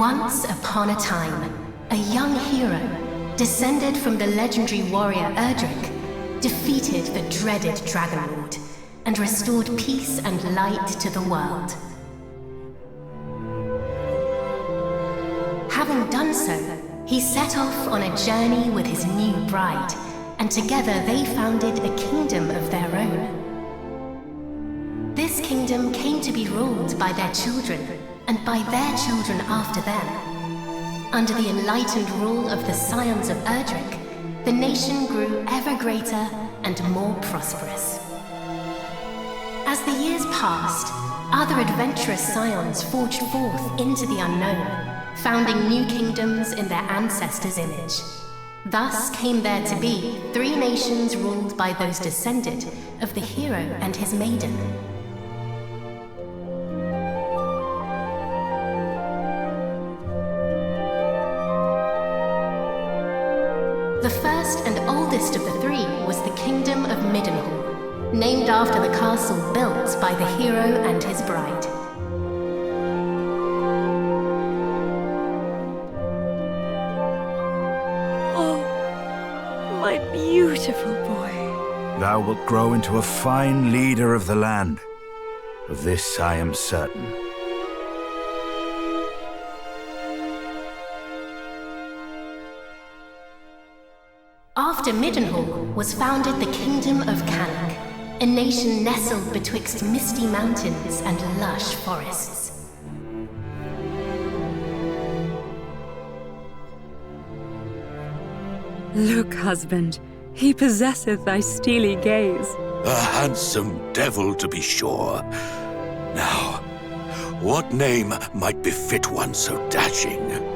Once upon a time, a young hero, descended from the legendary warrior Erdrick, defeated the dreaded Dragonlord and restored peace and light to the world. Having done so, he set off on a journey with his new bride, and together they founded a kingdom of their own. This kingdom came to be ruled by their children, and by their children after them. Under the enlightened rule of the Scions of Erdrick, the nation grew ever greater and more prosperous. As the years passed, other adventurous scions forged forth into the unknown, founding new kingdoms in their ancestors' image. Thus came there to be 3 nations ruled by those descended of the hero and his maiden. The first and oldest of the 3 was the kingdom of Midenhall, named after the castle built by the hero and his bride. Oh, my beautiful boy. Thou wilt grow into a fine leader of the land. Of this I am certain. After Midenhall was founded the kingdom of Cannock, a nation nestled betwixt misty mountains and lush forests. Look, husband, he possesseth thy steely gaze. A handsome devil, to be sure. Now, what name might befit one so dashing?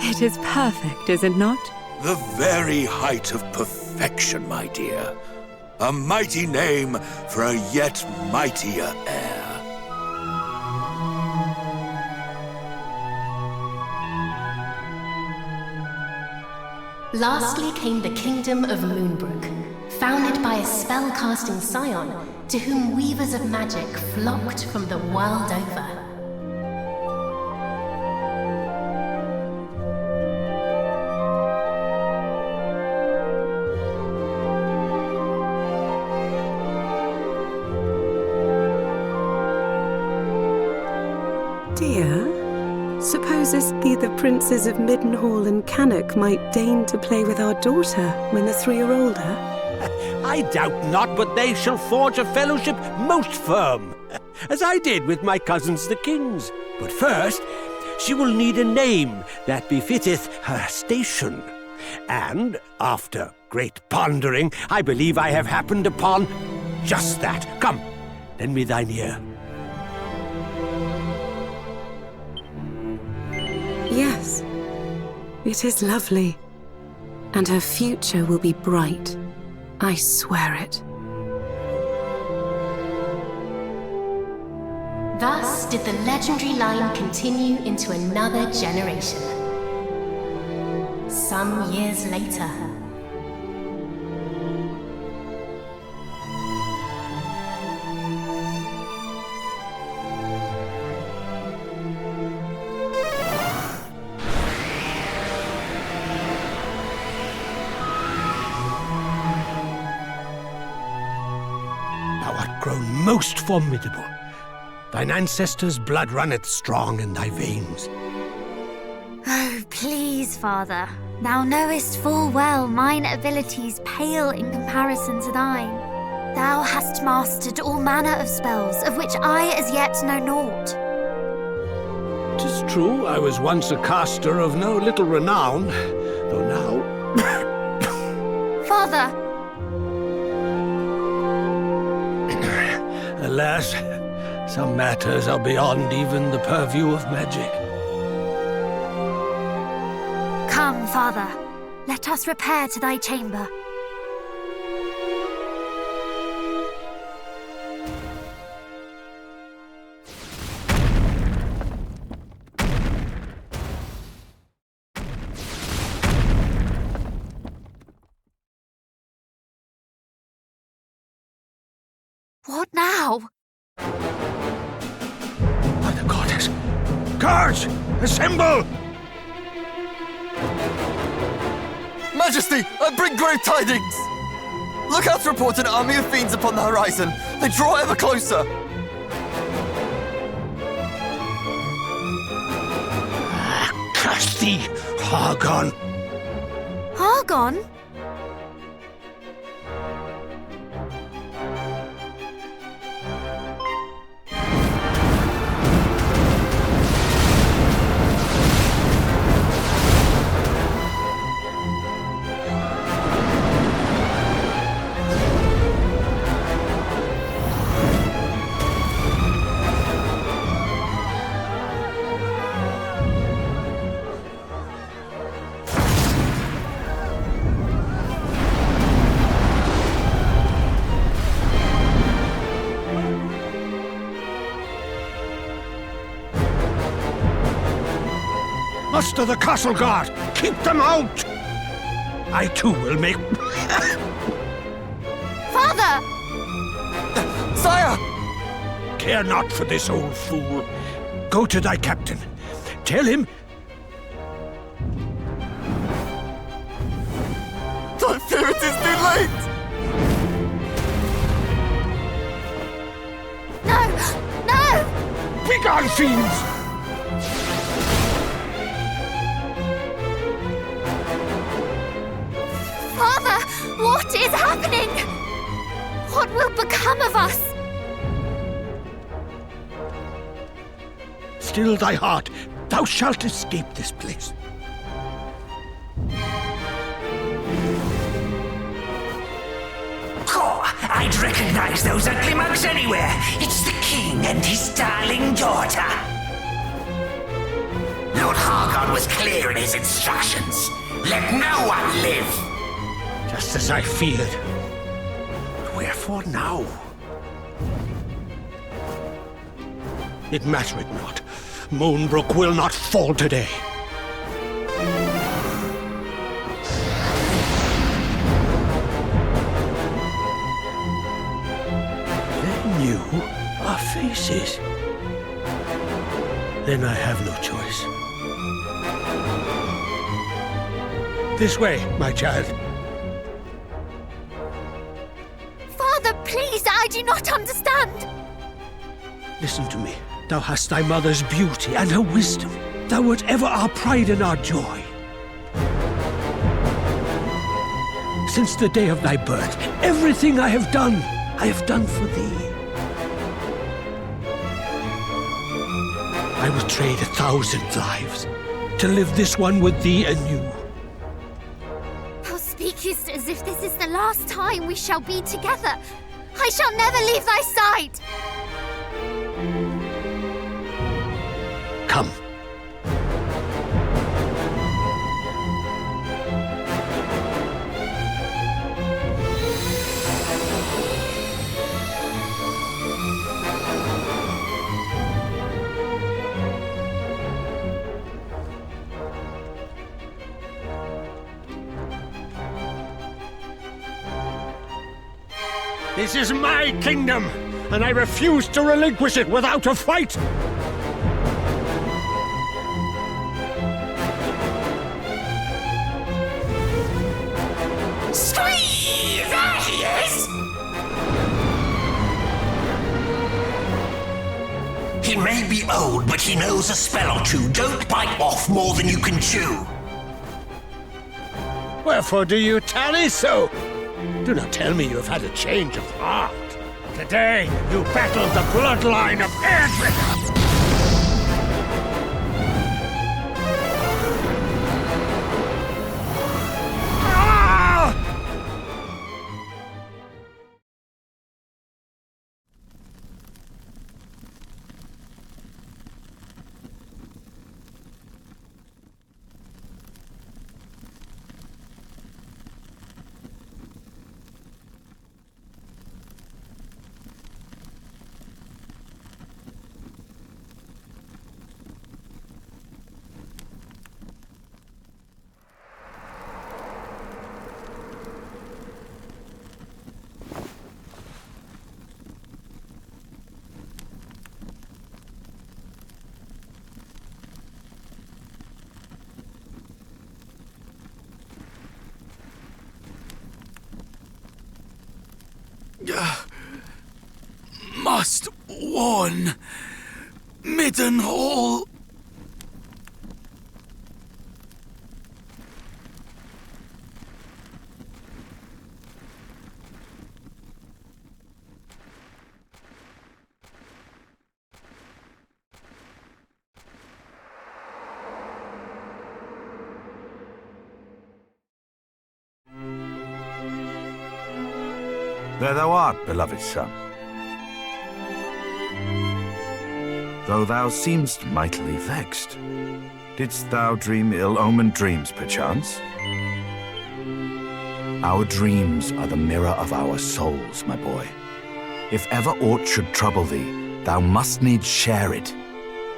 It is perfect, is it not? The very height of perfection, my dear. A mighty name for a yet mightier heir. Lastly came the kingdom of Moonbrooke, founded by a spell-casting scion to whom weavers of magic flocked from the world over. Dear, supposest thee the princes of Midenhall and Cannock might deign to play with our daughter when the 3 are older? I doubt not but they shall forge a fellowship most firm, as I did with my cousins the kings. But first, she will need a name that befitteth her station. And, after great pondering, I believe I have happened upon just that. Come, lend me thine ear. Yes, it is lovely. And her future will be bright. I swear it. Thus did the legendary line continue into another generation. Some years later, grown most formidable. Thine ancestors' blood runneth strong in thy veins. Oh, please, father. Thou knowest full well mine abilities pale in comparison to thine. Thou hast mastered all manner of spells, of which I as yet know naught. 'Tis true I was once a caster of no little renown, though now... Father! Alas, some matters are beyond even the purview of magic. Come, father. Let us repair to thy chamber. What now? By the goddess! Guards! Assemble! Majesty, I bring grave tidings! Lookouts report an army of fiends upon the horizon. They draw ever closer. Curse thee, Hargon! Hargon? Muster the castle guard! Keep them out! I too will make... Father! Sire! Care not for this old fool. Go to thy captain. Tell him... I fear it is too late! No! No! Begone, fiends! Father! What is happening? What will become of us? Still thy heart. Thou shalt escape this place. I'd recognize those ugly mugs anywhere. It's the king and his darling daughter. Lord Hargon was clear in his instructions. Let no one live. Just as I feared. But wherefore now? It mattereth not. Moonbrooke will not fall today. You are faces. Then I have no choice. This way, my child. Father, please, I do not understand. Listen to me. Thou hast thy mother's beauty and her wisdom. Thou wert ever our pride and our joy. Since the day of thy birth, everything I have done for thee. I would trade 1,000 lives to live this one with thee anew. Thou speakest as if this is the last time we shall be together. I shall never leave thy side. Come. This is my kingdom, and I refuse to relinquish it without a fight! Squeeze! There he is! He may be old, but he knows a spell or two. Don't bite off more than you can chew. Wherefore do you tarry so? Do not tell me you have had a change of heart. Today, you battled the bloodline of Erdrick! Must warn Midenhall. There thou art, beloved son. Though thou seem'st mightily vexed, didst thou dream ill-omened dreams, perchance? Our dreams are the mirror of our souls, my boy. If ever aught should trouble thee, thou must needs share it.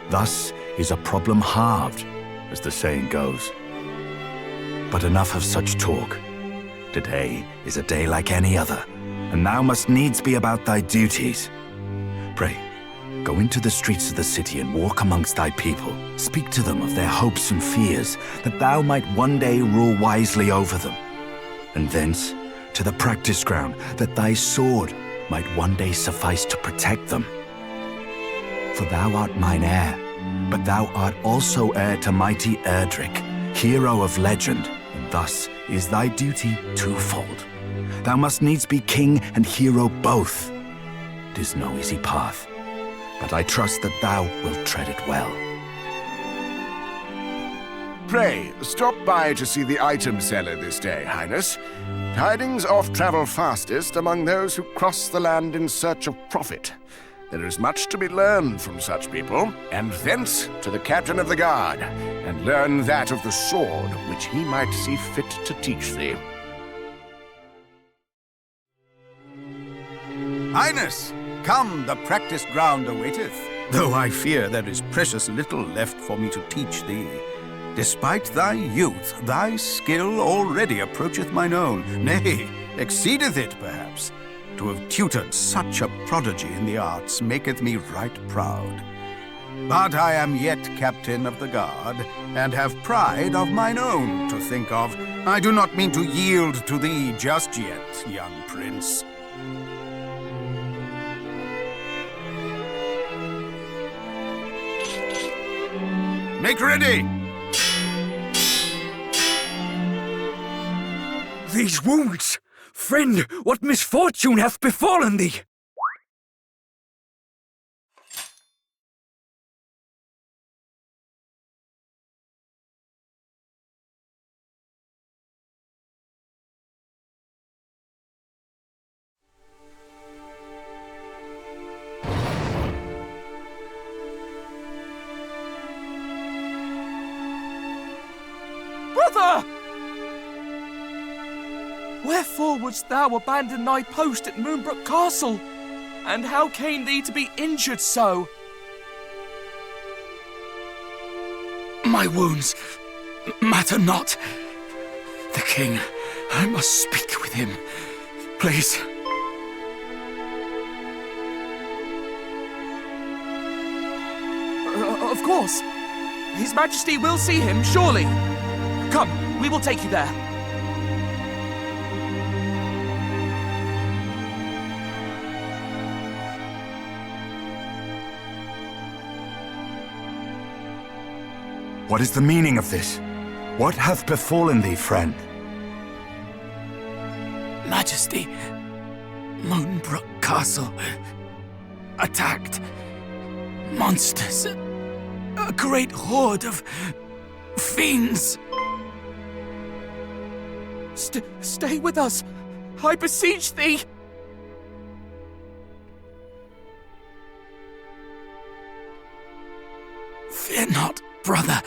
Thus is a problem halved, as the saying goes. But enough of such talk. Today is a day like any other, and thou must needs be about thy duties. Pray, go into the streets of the city and walk amongst thy people. Speak to them of their hopes and fears, that thou might one day rule wisely over them. And thence to the practice ground, that thy sword might one day suffice to protect them. For thou art mine heir, but thou art also heir to mighty Erdrick, hero of legend, and thus is thy duty twofold. Thou must needs be king and hero both. 'Tis no easy path, but I trust that thou wilt tread it well. Pray, stop by to see the item seller this day, Highness. Tidings oft travel fastest among those who cross the land in search of profit. There is much to be learned from such people, and thence to the captain of the guard, and learn that of the sword which he might see fit to teach thee. Highness, come, the practice ground awaiteth, though I fear there is precious little left for me to teach thee. Despite thy youth, thy skill already approacheth mine own, nay, exceedeth it, perhaps. To have tutored such a prodigy in the arts maketh me right proud. But I am yet captain of the guard, and have pride of mine own to think of. I do not mean to yield to thee just yet, young prince. Make ready! These wounds! Friend, what misfortune hath befallen thee? Brother! Wherefore wouldst thou abandon thy post at Moonbrooke Castle? And how came thee to be injured so? My wounds matter not. The king, I must speak with him. Please. Of course. His Majesty will see him, surely. Come, we will take you there. What is the meaning of this? What hath befallen thee, friend? Majesty, Moonbrooke Castle attacked. Monsters. A great horde of fiends. Stay with us. I beseech thee. Fear not, brother.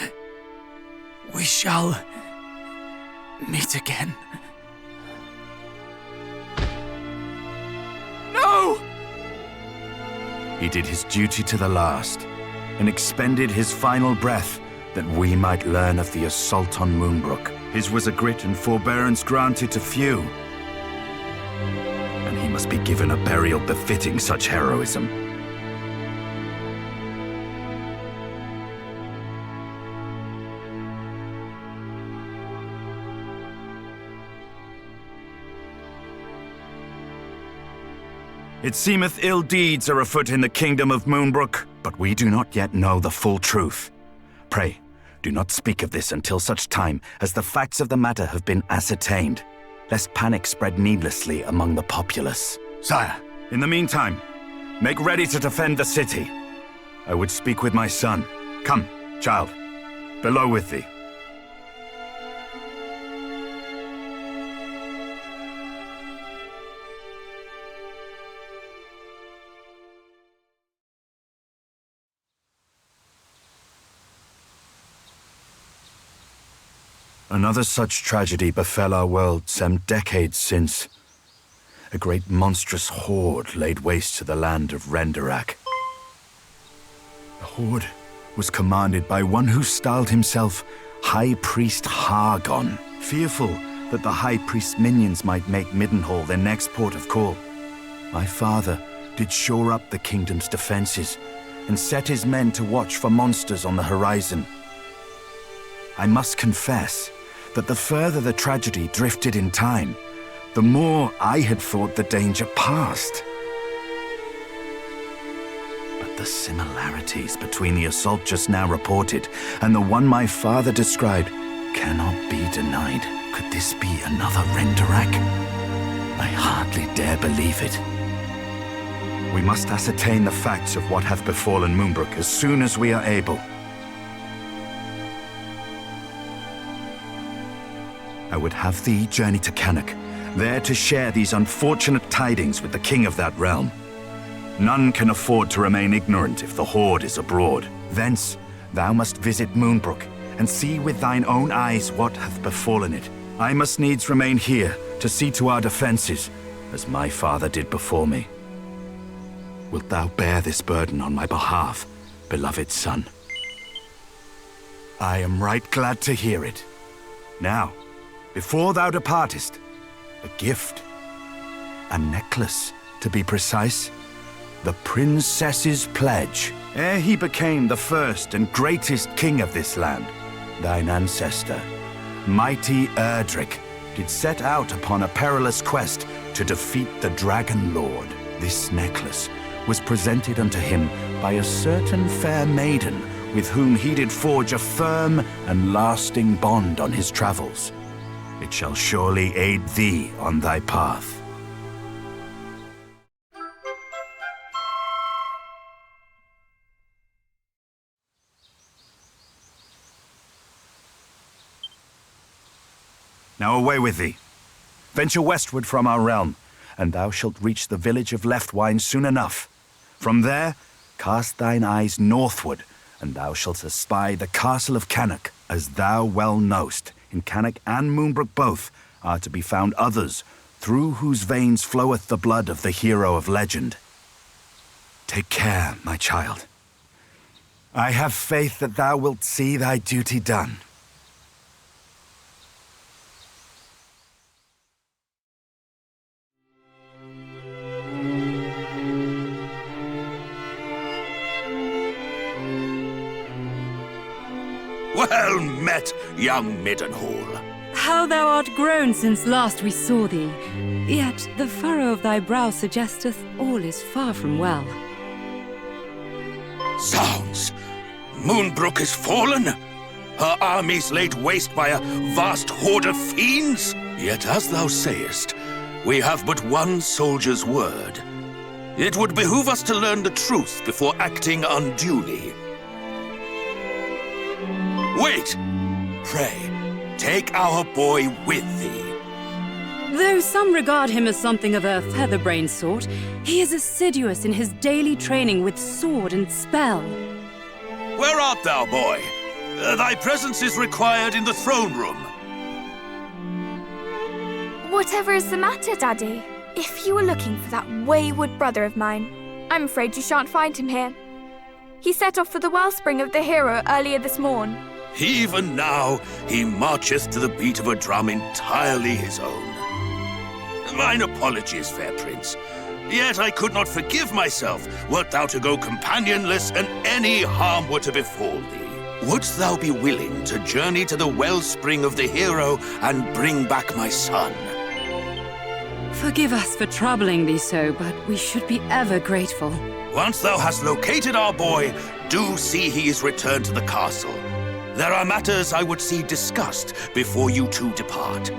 We shall meet again. No! He did his duty to the last, and expended his final breath that we might learn of the assault on Moonbrooke. His was a grit and forbearance granted to few, and he must be given a burial befitting such heroism. It seemeth ill deeds are afoot in the kingdom of Moonbrooke, but we do not yet know the full truth. Pray, do not speak of this until such time as the facts of the matter have been ascertained, lest panic spread needlessly among the populace. Sire, in the meantime, make ready to defend the city. I would speak with my son. Come, child, below with thee. Another such tragedy befell our world some decades since. A great monstrous horde laid waste to the land of Erdrick. The horde was commanded by one who styled himself High Priest Hargon, fearful that the High Priest's minions might make Midenhall their next port of call. My father did shore up the kingdom's defenses and set his men to watch for monsters on the horizon. I must confess that the further the tragedy drifted in time, the more I had thought the danger past. But the similarities between the assault just now reported and the one my father described cannot be denied. Could this be another Erdrick? I hardly dare believe it. We must ascertain the facts of what hath befallen Moonbrooke as soon as we are able. I would have thee journey to Cannock, there to share these unfortunate tidings with the king of that realm. None can afford to remain ignorant if the horde is abroad. Thence, thou must visit Moonbrooke, and see with thine own eyes what hath befallen it. I must needs remain here to see to our defenses, as my father did before me. Wilt thou bear this burden on my behalf, beloved son? I am right glad to hear it. Now, before thou departest, a gift. A necklace, to be precise. The princess's pledge. Ere he became the first and greatest king of this land, thine ancestor, mighty Erdrick, did set out upon a perilous quest to defeat the Dragonlord. This necklace was presented unto him by a certain fair maiden with whom he did forge a firm and lasting bond on his travels. It shall surely aid thee on thy path. Now away with thee. Venture westward from our realm, and thou shalt reach the village of Leftwine soon enough. From there, cast thine eyes northward, and thou shalt espy the castle of Cannock. As thou well knowst, in Cannock and Moonbrooke both are to be found others, through whose veins floweth the blood of the hero of legend. Take care, my child. I have faith that thou wilt see thy duty done. Well met, young Midenhall. How thou art grown since last we saw thee. Yet the furrow of thy brow suggesteth all is far from well. Zounds! Moonbrooke is fallen? Her armies laid waste by a vast horde of fiends? Yet as thou sayest, we have but one soldier's word. It would behoove us to learn the truth before acting unduly. Wait! Pray, take our boy with thee. Though some regard him as something of a featherbrained sort, he is assiduous in his daily training with sword and spell. Where art thou, boy? Thy presence is required in the throne room. Whatever is the matter, Daddy? If you were looking for that wayward brother of mine, I'm afraid you shan't find him here. He set off for the wellspring of the hero earlier this morn. Even now, he marcheth to the beat of a drum entirely his own. Mine apologies, fair prince. Yet I could not forgive myself wert thou to go companionless and any harm were to befall thee. Wouldst thou be willing to journey to the wellspring of the hero and bring back my son? Forgive us for troubling thee so, but we should be ever grateful. Once thou hast located our boy, do see he is returned to the castle. There are matters I would see discussed before you two depart.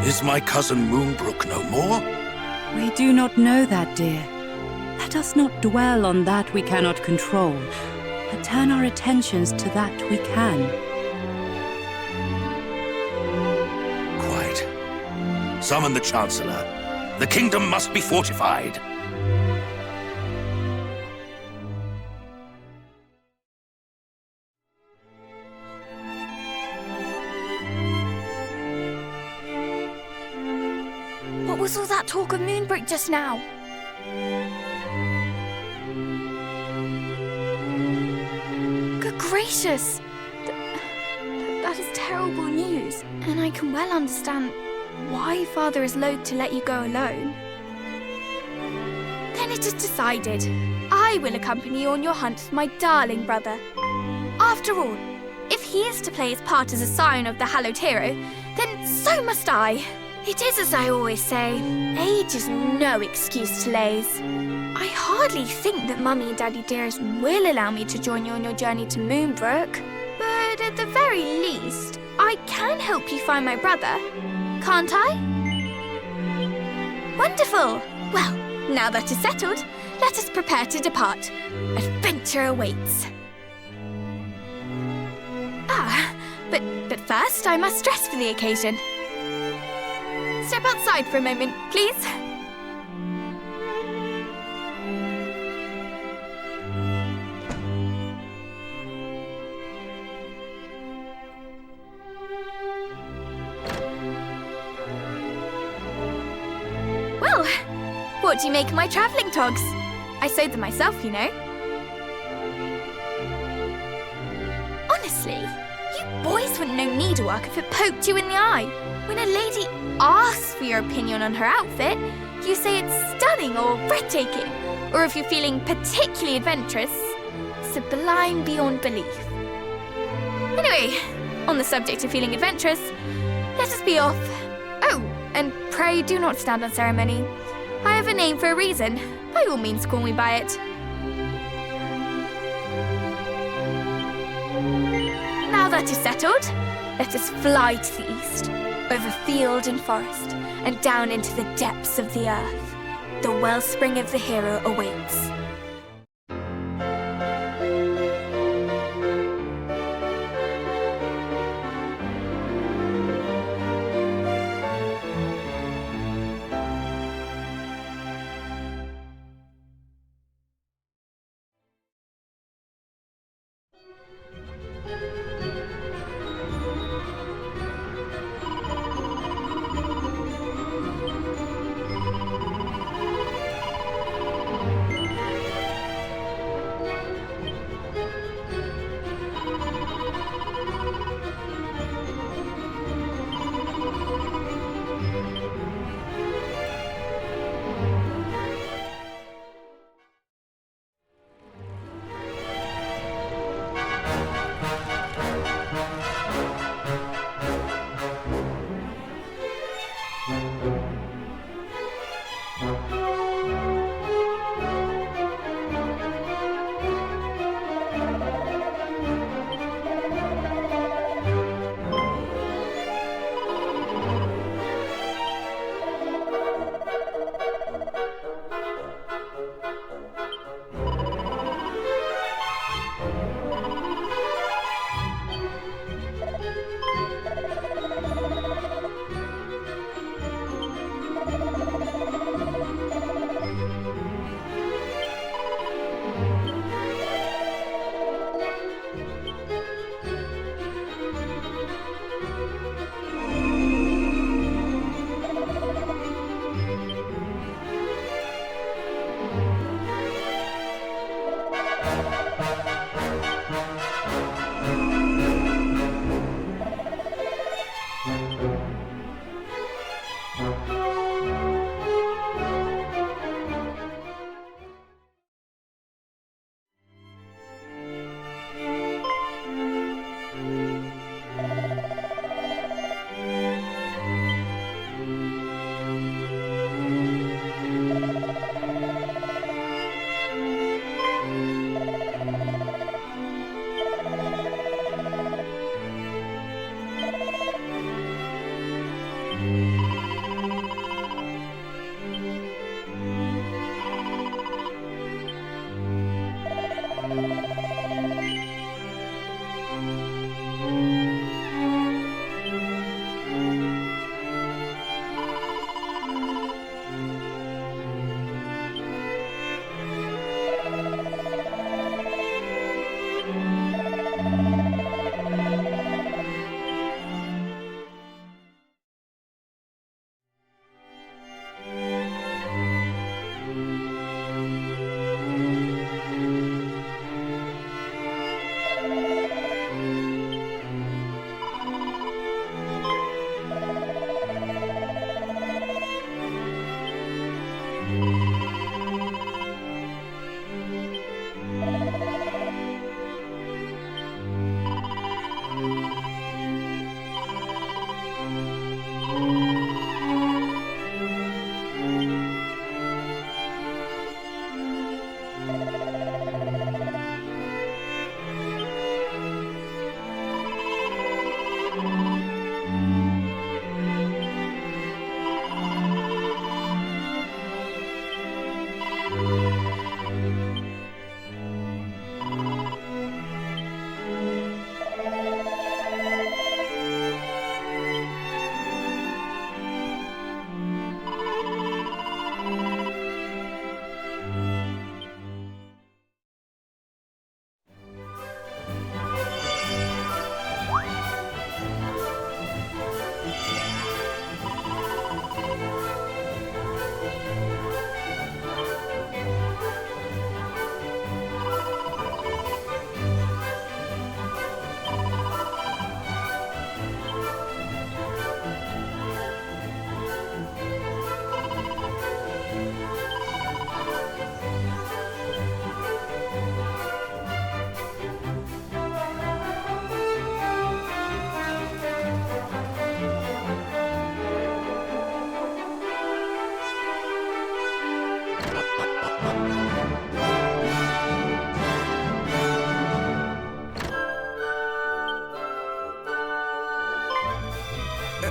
Is my cousin Moonbrooke no more? We do not know that, dear. Let us not dwell on that we cannot control, but turn our attentions to that we can. Quite. Summon the Chancellor. The kingdom must be fortified. What was all that talk of Moonbrooke just now? Good gracious! That is terrible news, and I can well understand why Father is loath to let you go alone. Then it is decided. I will accompany you on your hunt with my darling brother. After all, if he is to play his part as a scion of the hallowed hero, then so must I. It is as I always say, age is no excuse to laze. I hardly think that Mummy and Daddy Dearest will allow me to join you on your journey to Moonbrooke, but at the very least, I can help you find my brother, can't I? Wonderful! Well, now that is settled, let us prepare to depart. Adventure awaits. But first I must dress for the occasion. Step outside for a moment, please. Well, what do you make of my travelling togs? I sewed them myself, you know. Honestly, you boys wouldn't know needlework if it poked you in the eye. When a lady asks for your opinion on her outfit, you say it's stunning or breathtaking, or if you're feeling particularly adventurous, sublime beyond belief. Anyway, on the subject of feeling adventurous, let us be off. Oh, and pray do not stand on ceremony. I have a name for a reason. By all means, call me by it. Now that is settled, let us fly to the east, over field and forest, and down into the depths of the earth. The wellspring of the hero awaits.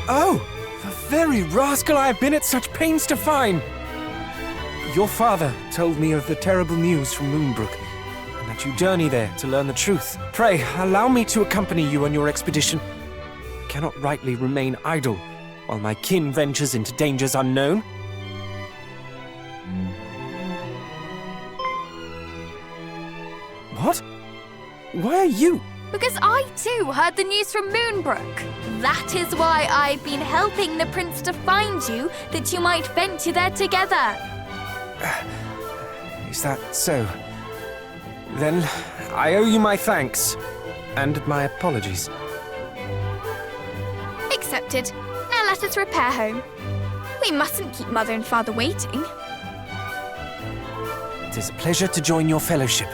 Oh! The very rascal I have been at such pains to find! Your father told me of the terrible news from Moonbrooke, and that you journey there to learn the truth. Pray, allow me to accompany you on your expedition. I cannot rightly remain idle while my kin ventures into dangers unknown. What? Why are you? Because I too heard the news from Moonbrooke. That is why I've been helping the prince to find you, that you might venture there together. Is that so? Then I owe you my thanks, and my apologies. Accepted. Now let us repair home. We mustn't keep Mother and Father waiting. It is a pleasure to join your fellowship.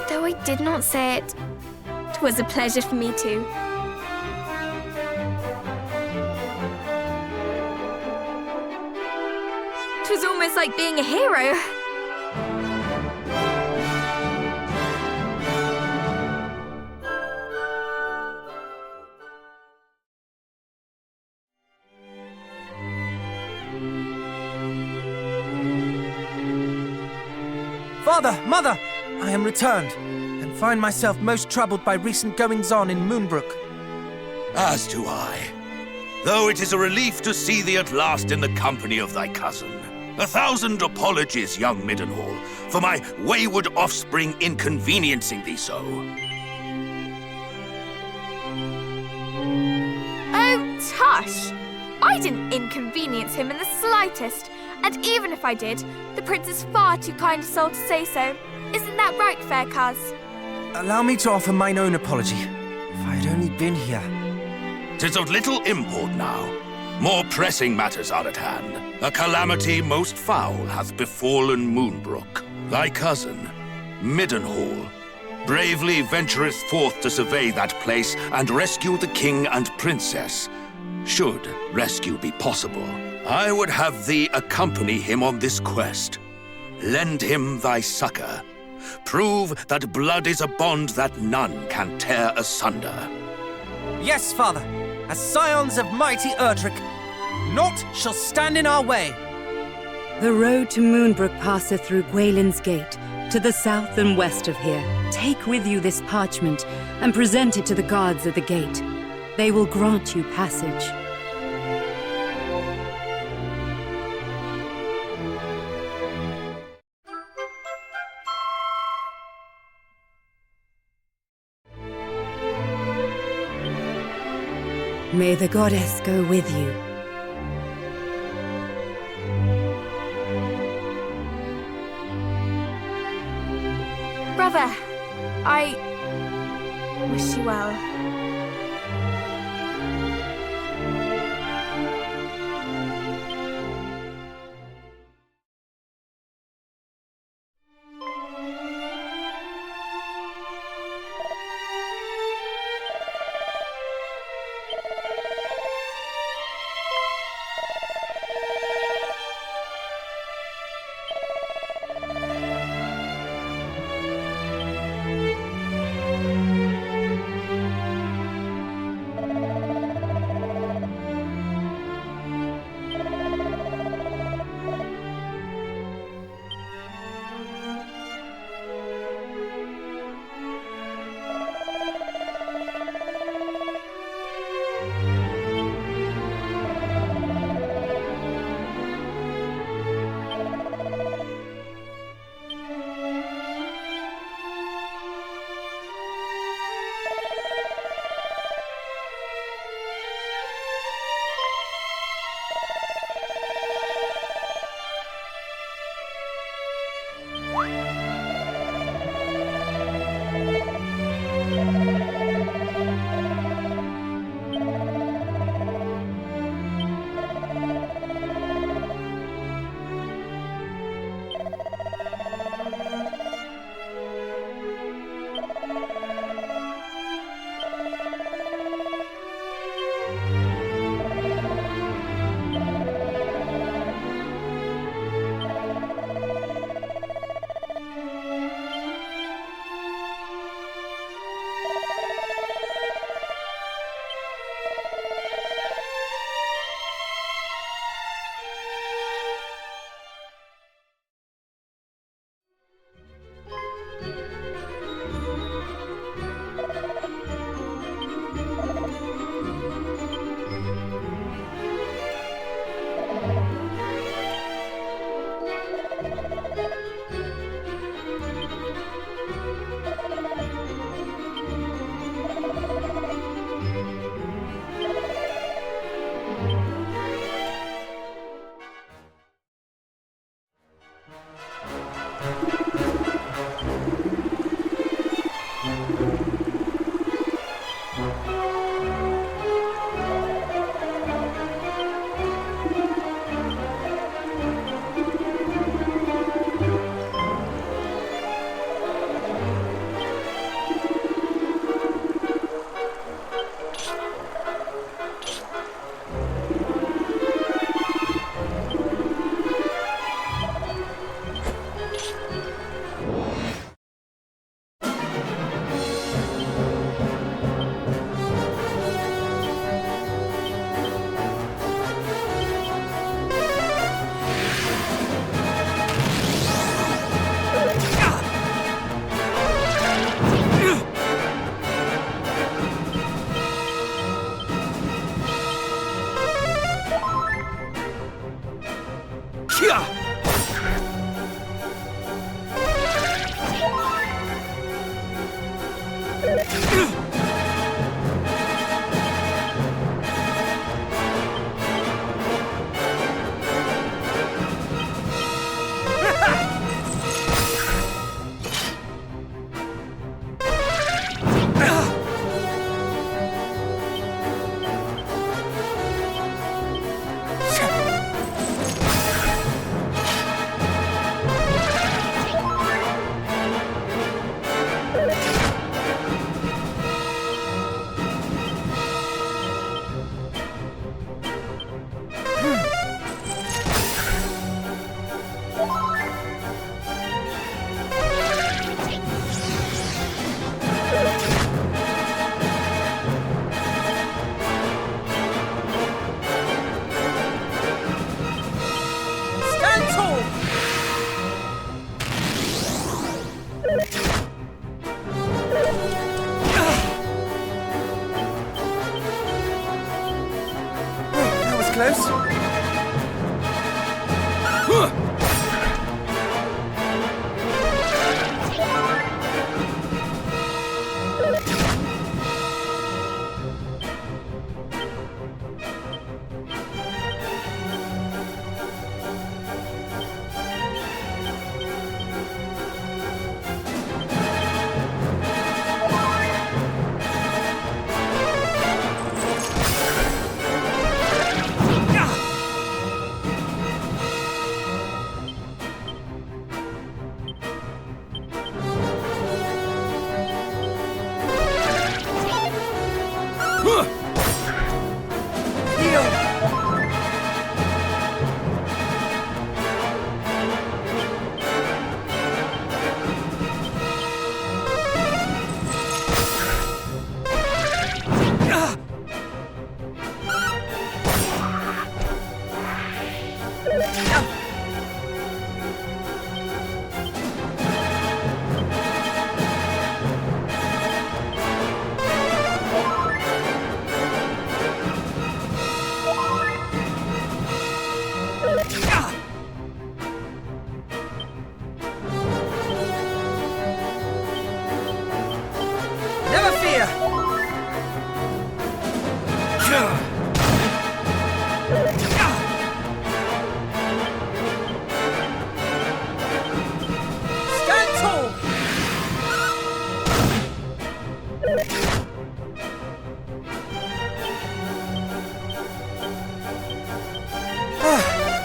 Though I did not say it, 'twas a pleasure for me too. It was almost like being a hero. Father, Mother, I am returned, and find myself most troubled by recent goings-on in Moonbrooke. As do I. Though it is a relief to see thee at last in the company of thy cousin. 1,000 apologies, young Midenhall, for my wayward offspring inconveniencing thee so. Oh, tush! I didn't inconvenience him in the slightest. And even if I did, the prince is far too kind a soul to say so. Isn't that right, fair coz? Allow me to offer mine own apology. If I had only been here. 'Tis of little import now. More pressing matters are at hand. A calamity most foul hath befallen Moonbrooke. Thy cousin, Midenhall, bravely ventureth forth to survey that place and rescue the king and princess. Should rescue be possible, I would have thee accompany him on this quest. Lend him thy succor. Prove that blood is a bond that none can tear asunder. Yes, Father, as scions of mighty Erdrick, naught shall stand in our way. The road to Moonbrooke passeth through Goyling's Gate, to the south and west of here. Take with you this parchment, and present it to the guards at the gate. They will grant you passage. May the goddess go with you. Brother, I wish you well.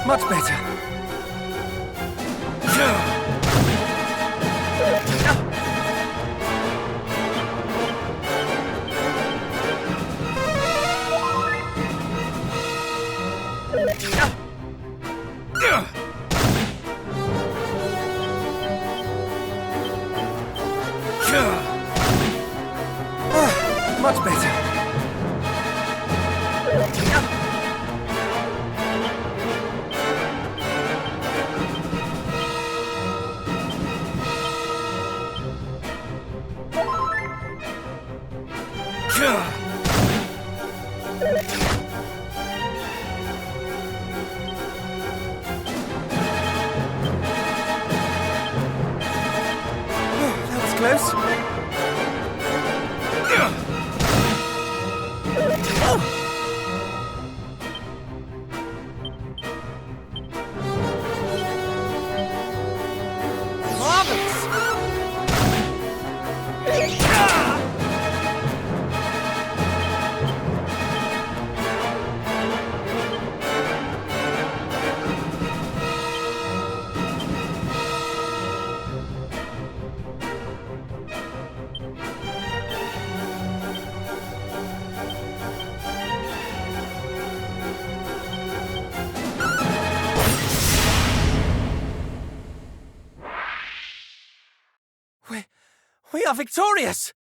Much better. Much better. That was close. We are victorious!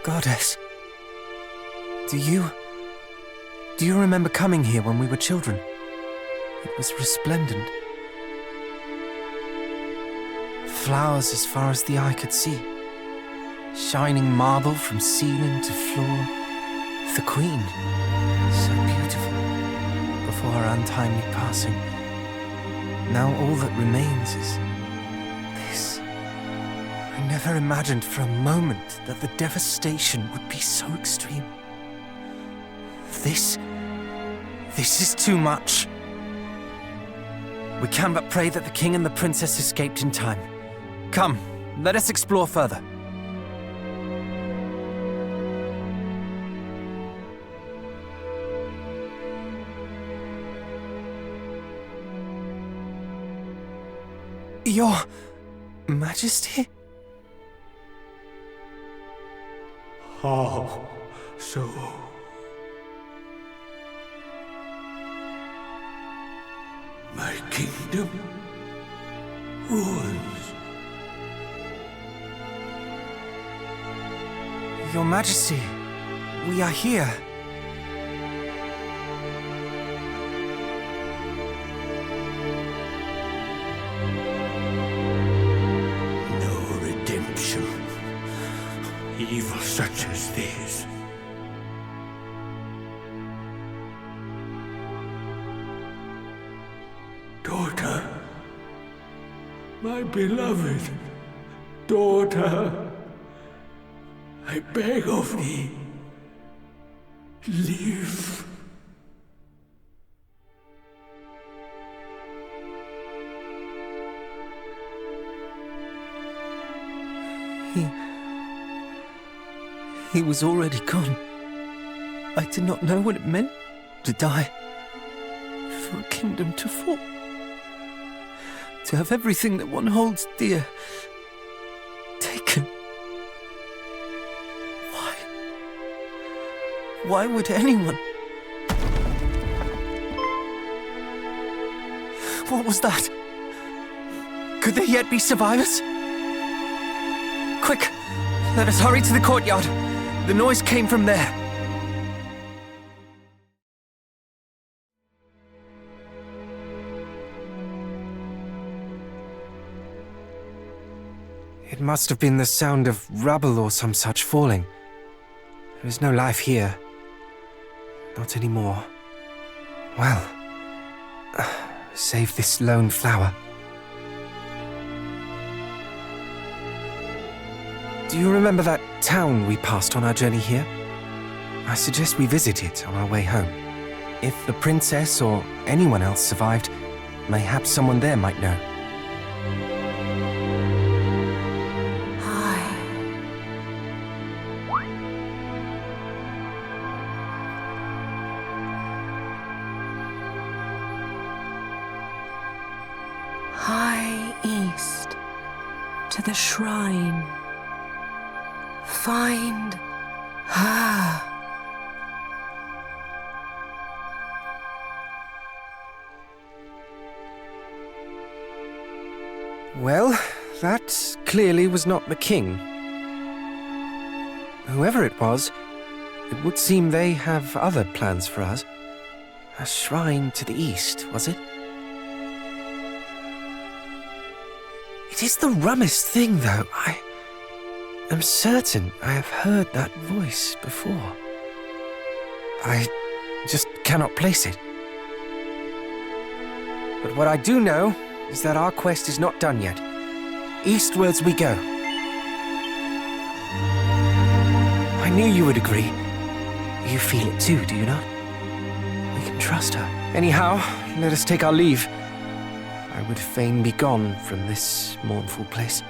Goddess, do you remember coming here when we were children? It was resplendent. Flowers as far as the eye could see. Shining marble from ceiling to floor. The Queen, so beautiful, before her untimely passing. Now all that remains is this. I never imagined for a moment that the devastation would be so extreme. This is too much. We can but pray that the king and the princess escaped in time. Come, let us explore further. Your Majesty? How so? My kingdom ruins. Your Majesty, we are here. No redemption. Evil such as this. My beloved daughter, I beg of thee, live. He was already gone. I did not know what it meant to die, for a kingdom to fall, to have everything that one holds dear taken. Why would anyone? What was that? Could there yet be survivors? Quick, let us hurry to the courtyard. The noise came from there. It must have been the sound of rubble or some such falling. There is no life here. Not anymore. Well, save this lone flower. Do you remember that town we passed on our journey here? I suggest we visit it on our way home. If the princess or anyone else survived, mayhaps someone there might know. High east, to the shrine. Find her. Well, that clearly was not the king. Whoever it was, it would seem they have other plans for us. A shrine to the east, was it? It is the rummest thing, though. I'm certain I have heard that voice before. I just cannot place it. But what I do know is that our quest is not done yet. Eastwards we go. I knew you would agree. You feel it too, do you not? We can trust her. Anyhow, let us take our leave. I would fain be gone from this mournful place.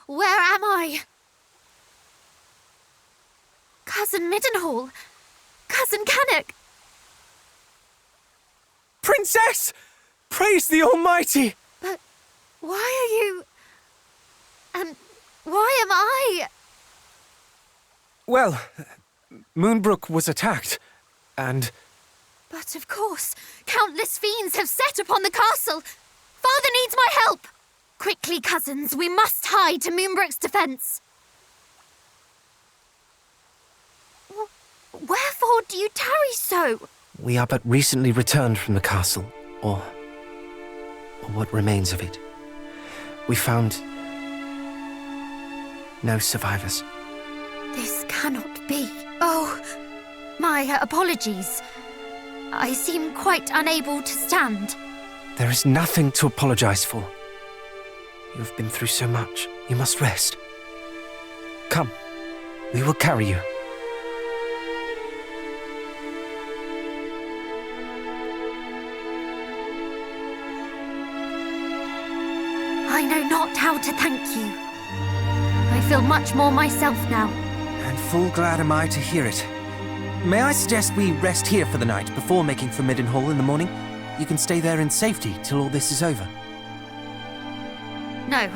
Where am I? Cousin Midenhall! Cousin Cannock! Princess! Praise the Almighty! But why are you... and why am I... Well, Moonbrooke was attacked, and... But of course, countless fiends have set upon the castle. Father needs my help! Quickly, cousins, we must hie to Moonbrooke's defense. wherefore do you tarry so? We are but recently returned from the castle, or what remains of it. We found no survivors. This cannot be. Oh, my apologies. I seem quite unable to stand. There is nothing to apologize for. You have been through so much. You must rest. Come, we will carry you. I know not how to thank you. I feel much more myself now. And full glad am I to hear it. May I suggest we rest here for the night before making for Midenhall in the morning? You can stay there in safety till all this is over. No,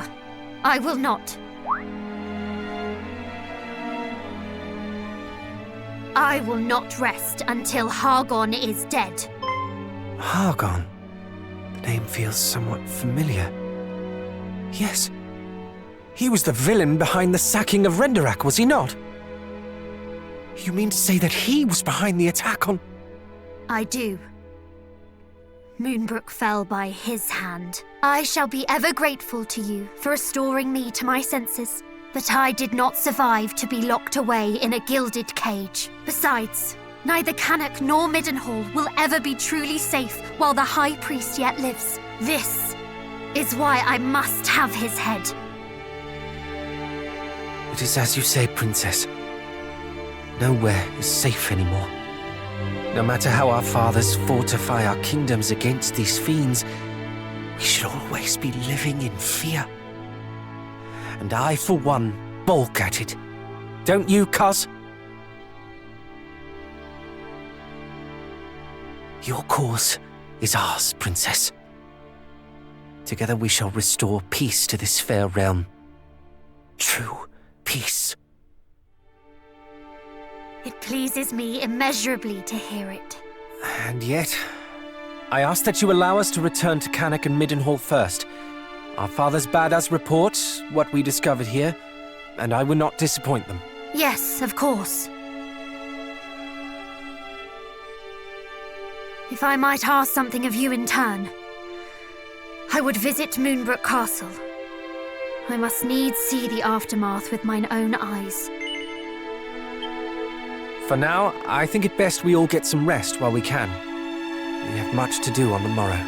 I will not. I will not rest until Hargon is dead. Hargon? The name feels somewhat familiar. Yes. He was the villain behind the sacking of Erdrick, was he not? You mean to say that he was behind the attack on... I do. Moonbrooke fell by his hand. I shall be ever grateful to you for restoring me to my senses. But I did not survive to be locked away in a gilded cage. Besides, neither Cannock nor Midenhall will ever be truly safe while the High Priest yet lives. This is why I must have his head. It is as you say, Princess. Nowhere is safe anymore. No matter how our fathers fortify our kingdoms against these fiends, we should always be living in fear. And I, for one, balk at it. Don't you, cuz? Your cause is ours, Princess. Together we shall restore peace to this fair realm. True peace. It pleases me immeasurably to hear it. And yet, I ask that you allow us to return to Cannock and Midenhall first. Our fathers bade us report what we discovered here, and I would not disappoint them. Yes, of course. If I might ask something of you in turn, I would visit Moonbrooke Castle. I must needs see the aftermath with mine own eyes. For now, I think it best we all get some rest while we can. We have much to do on the morrow.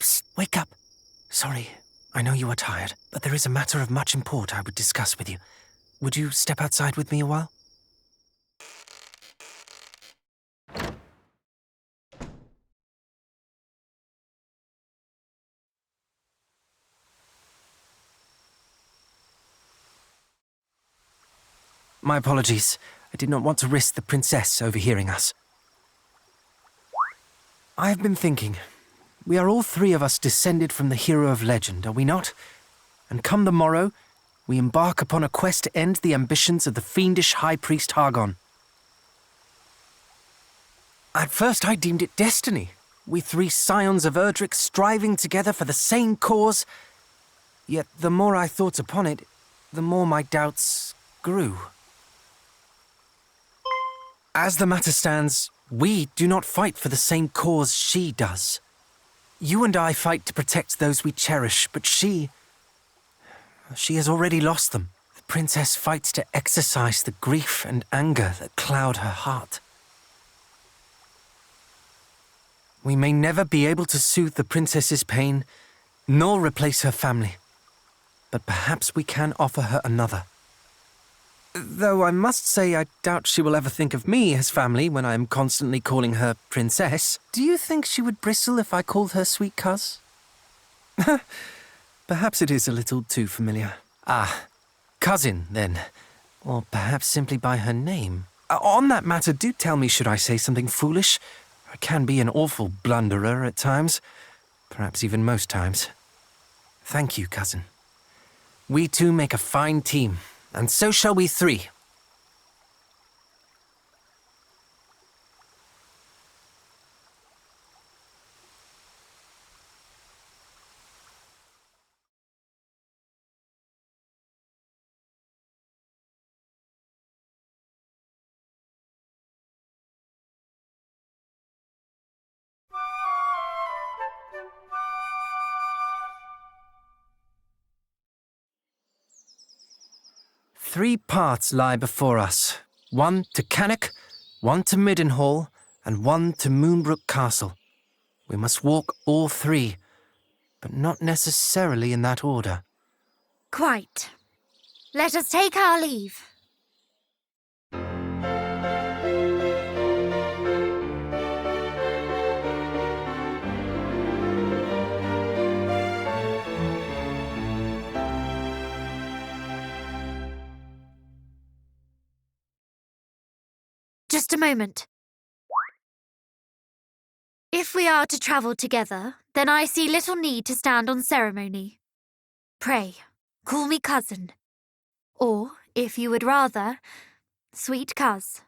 Psst, wake up. Sorry, I know you are tired, but there is a matter of much import I would discuss with you. Would you step outside with me a while? My apologies. I did not want to risk the princess overhearing us. I have been thinking. We are all three of us descended from the hero of legend, are we not? And come the morrow, we embark upon a quest to end the ambitions of the fiendish High Priest Hargon. At first I deemed it destiny. We three Scions of Erdrick striving together for the same cause. Yet the more I thought upon it, the more my doubts grew. As the matter stands, we do not fight for the same cause she does. You and I fight to protect those we cherish, but she has already lost them. The princess fights to exorcise the grief and anger that cloud her heart. We may never be able to soothe the princess's pain, nor replace her family. But perhaps we can offer her another. Though I must say I doubt she will ever think of me as family when I am constantly calling her princess. Do you think she would bristle if I called her sweet cuz? Perhaps it is a little too familiar. Ah, cousin, then. Or perhaps simply by her name. On that matter, do tell me should I say something foolish. I can be an awful blunderer at times. Perhaps even most times. Thank you, cousin. We two make a fine team. And so shall we three. 3 paths lie before us. 1 to Cannock, 1 to Midenhall, and 1 to Moonbrooke Castle. We must walk all 3, but not necessarily in that order. Quite. Let us take our leave. Just a moment. If we are to travel together, then I see little need to stand on ceremony. Pray, call me cousin. Or, if you would rather, sweet cuz.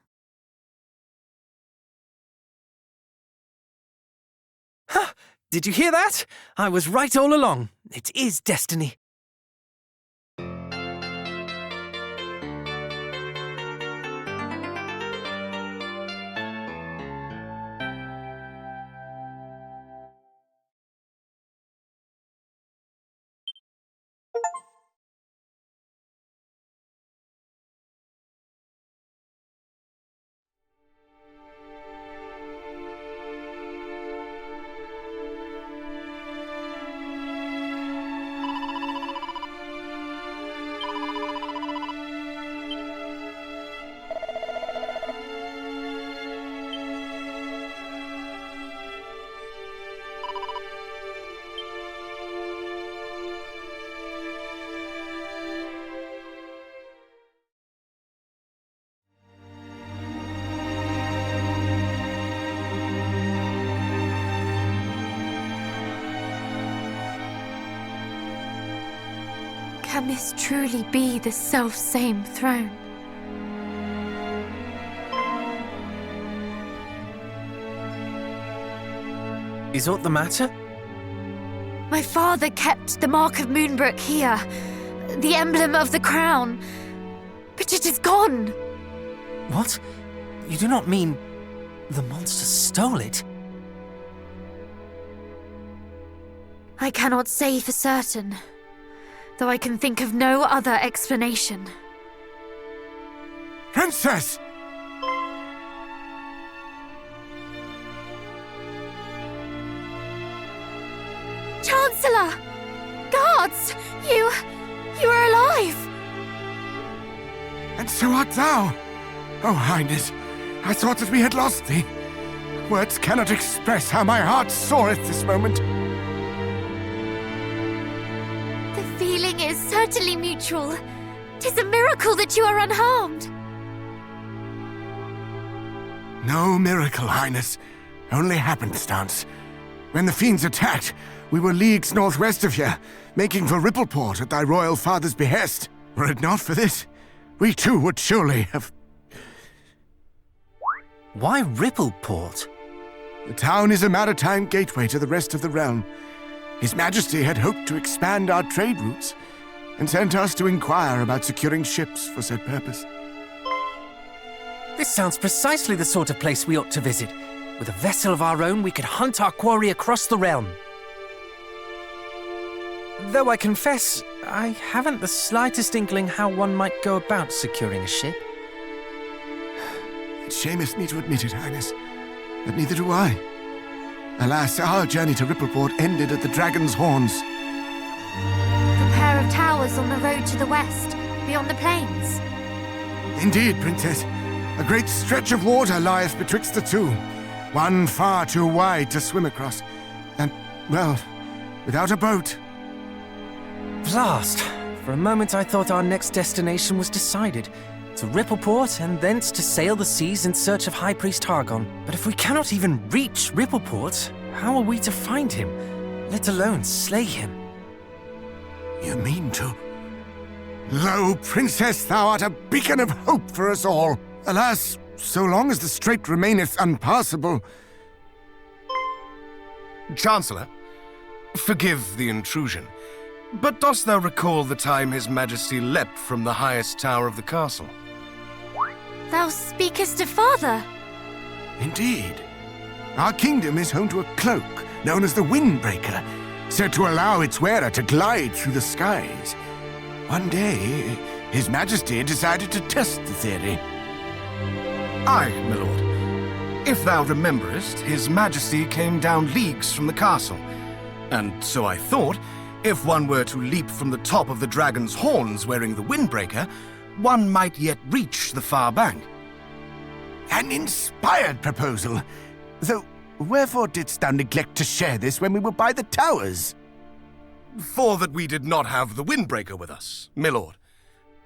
Ha! Did you hear that? I was right all along. It is destiny. Can this truly be the self-same throne? Is aught the matter? My father kept the mark of Moonbrooke here, the emblem of the crown, but it is gone. What? You do not mean the monster stole it? I cannot say for certain, though I can think of no other explanation. Princess! Chancellor! Guards! You are alive! And so art thou! Oh, Highness, I thought that we had lost thee. Words cannot express how my heart soareth this moment. The feeling is certainly mutual. 'Tis a miracle that you are unharmed. No miracle, Highness. Only happenstance. When the fiends attacked, we were leagues northwest of here, making for Rippleport at thy royal father's behest. Were it not for this, we too would surely have... Why Rippleport? The town is a maritime gateway to the rest of the realm. His Majesty had hoped to expand our trade routes, and sent us to inquire about securing ships for said purpose. This sounds precisely the sort of place we ought to visit. With a vessel of our own, we could hunt our quarry across the realm. Though I confess, I haven't the slightest inkling how one might go about securing a ship. It shameth me to admit it, Highness, but neither do I. Alas, our journey to Rippleport ended at the Dragon's Horns. The pair of towers on the road to the west, beyond the plains. Indeed, Princess. A great stretch of water lieth betwixt the two. One far too wide to swim across. And, well, without a boat. Blast! For a moment I thought our next destination was decided. To Rippleport, and thence to sail the seas in search of High Priest Hargon. But if we cannot even reach Rippleport, how are we to find him? Let alone slay him? You mean to? Lo, Princess, thou art a beacon of hope for us all. Alas, so long as the strait remaineth unpassable... Chancellor, forgive the intrusion, but dost thou recall the time His Majesty leapt from the highest tower of the castle? Thou speakest of father. Indeed. Our kingdom is home to a cloak known as the Windbraker, said to allow its wearer to glide through the skies. One day, His Majesty decided to test the theory. Aye, my lord. If thou rememberest, His Majesty came down leagues from the castle. And so I thought, if one were to leap from the top of the dragon's horns wearing the Windbreaker, one might yet reach the far bank. An inspired proposal. Though, wherefore didst thou neglect to share this when we were by the towers? For that we did not have the Windbreaker with us, my lord.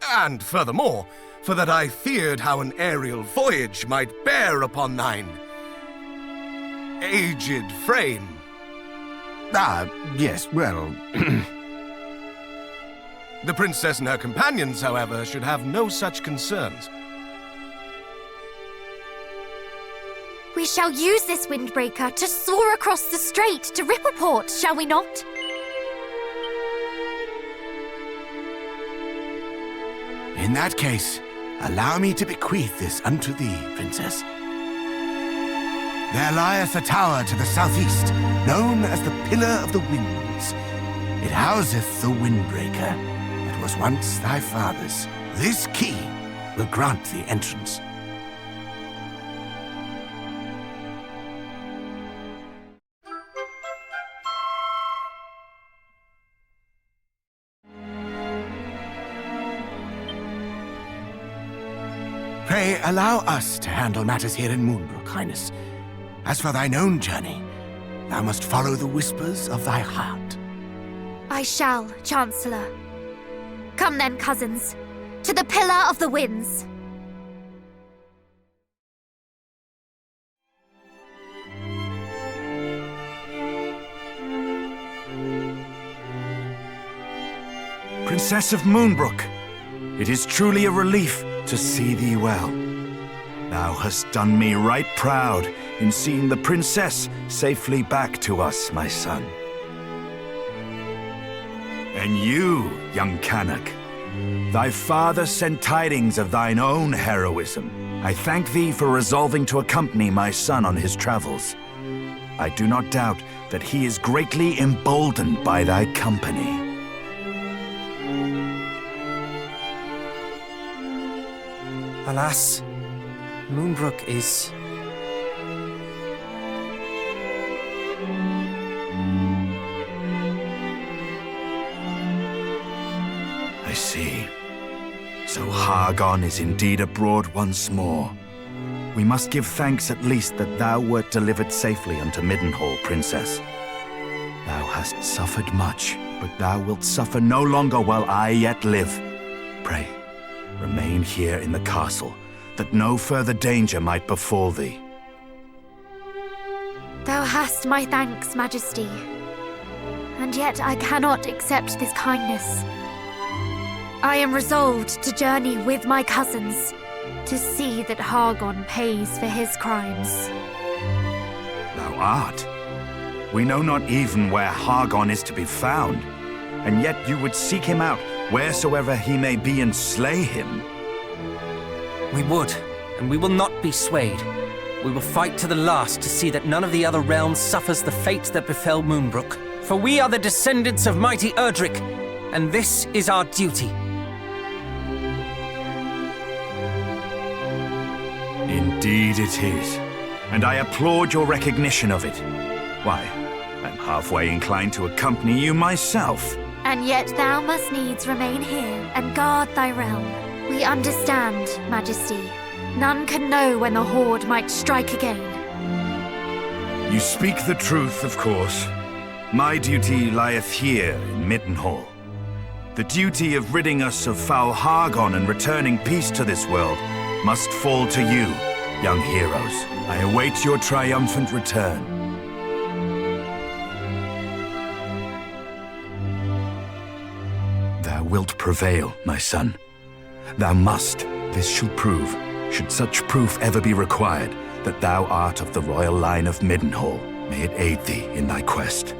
And furthermore, for that I feared how an aerial voyage might bear upon thine aged frame. Ah, yes, well... The princess and her companions, however, should have no such concerns. We shall use this Windbreaker to soar across the strait to Rippleport, shall we not? In that case, allow me to bequeath this unto thee, princess. There lieth a tower to the southeast, known as the Pillar of the Winds. It houseth the Windbreaker, that was once thy father's. This key will grant thee entrance. Pray allow us to handle matters here in Moonbrooke, Highness. As for thine own journey, thou must follow the whispers of thy heart. I shall, Chancellor. Come then, cousins, to the Pillar of the Winds. Princess of Moonbrooke, it is truly a relief to see thee well. Thou hast done me right proud in seeing the princess safely back to us, my son. And you, young Cannock, thy father sent tidings of thine own heroism. I thank thee for resolving to accompany my son on his travels. I do not doubt that he is greatly emboldened by thy company. Alas, Moonbrooke is... I see. So Hargon is indeed abroad once more. We must give thanks at least that thou wert delivered safely unto Midenhall, Princess. Thou hast suffered much, but thou wilt suffer no longer while I yet live. Pray, remain here in the castle, that no further danger might befall thee. Thou hast my thanks, Majesty. And yet I cannot accept this kindness. I am resolved to journey with my cousins, to see that Hargon pays for his crimes. Thou art. We know not even where Hargon is to be found, and yet you would seek him out wheresoever he may be and slay him. We would, and we will not be swayed. We will fight to the last to see that none of the other realms suffers the fate that befell Moonbrooke. For we are the descendants of mighty Erdrick, and this is our duty. Indeed it is, and I applaud your recognition of it. Why, I'm halfway inclined to accompany you myself. And yet thou must needs remain here and guard thy realm. We understand, Majesty. None can know when the Horde might strike again. You speak the truth, of course. My duty lieth here in Midenhall. The duty of ridding us of foul Hargon and returning peace to this world must fall to you, young heroes. I await your triumphant return. Thou wilt prevail, my son. Thou must. This shall prove, should such proof ever be required, that thou art of the royal line of Midenhall. May it aid thee in thy quest.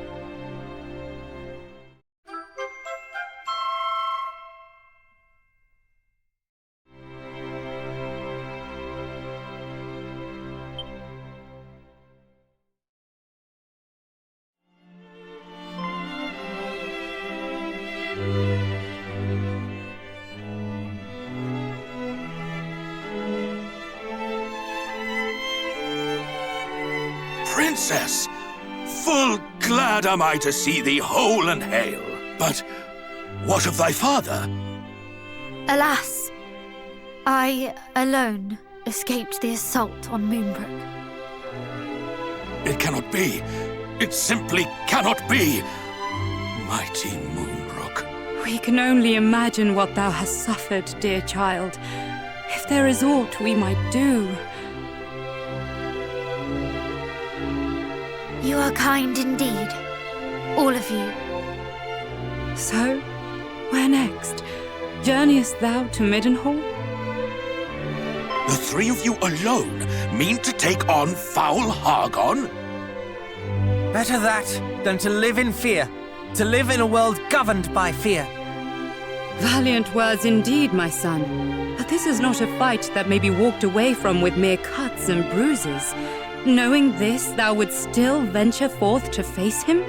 princess! Full glad am I to see thee whole and hale. But what of thy father? Alas, I alone escaped the assault on Moonbrooke. It cannot be. It simply cannot be. Mighty Moonbrooke. We can only imagine what thou hast suffered, dear child. If there is aught we might do. You are kind indeed, all of you. So, where next? Journeyest thou to Midenhall? The three of you alone mean to take on foul Hargon? Better that than to live in fear. To live in a world governed by fear. Valiant words indeed, my son. But this is not a fight that may be walked away from with mere cuts and bruises. Knowing this, thou would still venture forth to face him?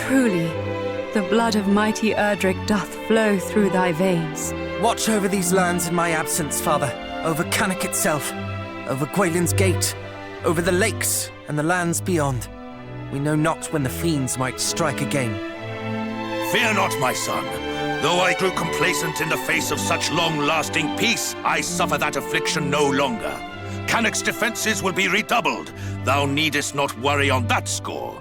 Truly, the blood of mighty Erdrick doth flow through thy veins. Watch over these lands in my absence, father. Over Cannock itself. Over Goyling's Gate. Over the lakes and the lands beyond. We know not when the fiends might strike again. Fear not, my son. Though I grew complacent in the face of such long-lasting peace, I suffer that affliction no longer. Cannock's defenses will be redoubled. Thou needest not worry on that score.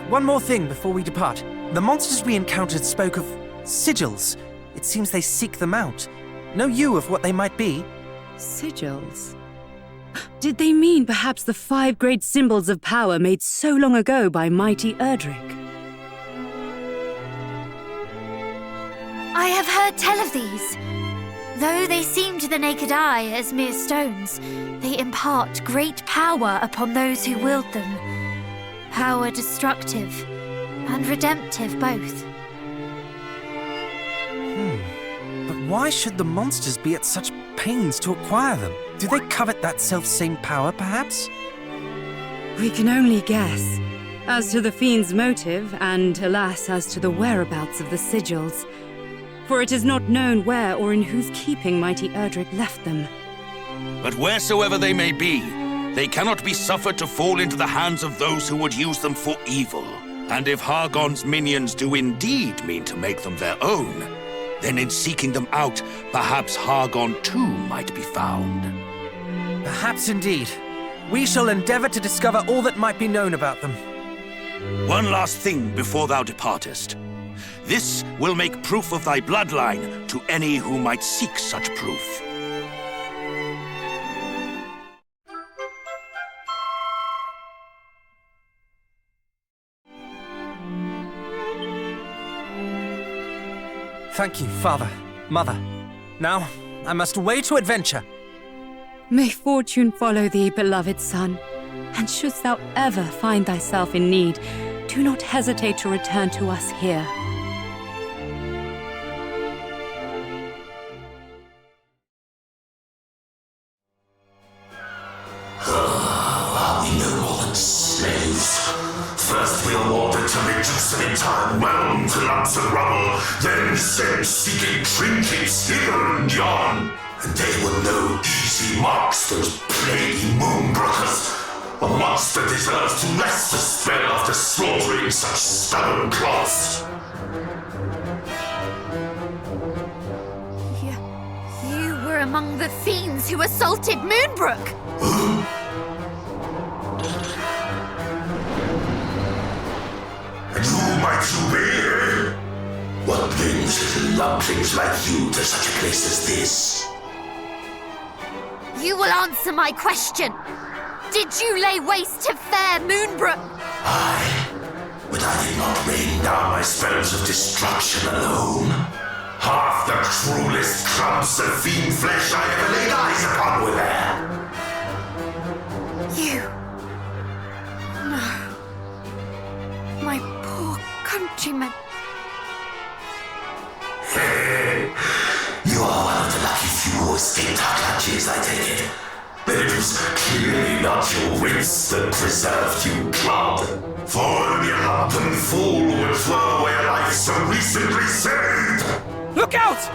One more thing before we depart. The monsters we encountered spoke of sigils. It seems they seek them out. Know you of what they might be? Sigils? Did they mean perhaps the 5 great symbols of power made so long ago by mighty Erdrick? I have heard tell of these. Though they seem to the naked eye as mere stones, they impart great power upon those who wield them. Power destructive and redemptive both. But why should the monsters be at such pains to acquire them? Do they covet that self-same power, perhaps? We can only guess. As to the fiend's motive, and alas, as to the whereabouts of the sigils. For it is not known where or in whose keeping mighty Erdrick left them. But wheresoever they may be, they cannot be suffered to fall into the hands of those who would use them for evil. And if Hargon's minions do indeed mean to make them their own, then in seeking them out, perhaps Hargon too might be found. Perhaps indeed. We shall endeavor to discover all that might be known about them. One last thing before thou departest. This will make proof of thy bloodline to any who might seek such proof. Thank you, father, mother. Now, I must away to adventure. May fortune follow thee, beloved son. And shouldst thou ever find thyself in need, do not hesitate to return to us here. Are we no more than slaves? First we are ordered to reduce an entire realm to lumps of rubble, then sent seeking trinkets hither and yon. And they were no easy marks, those plaguey Moonbrookers. A monster deserves to rest the spell after slaughtering such stubborn cloths. You were among the fiends who assaulted Moonbrooke! And who might you be? What brings little lumplings like you to such a place as this? You will answer my question. Did you lay waste to fair Moonbrooke? Aye, but I did not rain down my spells of destruction alone. Half the cruelest crumbs of fiend flesh I ever laid eyes upon were there. You... No. My poor countrymen. Hey, you are one of the lucky few who escaped our clutches, I take it. But it was clearly not your wits that preserved you, clod. For only a lumpen fool would throw away a life so recently saved. Look out!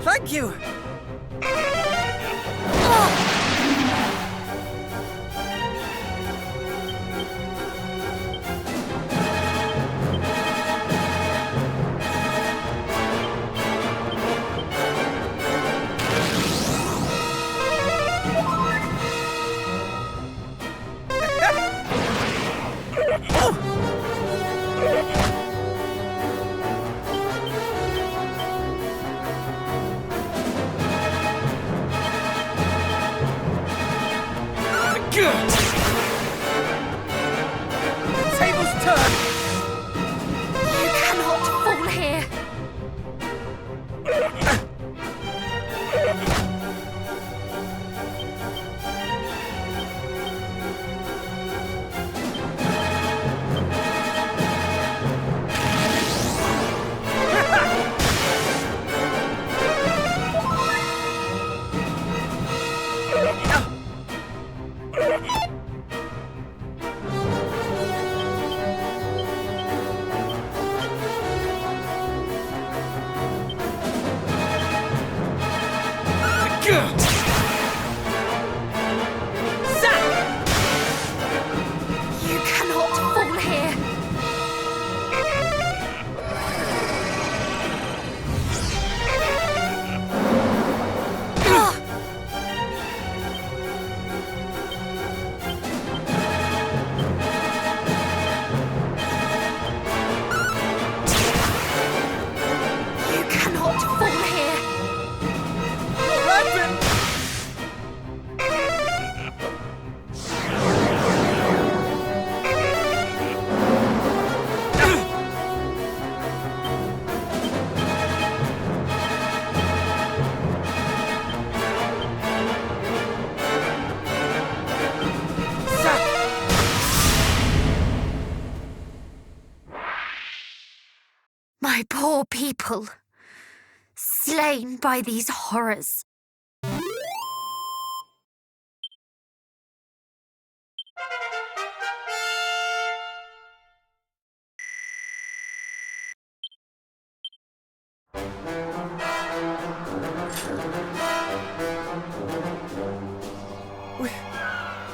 Thank you! Tables turn! You cannot fall here! You cannot fall here! You cannot fall here! My poor people, slain by these horrors.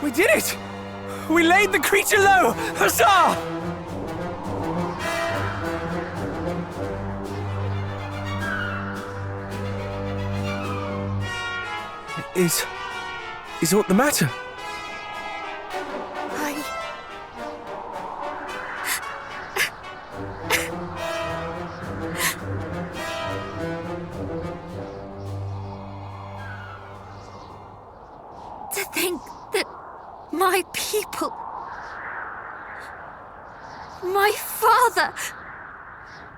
We did it! We laid the creature low! Huzzah! Is aught the matter? To think that my people, my father,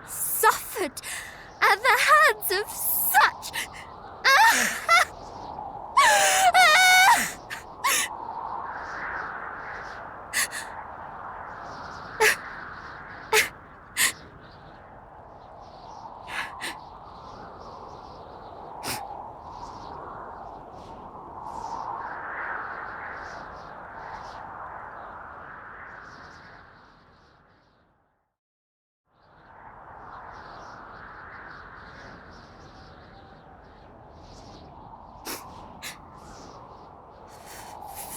suffered at the hands of such...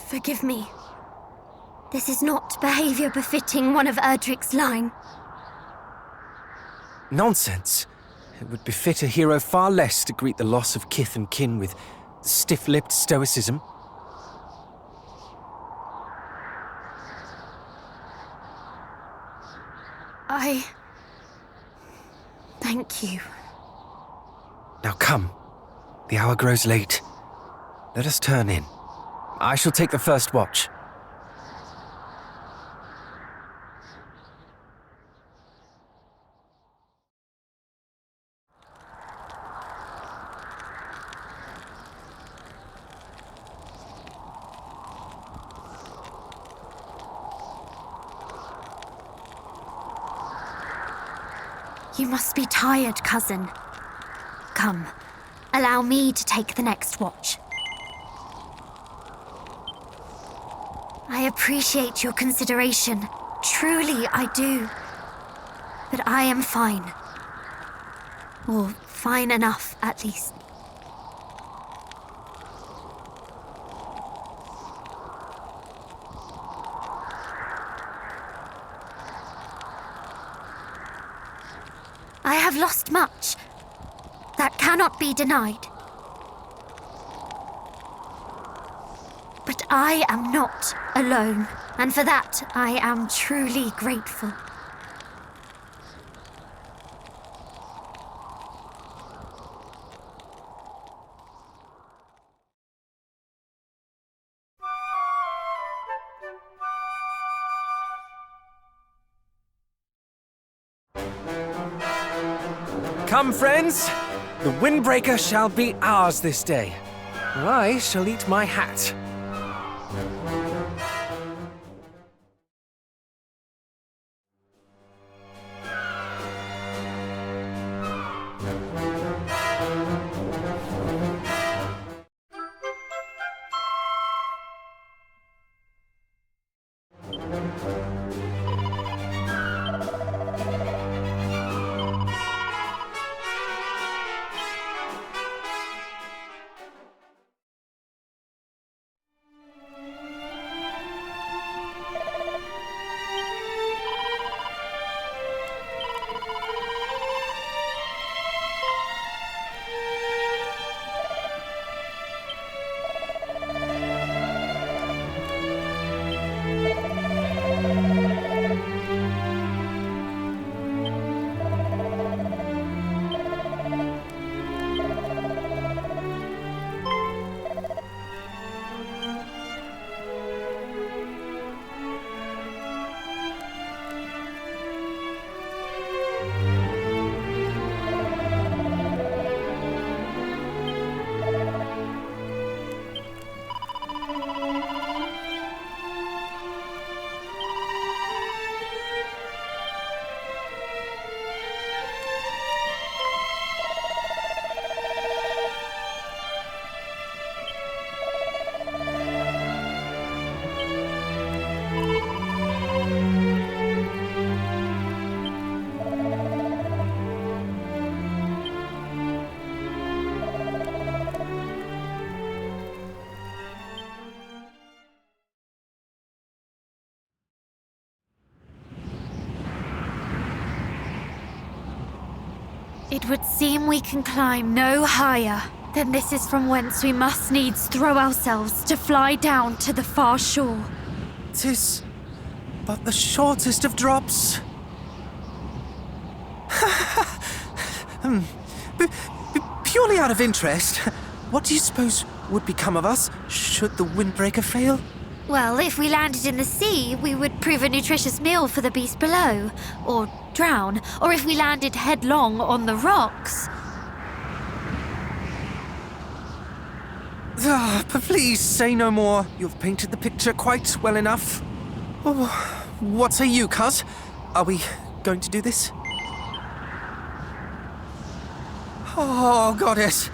Forgive me. This is not behavior befitting one of Erdrick's line. Nonsense. It would befit a hero far less to greet the loss of kith and kin with stiff-lipped stoicism. Thank you. Now come. The hour grows late. Let us turn in. I shall take the first watch. You must be tired, cousin. Come, allow me to take the next watch. I appreciate your consideration. Truly, I do. But I am fine. Or fine enough, at least. I have lost much. That cannot be denied. But I am not alone, and for that I am truly grateful. Come, friends! The Windbraker shall be ours this day. I shall eat my hat. It would seem we can climb no higher. Then this is from whence we must needs throw ourselves to fly down to the far shore. 'Tis but the shortest of drops. Purely out of interest, what do you suppose would become of us should the Windbreaker fail? Well, if we landed in the sea, we would prove a nutritious meal for the beast below, or drown, or if we landed headlong on the rocks. But please say no more. You've painted the picture quite well enough. Oh, what say you, cuz? Are we going to do this? Oh, goddess.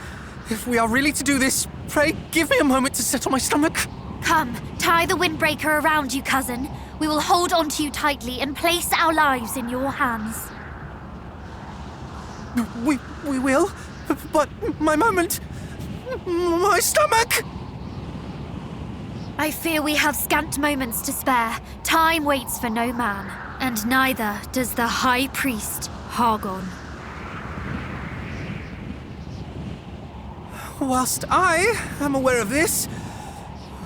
If we are really to do this, pray give me a moment to settle my stomach. Come, tie the Windbreaker around you, cousin. We will hold onto you tightly and place our lives in your hands. We will? But my moment... My stomach! I fear we have scant moments to spare. Time waits for no man, and neither does the High Priest, Hargon. Whilst I am aware of this,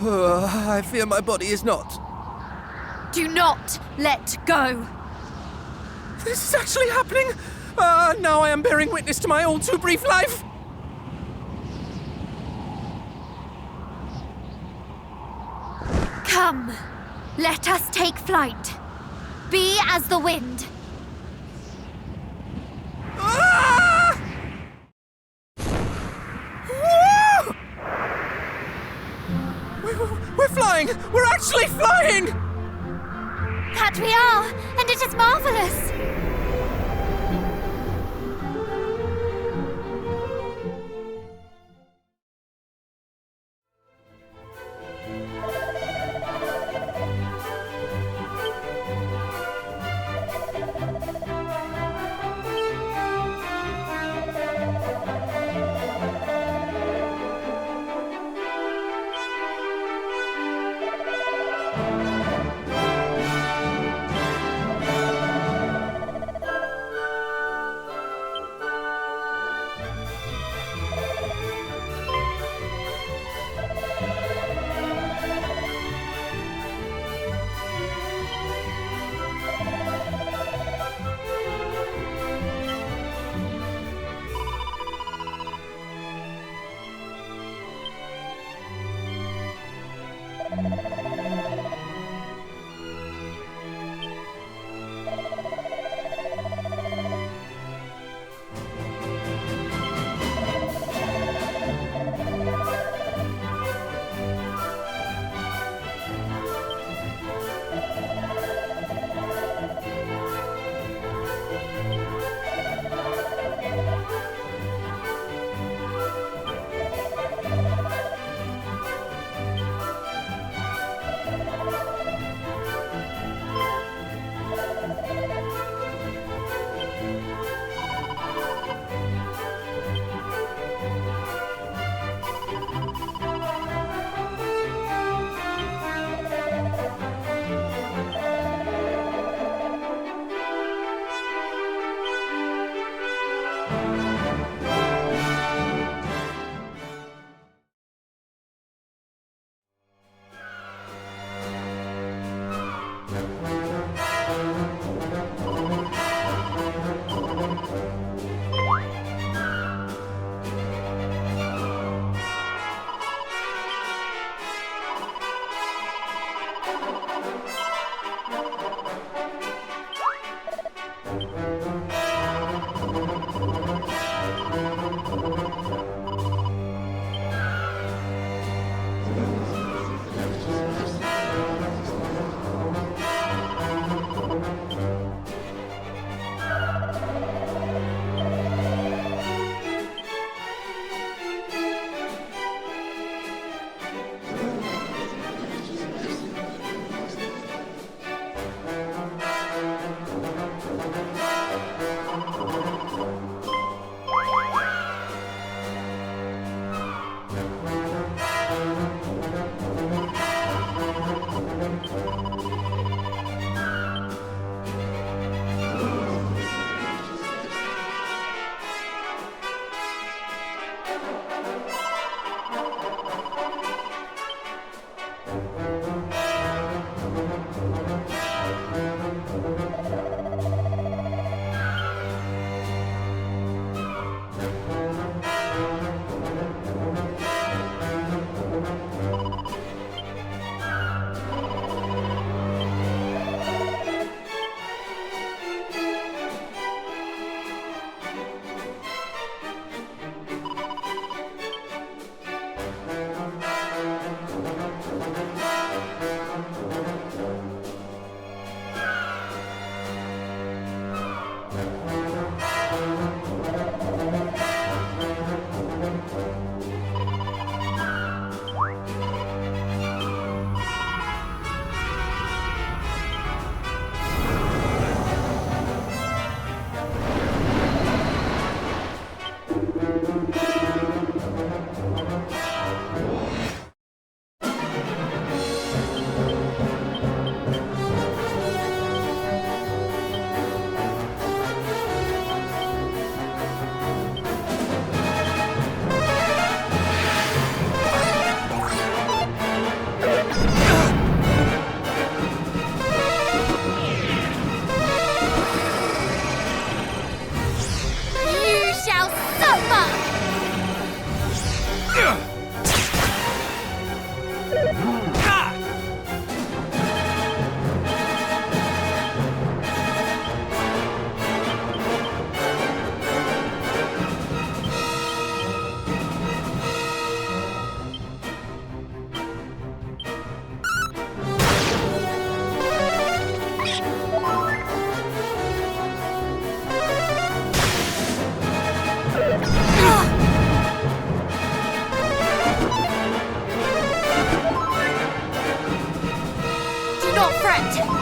I fear my body is not. Do not let go! This is actually happening! Now I am bearing witness to my all too brief life! Come, let us take flight. Be as the wind. Ah! We're flying! We're actually flying! That we are, and it is marvelous! it!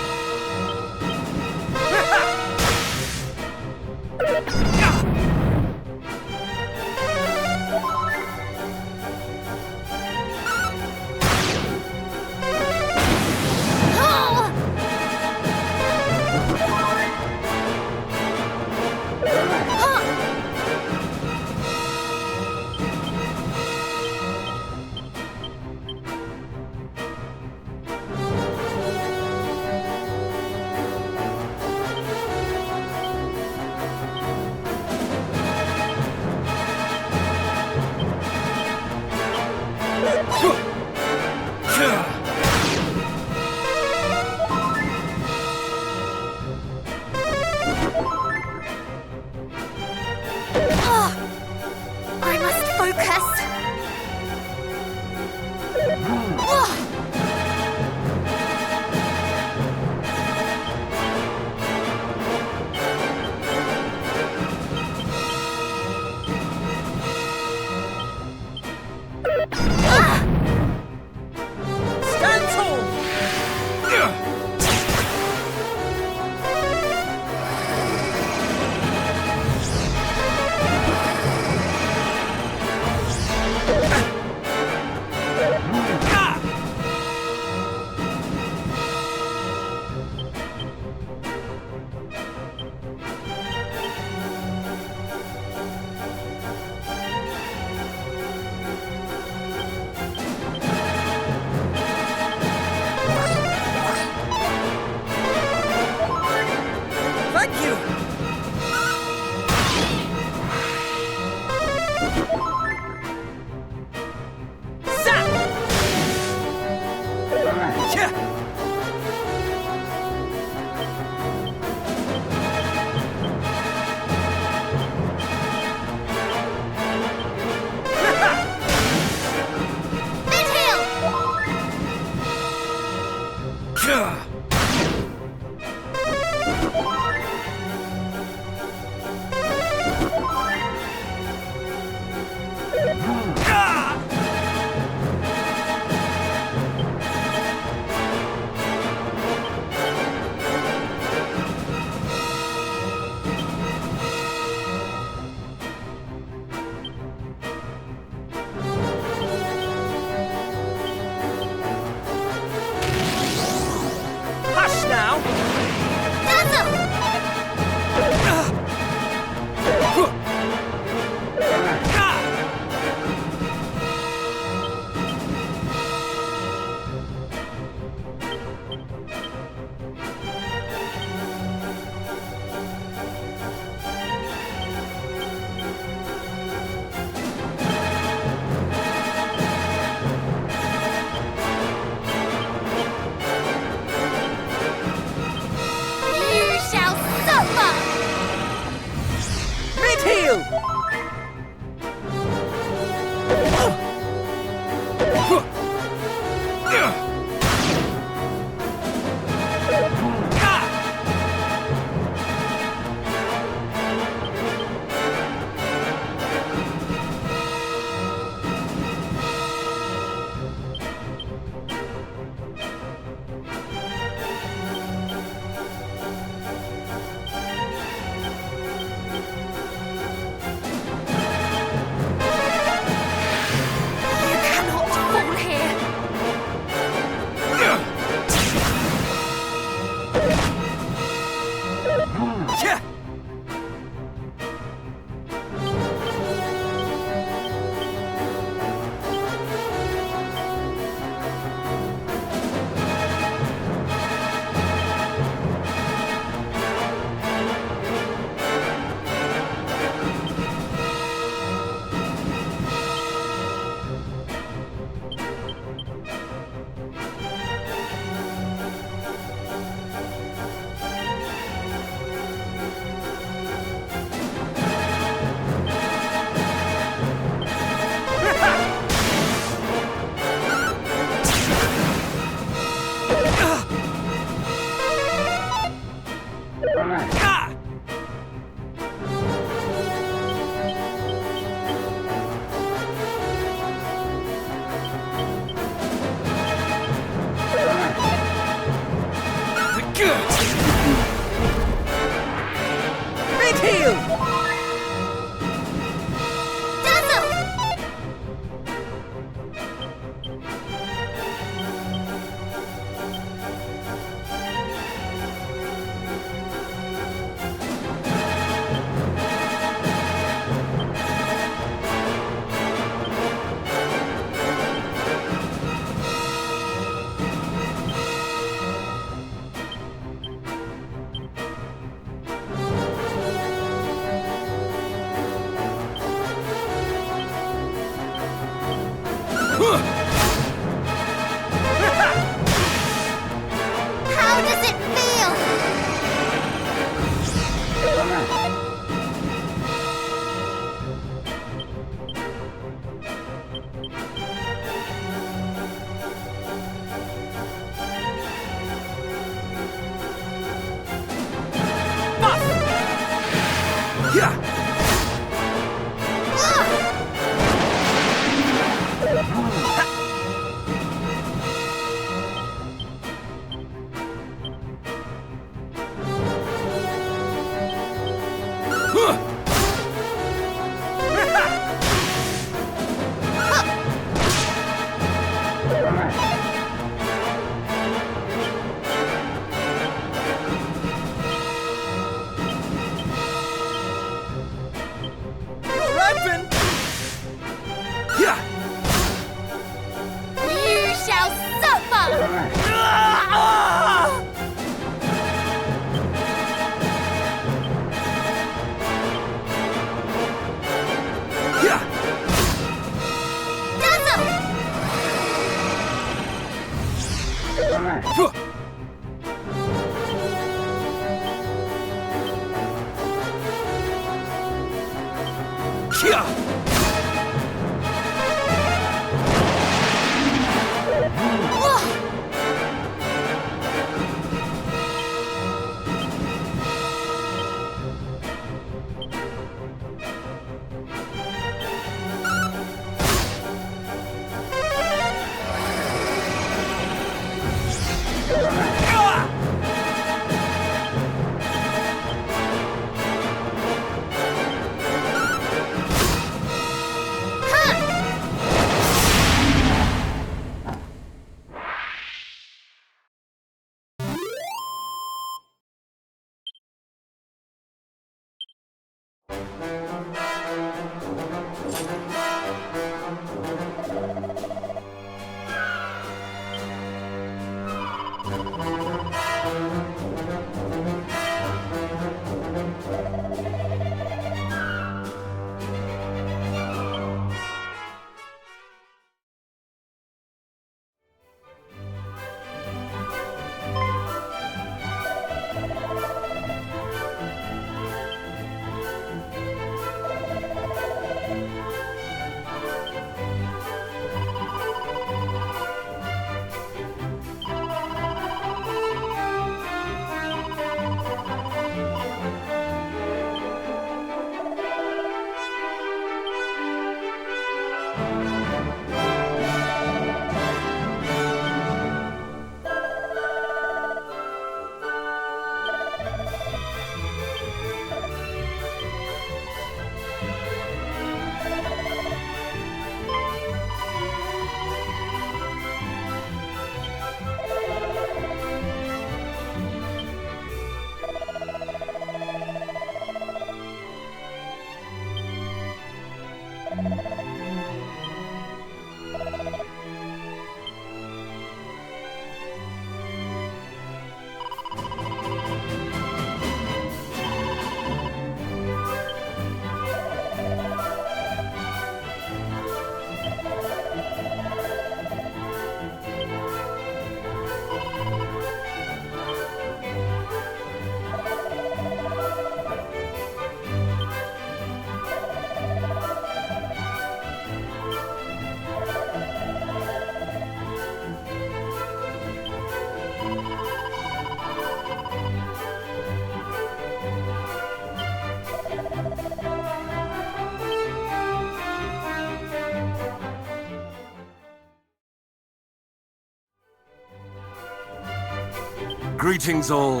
Greetings all.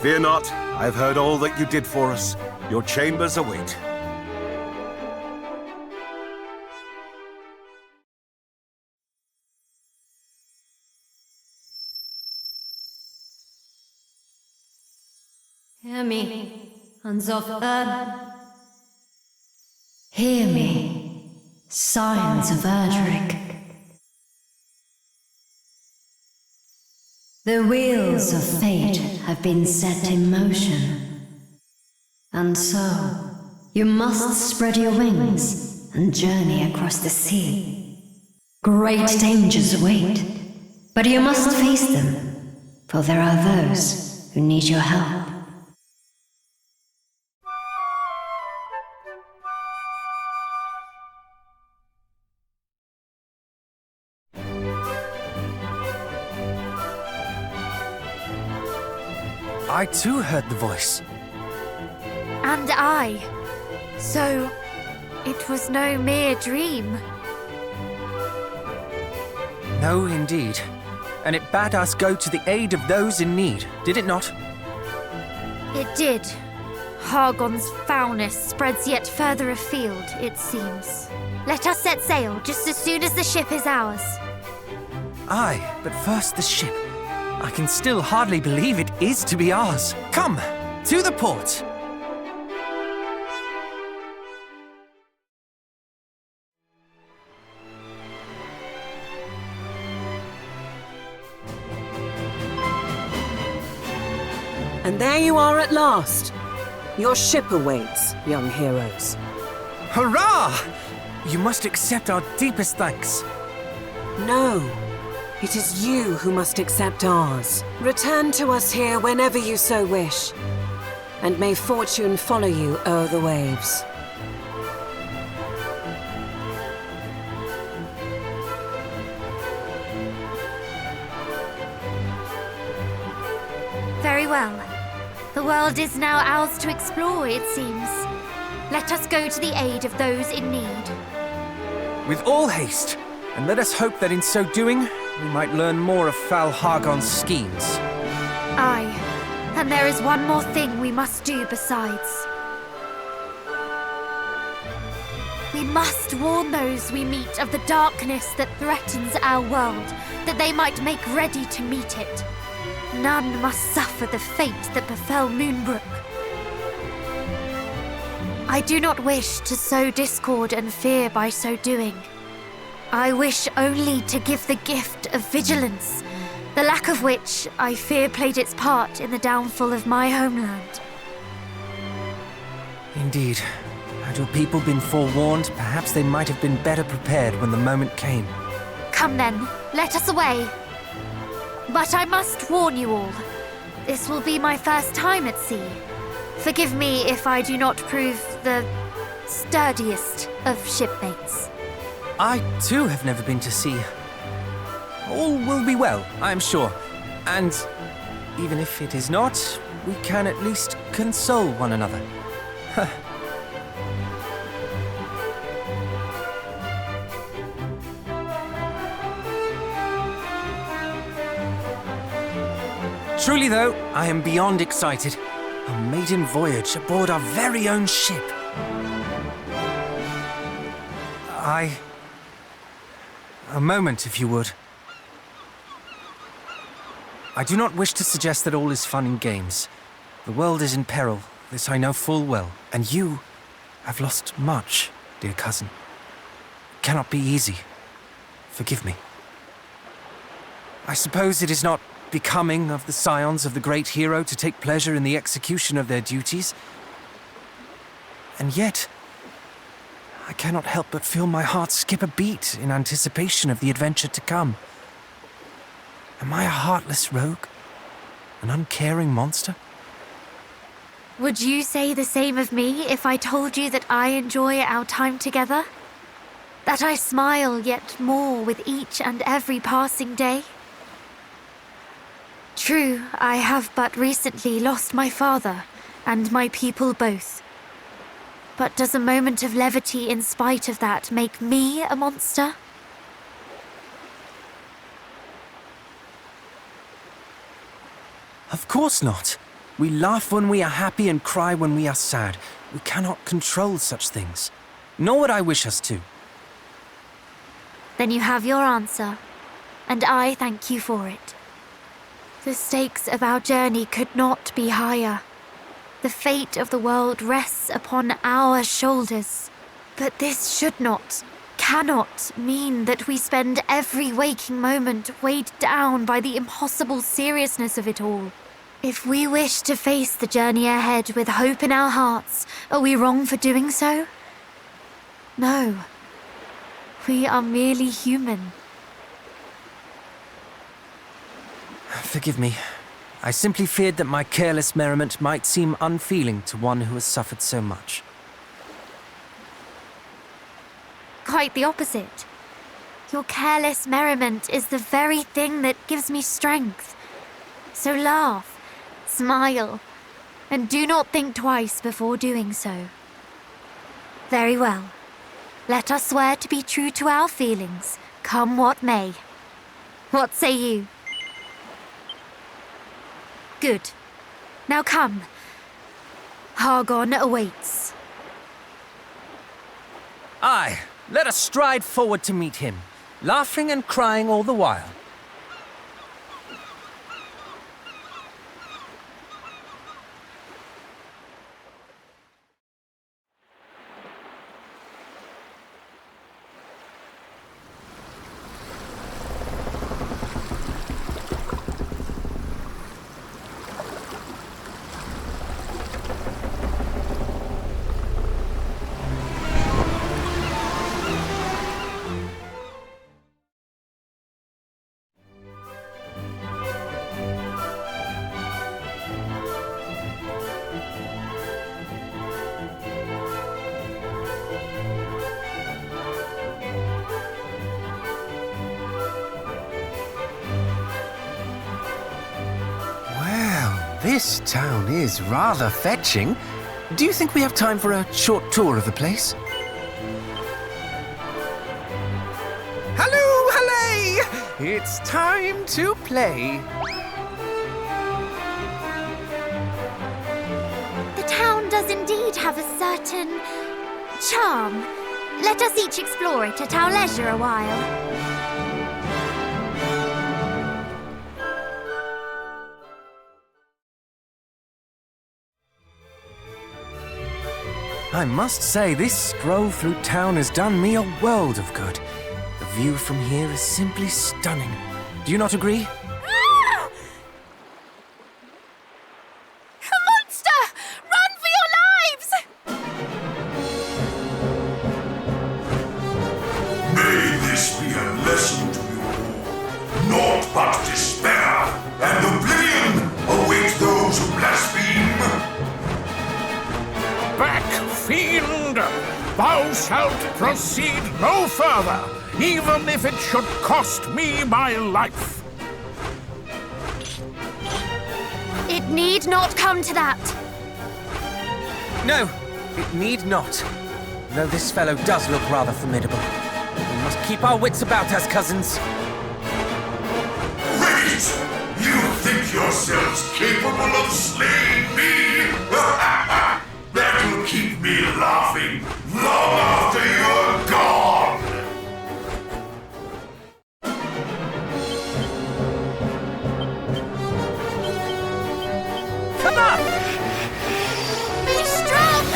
Fear not, I've heard all that you did for us. Your chambers await. Hear me, Scions of Erdrick. Hear me, Scions of Erdrick. The wheels of fate have been set in motion. And so, you must spread your wings and journey across the sea. Great dangers await, but you must face them, for there are those who need your help. I too heard the voice. And I. So, it was no mere dream. No, indeed. And it bade us go to the aid of those in need, did it not? It did. Hargon's foulness spreads yet further afield, it seems. Let us set sail just as soon as the ship is ours. Aye, but first the ship. I can still hardly believe it is to be ours. Come, to the port. And there you are at last. Your ship awaits, young heroes. Hurrah! You must accept our deepest thanks. No. It is you who must accept ours. Return to us here whenever you so wish, and may fortune follow you o'er the waves. Very well. The world is now ours to explore, it seems. Let us go to the aid of those in need. With all haste, and let us hope that in so doing, we might learn more of Fal Hargon's schemes. Aye, and there is one more thing we must do besides. We must warn those we meet of the darkness that threatens our world, that they might make ready to meet it. None must suffer the fate that befell Moonbrooke. I do not wish to sow discord and fear by so doing. I wish only to give the gift of vigilance, the lack of which I fear played its part in the downfall of my homeland. Indeed. Had your people been forewarned, perhaps they might have been better prepared when the moment came. Come then, let us away. But I must warn you all. This will be my first time at sea. Forgive me if I do not prove the sturdiest of shipmates. I, too, have never been to sea. All will be well, I am sure. And even if it is not, we can at least console one another. Truly, though, I am beyond excited. A maiden voyage aboard our very own ship. A moment, if you would. I do not wish to suggest that all is fun and games. The world is in peril, this I know full well, and you have lost much, dear cousin. It cannot be easy. Forgive me. I suppose it is not becoming of the scions of the great hero to take pleasure in the execution of their duties. And yet, I cannot help but feel my heart skip a beat in anticipation of the adventure to come. Am I a heartless rogue? An uncaring monster? Would you say the same of me if I told you that I enjoy our time together? That I smile yet more with each and every passing day? True, I have but recently lost my father, and my people both. But does a moment of levity in spite of that make me a monster? Of course not. We laugh when we are happy and cry when we are sad. We cannot control such things. Nor would I wish us to. Then you have your answer, and I thank you for it. The stakes of our journey could not be higher. The fate of the world rests upon our shoulders. But this should not, cannot mean that we spend every waking moment weighed down by the impossible seriousness of it all. If we wish to face the journey ahead with hope in our hearts, are we wrong for doing so? No. We are merely human. Forgive me. I simply feared that my careless merriment might seem unfeeling to one who has suffered so much. Quite the opposite. Your careless merriment is the very thing that gives me strength. So laugh, smile, and do not think twice before doing so. Very well. Let us swear to be true to our feelings, come what may. What say you? Good. Now come. Hargon awaits. Aye, let us stride forward to meet him, laughing and crying all the while. This town is rather fetching. Do you think we have time for a short tour of the place? Hello, hallay! It's time to play. The town does indeed have a certain charm. Let us each explore it at our leisure a while. I must say, this stroll through town has done me a world of good. The view from here is simply stunning. Do you not agree? A monster! Run for your lives! May this be a lesson to you all. Naught but despair and oblivion await those who blaspheme. Back, fiend! Thou shalt proceed no further, even if it should cost me my life. It need not come to that. No, it need not. Though this fellow does look rather formidable. We must keep our wits about us, cousins. Wait! You think yourselves capable of slaying me? That'll keep me laughing long after you're gone! Come on! Be strong!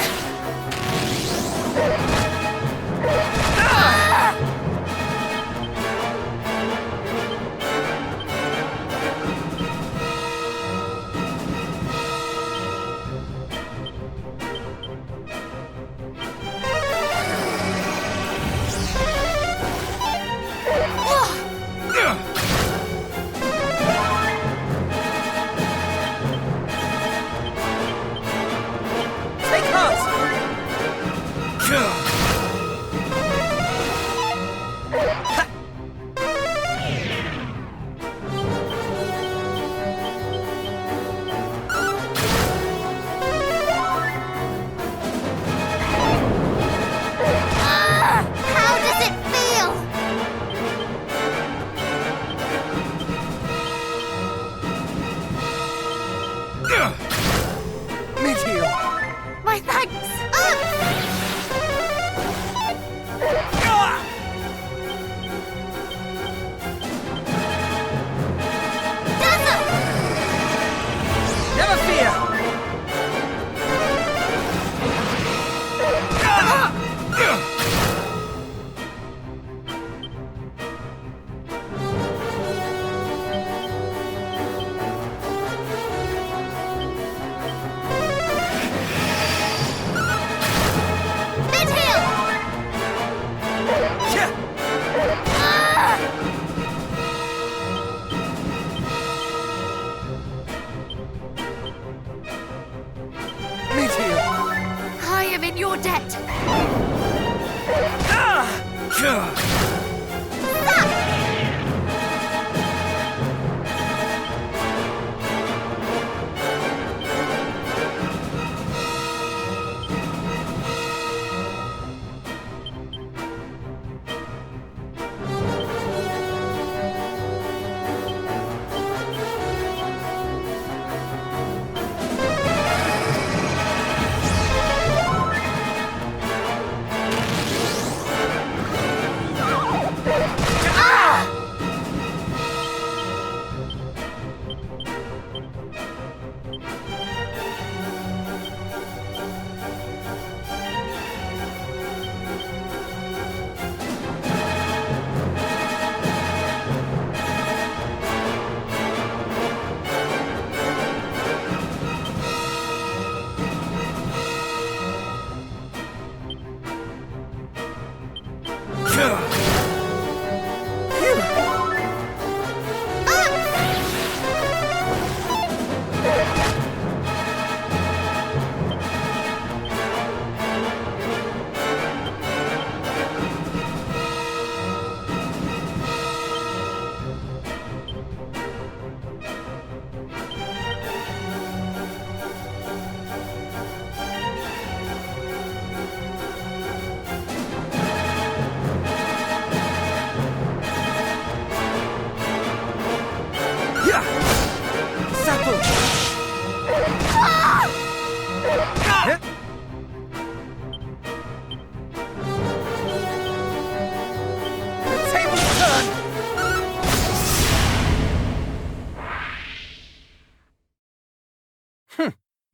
My thanks! Never fear! I am in your debt.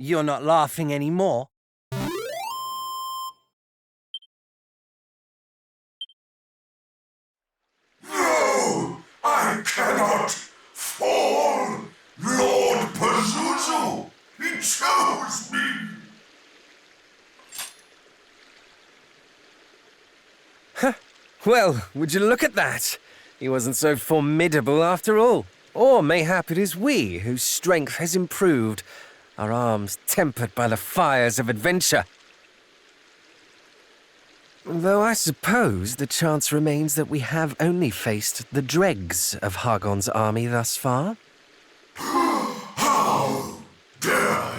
You're not laughing anymore. No! I cannot fall! Lord Pazuzu! He chose me! Well, would you look at that? He wasn't so formidable after all. Or mayhap it is we whose strength has improved, our arms tempered by the fires of adventure. Though I suppose the chance remains that we have only faced the dregs of Hargon's army thus far. How dare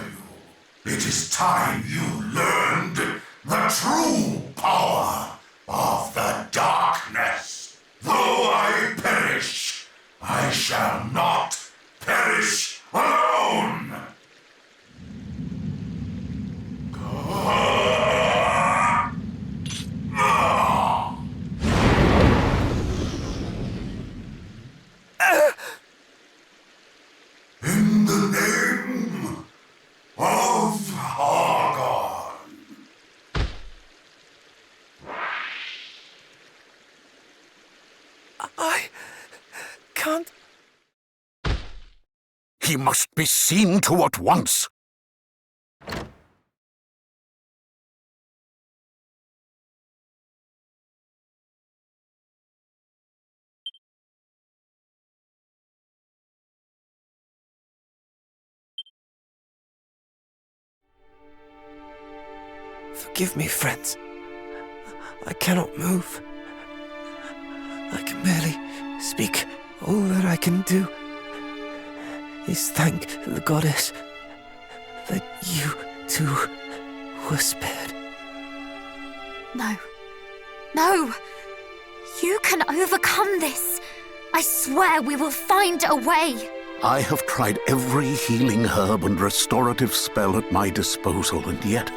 you! It is time you learned the true power of the darkness. Though I perish, I shall not perish alone! In the name of Hargon. I can't. He must be seen to at once. Forgive me, friends. I cannot move. I can barely speak. All that I can do is thank the goddess that you two were spared. No. No! You can overcome this! I swear we will find a way! I have tried every healing herb and restorative spell at my disposal, and yet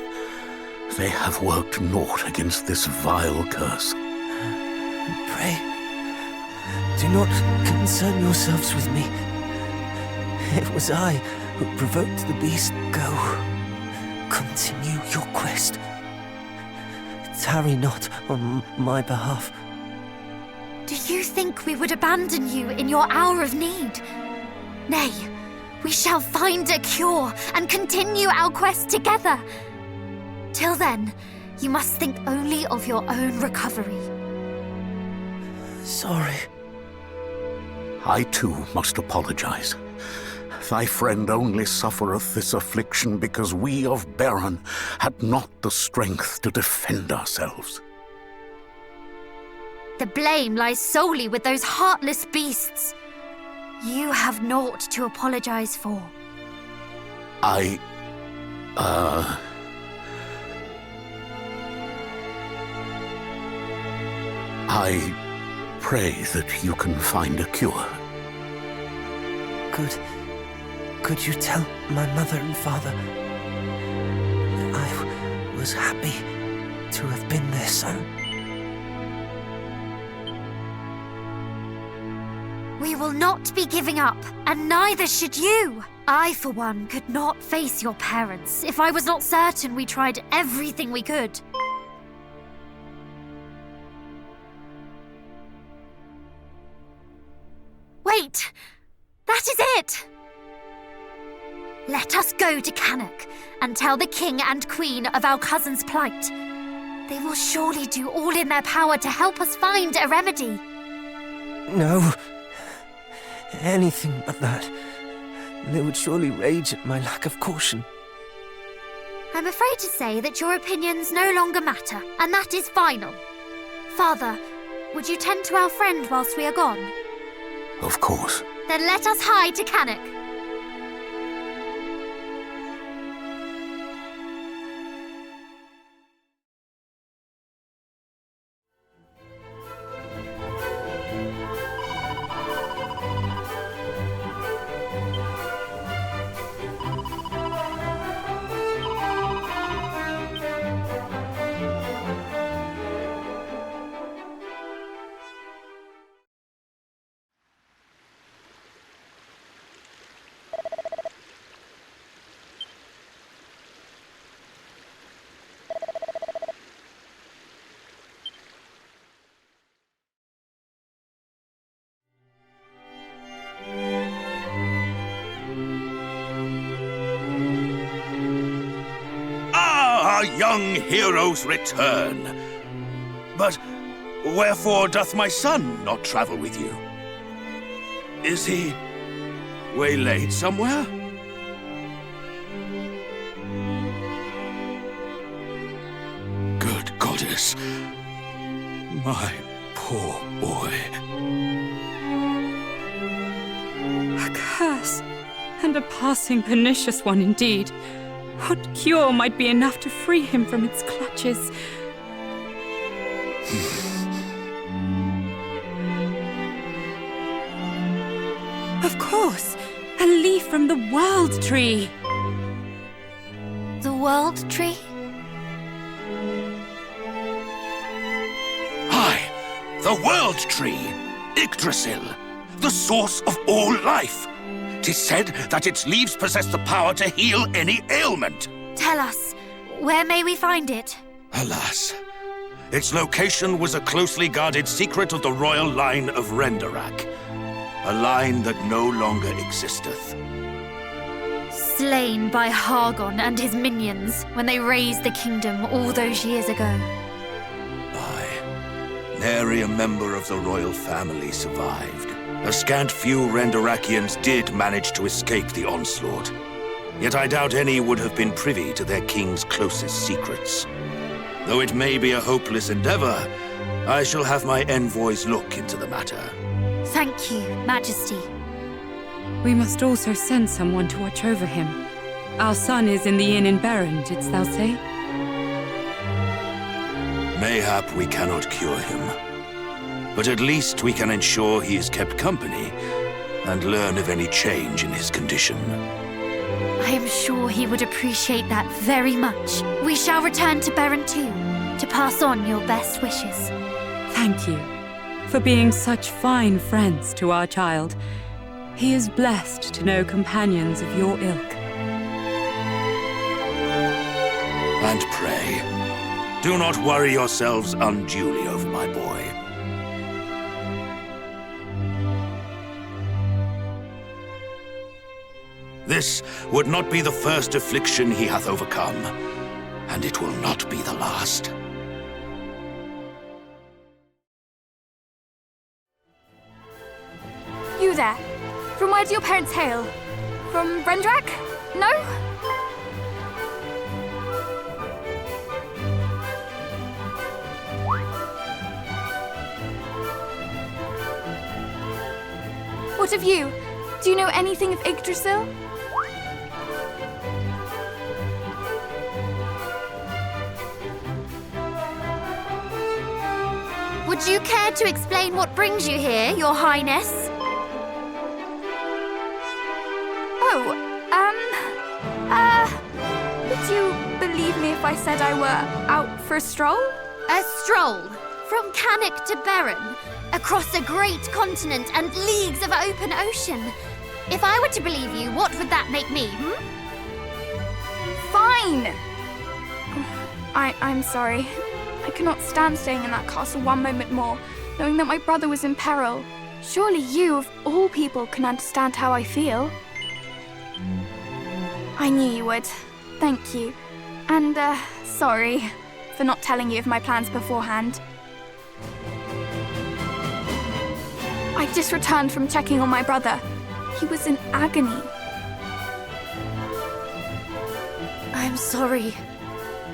they have worked naught against this vile curse. Pray, do not concern yourselves with me. It was I who provoked the beast. Go. Continue your quest. Tarry not on my behalf. Do you think we would abandon you in your hour of need? Nay, we shall find a cure and continue our quest together. Till then, you must think only of your own recovery. Sorry. I too must apologize. Thy friend only suffereth this affliction because we of Baron had not the strength to defend ourselves. The blame lies solely with those heartless beasts. You have naught to apologize for. I pray that you can find a cure. Could you tell my mother and father that I was happy to have been their son? We will not be giving up, and neither should you. I, for one, could not face your parents if I was not certain we tried everything we could. Wait! That is it! Let us go to Cannock and tell the king and queen of our cousin's plight. They will surely do all in their power to help us find a remedy. No. Anything but that. They would surely rage at my lack of caution. I'm afraid to say that your opinions no longer matter, and that is final. Father, would you tend to our friend whilst we are gone? Of course. Then let us hie to Cannock. our young hero's return. But wherefore doth my son not travel with you? Is he waylaid somewhere? Good goddess, my poor boy. A curse, and a passing pernicious one indeed. What cure might be enough to free him from its clutches? Of course, a leaf from the World Tree. The World Tree? Aye, the World Tree, Yggdrasil, the source of all life. 'Tis said that its leaves possess the power to heal any ailment. Tell us, where may we find it? Alas, its location was a closely guarded secret of the royal line of Renderak, a line that no longer existeth. Slain by Hargon and his minions when they razed the kingdom all those years ago. Nary a member of the royal family survived. A scant few Renderakians did manage to escape the onslaught. Yet I doubt any would have been privy to their king's closest secrets. Though it may be a hopeless endeavor, I shall have my envoys look into the matter. Thank you, Majesty. We must also send someone to watch over him. Our son is in the inn in Berryn, didst thou say? Mayhap we cannot cure him, but at least we can ensure he is kept company and learn of any change in his condition. I am sure he would appreciate that very much. We shall return to Berryn too, to pass on your best wishes. Thank you for being such fine friends to our child. He is blessed to know companions of your ilk. And pray, do not worry yourselves unduly over my boy. This would not be the first affliction he hath overcome, and it will not be the last. You there. From where do your parents hail? From Renderak? No? What of you? Do you know anything of Yggdrasil? Would you care to explain what brings you here, Your Highness? Would you believe me if I said I were out for a stroll? A stroll? From Cannock to Berryn? Across a great continent and leagues of open ocean? If I were to believe you, what would that make me, Fine! I'm sorry. I cannot stand staying in that castle one moment more, knowing that my brother was in peril. Surely you, of all people, can understand how I feel. I knew you would. Thank you. And, sorry for not telling you of my plans beforehand. I just returned from checking on my brother. He was in agony. I'm sorry.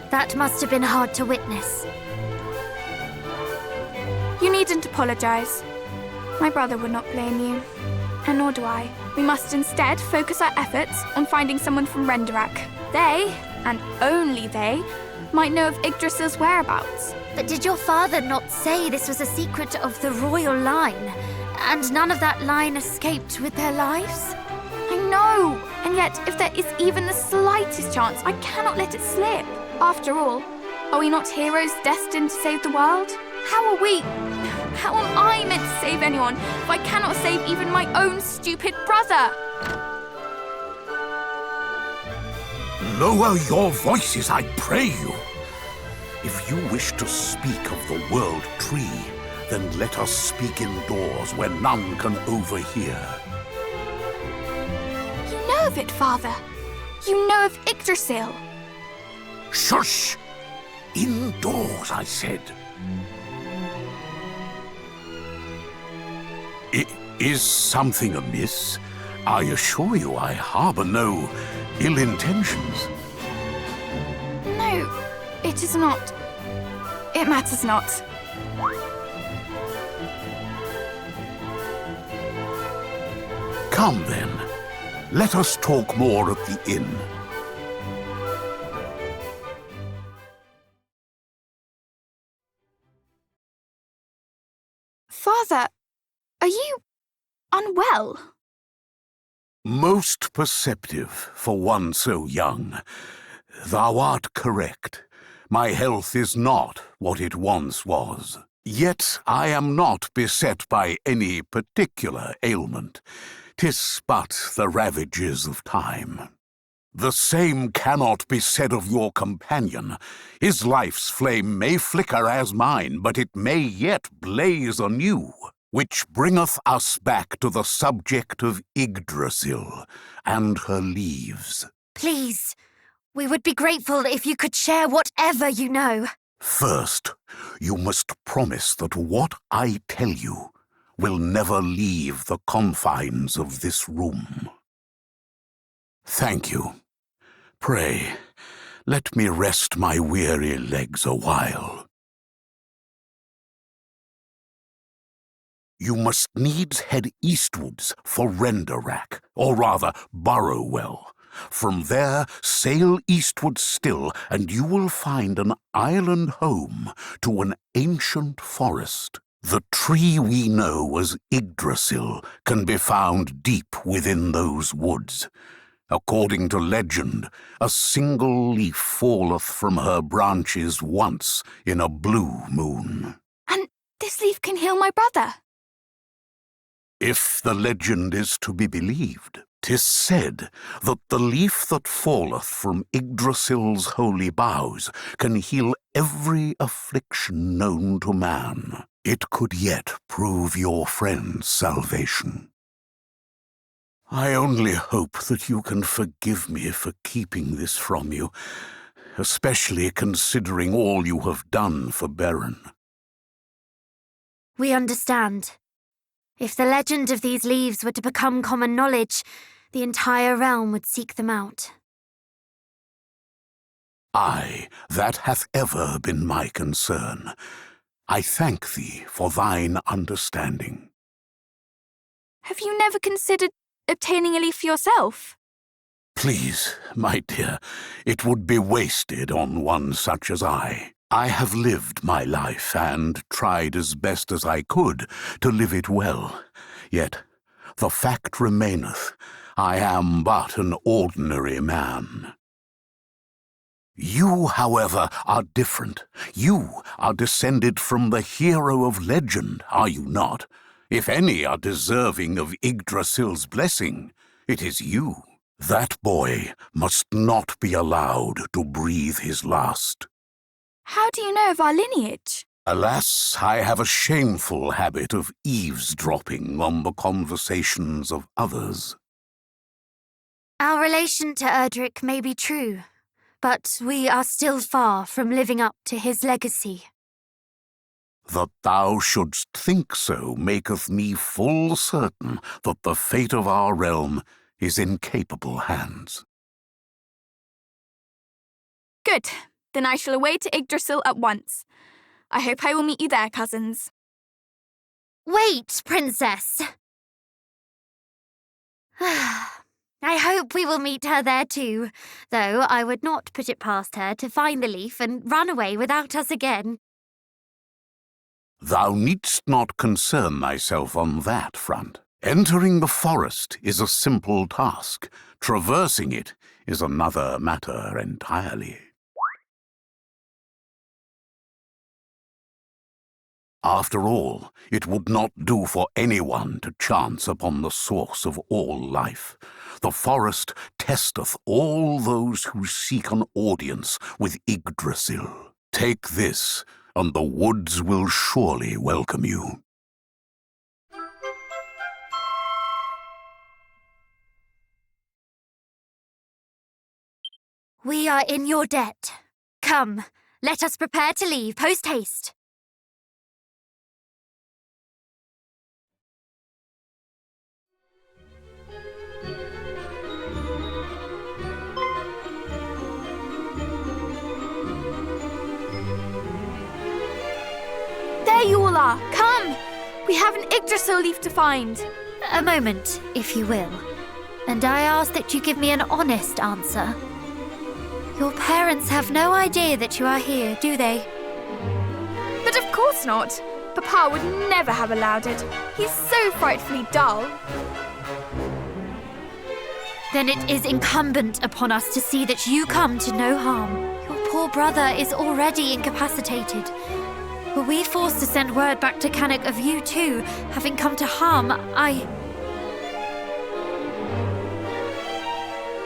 That must have been hard to witness. You needn't apologize. My brother would not blame you. And nor do I. We must instead focus our efforts on finding someone from Renderak. They, and only they, might know of Yggdrasil's whereabouts. But did your father not say this was a secret of the royal line, and none of that line escaped with their lives? I know! And yet, if there is even the slightest chance, I cannot let it slip. After all, are we not heroes destined to save the world? How am I meant to save anyone if I cannot save even my own stupid brother? Lower your voices, I pray you. If you wish to speak of the World Tree, then let us speak indoors where none can overhear. You know of it, Father. You know of Yggdrasil. Shush! Indoors, I said. Is something amiss? I assure you I harbor no ill intentions. No, it is not. It matters not. Come then, let us talk more at the inn. Father, are you unwell? Most perceptive for one so young. Thou art correct. My health is not what it once was. Yet I am not beset by any particular ailment. 'Tis but the ravages of time. The same cannot be said of your companion. His life's flame may flicker as mine, but it may yet blaze anew. Which bringeth us back to the subject of Yggdrasil and her leaves. Please, we would be grateful if you could share whatever you know. First, you must promise that what I tell you will never leave the confines of this room. Thank you. Pray, let me rest my weary legs a while. You must needs head eastwards for Erdrick, or rather Burrowell. From there, sail eastward still, and you will find an island home to an ancient forest. The tree we know as Yggdrasil can be found deep within those woods. According to legend, a single leaf falleth from her branches once in a blue moon. And this leaf can heal my brother? If the legend is to be believed, 'tis said that the leaf that falleth from Yggdrasil's holy boughs can heal every affliction known to man. It could yet prove your friend's salvation. I only hope that you can forgive me for keeping this from you, especially considering all you have done for Baron. We understand. If the legend of these leaves were to become common knowledge, the entire realm would seek them out. Aye, that hath ever been my concern. I thank thee for thine understanding. Have you never considered obtaining a leaf for yourself? Please, my dear, it would be wasted on one such as I. I have lived my life and tried as best as I could to live it well. Yet the fact remaineth, I am but an ordinary man. You, however, are different. You are descended from the hero of legend, are you not? If any are deserving of Yggdrasil's blessing, it is you. That boy must not be allowed to breathe his last. How do you know of our lineage? Alas, I have a shameful habit of eavesdropping on the conversations of others. Our relation to Erdrick may be true, but we are still far from living up to his legacy. That thou shouldst think so maketh me full certain that the fate of our realm is in capable hands. Good. Then I shall away to Yggdrasil at once. I hope I will meet you there, cousins. Wait, Princess! I hope we will meet her there too, though I would not put it past her to find the leaf and run away without us again. Thou needst not concern thyself on that front. Entering the forest is a simple task. Traversing it is another matter entirely. After all, it would not do for anyone to chance upon the source of all life. The forest testeth all those who seek an audience with Yggdrasil. Take this, and the woods will surely welcome you. We are in your debt. Come, let us prepare to leave post-haste. There you all are! Come! We have an Yggdrasil Leaf to find. A moment, if you will. And I ask that you give me an honest answer. Your parents have no idea that you are here, do they? But of course not. Papa would never have allowed it. He's so frightfully dull. Then it is incumbent upon us to see that you come to no harm. Your poor brother is already incapacitated. Were we forced to send word back to Cannock of you too, having come to harm,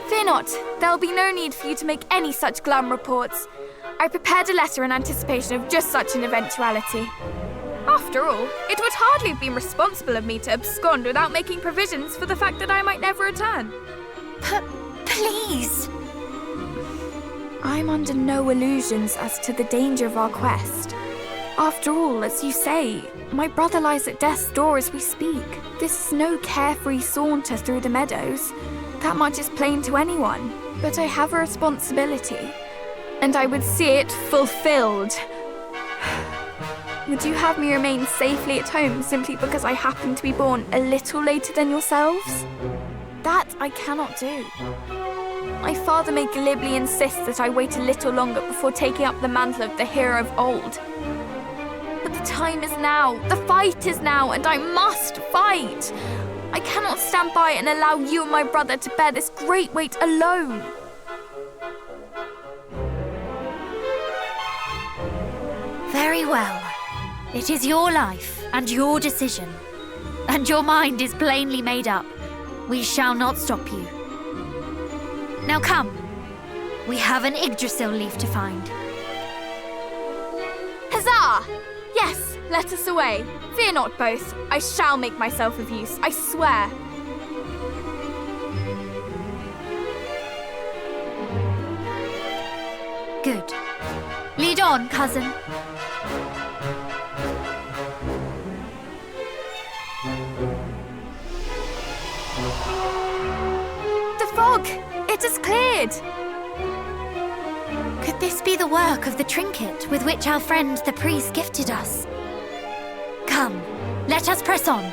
Fear not. There'll be no need for you to make any such glum reports. I prepared a letter in anticipation of just such an eventuality. After all, it would hardly have been responsible of me to abscond without making provisions for the fact that I might never return. Please! I'm under no illusions as to the danger of our quest. After all, as you say, my brother lies at death's door as we speak. This is no carefree saunter through the meadows. That much is plain to anyone. But I have a responsibility, and I would see it fulfilled. Would you have me remain safely at home simply because I happen to be born a little later than yourselves? That I cannot do. My father may glibly insist that I wait a little longer before taking up the mantle of the hero of old. But the time is now, the fight is now, and I must fight! I cannot stand by and allow you and my brother to bear this great weight alone. Very well. It is your life and your decision. And your mind is plainly made up. We shall not stop you. Now come. We have an Yggdrasil leaf to find. Huzzah! Yes, let us away. Fear not both. I shall make myself of use, I swear. Good. Lead on, cousin. The fog! It has cleared! Could this be the work of the trinket with which our friend the priest gifted us? Come, let us press on.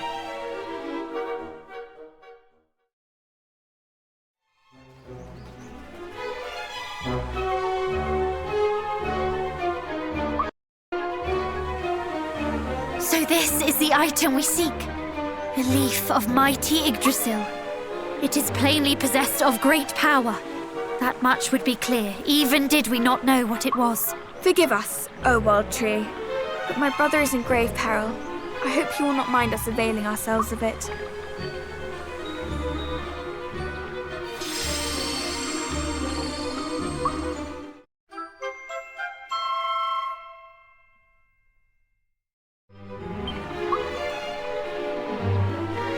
So this is the item we seek. A leaf of mighty Yggdrasil. It is plainly possessed of great power. That much would be clear, even did we not know what it was. Forgive us, O wild tree, but my brother is in grave peril. I hope you will not mind us availing ourselves of it.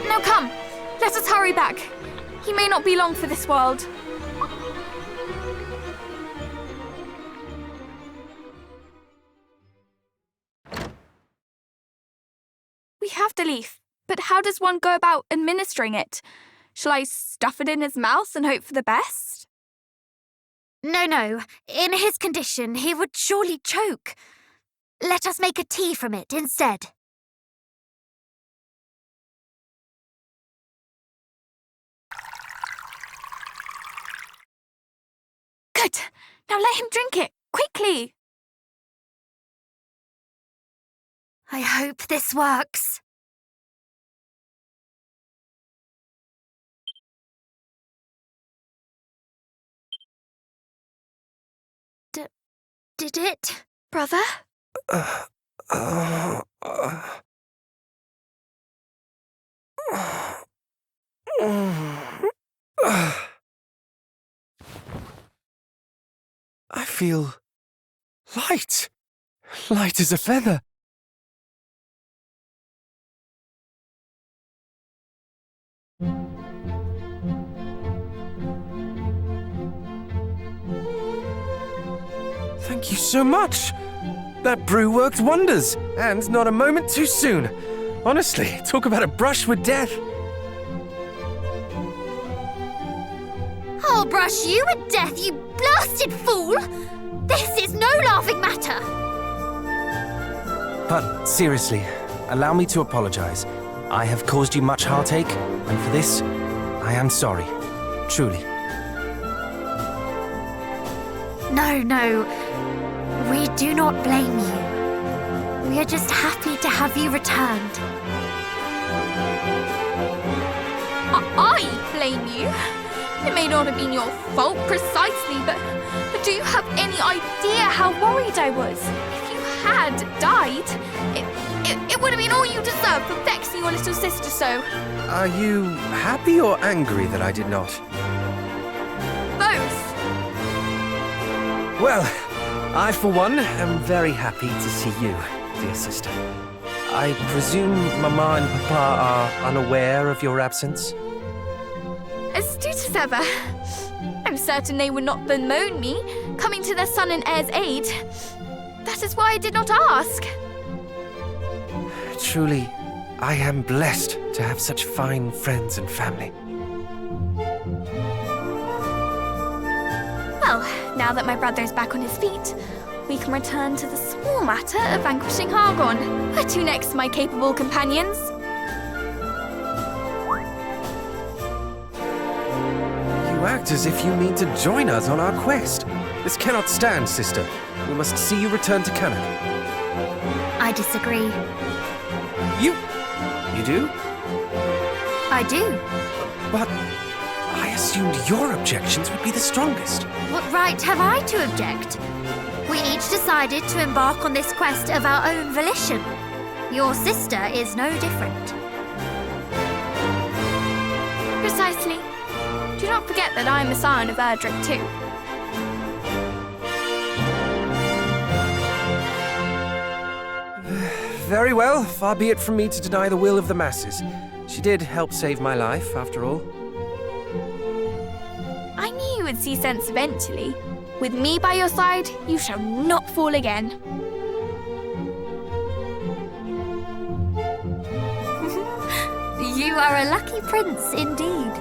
Now come, let us hurry back. He may not be long for this world. We have the leaf, but how does one go about administering it? Shall I stuff it in his mouth and hope for the best? No. In his condition, he would surely choke. Let us make a tea from it instead. Good. Now let him drink it, quickly. I hope this works. Did it, brother? I feel light. Light as a feather. Thank you so much. That brew worked wonders, and not a moment too soon. Honestly, talk about a brush with death. I'll brush you with death, you blasted fool! This is no laughing matter! But seriously, allow me to apologize. I have caused you much heartache, and for this, I am sorry. Truly. No. We do not blame you. We are just happy to have you returned. I blame you? It may not have been your fault precisely, but do you have any idea how worried I was? If you had died, it would have been all you deserved for vexing your little sister so. Are you happy or angry that I did not? Both. Well, I, for one, am very happy to see you, dear sister. I presume Mama and Papa are unaware of your absence? Astute as ever. I'm certain they would not bemoan me, coming to their son and heir's aid. That is why I did not ask. Truly, I am blessed to have such fine friends and family. Well, now that my brother is back on his feet, we can return to the small matter of vanquishing Hargon. Where to next, my capable companions? You act as if you mean to join us on our quest. This cannot stand, sister. We must see you return to Cannock. I disagree. You do? I do. But I assumed your objections would be the strongest. What right have I to object? We each decided to embark on this quest of our own volition. Your sister is no different. Precisely. Do not forget that I am a scion of Erdrick too. Very well, far be it from me to deny the will of the masses. She did help save my life, after all. I knew you would see sense eventually. With me by your side, you shall not fall again. You are a lucky prince indeed.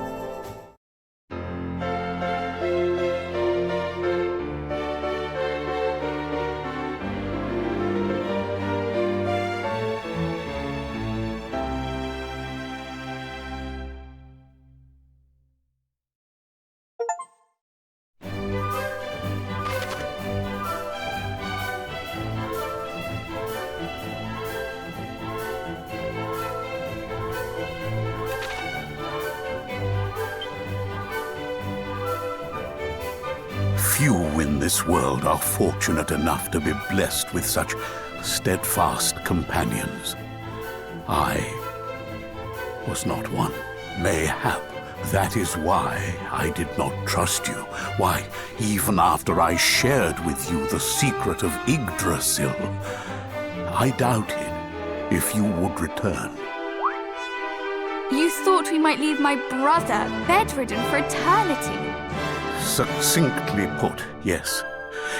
Few in this world are fortunate enough to be blessed with such steadfast companions. I was not one. Mayhap that is why I did not trust you. Why, even after I shared with you the secret of Yggdrasil, I doubted if you would return. You thought we might leave my brother bedridden for eternity. Succinctly put, yes.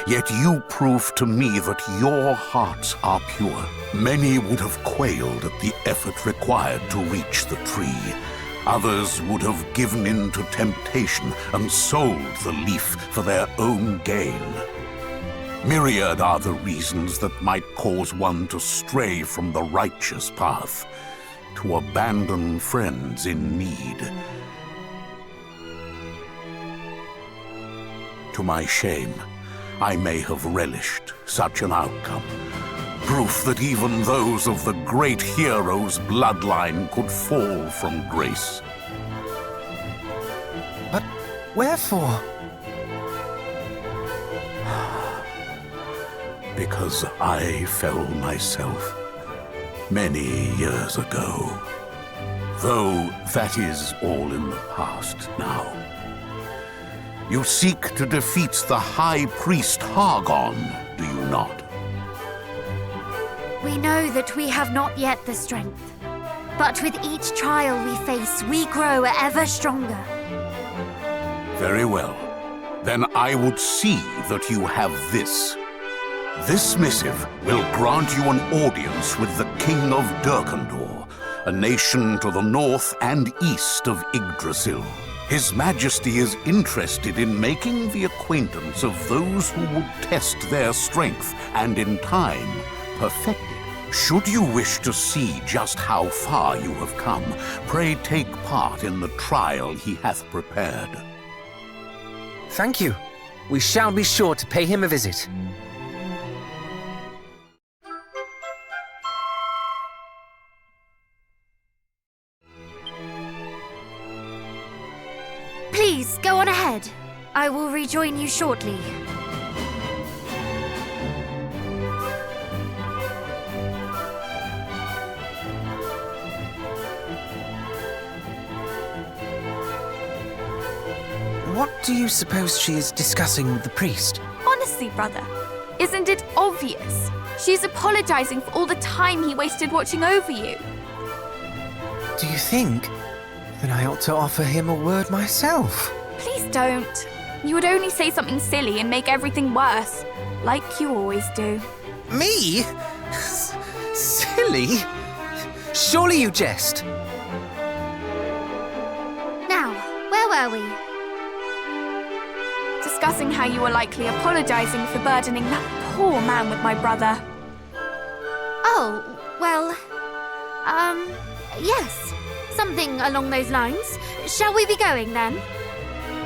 Yet you proved to me that your hearts are pure. Many would have quailed at the effort required to reach the tree. Others would have given in to temptation and sold the leaf for their own gain. Myriad are the reasons that might cause one to stray from the righteous path, to abandon friends in need. To my shame, I may have relished such an outcome. Proof that even those of the great hero's bloodline could fall from grace. But wherefore? Because I fell myself many years ago. Though that is all in the past now. You seek to defeat the High Priest Hargon, do you not? We know that we have not yet the strength. But with each trial we face, we grow ever stronger. Very well. Then I would see that you have this. This missive will grant you an audience with the King of Durkandor, a nation to the north and east of Yggdrasil. His Majesty is interested in making the acquaintance of those who would test their strength and in time perfect it. Should you wish to see just how far you have come, pray take part in the trial he hath prepared. Thank you. We shall be sure to pay him a visit. Please, go on ahead. I will rejoin you shortly. What do you suppose she is discussing with the priest? Honestly, brother, isn't it obvious? She's apologizing for all the time he wasted watching over you. Do you think that I ought to offer him a word myself? Please don't. You would only say something silly and make everything worse, like you always do. Me? Silly? Surely you jest. Now, where were we? Discussing how you were likely apologizing for burdening that poor man with my brother. Oh, well, yes. Something along those lines. Shall we be going then?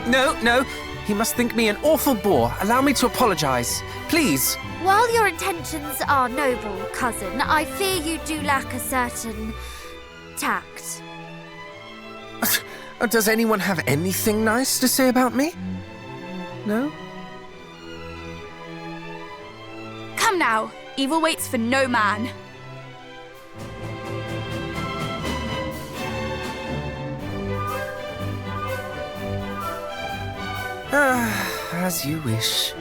No. He must think me an awful bore. Allow me to apologize. Please. While your intentions are noble, cousin, I fear you do lack a certain tact. Does anyone have anything nice to say about me? No? Come now. Evil waits for no man. As you wish.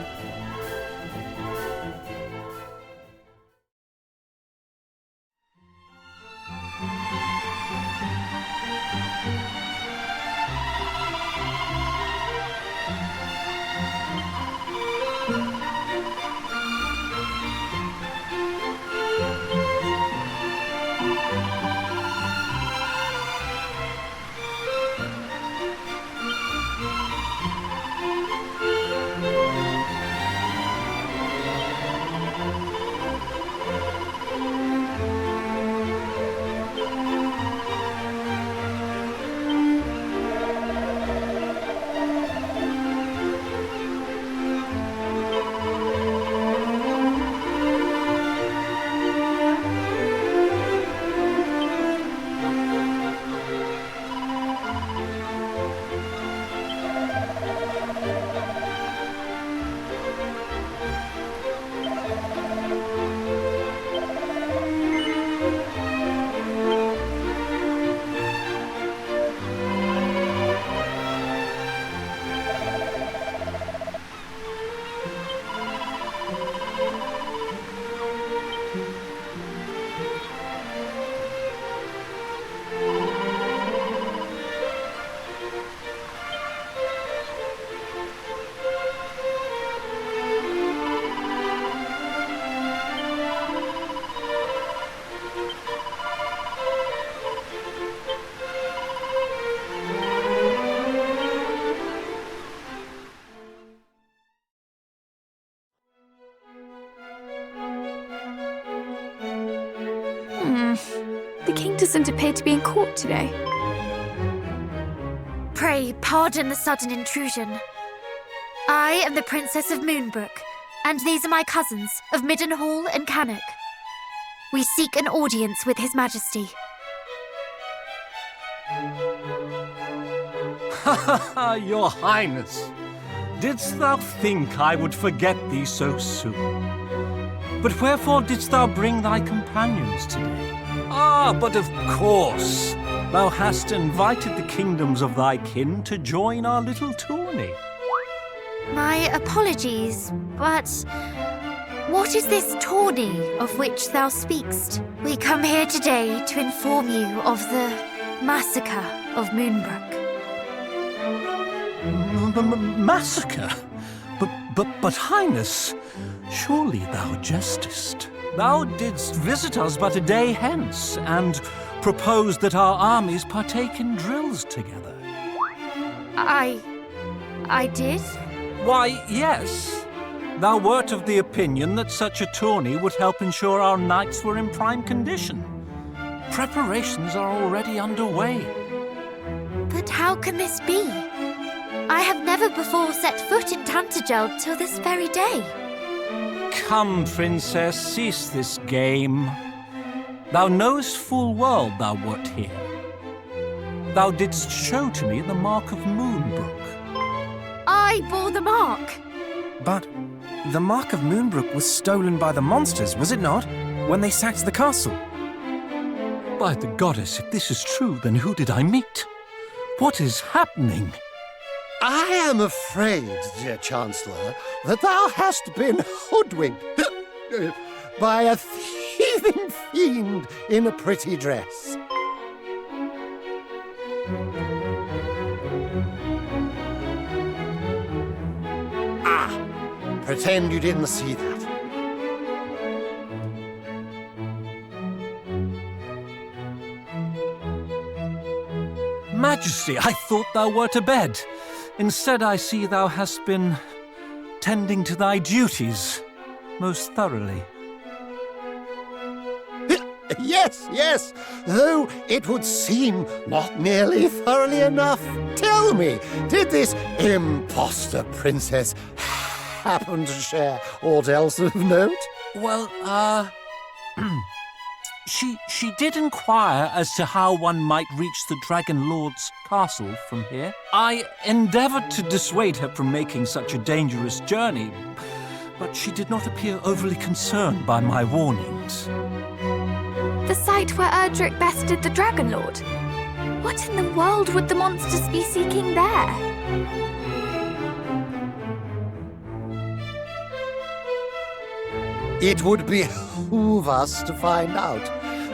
The king doesn't appear to be in court today. Pray pardon the sudden intrusion. I am the Princess of Moonbrooke, and these are my cousins of Midenhall and Cannock. We seek an audience with His Majesty. Your Highness, didst thou think I would forget thee so soon? But wherefore didst thou bring thy companions today? But of course, thou hast invited the kingdoms of thy kin to join our little tourney. My apologies, but what is this tourney of which thou speakst? We come here today to inform you of the massacre of Moonbrooke. Massacre? But Highness, surely thou jestest. Thou didst visit us but a day hence, and proposed that our armies partake in drills together. I did? Why, yes. Thou wert of the opinion that such a tourney would help ensure our knights were in prime condition. Preparations are already underway. But how can this be? I have never before set foot in Tantegel till this very day. Come, Princess, cease this game. Thou knowest full well thou wert here. Thou didst show to me the mark of Moonbrooke. I bore the mark. But the mark of Moonbrooke was stolen by the monsters, was it not? When they sacked the castle. By the goddess, if this is true, then who did I meet? What is happening? I am afraid, dear Chancellor, that thou hast been hoodwinked by a thieving fiend in a pretty dress. Pretend you didn't see that. Majesty, I thought thou wert abed. Instead, I see thou hast been tending to thy duties most thoroughly. Yes, though it would seem not nearly thoroughly enough. Tell me, did this imposter princess happen to share aught else of note? Well, She did inquire as to how one might reach the Dragonlord's castle from here. I endeavored to dissuade her from making such a dangerous journey, but she did not appear overly concerned by my warnings. The site where Erdrick bested the Dragonlord? What in the world would the monsters be seeking there? It would behoove us to find out.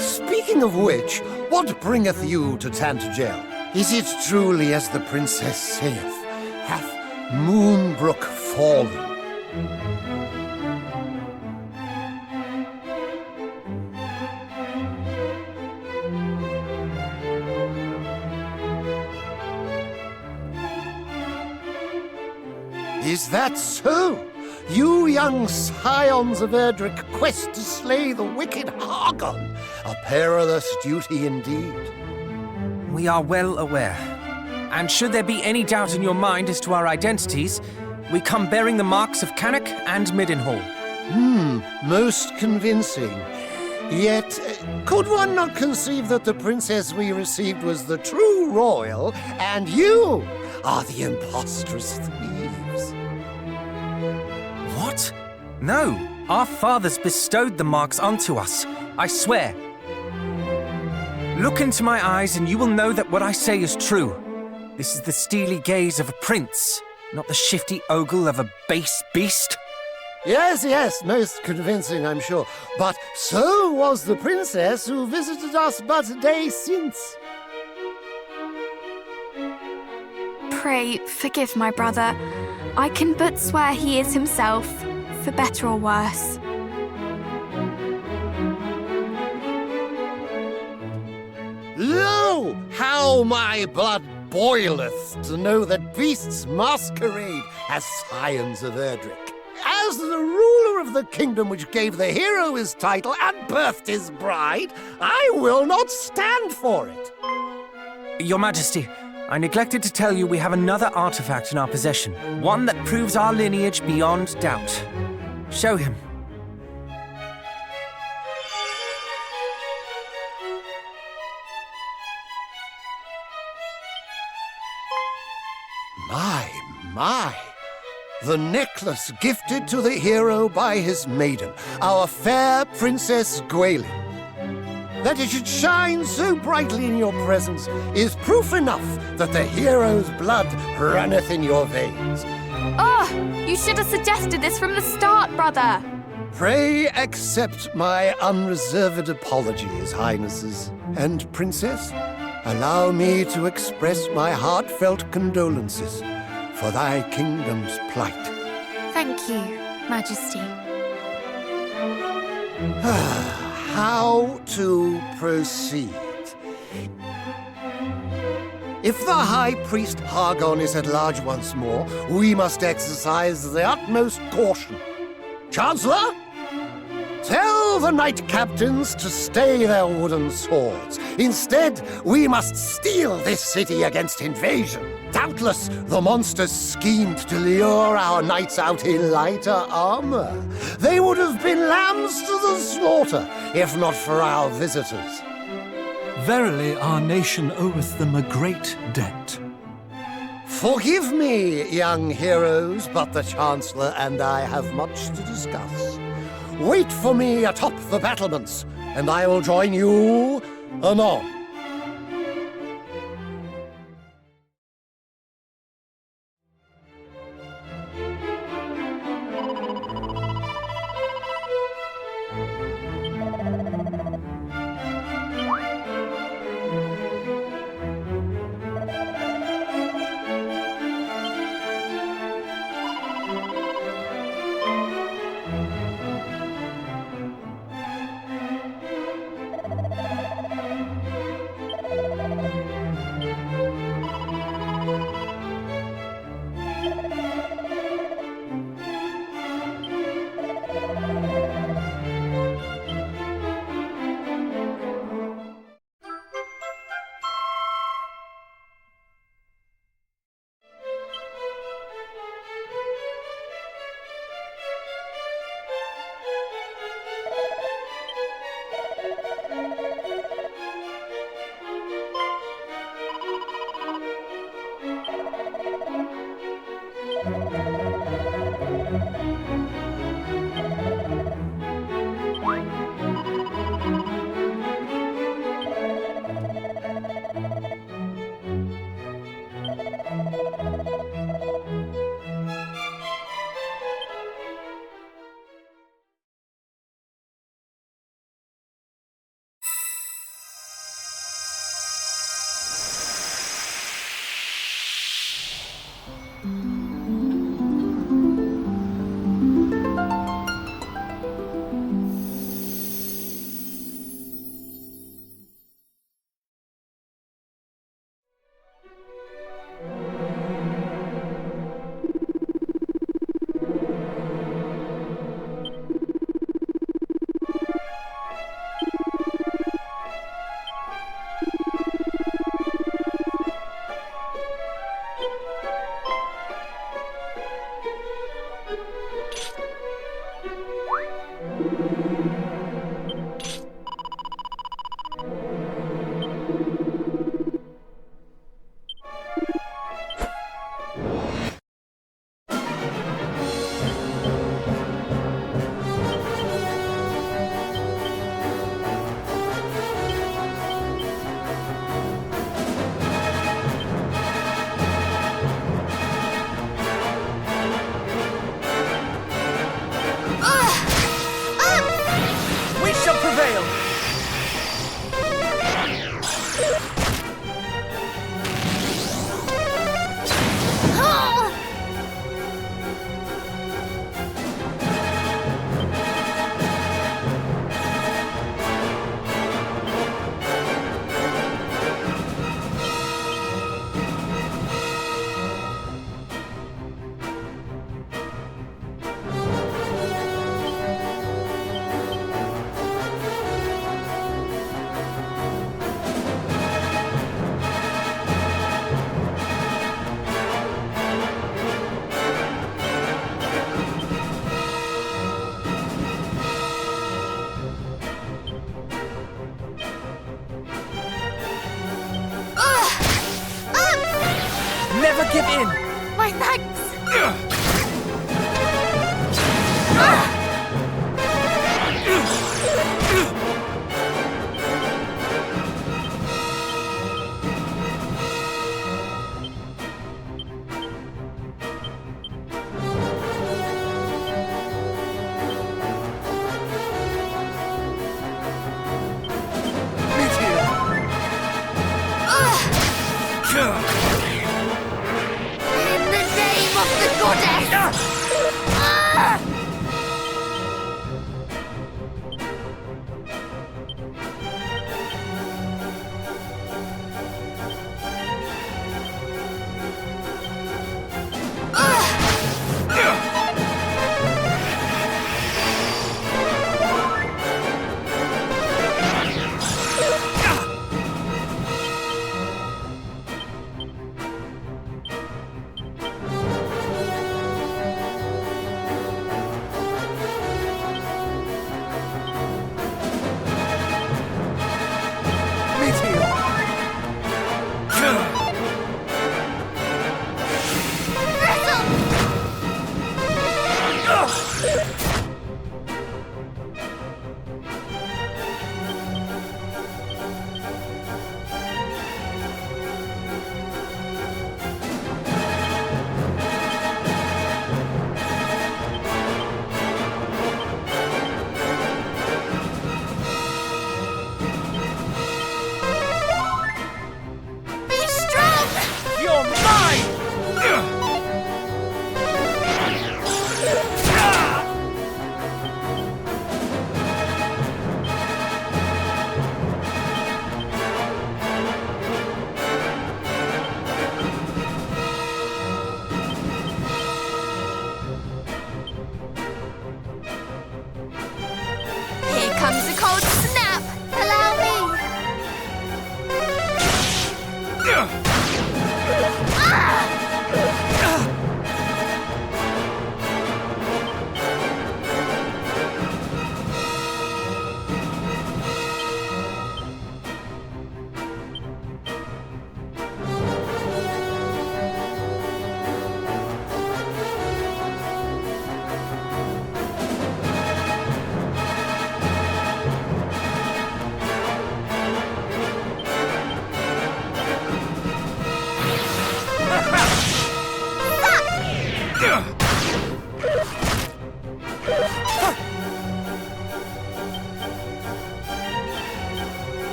Speaking of which, what bringeth you to Tantegel? Is it truly as the princess saith? Hath Moonbrooke fallen? Is that so? You young Scions of Erdrick quest to slay the wicked Hargon. A perilous duty indeed. We are well aware. And should there be any doubt in your mind as to our identities, we come bearing the marks of Cannock and Midenhall. Most convincing. Yet, could one not conceive that the princess we received was the true royal, and you are the impostress thieves? What? No, our fathers bestowed the marks onto us, I swear. Look into my eyes and you will know that what I say is true. This is the steely gaze of a prince, not the shifty ogle of a base beast. Yes, most convincing, I'm sure. But so was the princess who visited us but a day since. Pray, forgive my brother. I can but swear he is himself, for better or worse. Lo, how my blood boileth to know that beasts masquerade as Scions of Erdrick. As the ruler of the kingdom which gave the hero his title and birthed his bride, I will not stand for it. Your Majesty, I neglected to tell you we have another artifact in our possession. One that proves our lineage beyond doubt. Show him. My. The necklace gifted to the hero by his maiden, our fair Princess Goyling. That it should shine so brightly in your presence is proof enough that the hero's blood runneth in your veins. Oh, you should have suggested this from the start, brother. Pray accept my unreserved apologies, Highnesses. And, Princess, allow me to express my heartfelt condolences for thy kingdom's plight. Thank you, Majesty. How to proceed? If the High Priest Hargon is at large once more, we must exercise the utmost caution. Chancellor? Tell the knight captains to stay their wooden swords. Instead, we must steal this city against invasion. Doubtless, the monsters schemed to lure our knights out in lighter armor. They would have been lambs to the slaughter, if not for our visitors. Verily, our nation oweth them a great debt. Forgive me, young heroes, but the Chancellor and I have much to discuss. Wait for me atop the battlements, and I will join you anon. Never give in! My thanks!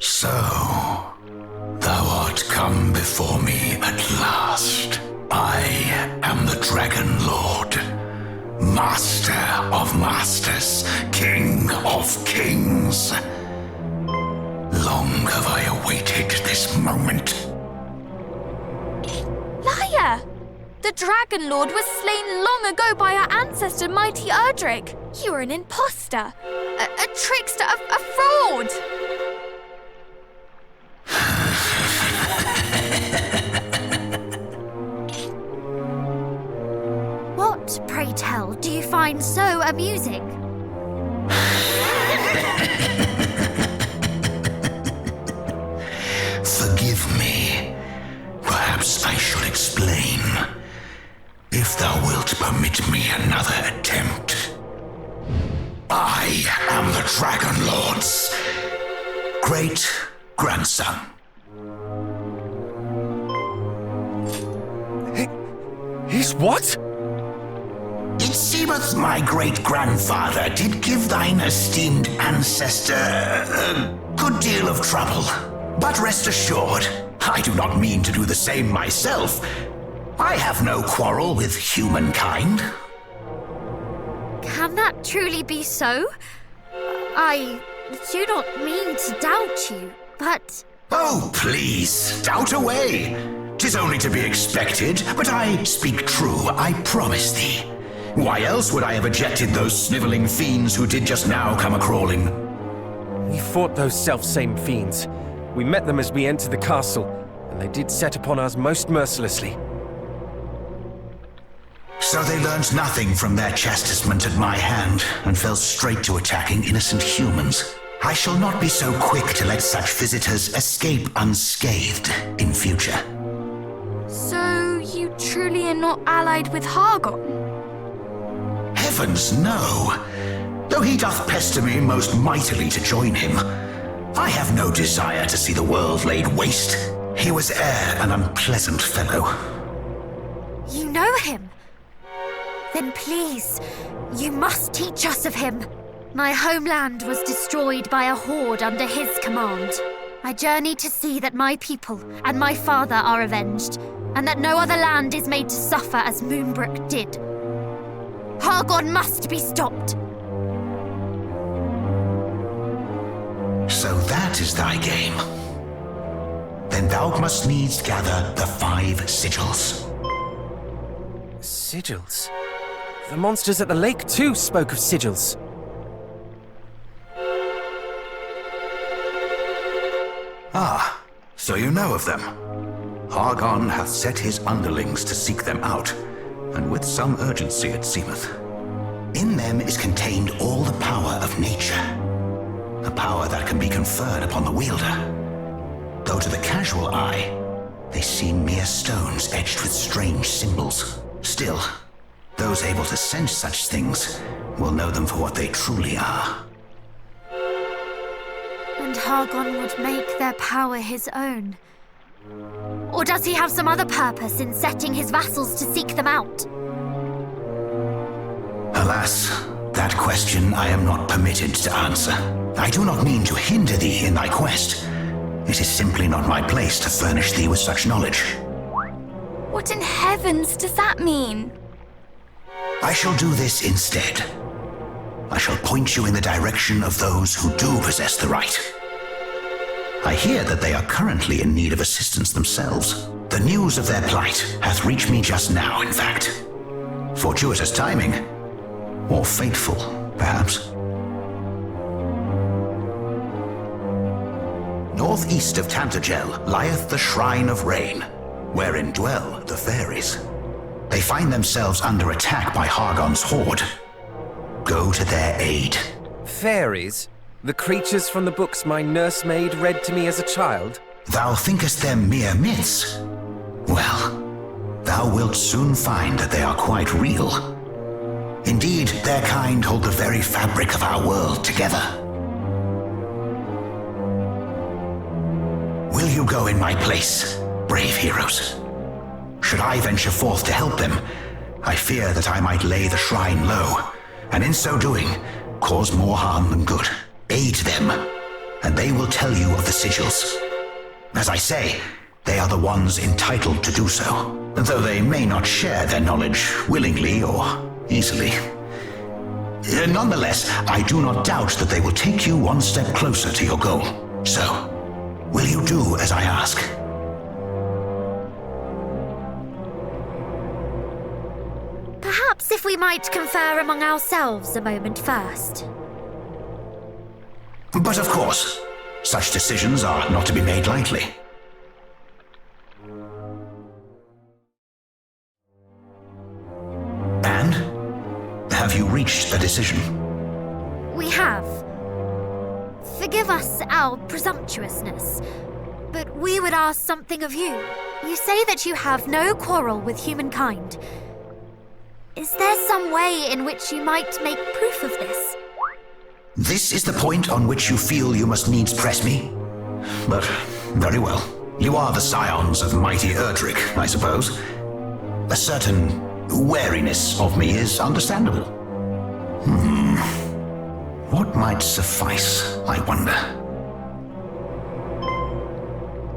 So, thou art come before me at last. I am the Dragonlord, Master of Masters, King of Kings. Long have I awaited this moment. Liar! The Dragonlord was slain long ago by our ancestor, mighty Erdrick. You are an imposter, a trickster, a fraud. What, pray tell, do you find so amusing? Forgive me. Perhaps I should explain. If thou wilt permit me another attempt. I am the Dragonlord's great-grandson. His what? It seemeth my great-grandfather did give thine esteemed ancestor a good deal of trouble. But rest assured, I do not mean to do the same myself. I have no quarrel with humankind. Can that truly be so? I do not mean to doubt you, but... Oh, please, doubt away. 'Tis only to be expected, but I speak true, I promise thee. Why else would I have ejected those snivelling fiends who did just now come a-crawling? We fought those self-same fiends. We met them as we entered the castle, and they did set upon us most mercilessly. So they learned nothing from their chastisement at my hand, and fell straight to attacking innocent humans. I shall not be so quick to let such visitors escape unscathed in future. So you truly are not allied with Hargon? Heavens, no. Though he doth pester me most mightily to join him, I have no desire to see the world laid waste. He was e'er an unpleasant fellow. You know him? Then please, you must teach us of him. My homeland was destroyed by a horde under his command. I journey to see that my people and my father are avenged, and that no other land is made to suffer as Moonbrooke did. Hargon must be stopped. So that is thy game. Then thou must needs gather the 5 sigils. Sigils? The monsters at the lake too spoke of sigils. Ah, so you know of them. Hargon hath set his underlings to seek them out, and with some urgency it seemeth. In them is contained all the power of nature. A power that can be conferred upon the wielder. Though to the casual eye, they seem mere stones edged with strange symbols. Still, those able to sense such things will know them for what they truly are. And Hargon would make their power his own. Or does he have some other purpose in setting his vassals to seek them out? Alas, that question I am not permitted to answer. I do not mean to hinder thee in thy quest. It is simply not my place to furnish thee with such knowledge. What in heavens does that mean? I shall do this instead. I shall point you in the direction of those who do possess the right. I hear that they are currently in need of assistance themselves. The news of their plight hath reached me just now, in fact. Fortuitous timing. Or fateful, perhaps. Northeast of Tantegel lieth the Shrine of Rain, wherein dwell the Faeries. They find themselves under attack by Hargon's horde. Go to their aid. Faeries? The creatures from the books my nursemaid read to me as a child? Thou thinkest them mere myths? Well, thou wilt soon find that they are quite real. Indeed, their kind hold the very fabric of our world together. Will you go in my place, brave heroes? Should I venture forth to help them, I fear that I might lay the shrine low, and in so doing, cause more harm than good. Aid them, and they will tell you of the sigils. As I say, they are the ones entitled to do so, though they may not share their knowledge willingly or easily. Nonetheless, I do not doubt that they will take you one step closer to your goal. So, will you do as I ask? Perhaps if we might confer among ourselves a moment first. But of course, such decisions are not to be made lightly. And? Have you reached a decision? We have. Forgive us our presumptuousness, but we would ask something of you. You say that you have no quarrel with humankind. Is there some way in which you might make proof of this? This is the point on which you feel you must needs press me? But, very well. You are the scions of mighty Erdrick, I suppose. A certain wariness of me is understandable. What might suffice, I wonder?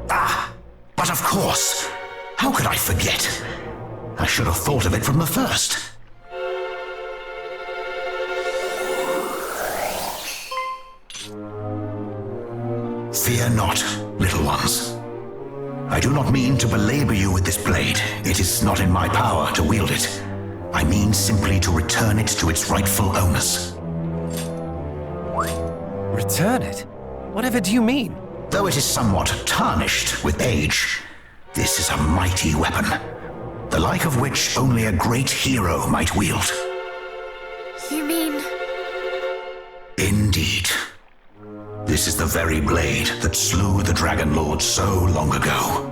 Ah, but of course! How could I forget? I should have thought of it from the first. Fear not, little ones. I do not mean to belabor you with this blade. It is not in my power to wield it. I mean simply to return it to its rightful owners. Return it? Whatever do you mean? Though it is somewhat tarnished with age, this is a mighty weapon, the like of which only a great hero might wield. You mean... Indeed. This is the very blade that slew the Dragonlord so long ago.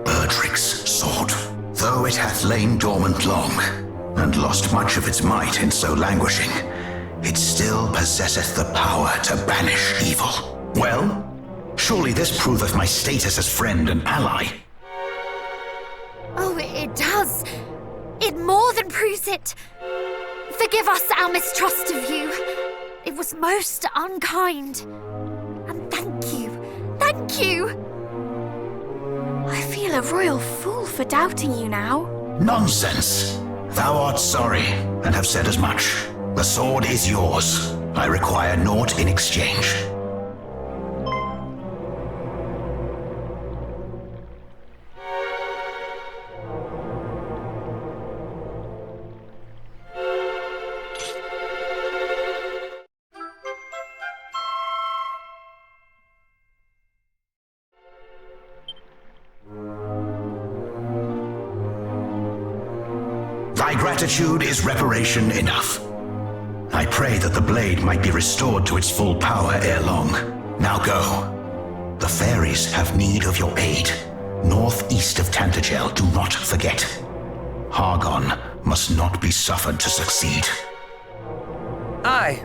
Erdrick's sword. Though it hath lain dormant long, and lost much of its might in so languishing, it still possesseth the power to banish evil. Well, surely this proveth my status as friend and ally. Oh, it does. It more than proves it. Forgive us our mistrust of you. It was most unkind. And thank you. Thank you! I feel a royal fool for doubting you now. Nonsense. Thou art sorry, and have said as much. The sword is yours. I require naught in exchange. Thy gratitude is reparation enough. I pray that the blade might be restored to its full power ere long. Now go. The Faeries have need of your aid. Northeast of Tantegel, do not forget. Hargon must not be suffered to succeed. Aye.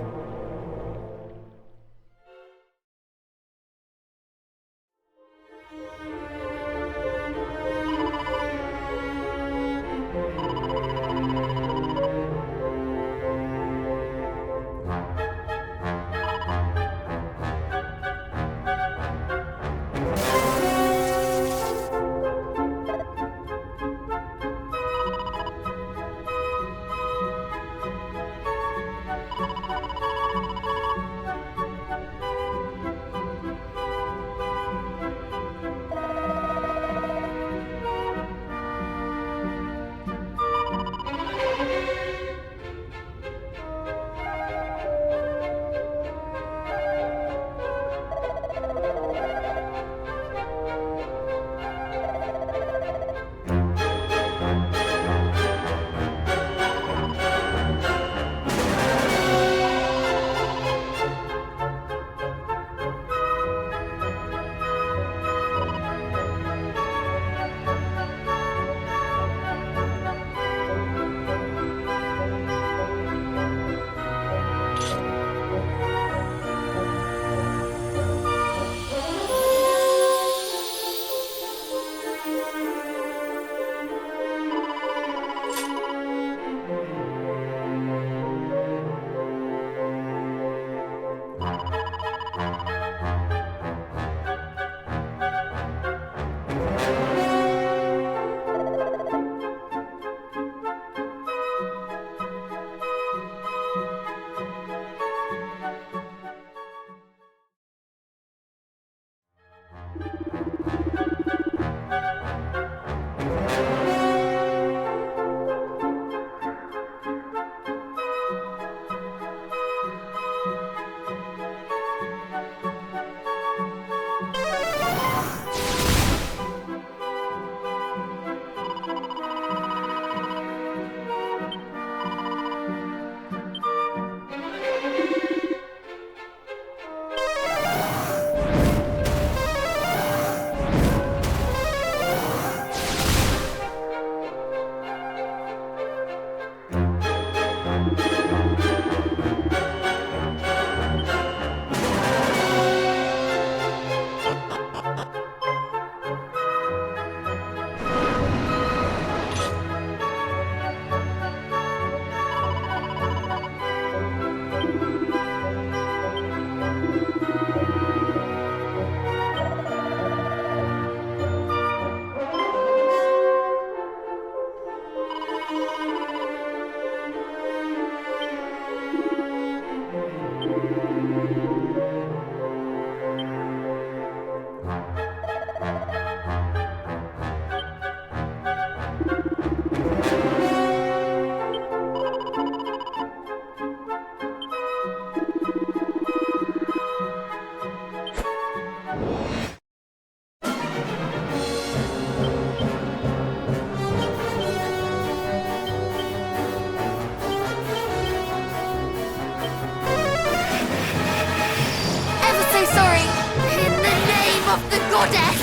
of the goddess!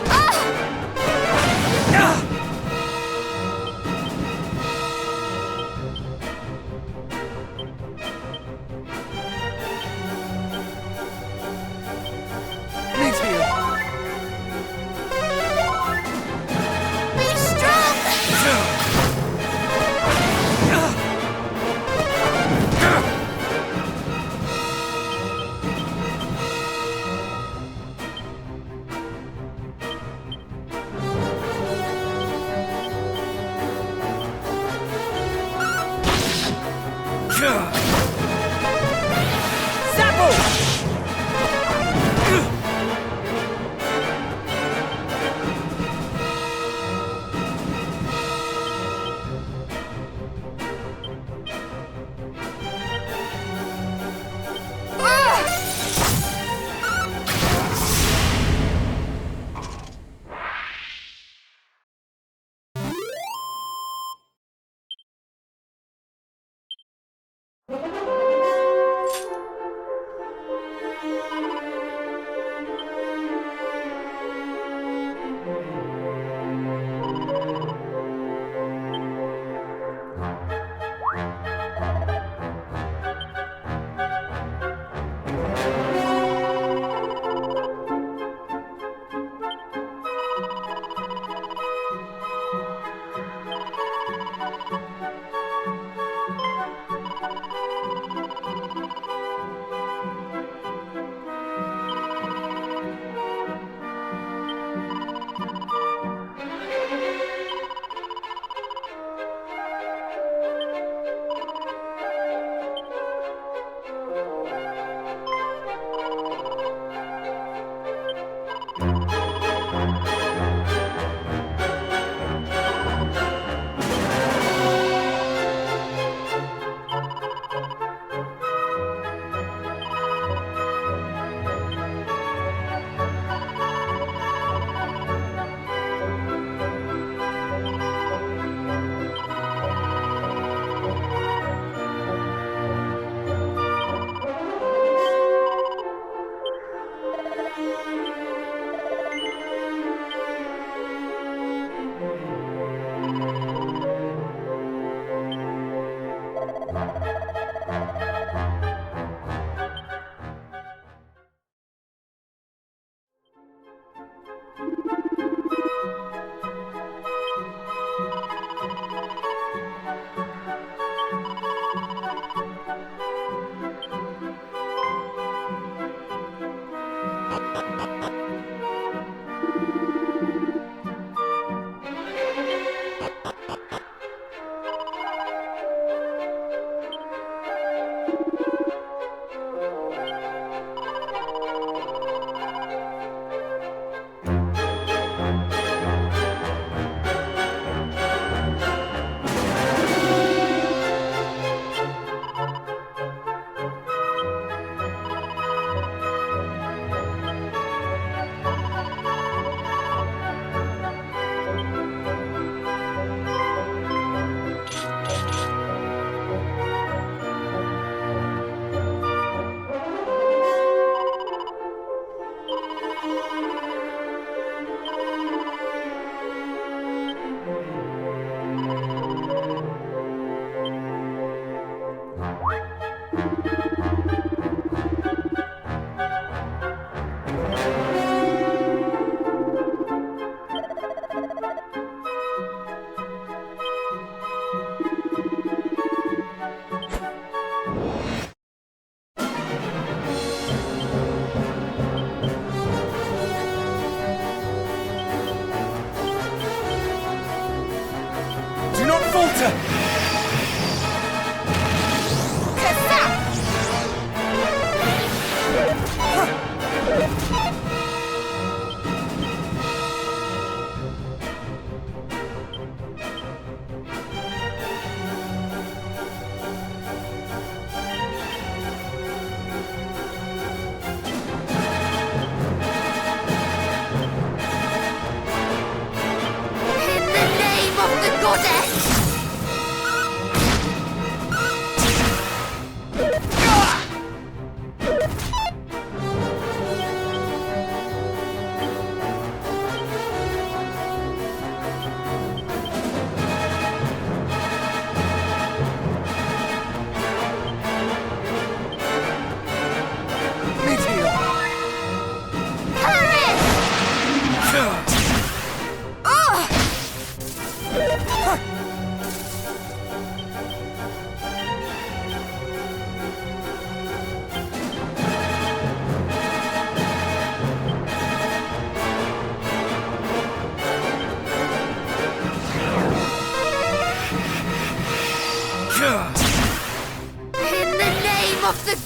Ah!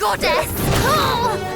goddess! Oh!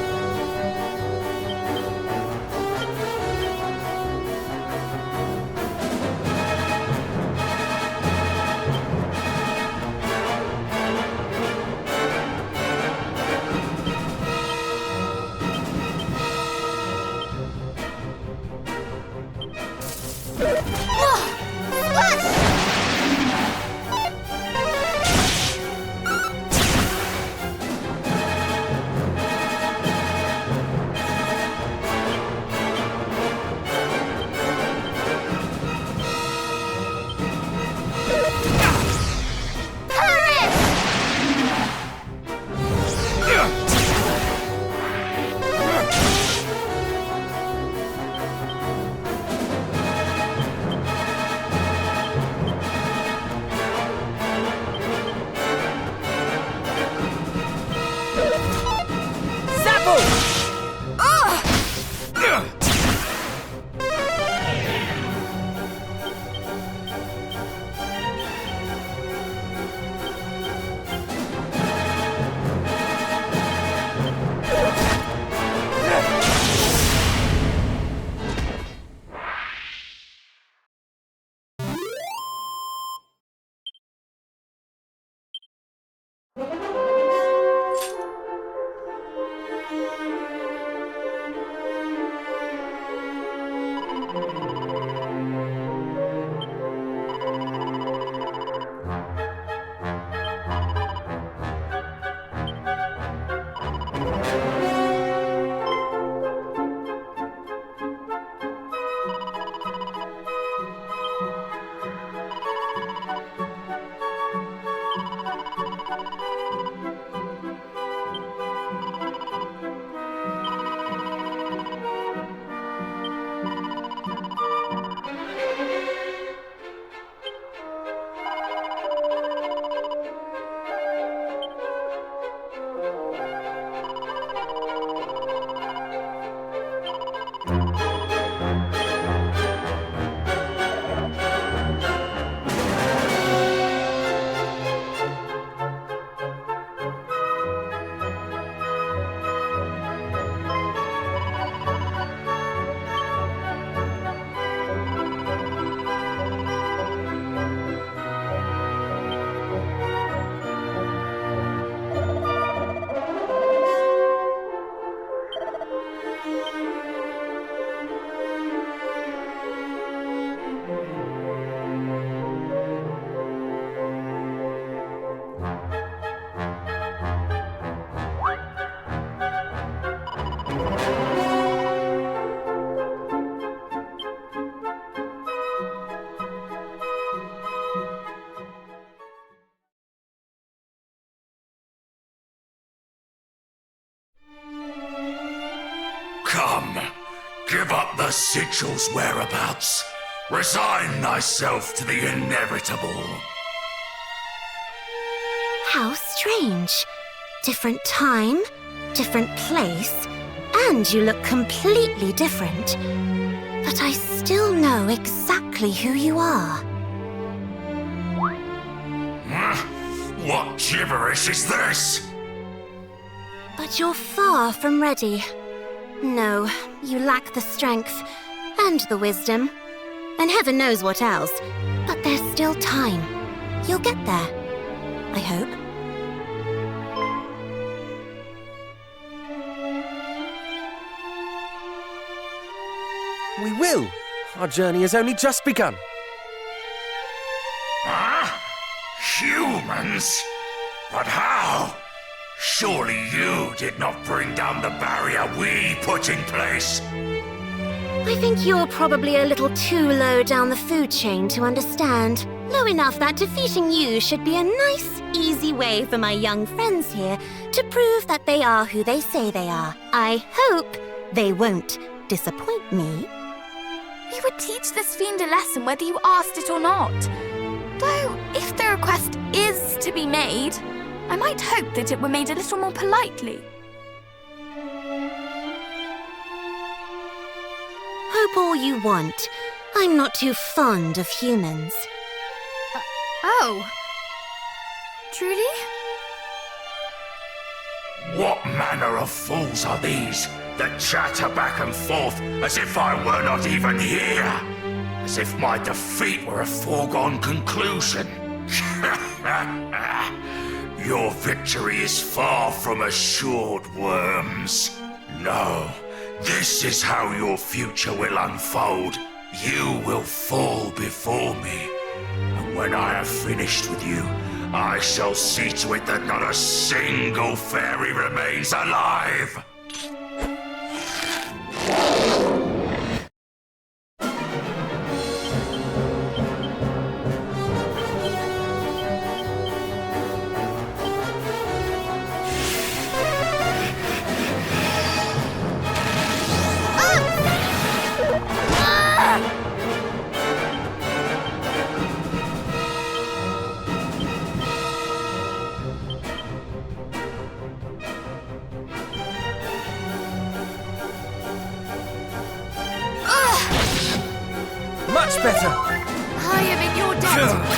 Come, give up the Sigil's whereabouts. Resign thyself to the inevitable. How strange. Different time, different place, and you look completely different. But I still know exactly who you are. What gibberish is this? But you're far from ready. No, you lack the strength, and the wisdom, and heaven knows what else. But there's still time. You'll get there. I hope. We will. Our journey has only just begun. Huh? Humans? But how? Surely you did not bring down the barrier we put in place. I think you're probably a little too low down the food chain to understand. Low enough that defeating you should be a nice, easy way for my young friends here to prove that they are who they say they are. I hope they won't disappoint me. We would teach this fiend a lesson whether you asked it or not. Though, if the request is to be made, I might hope that it were made a little more politely. Hope all you want. I'm not too fond of humans. Oh. Truly? What manner of fools are these that chatter back and forth as if I were not even here? As if my defeat were a foregone conclusion. Your victory is far from assured, worms. No, this is how your future will unfold. You will fall before me. And when I have finished with you, I shall see to it that not a single fairy remains alive. Much better. I am in your debt.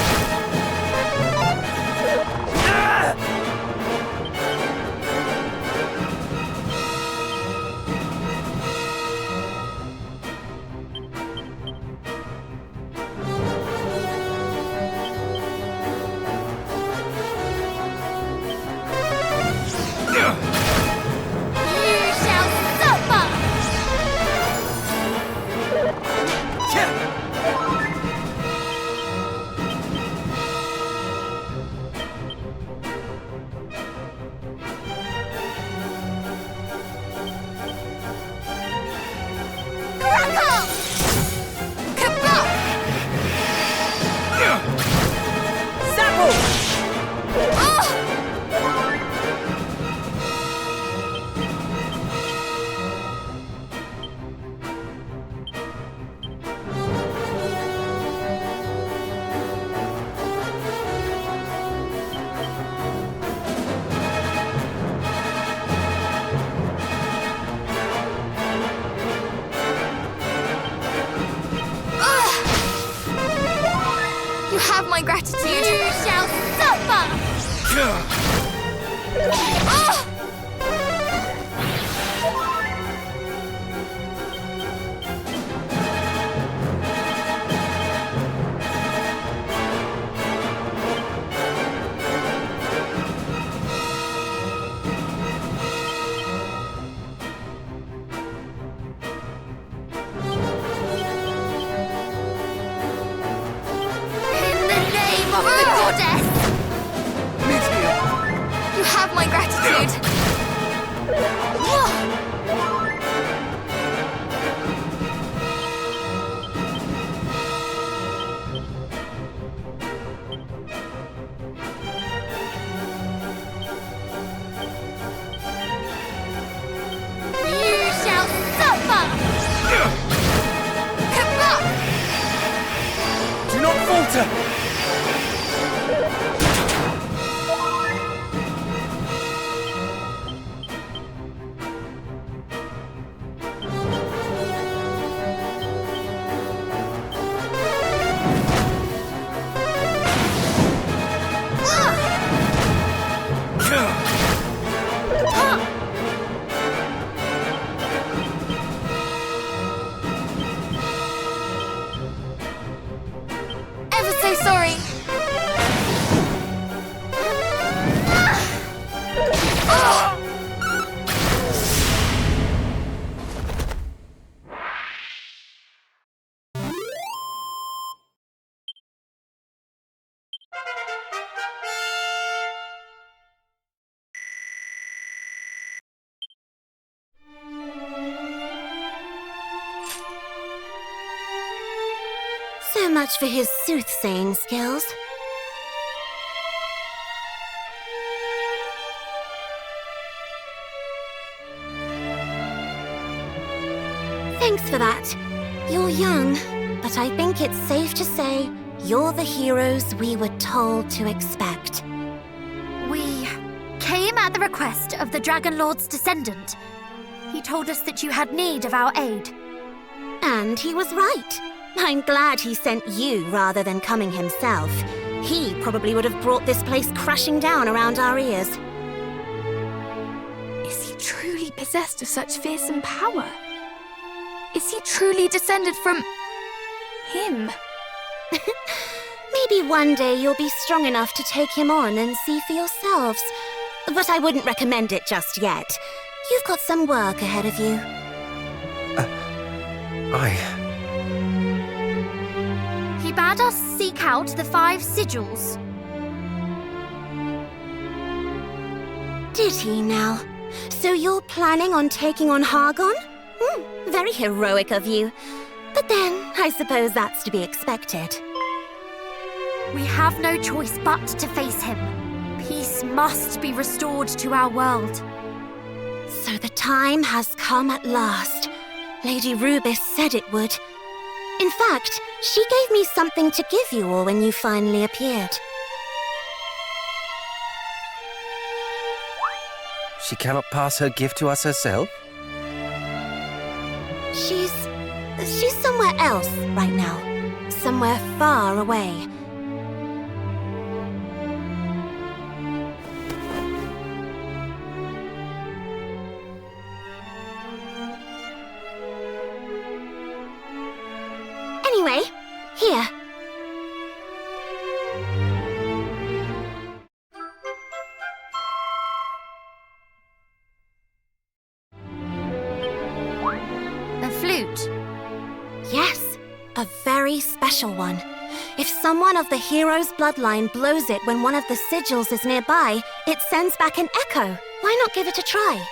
My gratitude. You shall suffer! You have my gratitude. You shall suffer. Do not falter. So much for his soothsaying skills. Thanks for that. You're young, but I think it's safe to say you're the heroes we were told to expect. We came at the request of the Dragonlord's descendant. He told us that you had need of our aid. And he was right. I'm glad he sent you rather than coming himself. He probably would have brought this place crashing down around our ears. possessed of such fearsome power? Is he truly descended from... him? Maybe one day you'll be strong enough to take him on and see for yourselves. But I wouldn't recommend it just yet. You've got some work ahead of you. He bade us seek out the 5 sigils. Did he now? So you're planning on taking on Hargon? Very heroic of you. But then, I suppose that's to be expected. We have no choice but to face him. Peace must be restored to our world. So the time has come at last. Lady Rubis said it would. In fact, she gave me something to give you all when you finally appeared. She cannot pass her gift to us herself? She's somewhere else right now. Somewhere far away. Anyway, here. A flute? Yes, a very special one. If someone of the hero's bloodline blows it when one of the sigils is nearby, it sends back an echo. Why not give it a try?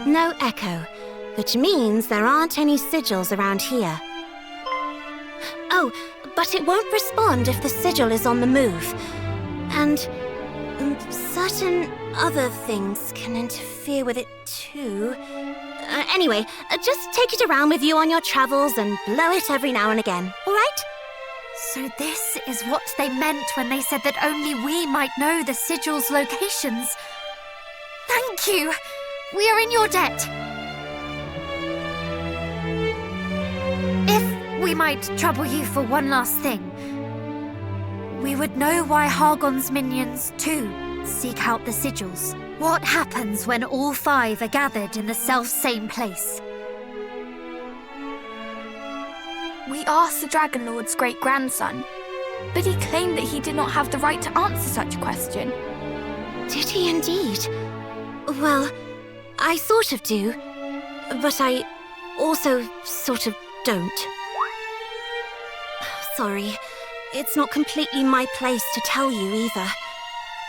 No echo, which means there aren't any sigils around here. Oh, but it won't respond if the sigil is on the move. And certain other things can interfere with it too. Anyway, just take it around with you on your travels and blow it every now and again, all right? So this is what they meant when they said that only we might know the sigil's locations. Thank you! We are in your debt. If we might trouble you for one last thing, we would know why Hargon's minions, too, seek out the sigils. What happens when all 5 are gathered in the self-same place? We asked the Dragonlord's great-grandson, but he claimed that he did not have the right to answer such a question. Did he indeed? Well, I sort of do, but I also sort of don't. Sorry, it's not completely my place to tell you either.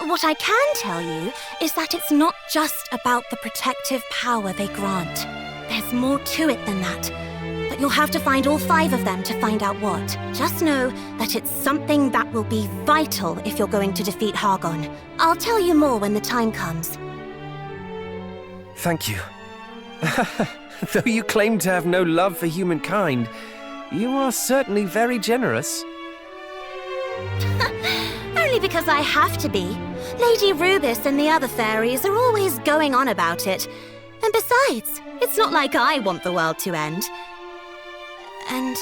What I can tell you is that it's not just about the protective power they grant. There's more to it than that, but you'll have to find all 5 of them to find out what. Just know that it's something that will be vital if you're going to defeat Hargon. I'll tell you more when the time comes. Thank you. Though you claim to have no love for humankind, you are certainly very generous. Only because I have to be. Lady Rubis and the other fairies are always going on about it. And besides, it's not like I want the world to end. And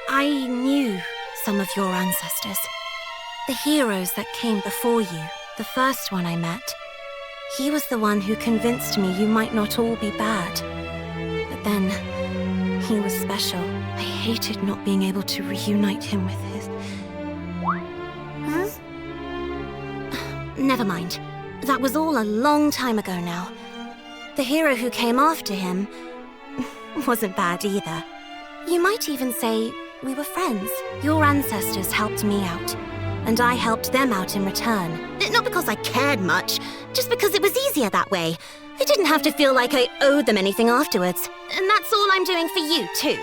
I knew some of your ancestors. The heroes that came before you, the first one I met. He was the one who convinced me you might not all be bad. But then, he was special. I hated not being able to reunite him with his... Never mind. That was all a long time ago now. The hero who came after him wasn't bad either. You might even say we were friends. Your ancestors helped me out, and I helped them out in return. Not because I cared much, just because it was easier that way. I didn't have to feel like I owed them anything afterwards. And that's all I'm doing for you, too.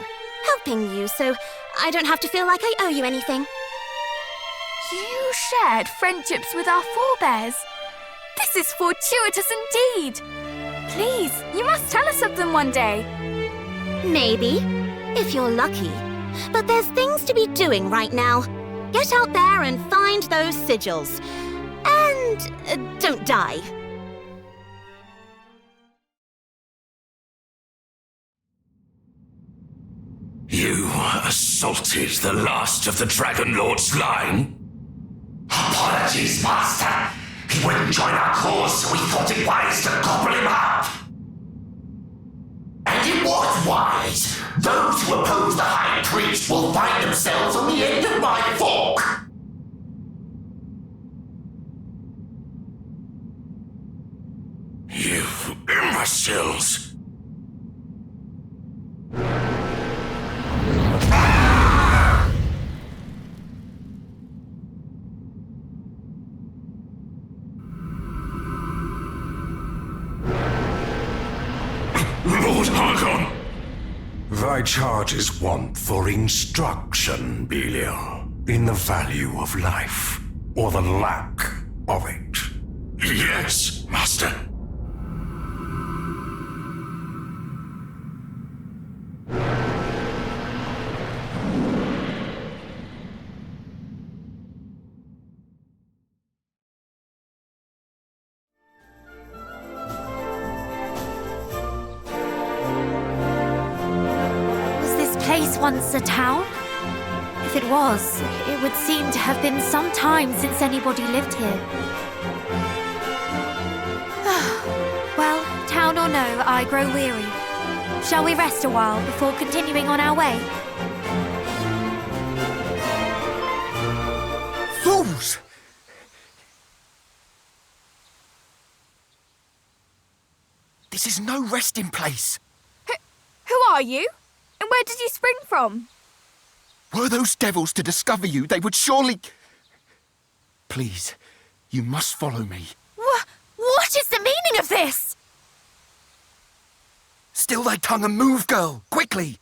Helping you, so I don't have to feel like I owe you anything. You shared friendships with our forebears. This is fortuitous indeed. Please, you must must tell us of them one day. Maybe, if you're lucky. But there's things to be doing right now. Get out there and find those sigils. And don't die. You assaulted the last of the Dragonlord's line? Apologies, Master. He wouldn't join our cause, so we thought it wise to gobble him up. And it was wise. Those who oppose the High Priest will find themselves on the end of my fork. You imbeciles. Lord Hargon! Thy charges want for instruction, Belial, in the value of life, or the lack of it. Yes, Master. Once a town? If it was, it would seem to have been some time since anybody lived here. Well, town or no, I grow weary. Shall we rest a while before continuing on our way? Fools! This is no resting place. Who are you? And where did you spring from? Were those devils to discover you, they would surely... Please, you must follow me. What is the meaning of this? Still thy tongue and move, girl, quickly!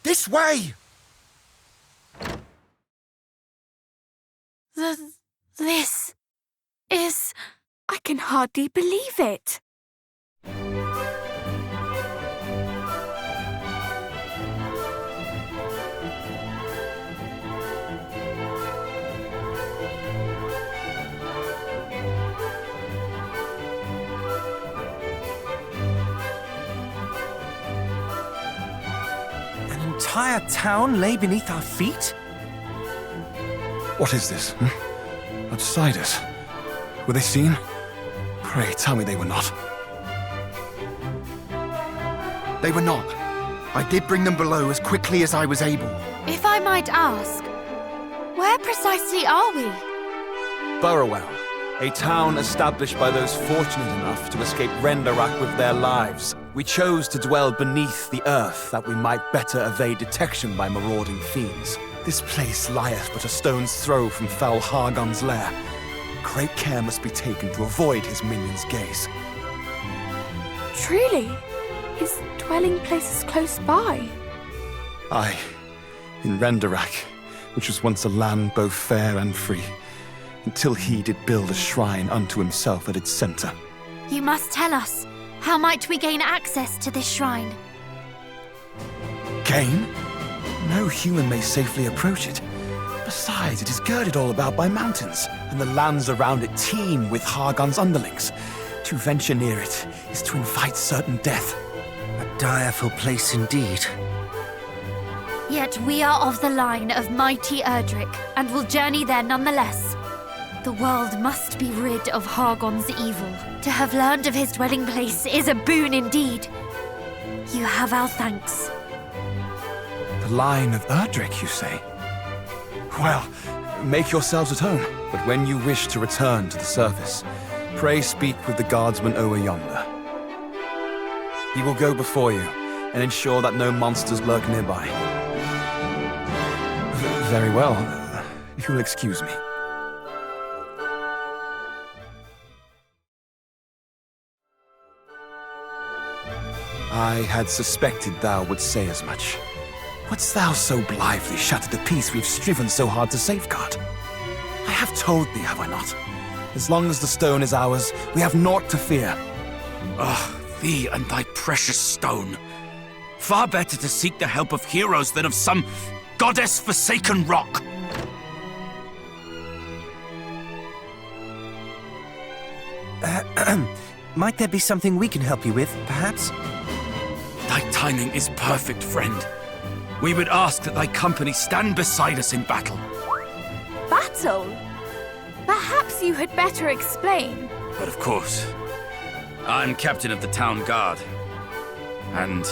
This way! This is... I can hardly believe it. An entire town lay beneath our feet? What is this? Outsiders? Were they seen? Pray, tell me they were not. They were not. I did bring them below as quickly as I was able. If I might ask, where precisely are we? Burrowell, a town established by those fortunate enough to escape Rendarak with their lives. We chose to dwell beneath the earth that we might better evade detection by marauding fiends. This place lieth but a stone's throw from foul Hargon's lair. Great care must be taken to avoid his minion's gaze. Truly? His dwelling place is close by? Aye, in Rendarak, which was once a land both fair and free, until he did build a shrine unto himself at its center. You must tell us. How might we gain access to this shrine? Gain? No human may safely approach it. Besides, it is girded all about by mountains, and the lands around it teem with Hargon's underlings. To venture near it is to invite certain death. A direful place indeed. Yet we are of the line of mighty Erdrick, and will journey there nonetheless. The world must be rid of Hargon's evil. To have learned of his dwelling place is a boon indeed. You have our thanks. The line of Erdrick, you say? Well, make yourselves at home, but when you wish to return to the surface, pray speak with the guardsman over yonder. He will go before you, and ensure that no monsters lurk nearby. Very well, if you'll excuse me. I had suspected thou would say as much. Wouldst thou so blithely shatter the peace we've striven so hard to safeguard? I have told thee, have I not? As long as the stone is ours, we have naught to fear. Ah, thee and thy precious stone. Far better to seek the help of heroes than of some goddess-forsaken rock. Might there be something we can help you with, perhaps? Thy timing is perfect, friend. We would ask that thy company stand beside us in battle. Battle? Perhaps you had better explain. But of course, I'm captain of the town guard. And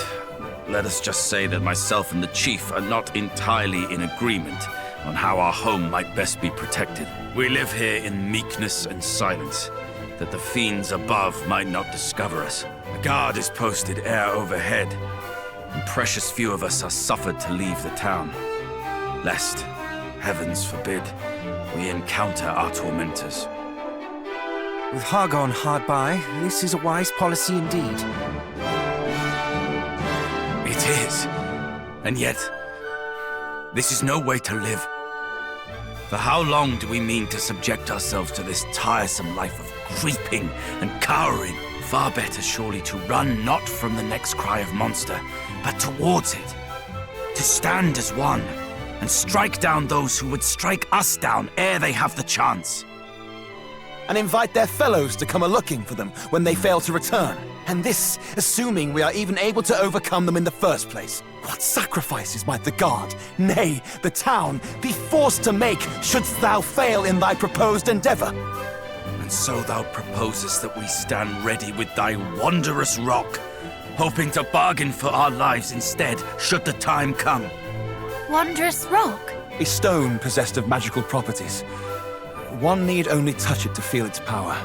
let us just say that myself and the chief are not entirely in agreement on how our home might best be protected. We live here in meekness and silence, that the fiends above might not discover us. A guard is posted air overhead, and precious few of us are suffered to leave the town, lest, heavens forbid, we encounter our tormentors. With Hargon hard by, this is a wise policy indeed. It is. And yet, this is no way to live. For how long do we mean to subject ourselves to this tiresome life of creeping and cowering? Far better surely to run not from the next cry of monster, but towards it. To stand as one, and strike down those who would strike us down ere they have the chance. And invite their fellows to come a-looking for them when they fail to return. And this, assuming we are even able to overcome them in the first place. What sacrifices might the guard, nay, the town, be forced to make shouldst thou fail in thy proposed endeavor? And so thou proposest that we stand ready with thy wondrous rock, hoping to bargain for our lives instead, should the time come. Wondrous rock? A stone possessed of magical properties. One need only touch it to feel its power.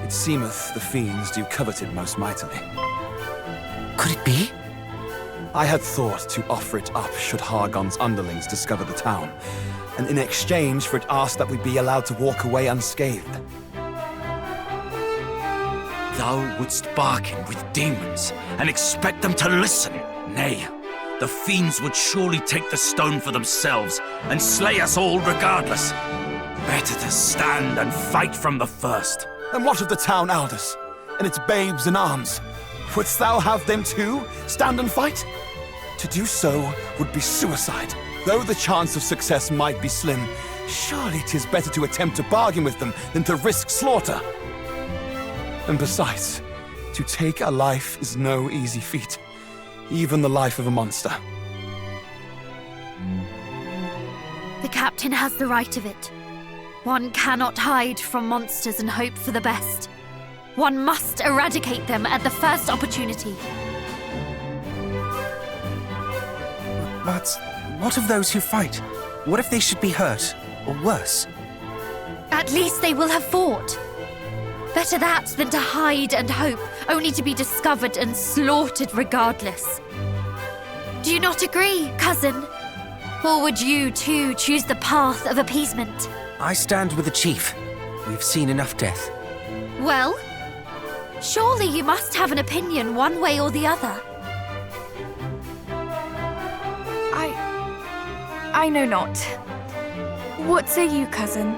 It seemeth the fiends do covet it most mightily. Could it be? I had thought to offer it up should Hargon's underlings discover the town, and in exchange for it asked that we be allowed to walk away unscathed. Thou wouldst bargain with demons and expect them to listen? Nay, the fiends would surely take the stone for themselves and slay us all regardless. Better to stand and fight from the first. And what of the town elders, and its babes in arms? Wouldst thou have them too stand and fight? To do so would be suicide. Though the chance of success might be slim, surely 'tis better to attempt to bargain with them than to risk slaughter. And besides, to take a life is no easy feat, even the life of a monster. The captain has the right of it. One cannot hide from monsters and hope for the best. One must eradicate them at the first opportunity. But what of those who fight? What if they should be hurt, or worse? At least they will have fought. Better that than to hide and hope, only to be discovered and slaughtered regardless. Do you not agree, cousin? Or would you, too, choose the path of appeasement? I stand with the chief. We've seen enough death. Well, surely you must have an opinion one way or the other. I know not. What say you, cousin?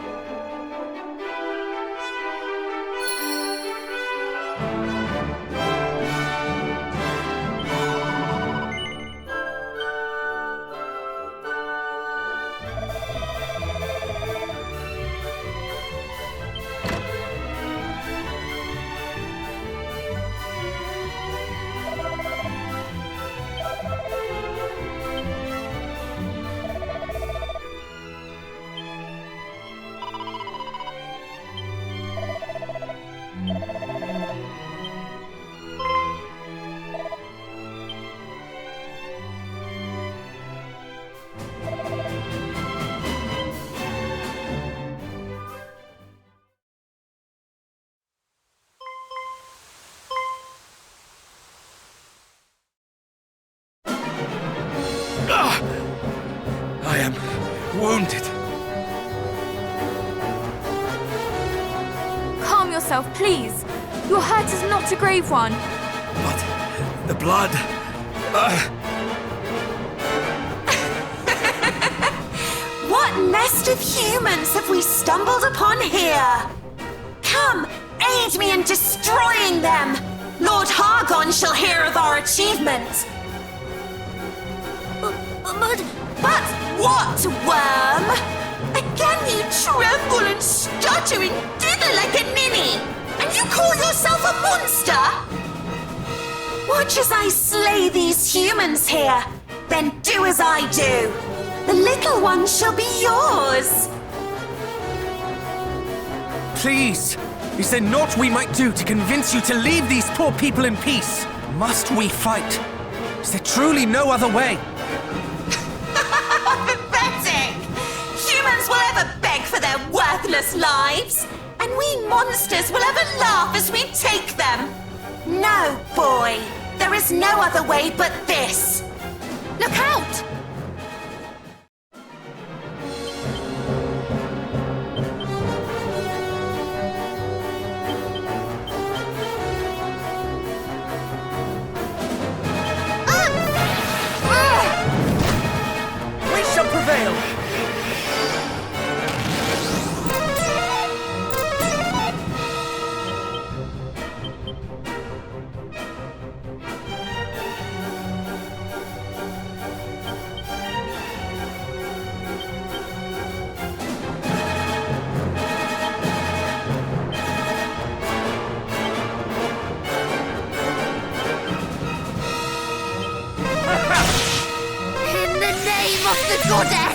I am wounded. Calm yourself, please. Your hurt is not a grave one. But the blood... What nest of humans have we stumbled upon here? Come, aid me in destroying them! Lord Hargon shall hear of our achievement. But what, worm? Again you tremble and stutter and dither like a ninny, and you call yourself a monster? Watch as I slay these humans here, then do as I do. The little one shall be yours. Please, is there naught we might do to convince you to leave these poor people in peace? Must we fight? Is there truly no other way? Pathetic! Humans will ever beg for their worthless lives, and we monsters will ever laugh as we take them. No, boy, there is no other way but this. Look out! We shall prevail! In the name of the goddess!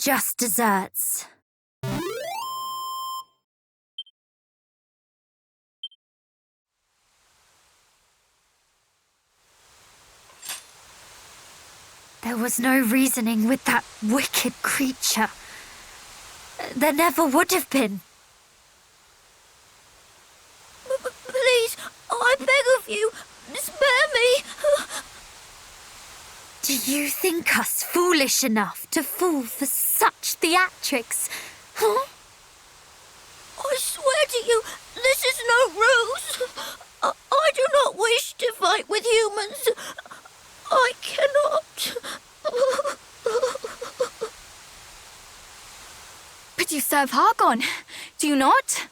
just desserts. There was no reasoning with that wicked creature. There never would have been. Please, I beg of you, spare me. Do you think us foolish enough to fall for such theatrics? Huh? I swear to you, this is no ruse. I do not wish to fight with humans. I cannot. But you serve Hargon, do you not?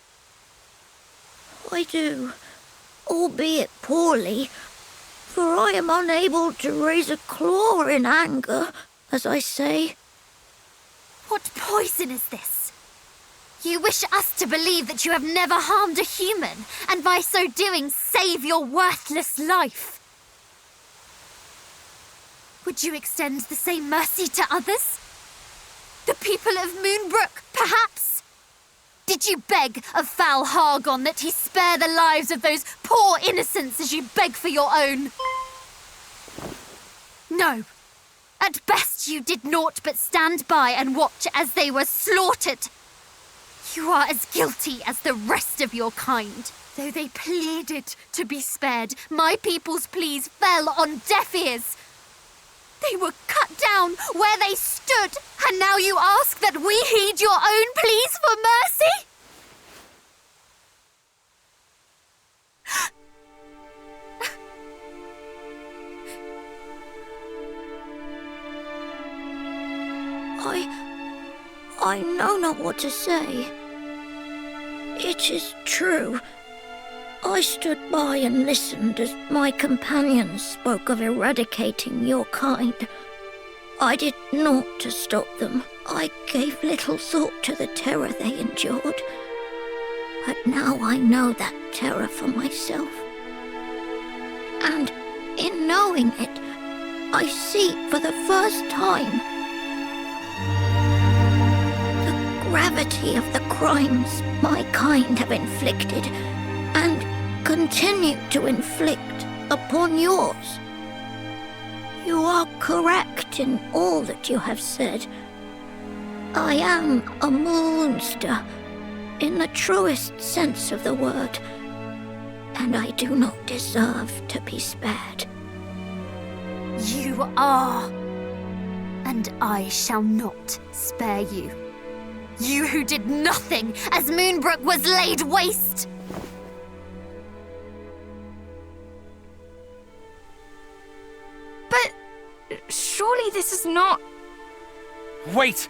I do, albeit poorly, for I am unable to raise a claw in anger, as I say. What poison is this? You wish us to believe that you have never harmed a human, and by so doing save your worthless life. Would you extend the same mercy to others? The people of Moonbrooke, perhaps? Did you beg of foul Hargon that he spare the lives of those poor innocents as you beg for your own? No. At best you did naught but stand by and watch as they were slaughtered. You are as guilty as the rest of your kind. Though they pleaded to be spared, my people's pleas fell on deaf ears. They were cut down where they stood, and now you ask that we heed your own pleas for mercy? I know not what to say. It is true. I stood by and listened as my companions spoke of eradicating your kind. I did naught to stop them. I gave little thought to the terror they endured. But now I know that terror for myself. And in knowing it, I see for the first time the gravity of the crimes my kind have inflicted and continue to inflict upon yours. You are correct in all that you have said. I am a monster in the truest sense of the word, and I do not deserve to be spared. You are, and I shall not spare you. You who did nothing as Moonbrooke was laid waste. But surely this is not... Wait!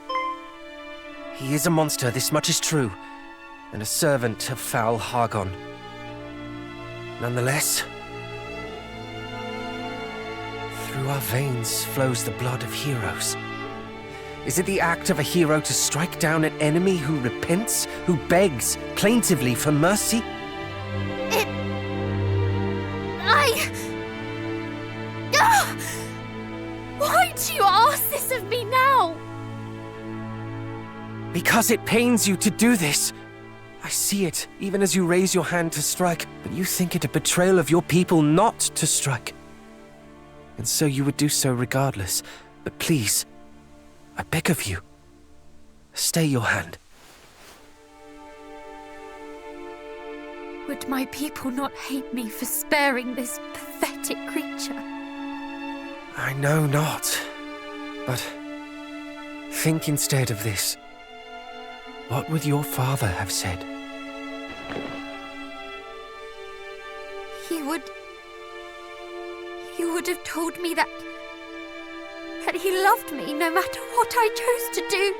He is a monster, this much is true, and a servant of foul Hargon. Nonetheless, through our veins flows the blood of heroes. Is it the act of a hero to strike down an enemy who repents, who begs plaintively for mercy? Why do you ask this of me now? Because it pains you to do this. I see it, even as you raise your hand to strike, but you think it a betrayal of your people not to strike. And so you would do so regardless. But please, I beg of you, stay your hand. Would my people not hate me for sparing this pathetic creature? I know not, but think instead of this. What would your father have said? He would have told me that he loved me no matter what I chose to do.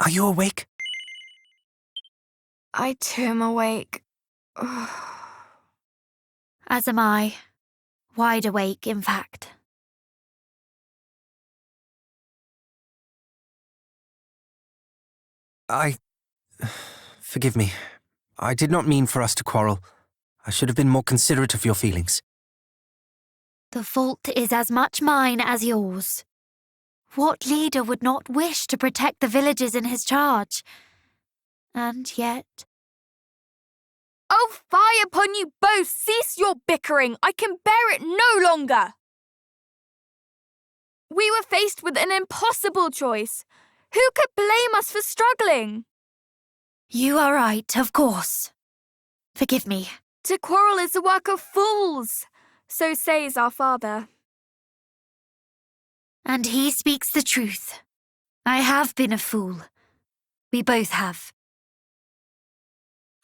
Are you awake? I too am awake. As am I. Wide awake, in fact. Forgive me. I did not mean for us to quarrel. I should have been more considerate of your feelings. The fault is as much mine as yours. What leader would not wish to protect the villages in his charge? And yet... Oh, fie upon you both! Cease your bickering! I can bear it no longer! We were faced with an impossible choice. Who could blame us for struggling? You are right, of course. Forgive me. To quarrel is the work of fools, so says our father. And he speaks the truth. I have been a fool. We both have.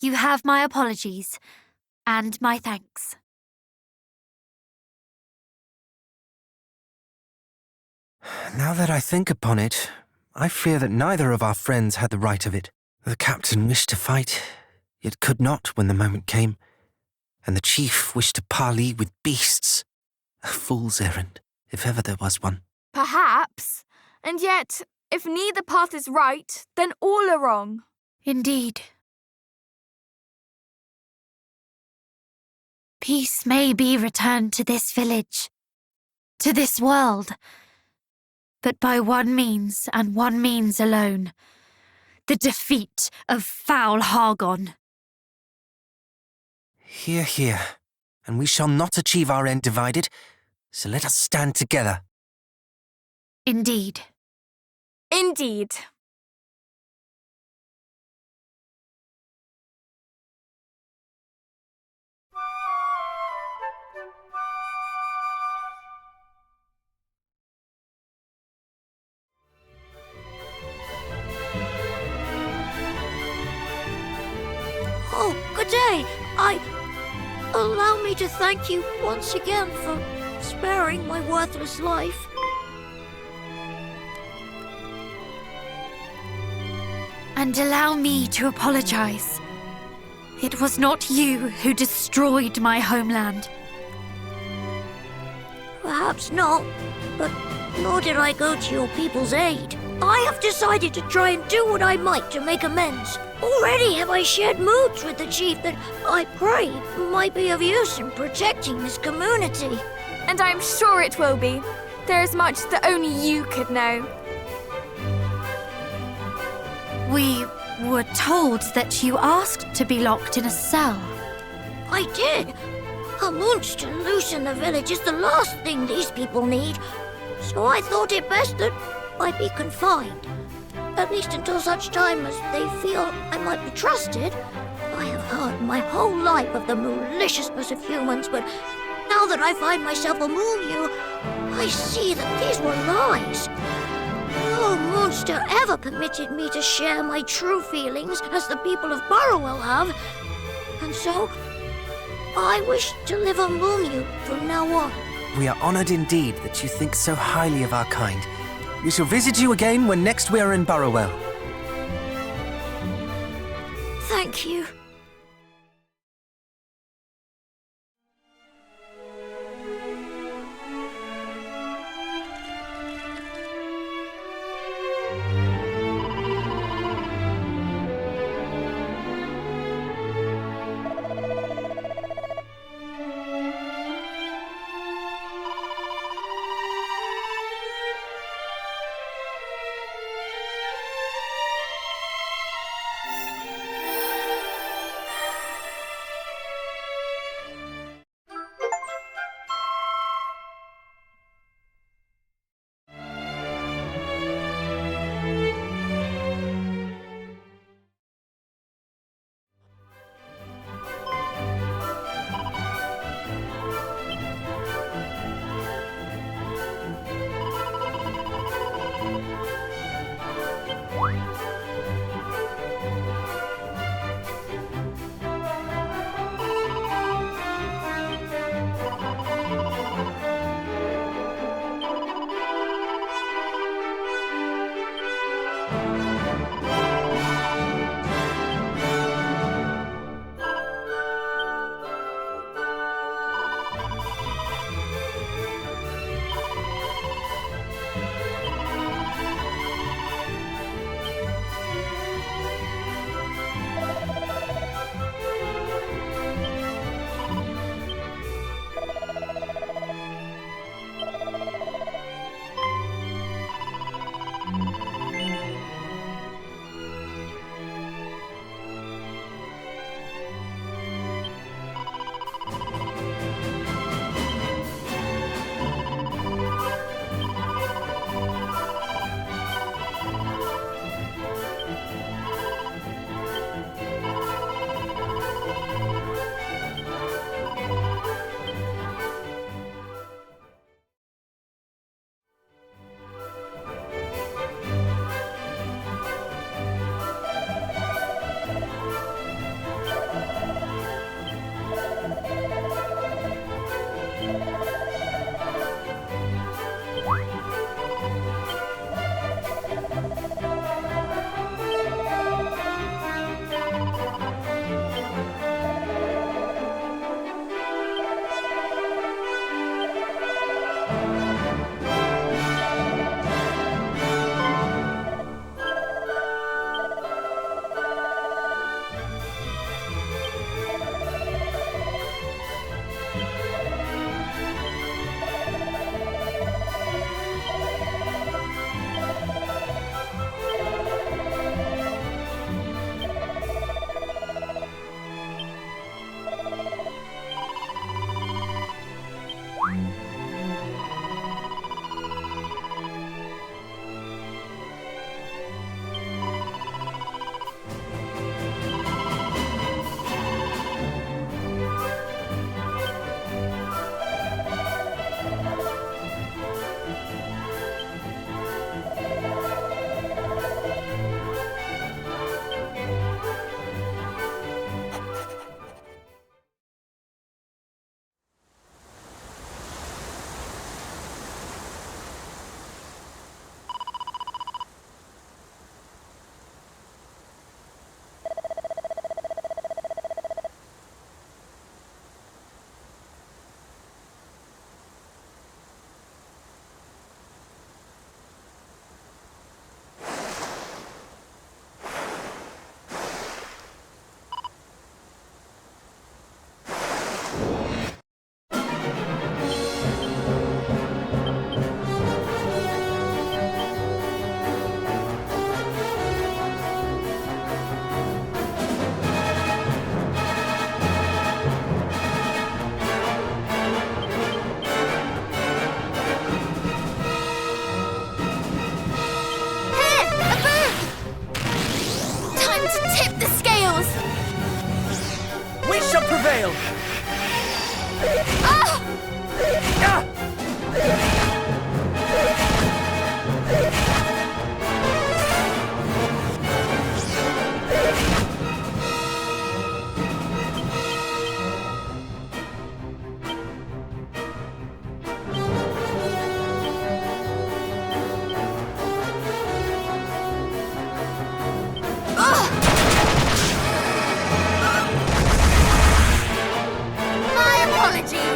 You have my apologies, and my thanks. Now that I think upon it, I fear that neither of our friends had the right of it. The captain wished to fight, yet could not when the moment came, and the chief wished to parley with beasts. A fool's errand, if ever there was one. Perhaps. And yet, if neither path is right, then all are wrong. Indeed. Peace may be returned to this village, to this world, but by one means and one means alone. The defeat of foul Hargon. Hear, hear. And we shall not achieve our end divided, so let us stand together. Indeed. Indeed. Oh, good day. Allow me to thank you once again for sparing my worthless life. And allow me to apologize. It was not you who destroyed my homeland. Perhaps not, but nor did I go to your people's aid. I have decided to try and do what I might to make amends. Already have I shared moods with the chief that I pray might be of use in protecting this community. And I'm sure it will be. There is much that only you could know. We were told that you asked to be locked in a cell. I did. A monster loose in the village is the last thing these people need. So I thought it best that I be confined. At least until such time as they feel I might be trusted. I have heard my whole life of the maliciousness of humans, but now that I find myself among you, I see that these were lies. No monster ever permitted me to share my true feelings as the people of Burrowell have. And so, I wish to live among you from now on. We are honored indeed that you think so highly of our kind. We shall visit you again when next we are in Burrowell. Thank you. sail!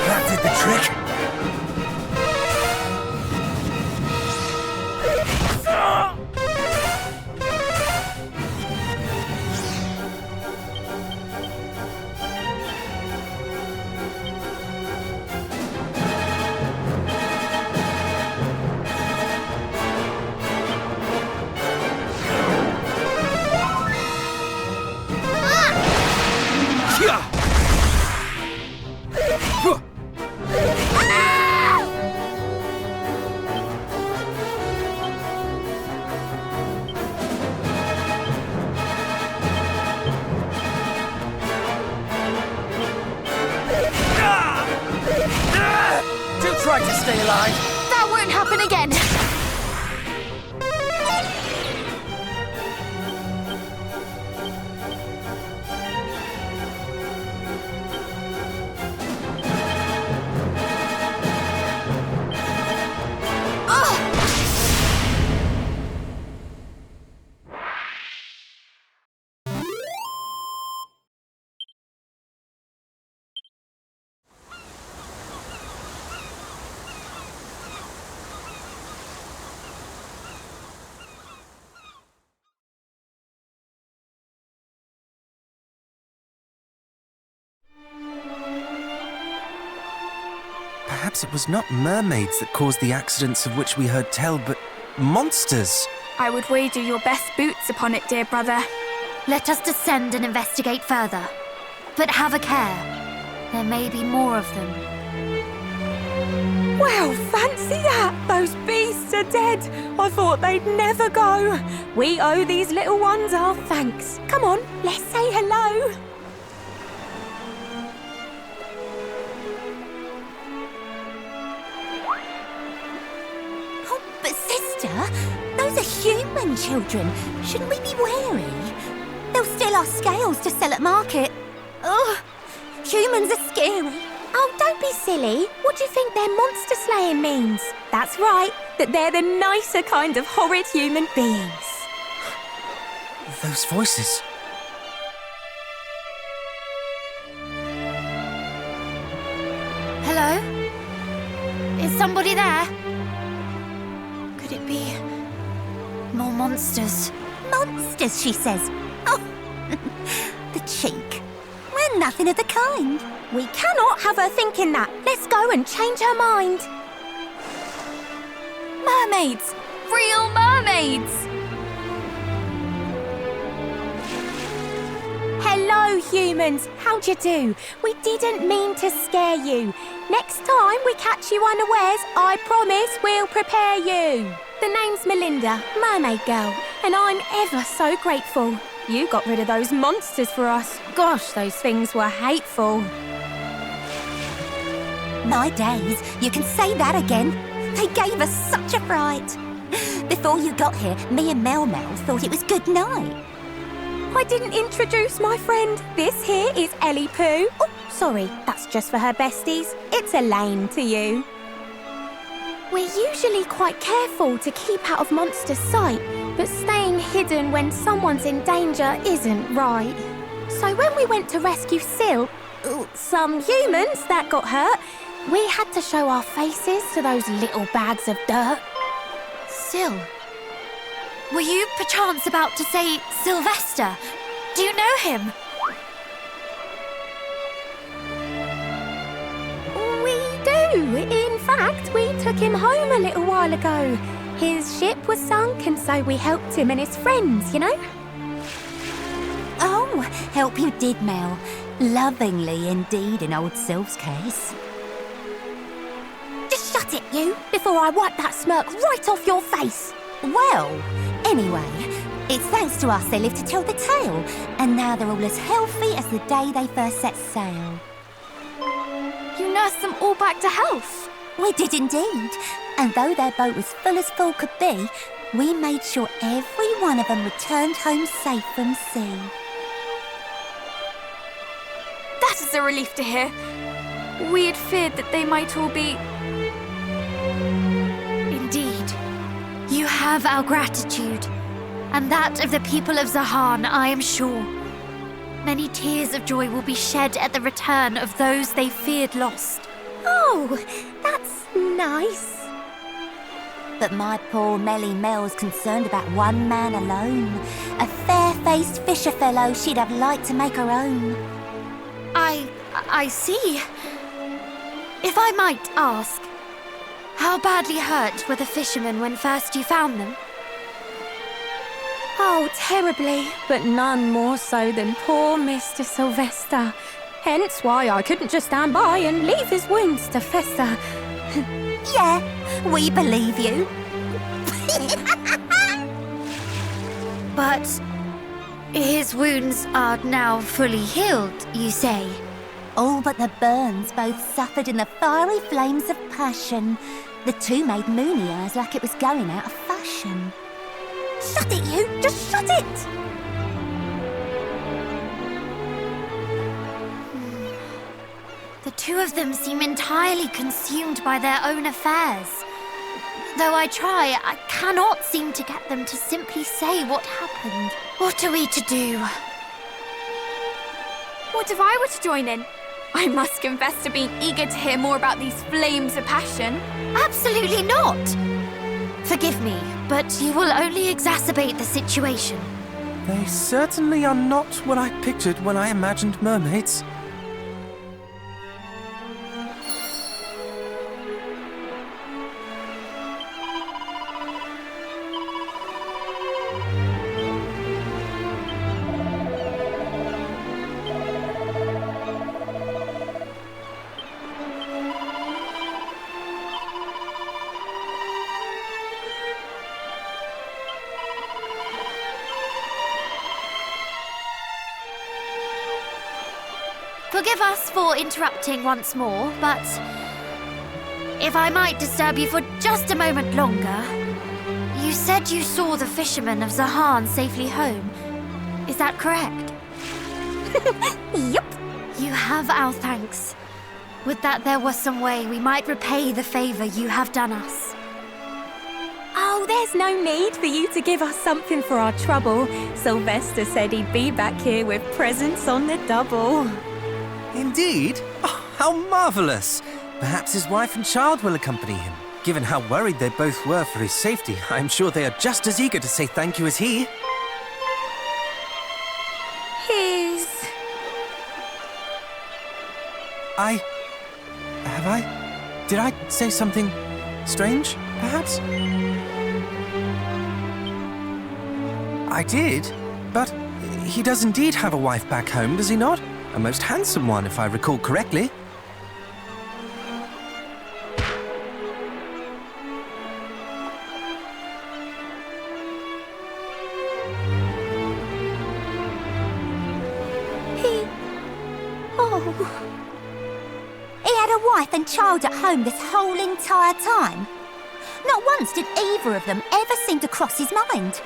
That did the trick. Try to stay alive. That won't happen again. Perhaps it was not mermaids that caused the accidents of which we heard tell, but monsters. I would wager your best boots upon it, dear brother. Let us descend and investigate further. But have a care. There may be more of them. Well, fancy that! Those beasts are dead. I thought they'd never go. We owe these little ones our thanks. Come on, let's say hello. But sister, those are human children. Shouldn't we be wary? They'll steal our scales to sell at market. Ugh, humans are scary. Oh, don't be silly. What do you think their monster slaying means? That's right, that they're the nicer kind of horrid human beings. Those voices. Hello? Is somebody there? Could it be more monsters? Monsters, she says. Oh, the cheek. We're nothing of the kind. We cannot have her thinking that. Let's go and change her mind. Mermaids! Real mermaids! Hello, humans. How'd you do? We didn't mean to scare you. Next time we catch you unawares, I promise we'll prepare you. The name's Melinda, Mermaid Girl, and I'm ever so grateful. You got rid of those monsters for us. Gosh, those things were hateful. My days, you can say that again. They gave us such a fright. Before you got here, me and Mel thought it was good night. I didn't introduce my friend. This here is Ellie Pooh. Oh, sorry, that's just for her besties. It's Elaine to you. We're usually quite careful to keep out of monsters' sight, but staying hidden when someone's in danger isn't right. So when we went to rescue Sil, some humans that got hurt, we had to show our faces to those little bags of dirt. Sil? Were you perchance about to say Sylvester? Do you know him? We do. In fact, we took him home a little while ago. His ship was sunk, and so we helped him and his friends, you know? Oh, help you did, Mel. Lovingly indeed in old Syl's case. Just shut it, you, before I wipe that smirk right off your face. Well, anyway, it's thanks to us they lived to tell the tale, and now they're all as healthy as the day they first set sail. You nursed them all back to health. We did indeed. And though their boat was full as full could be, we made sure every one of them returned home safe from sea. That is a relief to hear. We had feared that they might all be... Indeed. You have our gratitude, and that of the people of Zahan, I am sure. Many tears of joy will be shed at the return of those they feared lost. Oh, that's nice. But my poor Melly Mel's concerned about one man alone. A fair-faced fisher fellow she'd have liked to make her own. I see. If I might ask, how badly hurt were the fishermen when first you found them? Oh, terribly, but none more so than poor Mr. Sylvester. Hence why I couldn't just stand by and leave his wounds to fester. Yeah, we believe you. But his wounds are now fully healed, you say? All but the burns both suffered in the fiery flames of passion. The two made moony eyes like it was going out of fashion. Shut it, you! Just shut it! The two of them seem entirely consumed by their own affairs. Though I try, I cannot seem to get them to simply say what happened. What are we to do? What if I were to join in? I must confess to being eager to hear more about these flames of passion. Absolutely not! Forgive me, but you will only exacerbate the situation. They certainly are not what I pictured when I imagined mermaids. Forgive us for interrupting once more, but if I might disturb you for just a moment longer, you said you saw the fishermen of Zahan safely home. Is that correct? Yup. You have our thanks. Would that there was some way we might repay the favor you have done us. Oh, there's no need for you to give us something for our trouble. Sylvester said he'd be back here with presents on the double. Indeed? Oh, how marvellous! Perhaps his wife and child will accompany him. Given how worried they both were for his safety, I'm sure they are just as eager to say thank you as he. Did I say something strange, perhaps? I did, but he does indeed have a wife back home, does he not? A most handsome one, if I recall correctly. He had a wife and child at home this whole entire time. Not once did either of them ever seem to cross his mind.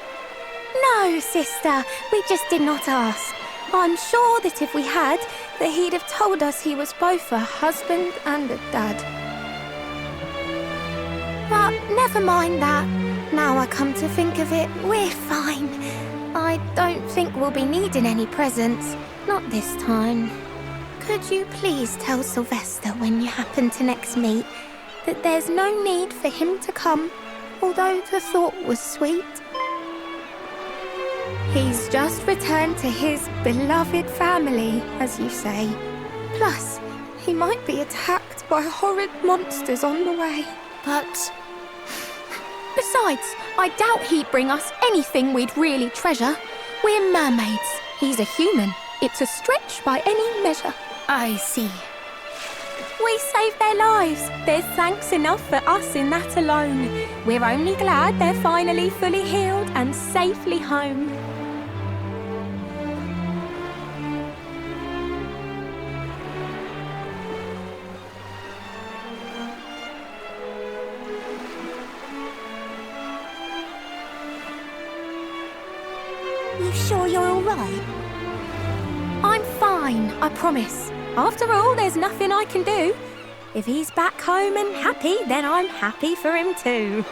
No, sister, we just did not ask. I'm sure that if we had, that he'd have told us he was both a husband and a dad. But never mind that. Now I come to think of it, we're fine. I don't think we'll be needing any presents. Not this time. Could you please tell Sylvester when you happen to next meet that there's no need for him to come, although the thought was sweet? He's just returned to his beloved family, as you say. Plus, he might be attacked by horrid monsters on the way. But... besides, I doubt he'd bring us anything we'd really treasure. We're mermaids. He's a human. It's a stretch by any measure. I see. We saved their lives. There's thanks enough for us in that alone. We're only glad they're finally fully healed and safely home. sure you're all right? I'm fine, I promise. After all, there's nothing I can do. If he's back home and happy, then I'm happy for him too.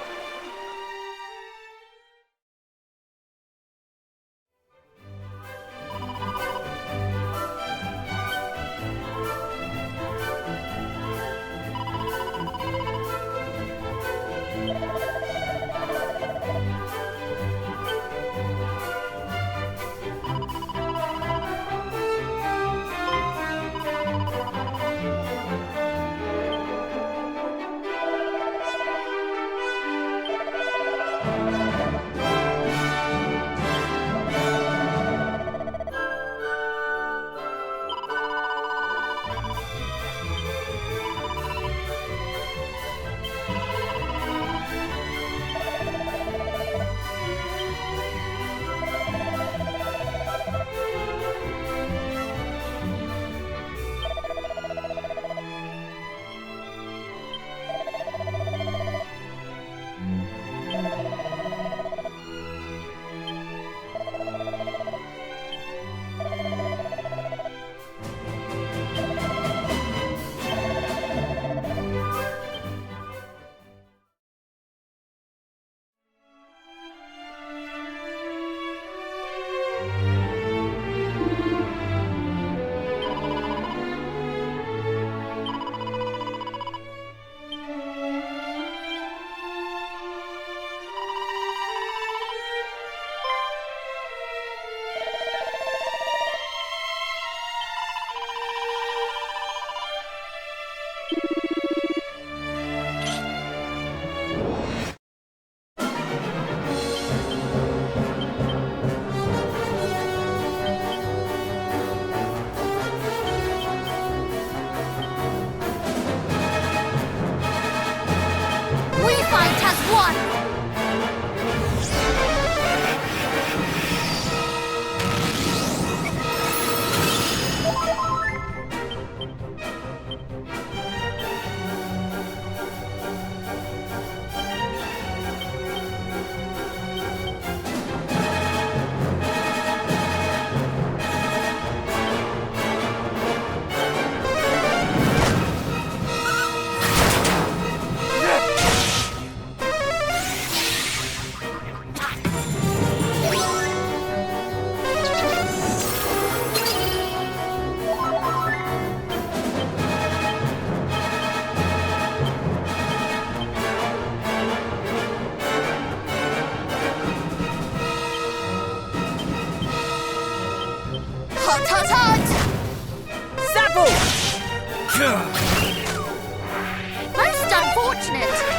Most unfortunate.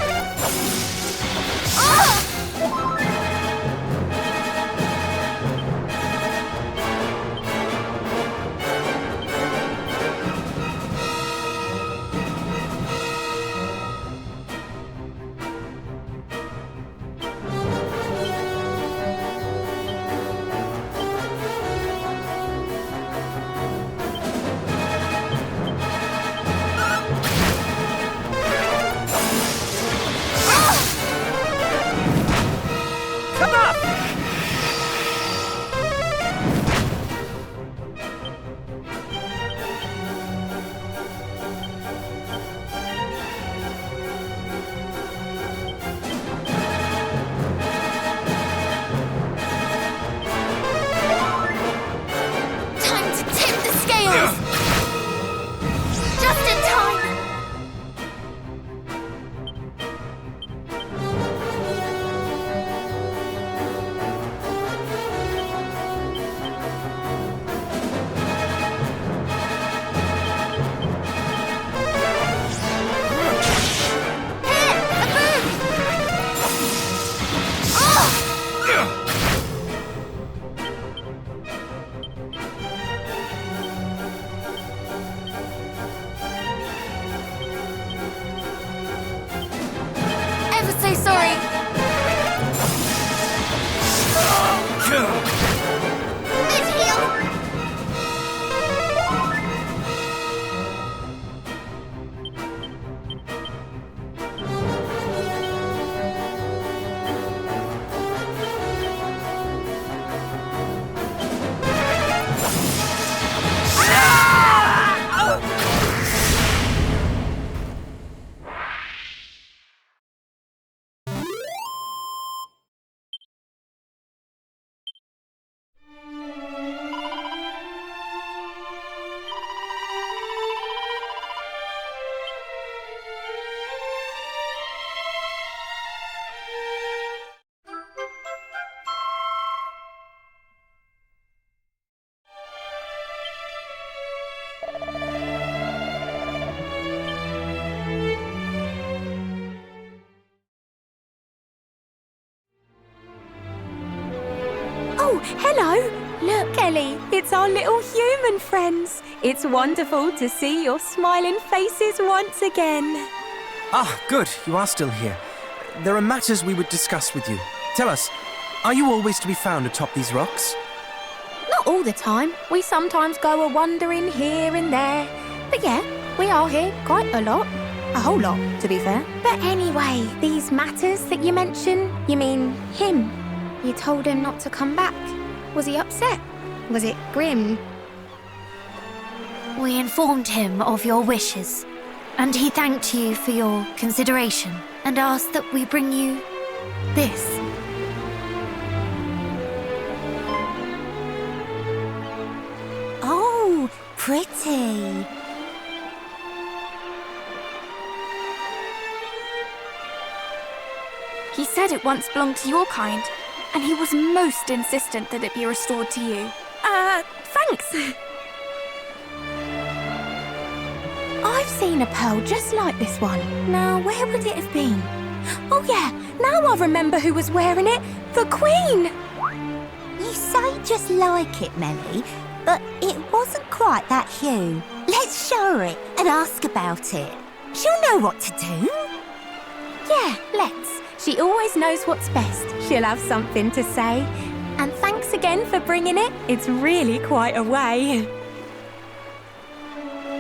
hello. Look, Ellie, it's our little human friends. It's wonderful to see your smiling faces once again. Ah, good, you are still here. There are matters we would discuss with you. Tell us, are you always to be found atop these rocks? Not all the time. We sometimes go a-wandering here and there. But yeah, we are here quite a lot. A whole lot, to be fair. But anyway, these matters that you mention, you mean him. You told him not to come back. Was he upset? Was it grim? We informed him of your wishes, and he thanked you for your consideration and asked that we bring you this. Oh, pretty. He said it once belonged to your kind, and he was most insistent that it be restored to you. Thanks. I've seen a pearl just like this one. Now, where would it have been? Oh yeah, now I remember who was wearing it. The Queen! You say just like it, Melly, but it wasn't quite that hue. Let's show her it and ask about it. She'll know what to do. Yeah, let's. She always knows what's best. She'll have something to say. And thanks again for bringing it. It's really quite a way.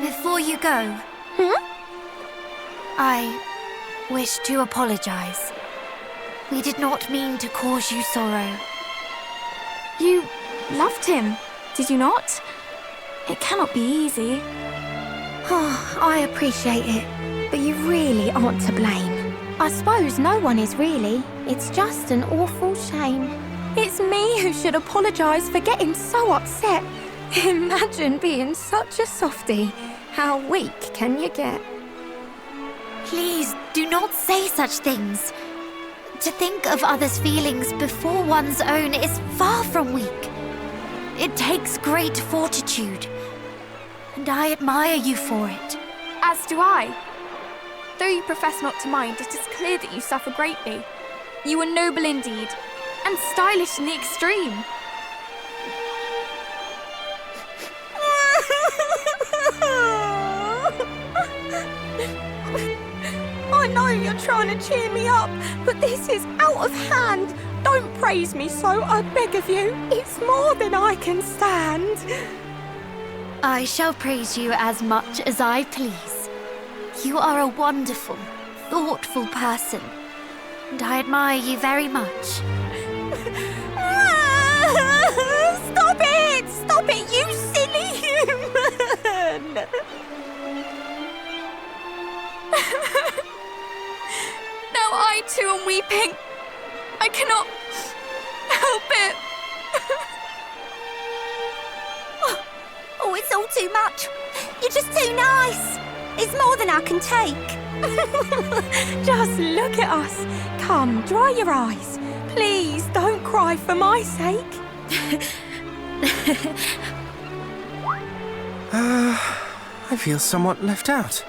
Before you go, I wish to apologize. We did not mean to cause you sorrow. You loved him, did you not? It cannot be easy. Oh, I appreciate it, but you really aren't to blame. I suppose no one is really. It's just an awful shame. It's me who should apologise for getting so upset. Imagine being such a softie. How weak can you get? Please do not say such things. To think of others' feelings before one's own is far from weak. It takes great fortitude, and I admire you for it. As do I. Though you profess not to mind, it is clear that you suffer greatly. You are noble indeed, and stylish in the extreme. I know you're trying to cheer me up, but this is out of hand. Don't praise me so, I beg of you. It's more than I can stand. I shall praise you as much as I please. You are a wonderful, thoughtful person, and I admire you very much. Stop it! Stop it, you silly human! Now I too am weeping. I cannot help it. Oh, it's all too much. You're just too nice. It's more than I can take. Just look at us. Come, dry your eyes. Please don't cry for my sake. I feel somewhat left out.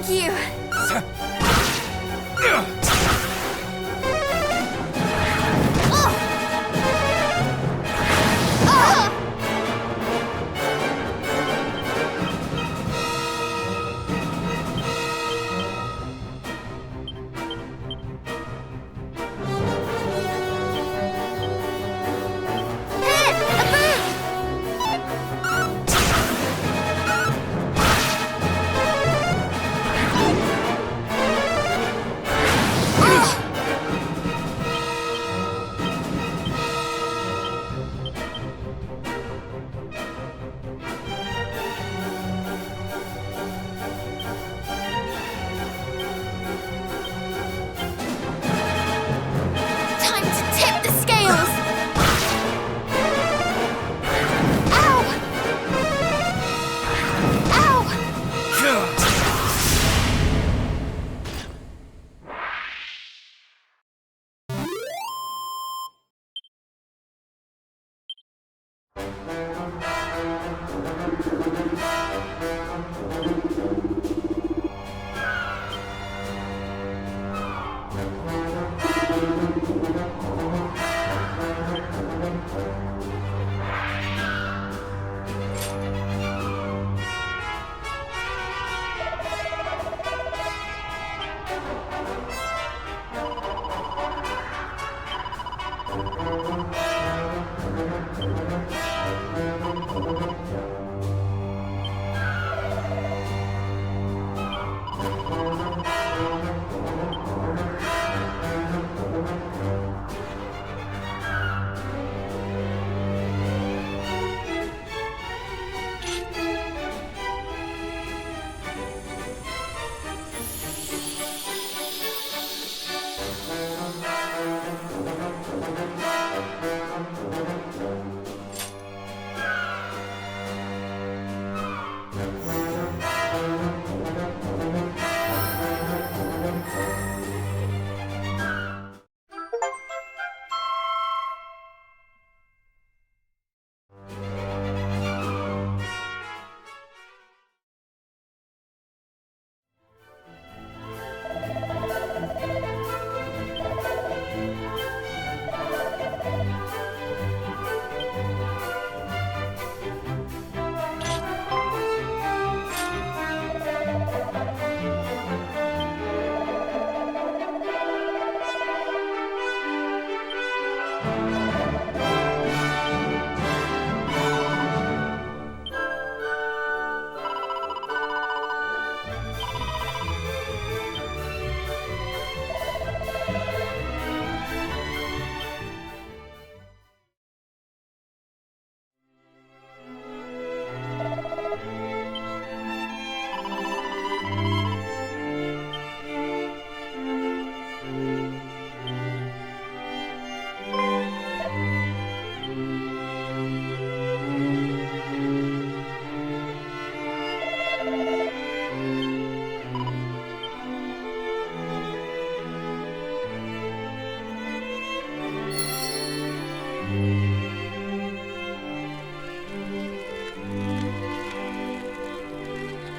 Thank you.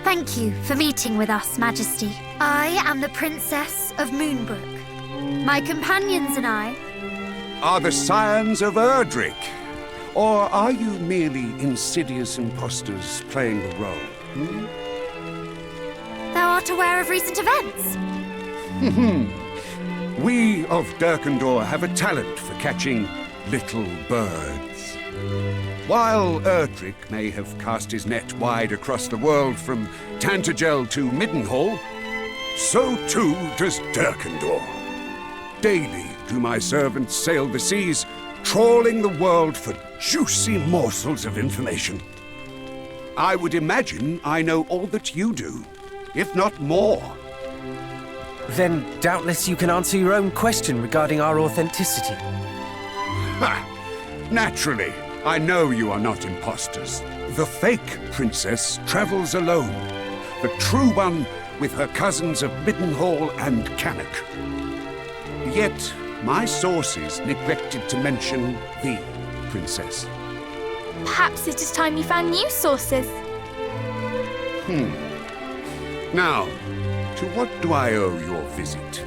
Thank you for meeting with us, Majesty. I am the Princess of Moonbrooke. My companions and I are the Scions of Erdrick. Or are you merely insidious impostors playing the role? Thou art aware of recent events? We of Durkandor have a talent for catching little birds. While Erdrick may have cast his net wide across the world from Tantegel to Midenhall, so too does Durkandor. Daily do my servants sail the seas, trawling the world for juicy morsels of information. I would imagine I know all that you do, if not more. Then doubtless you can answer your own question regarding our authenticity. Ha! Naturally, I know you are not imposters. The fake princess travels alone. The true one with her cousins of Midenhall and Cannock. Yet, my sources neglected to mention the princess. Perhaps it is time you found new sources. Now, To what do I owe your visit?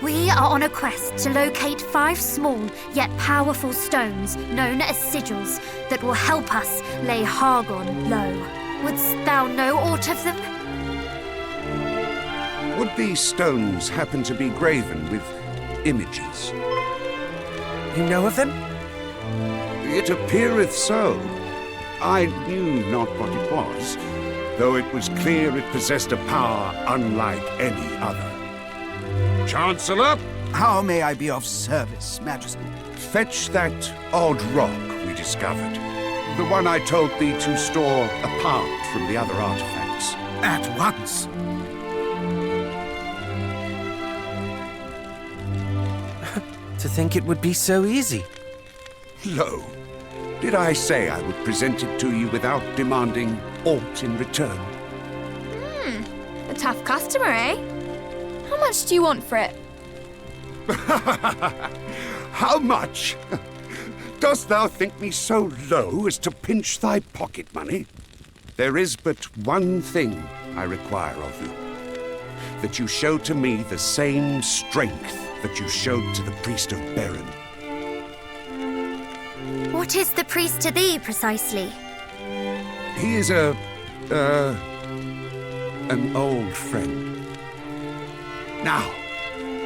We are on a quest to locate 5 small yet powerful stones known as sigils that will help us lay Hargon low. Wouldst thou know aught of them? Would these stones happen to be graven with images? You know of them? It appeareth so. I knew not what it was, though it was clear it possessed a power unlike any other. Chancellor? How may I be of service, Majesty? Fetch that odd rock we discovered. The one I told thee to store apart from the other artifacts. At once. To think it would be so easy. Lo, did I say I would present it to you without demanding aught in return? A tough customer, eh? How much do you want for it? How much? Dost thou think me so low as to pinch thy pocket money? There is but one thing I require of you. That you show to me the same strength that you showed to the priest of Beren. What is the priest to thee, precisely? He is an old friend. Now,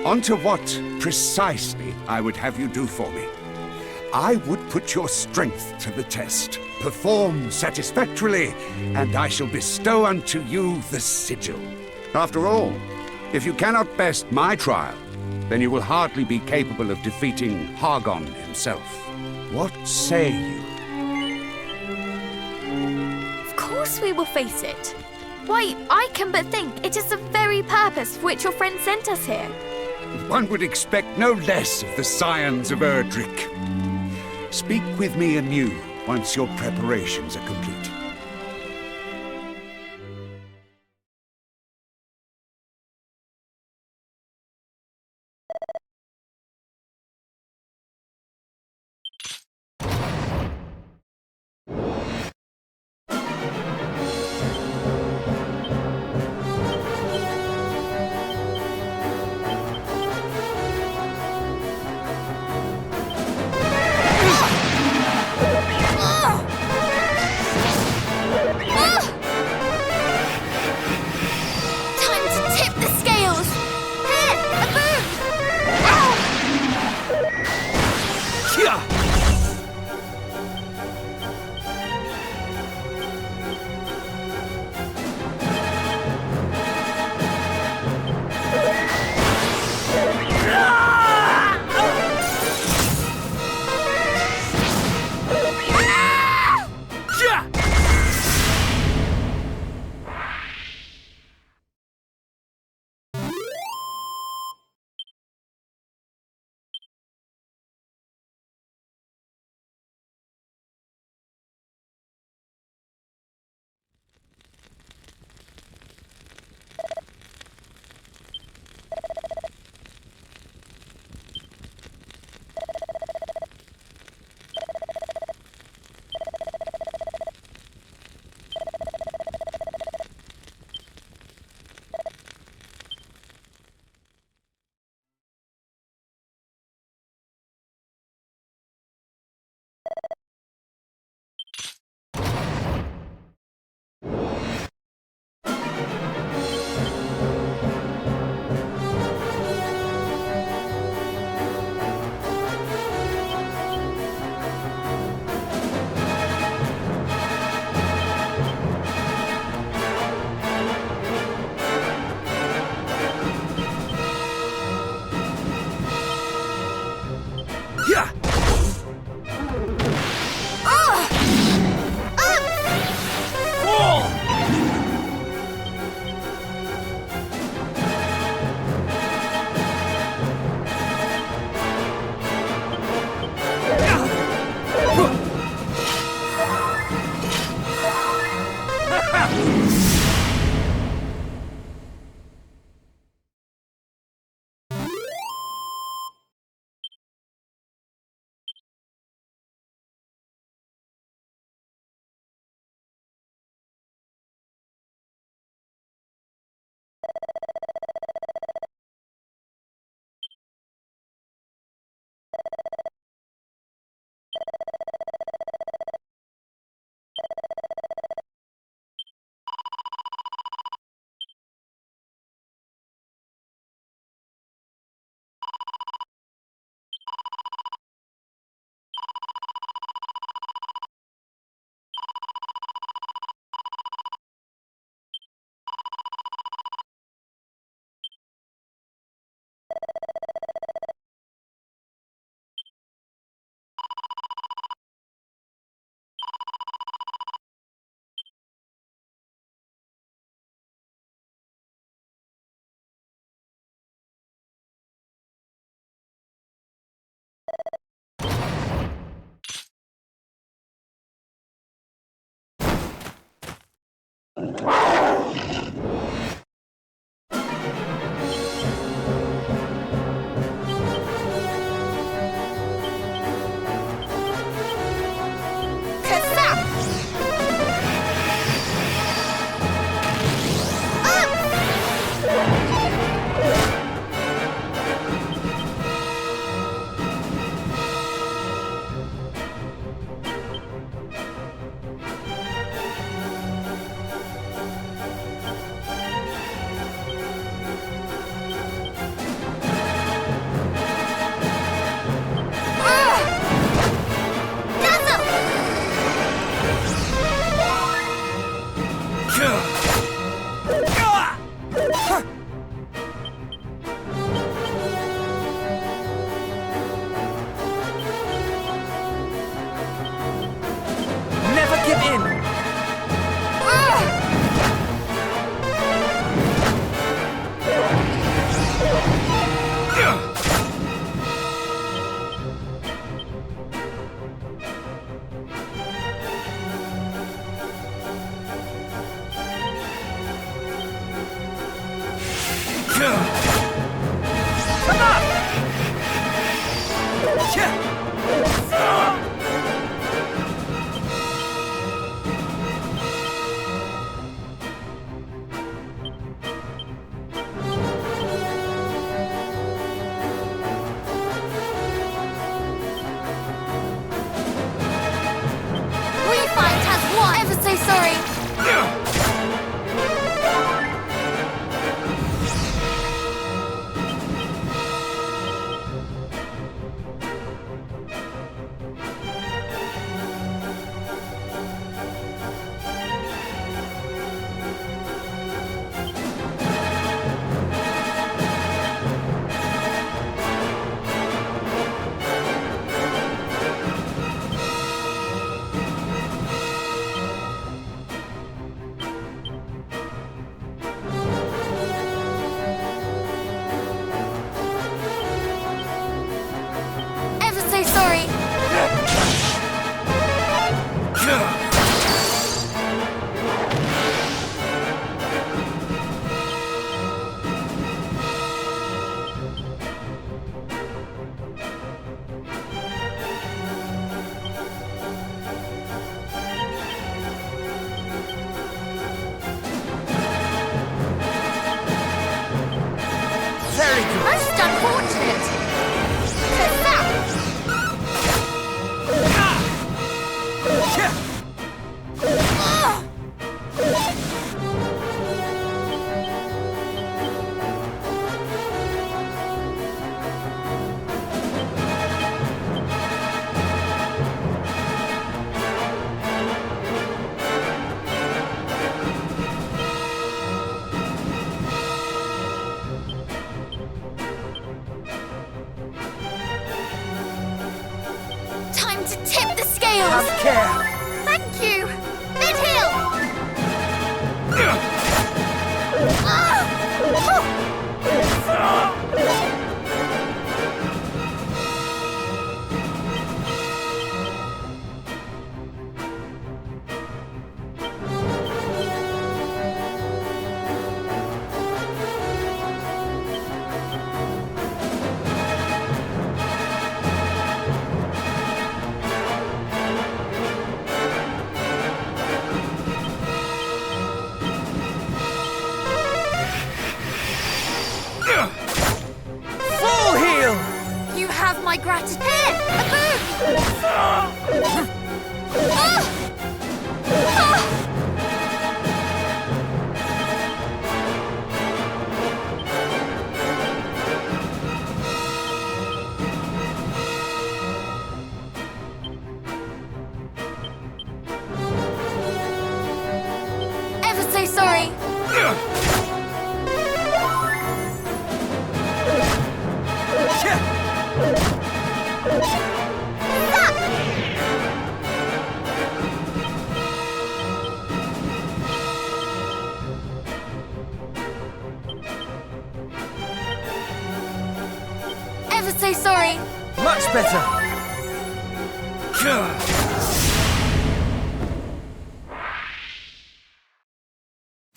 on to what precisely I would have you do for me. I would put your strength to the test. Perform satisfactorily, and I shall bestow unto you the sigil. After all, if you cannot best my trial, then you will hardly be capable of defeating Hargon himself. What say you? Of course we will face it. Why, I can but think it is the very purpose for which your friend sent us here. One would expect no less of the Scions of Erdrick. Speak with me anew once your preparations are complete. sorry.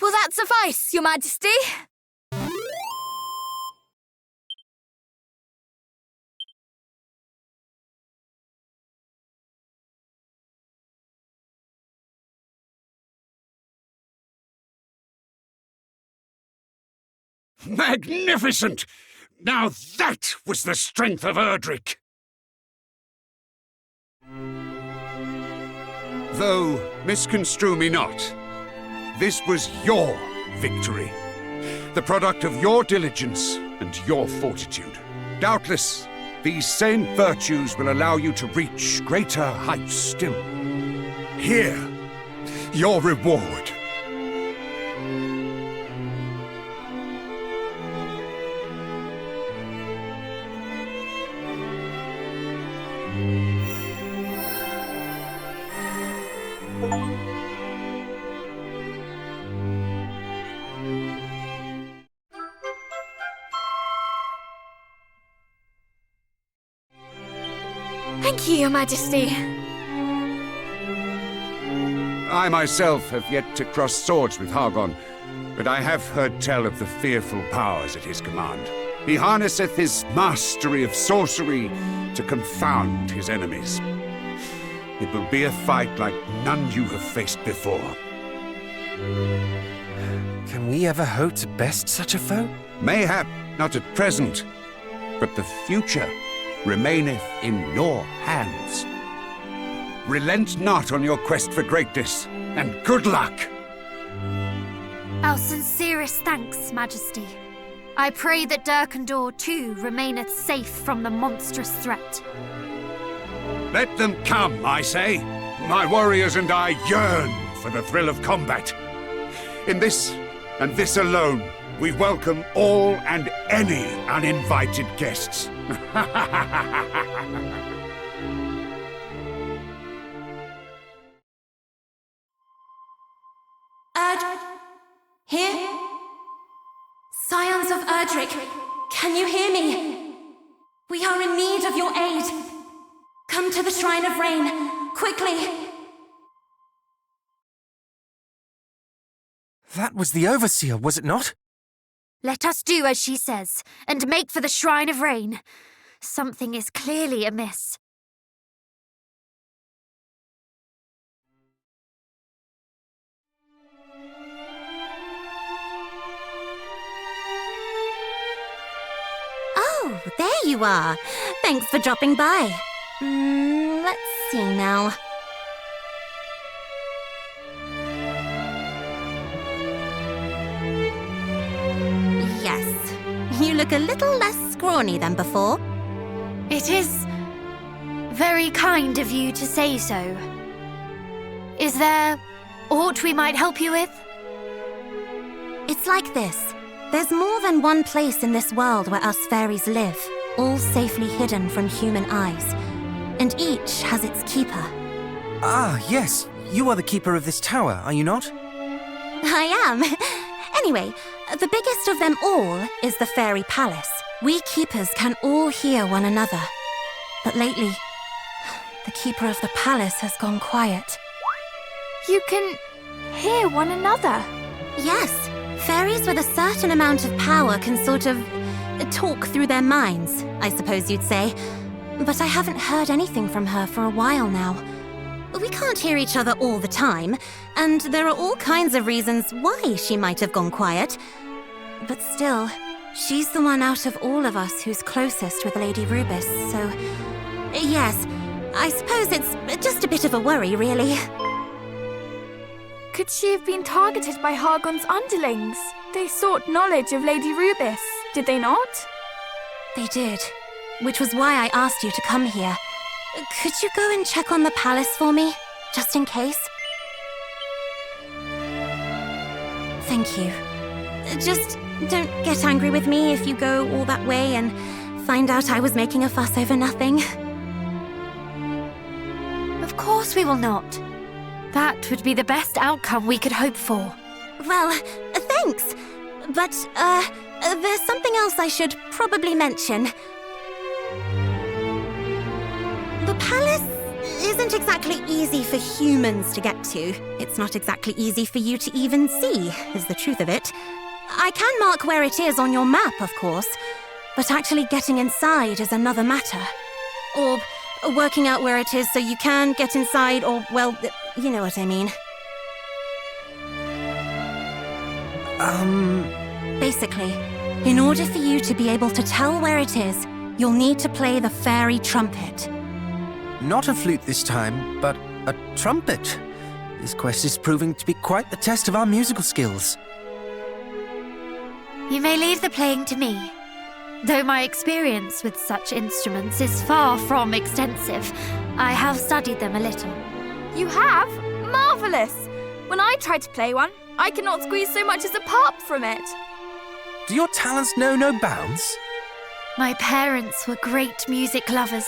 Will that suffice, Your Majesty? Magnificent! Now that was the strength of Erdrick! Though, misconstrue me not, this was your victory. The product of your diligence and your fortitude. Doubtless, these same virtues will allow you to reach greater heights still. Here, your reward. Thank you, Your Majesty. I myself have yet to cross swords with Hargon, but I have heard tell of the fearful powers at his command. He harnesseth his mastery of sorcery to confound his enemies. It will be a fight like none you have faced before. Can we ever hope to best such a foe? Mayhap not at present, but the future remaineth in your hands. relent not on your quest for greatness, and good luck! Our sincerest thanks, Majesty. I pray that Durkandor too remaineth safe from the monstrous threat. Let them come, I say. My warriors and I yearn for the thrill of combat. In this, and this alone, we welcome all and any uninvited guests. Here? Scions of Erdrick, can you hear me? We are in need of your aid. Come to the Shrine of Rain, quickly. That was the Over-Seer, was it not? Let us do as she says, and make for the Shrine of Rain. Something is clearly amiss. Oh, there you are. Thanks for dropping by. Let's see now. Yes, you look a little less scrawny than before. It is very kind of you to say so. Is there aught we might help you with? It's like this. There's more than one place in this world where us fairies live, all safely hidden from human eyes. And each has its keeper. Ah, yes. You are the keeper of this tower, are you not? I am. Anyway, the biggest of them all is the Faerie Palace. We keepers can all hear one another. But lately, the keeper of the palace has gone quiet. You can hear one another? Yes. Fairies with a certain amount of power can sort of talk through their minds, I suppose you'd say. But I haven't heard anything from her for a while now. We can't hear each other all the time, and there are all kinds of reasons why she might have gone quiet. But still, she's the one out of all of us who's closest with Lady Rubis, so... Yes, I suppose it's just a bit of a worry, really. Could she have been targeted by Hargon's underlings? They sought knowledge of Lady Rubis, did they not? They did, which was why I asked you to come here. Could you go and check on the palace for me, just in case? Thank you. Just don't get angry with me if you go all that way and find out I was making a fuss over nothing. Of course we will not. That would be the best outcome we could hope for. Well, thanks. But, there's something else I should probably mention. The palace isn't exactly easy for humans to get to. It's not exactly easy for you to even see, is the truth of it. I can mark where it is on your map, of course, but actually getting inside is another matter. Or working out where it is so you can get inside, or, well, you know what I mean. Basically, in order for you to be able to tell where it is, you'll need to play the fairy trumpet. Not a flute this time, but a trumpet. This quest is proving to be quite the test of our musical skills. You may leave the playing to me. Though my experience with such instruments is far from extensive, I have studied them a little. You have? Marvellous! When I tried to play one, I could not squeeze so much as a pop from it. Do your talents know no bounds? My parents were great music lovers.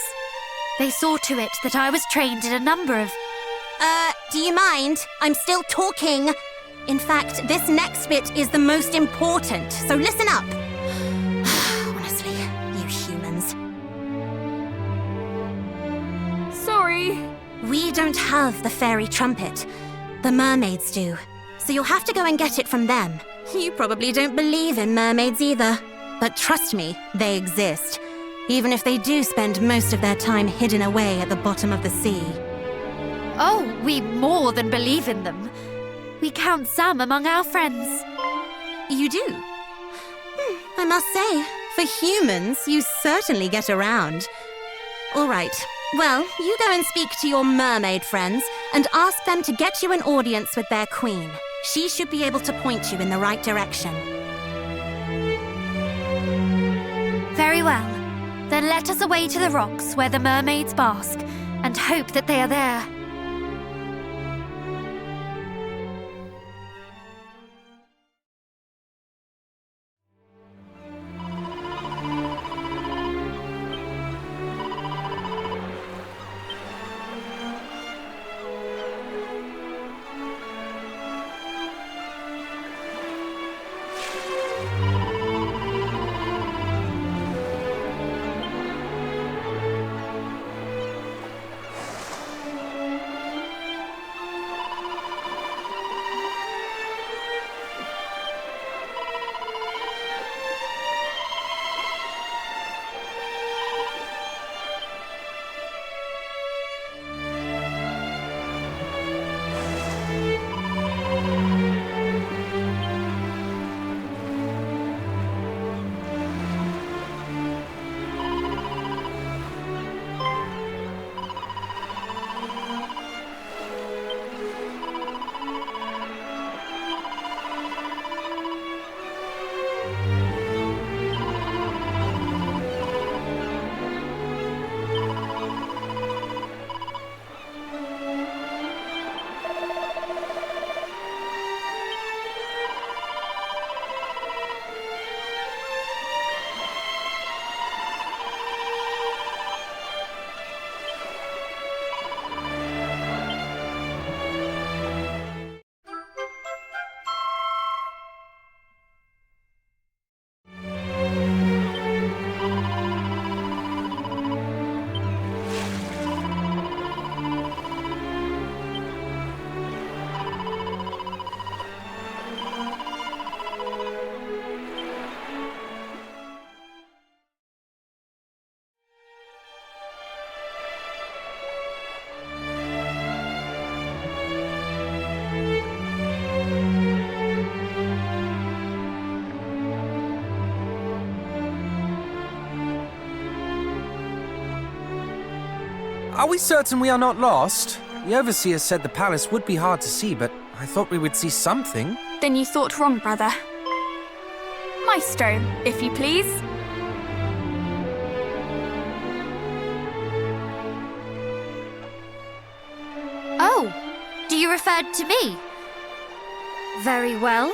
They saw to it that I was trained in a number of... Do you mind? I'm still talking. In fact, this next bit is the most important, so listen up. Honestly, you humans. Sorry. We don't have the fairy trumpet. The mermaids do. So you'll have to go and get it from them. You probably don't believe in mermaids either. But trust me, they exist. Even if they do spend most of their time hidden away at the bottom of the sea. Oh, we more than believe in them. We count some among our friends. You do? I must say, for humans, you certainly get around. All right, Well, you go and speak to your mermaid friends and ask them to get you an audience with their queen. She should be able to point you in the right direction. Very well. Then let us away to the rocks where the mermaids bask, and hope that they are there. Are we certain we are not lost? The Over-Seer said the palace would be hard to see, but I thought we would see something. Then you thought wrong, brother. Maestro, if you please. Oh, do you refer to me? Very well.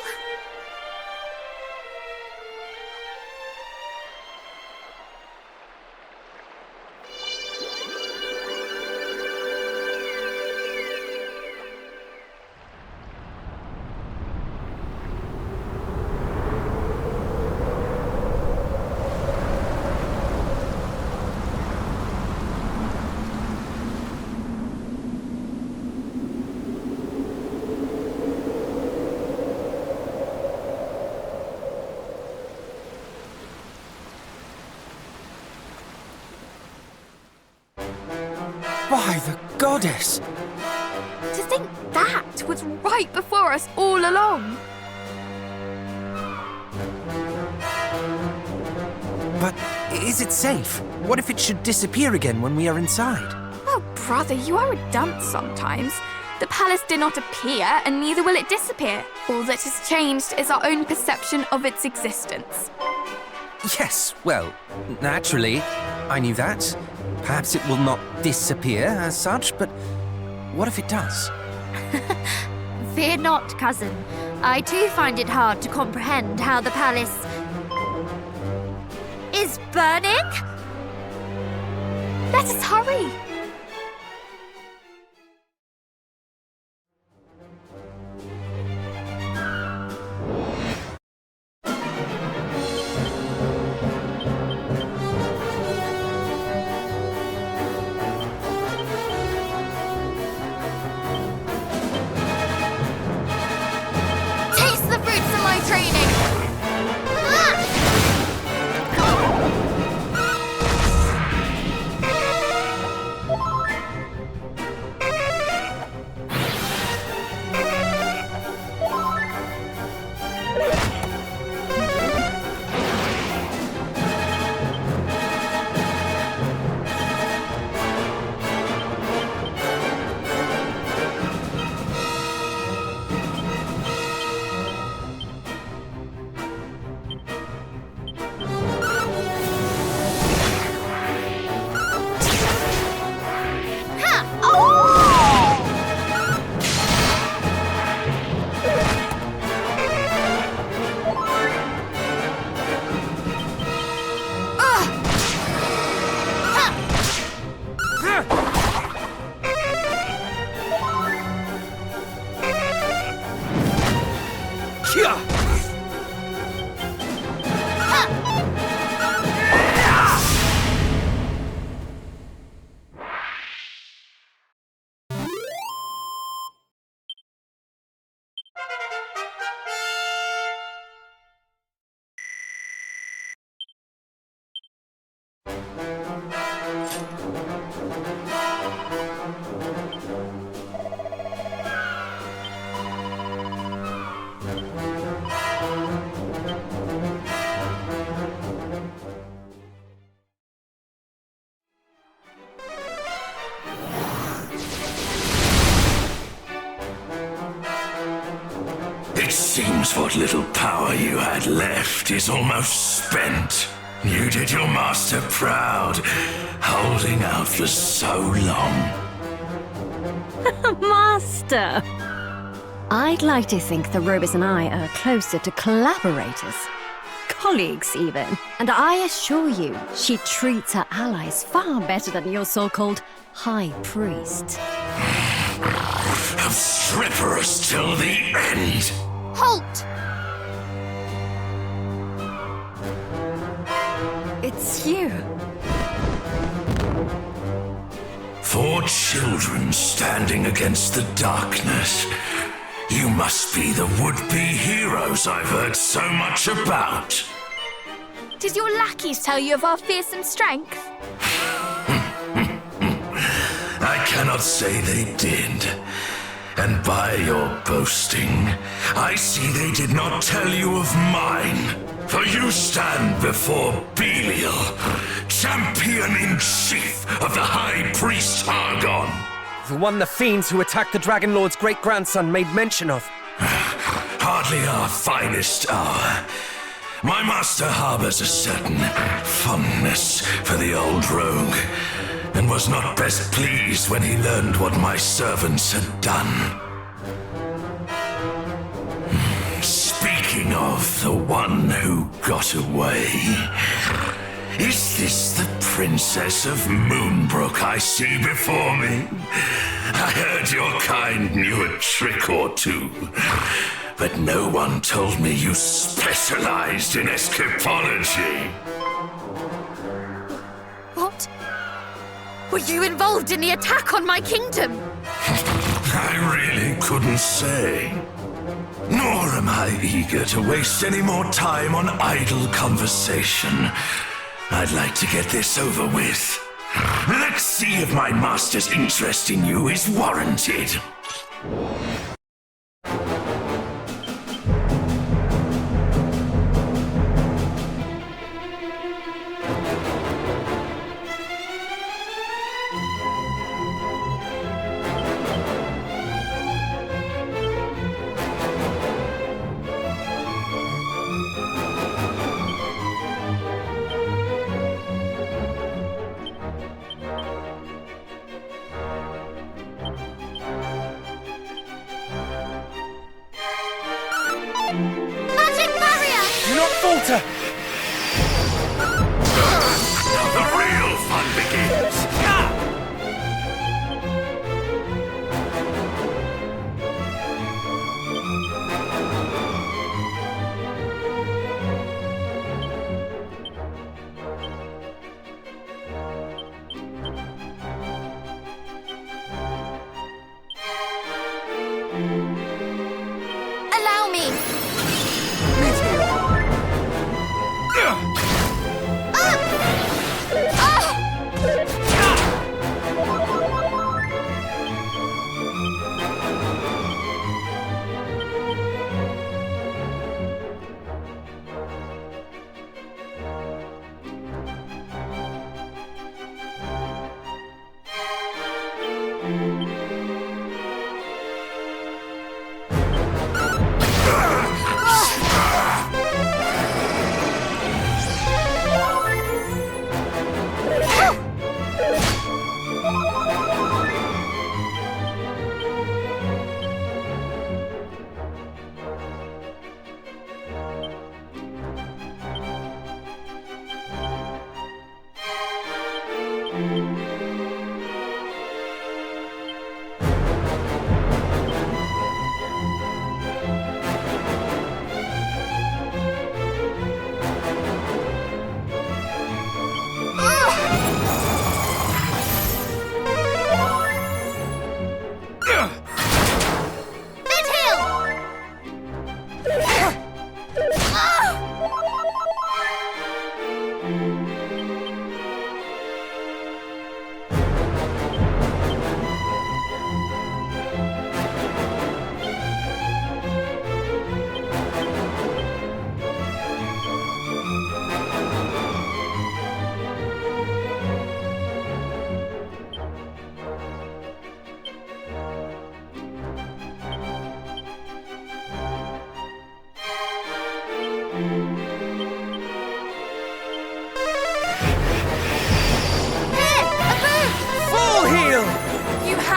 By the goddess! To think that was right before us all along. But is it safe? What if it should disappear again when we are inside? Oh, brother, you are a dunce sometimes. The palace did not appear, and neither will it disappear. All that has changed is our own perception of its existence. Yes, well, naturally, I knew that. Perhaps it will not disappear as such, but what if it does? Fear not, cousin. I too find it hard to comprehend how the palace is burning. Let us hurry. seems what little power you had left is almost spent. You did your master proud, holding out for so long. Master! I'd like to think the Robus and I are closer to collaborators. Colleagues, even. And I assure you, she treats her allies far better than your so-called High Priest. Obstreperous till the end! Halt! It's you. 4 children standing against the darkness. You must be the would-be heroes I've heard so much about. Did your lackeys tell you of our fearsome strength? I cannot say they did. And by your boasting, I see they did not tell you of mine. For you stand before Belial, champion-in-chief of the High Priest Hargon. The one the fiends who attacked the Dragonlord's great-grandson made mention of. Hardly our finest hour. My master harbors a certain fondness for the old rogue, and was not best pleased when he learned what my servants had done. Speaking of the one who got away, is this the Princess of Moonbrooke I see before me? I heard your kind knew a trick or two, but no one told me you specialized in escapology. What? Were you involved in the attack on my kingdom? I really couldn't say. Nor am I eager to waste any more time on idle conversation. I'd like to get this over with. Let's see if my master's interest in you is warranted. Falter! Now the real fun begins! Allow me!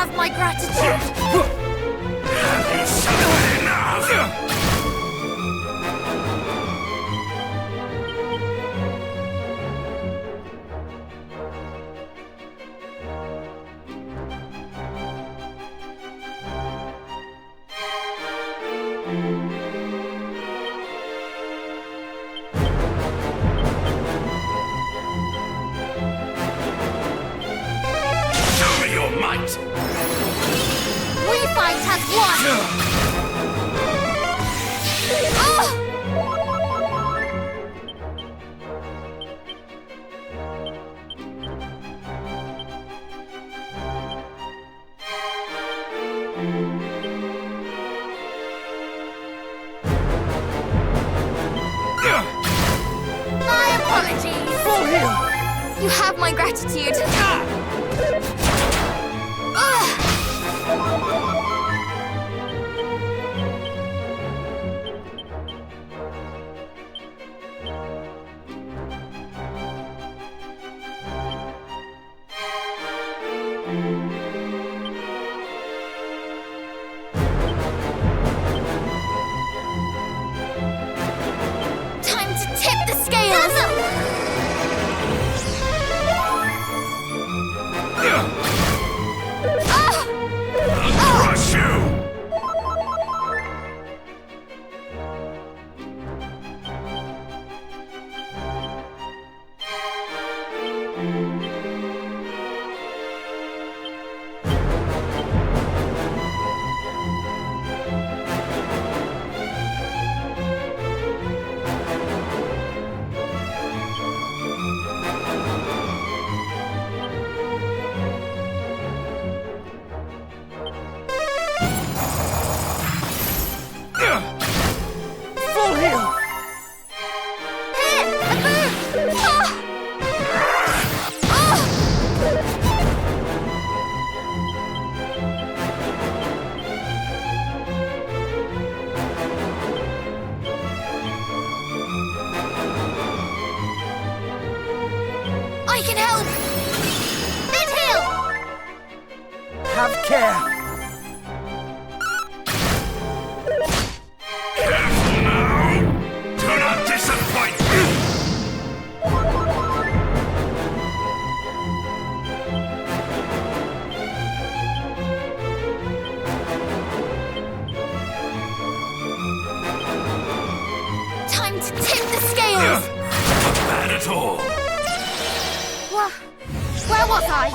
have my gratitude. Have you suffered enough? You have my gratitude. Time to tip the scales. Crush you! I can help! Midhill! Have care! Careful now! Do not disappoint me! Time to tip the scales! Not bad at all. Where was I?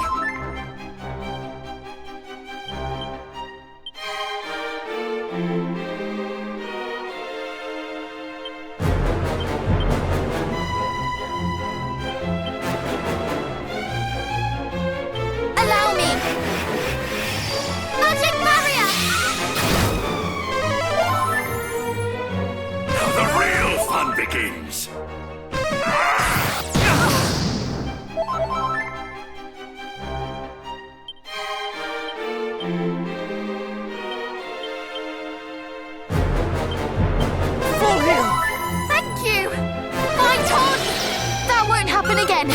Allow me! Magic barrier! Now the real fun begins. Thank you! Fight on! That won't happen again!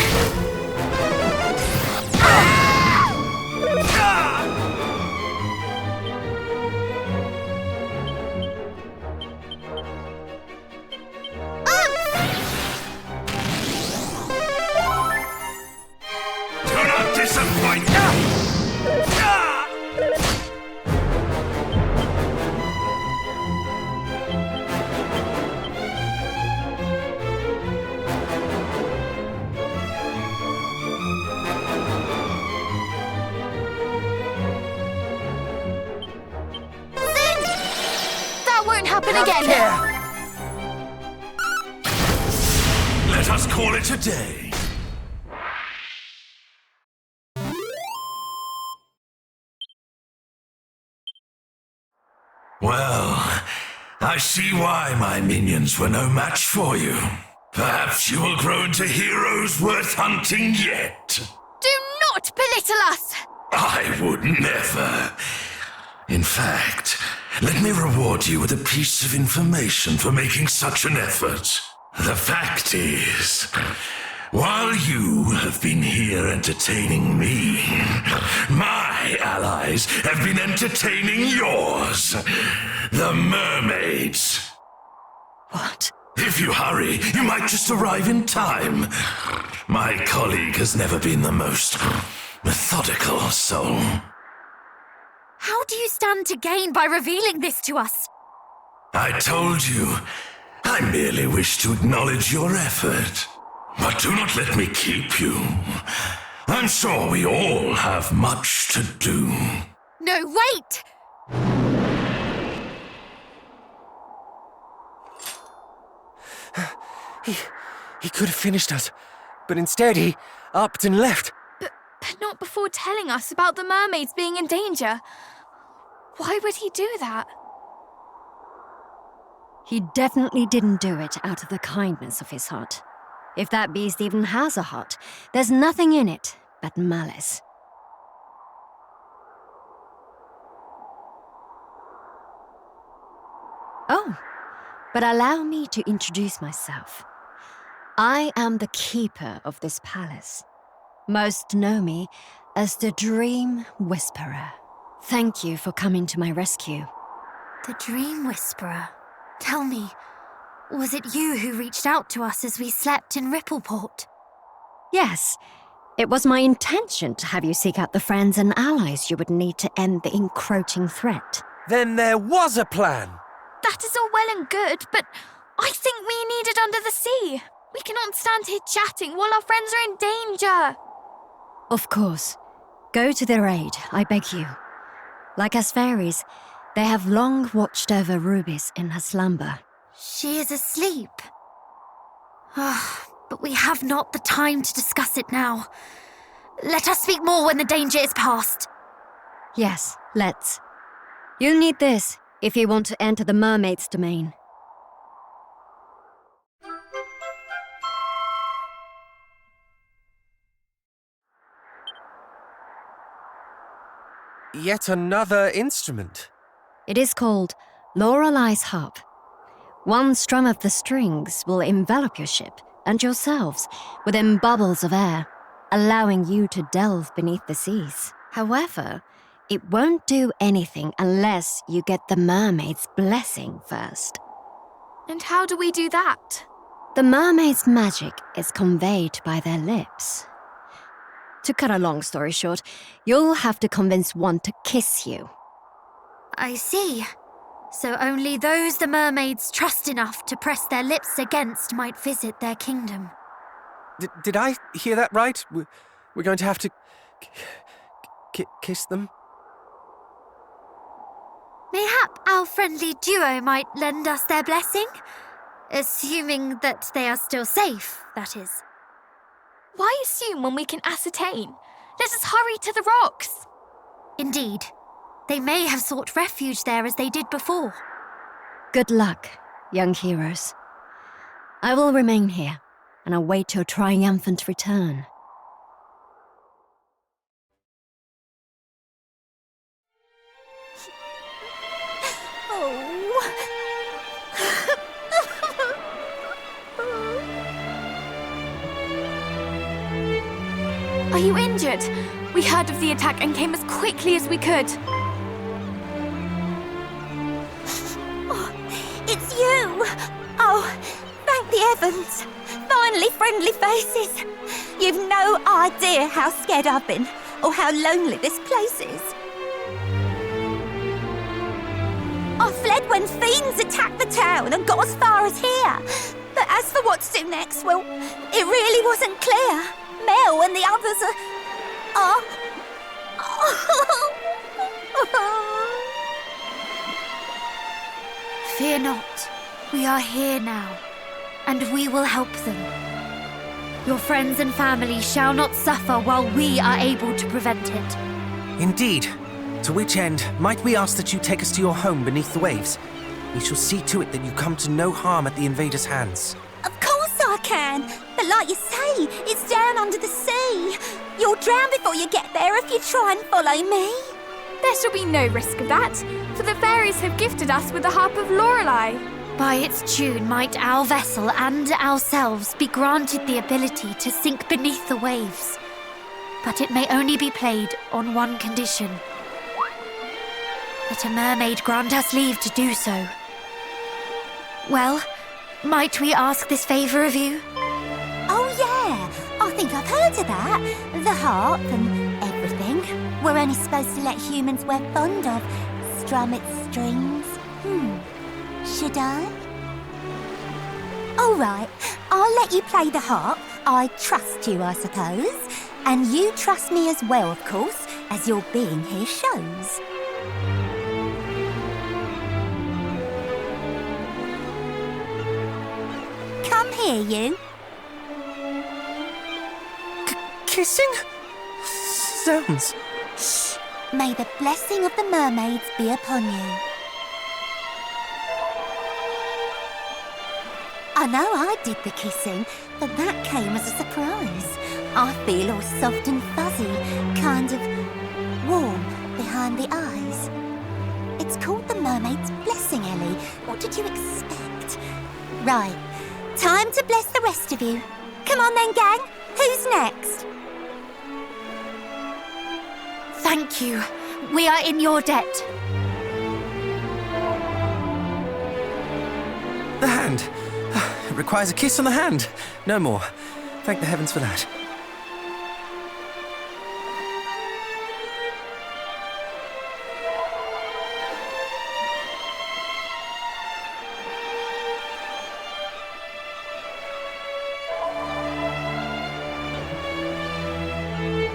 Do not disappoint me! That won't happen again! Let us call it a day. Well, I see why my minions were no match for you. Perhaps you will grow into heroes worth hunting yet. Do not belittle us! I would never. In fact, let me reward you with a piece of information for making such an effort. The fact is, While you have been here entertaining me, my allies have been entertaining yours. The mermaids. What? If you hurry, you might just arrive in time. My colleague has never been the most methodical soul. How do you stand to gain by revealing this to us? I told you, I merely wish to acknowledge your effort. But do not let me keep you. I'm sure we all have much to do. No, wait! He could have finished us, but instead he upped and left. But not before telling us about the mermaids being in danger. Why would he do that? He definitely didn't do it out of the kindness of his heart. If that beast even has a heart, there's nothing in it but malice. Oh, but allow me to introduce myself. I am the keeper of this palace. Most know me as the Dream Whisperer. Thank you for coming to my rescue. The Dream Whisperer? Tell me, was it you who reached out to us as we slept in Rippleport? Yes, it was my intention to have you seek out the friends and allies you would need to end the encroaching threat. Then there was a plan! That is all well and good, but I think we need it under the sea. We cannot stand here chatting while our friends are in danger. Of course. Go to their aid, I beg you. Like us fairies, they have long watched over Rubies in her slumber. She is asleep. But we have not the time to discuss it now. Let us speak more when the danger is past. Yes, let's. You'll need this if you want to enter the mermaid's domain. Yet another instrument. It is called Lorelei's harp. One strum of the strings will envelop your ship and yourselves within bubbles of air, allowing you to delve beneath the seas. However, it won't do anything unless you get the mermaid's blessing first. And how do we do that? The mermaid's magic is conveyed by their lips. To cut a long story short, you'll have to convince one to kiss you. I see. So only those the mermaids trust enough to press their lips against might visit their kingdom. Did I hear that right? We're going to have to kiss them? Mayhap our friendly duo might lend us their blessing? Assuming that they are still safe, that is. Why assume when we can ascertain? Let us hurry to the rocks. Indeed. They may have sought refuge there as they did before. Good luck, young heroes. I will remain here and await your triumphant return. Are you injured? We heard of the attack and came as quickly as we could. It's you! Oh, thank the heavens! Finally friendly faces! You've no idea how scared I've been, or how lonely this place is. I fled when fiends attacked the town and got as far as here. But as for what to do next, well, it really wasn't clear. Mel and the others are... Fear not. We are here now, and we will help them. Your friends and family shall not suffer while we are able to prevent it. Indeed. To which end, might we ask that you take us to your home beneath the waves? We shall see to it that you come to no harm at the invaders' hands. Of course I can, but like you say, it's down under the sea. You'll drown before you get there if you try and follow me. There shall be no risk of that, for the fairies have gifted us with the harp of Lorelei. By its tune might our vessel and ourselves be granted the ability to sink beneath the waves. But it may only be played on one condition. That a mermaid grant us leave to do so. Well, might we ask this favour of you? Oh yeah, I think I've heard of that. The harp and everything. We're only supposed to let humans we're fond of strum its strings. Should I? All right, I'll let you play the harp. I trust you, I suppose. And you trust me as well, of course, as your being here shows. Come here, you. Kissing? Sounds. Shh. May the blessing of the mermaids be upon you. I know I did the kissing, but that came as a surprise. I feel all soft and fuzzy, kind of warm behind the eyes. It's called the mermaid's blessing, Ellie. What did you expect? Right, time to bless the rest of you. Come on then, gang. Who's next? Thank you. We are in your debt. The hand. It requires a kiss on the hand. No more. Thank the heavens for that.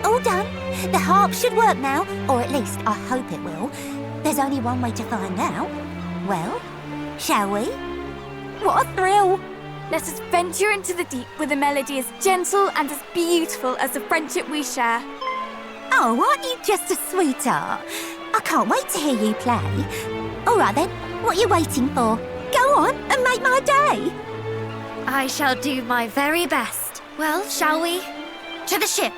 All done. The harp should work now, or at least I hope it will. There's only one way to find out. Well, shall we? What a thrill! Let us venture into the deep with a melody as gentle and as beautiful as the friendship we share. Oh, aren't you just a sweetheart? I can't wait to hear you play. All right then, what are you waiting for? Go on and make my day. I shall do my very best. Well, shall we? To the ship!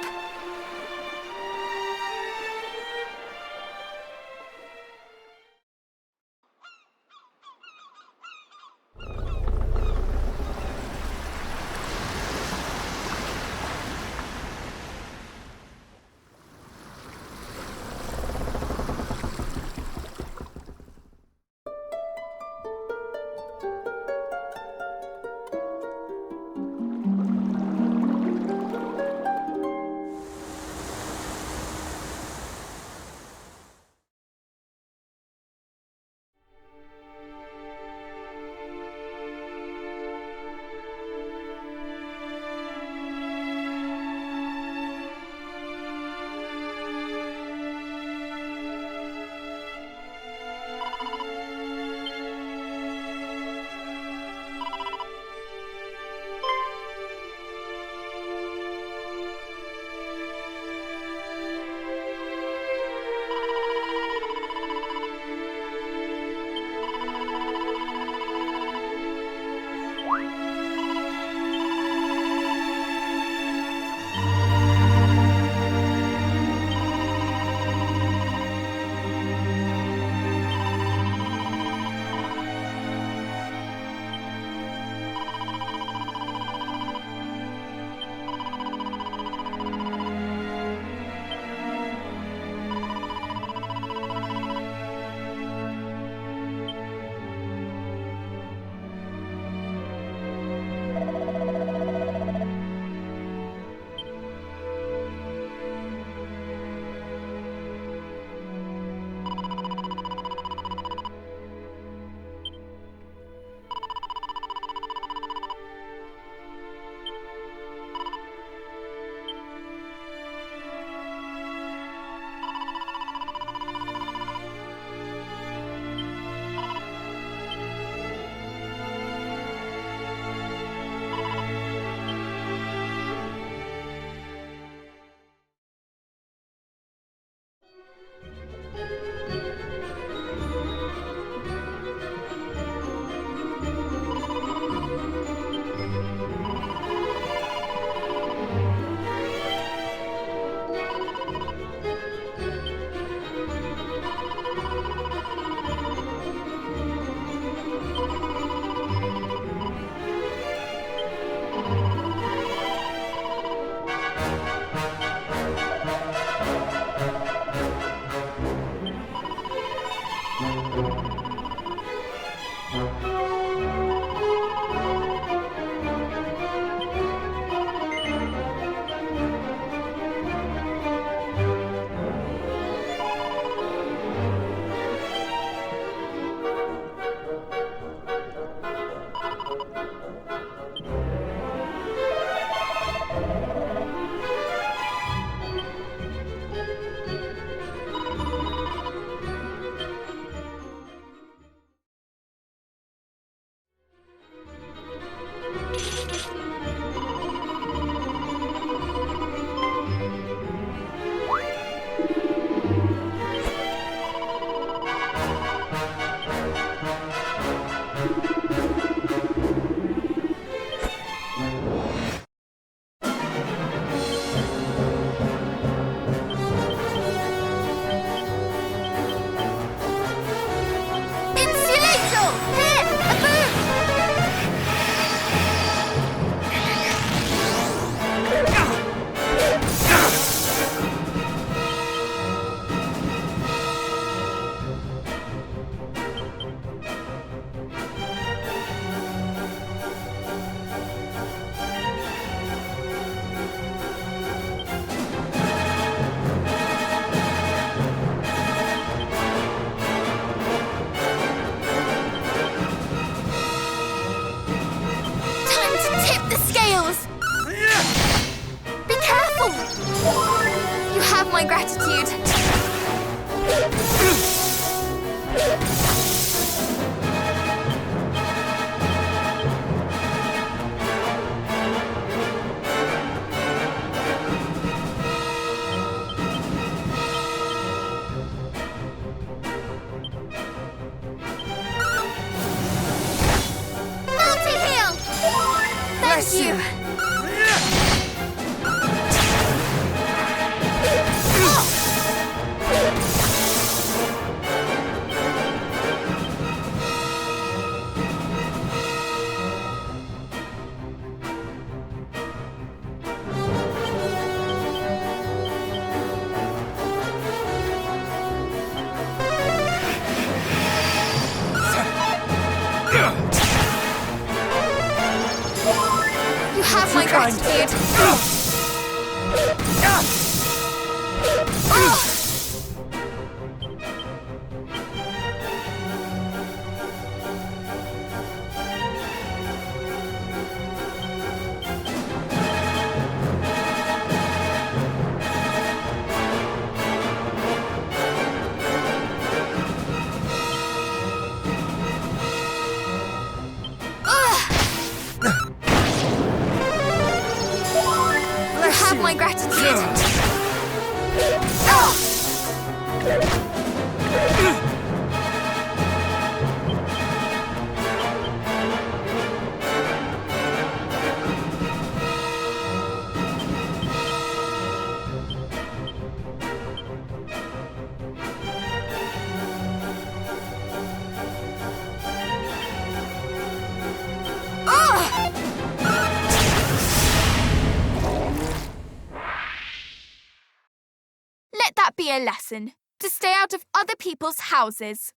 my gratitude. Multi-heal! Thank you. You have my gratitude. You have my gratitude. Let that be a lesson, to stay out of other people's houses.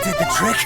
Did the trick?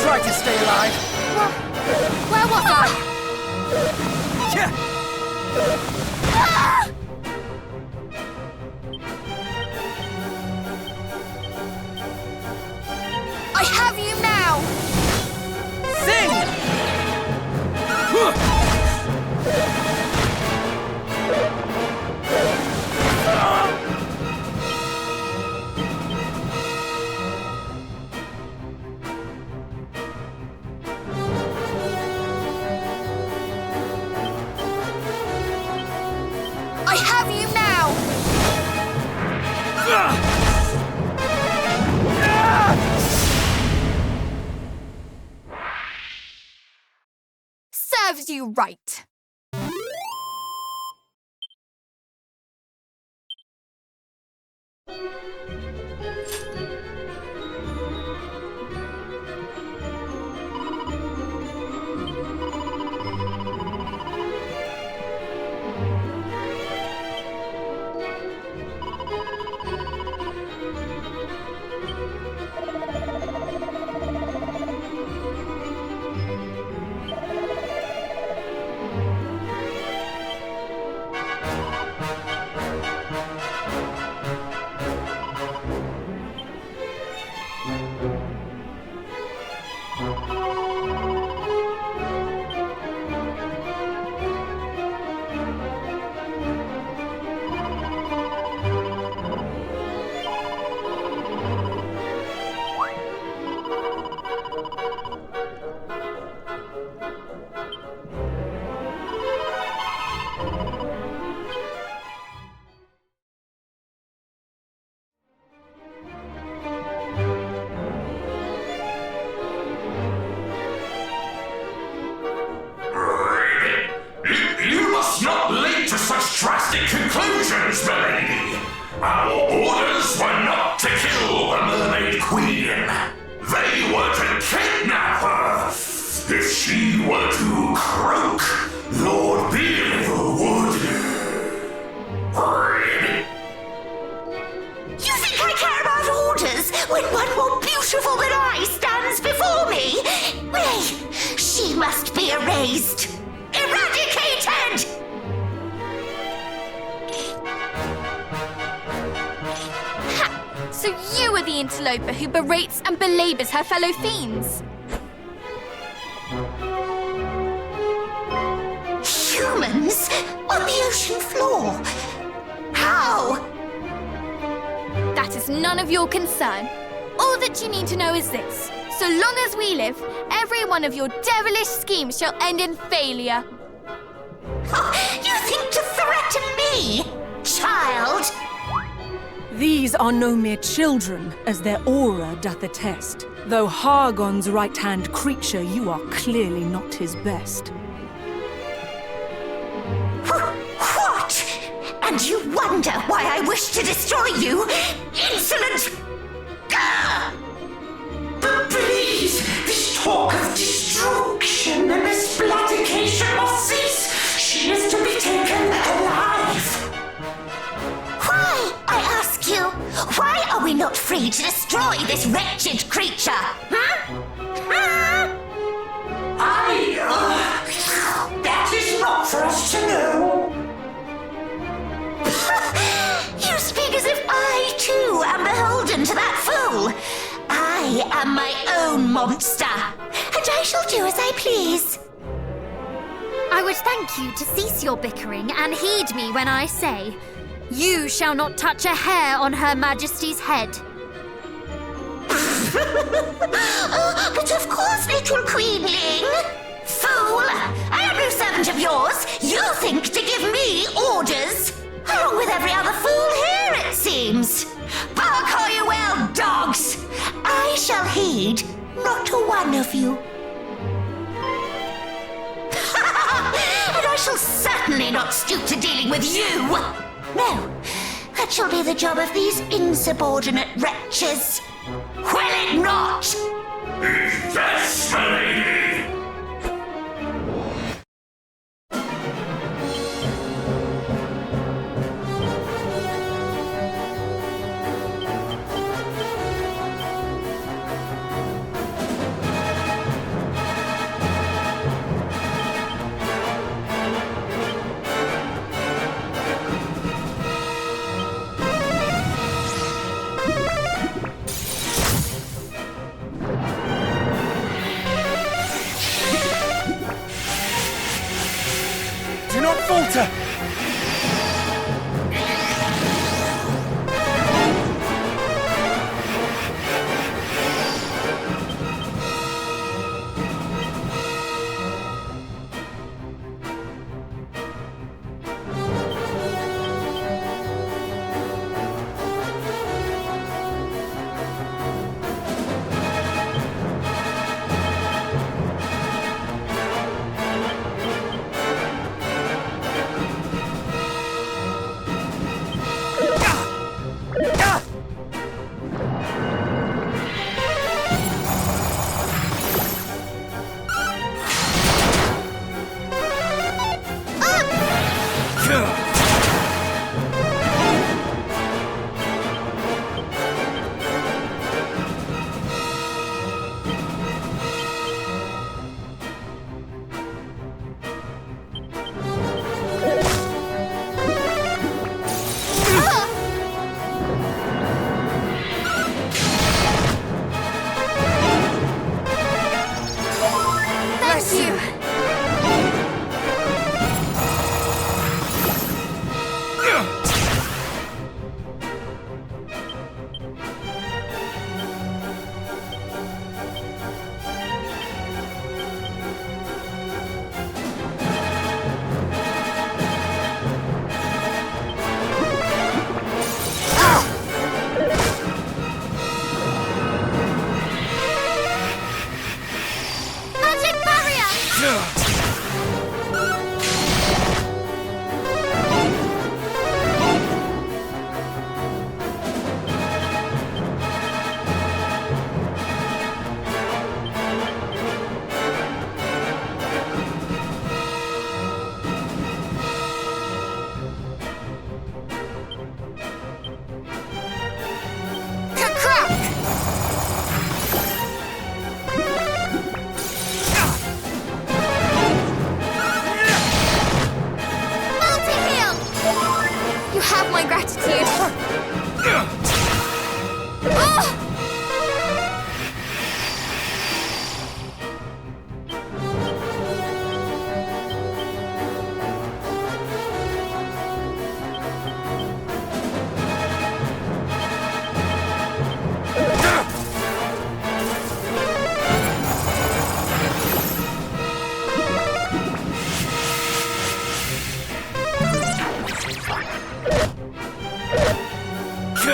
Try to stay alive. Where was I? I have you now! Sing! I have you now! Serves you right. Drastic conclusions, milady. Our orders were not to kill the Mermaid Queen. They were to kidnap her. If she were to croak, Lord Burrowell would... You think I care about orders when one more beautiful than I stands before me? Nay, she must be erased. Eradicated! So you are the interloper who berates and belabors her fellow fiends. Humans on the ocean floor? How? That is none of your concern. All that you need to know is this. So long as we live, every one of your devilish schemes shall end in failure. You think to threaten me, child? These are no mere children, as their aura doth attest. Though Hargon's right-hand creature, you are clearly not his best. What? And you wonder why I wish to destroy you? Insolent... But please, this talk of destruction and exploitation must cease. She is to be taken alive. Why, I ask you, why are we not free to destroy this wretched creature? That is not for us to know. You speak as if I, too, am beholden to that fool. I am my own monster, and I shall do as I please. I would thank you to cease your bickering and heed me when I say, you shall not touch a hair on Her Majesty's head. But of course, little queenling. Fool! I am no servant of yours. You think to give me orders, along with every other fool here, it seems. Bark all you will, dogs! I shall heed not one of you. And I shall certainly not stoop to dealing with you. No, that shall be the job of these insubordinate wretches. Will it not? Yes, my lady.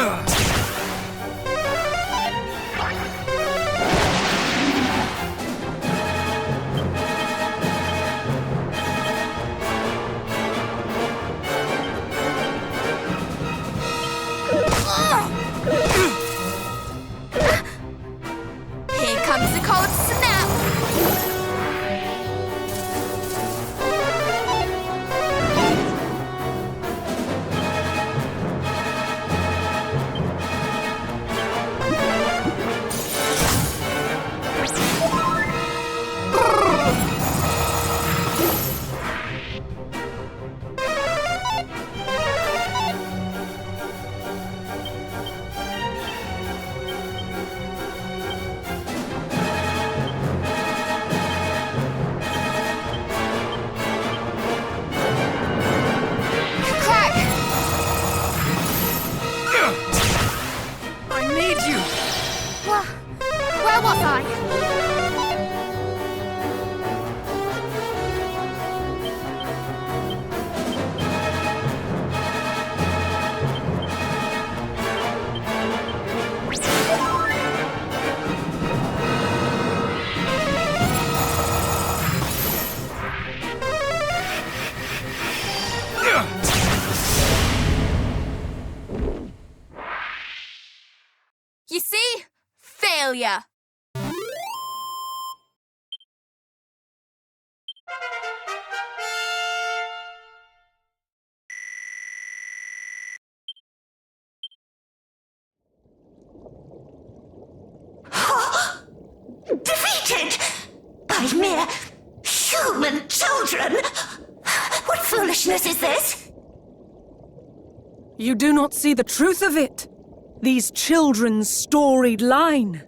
Here comes the cold snap! Where was I? You see? Failure. Defeated by mere human children? What foolishness is this? You do not see the truth of it. These children's storied line.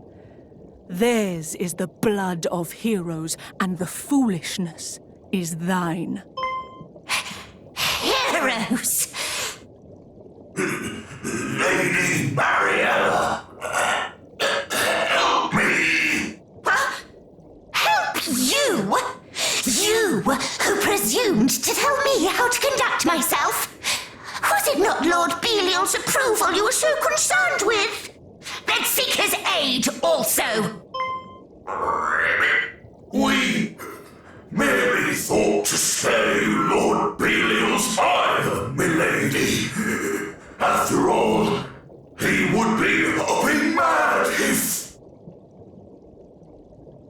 Theirs is the blood of heroes, and the foolishness is thine. Heroes? Lady Mariella, help me! Help you? You who presumed to tell me how to conduct myself? Was it not Lord Belial's approval you were so concerned with? Then seek his aid also. We merely thought to spare you Lord Belial's ire, milady. After all, he would be hopping mad if...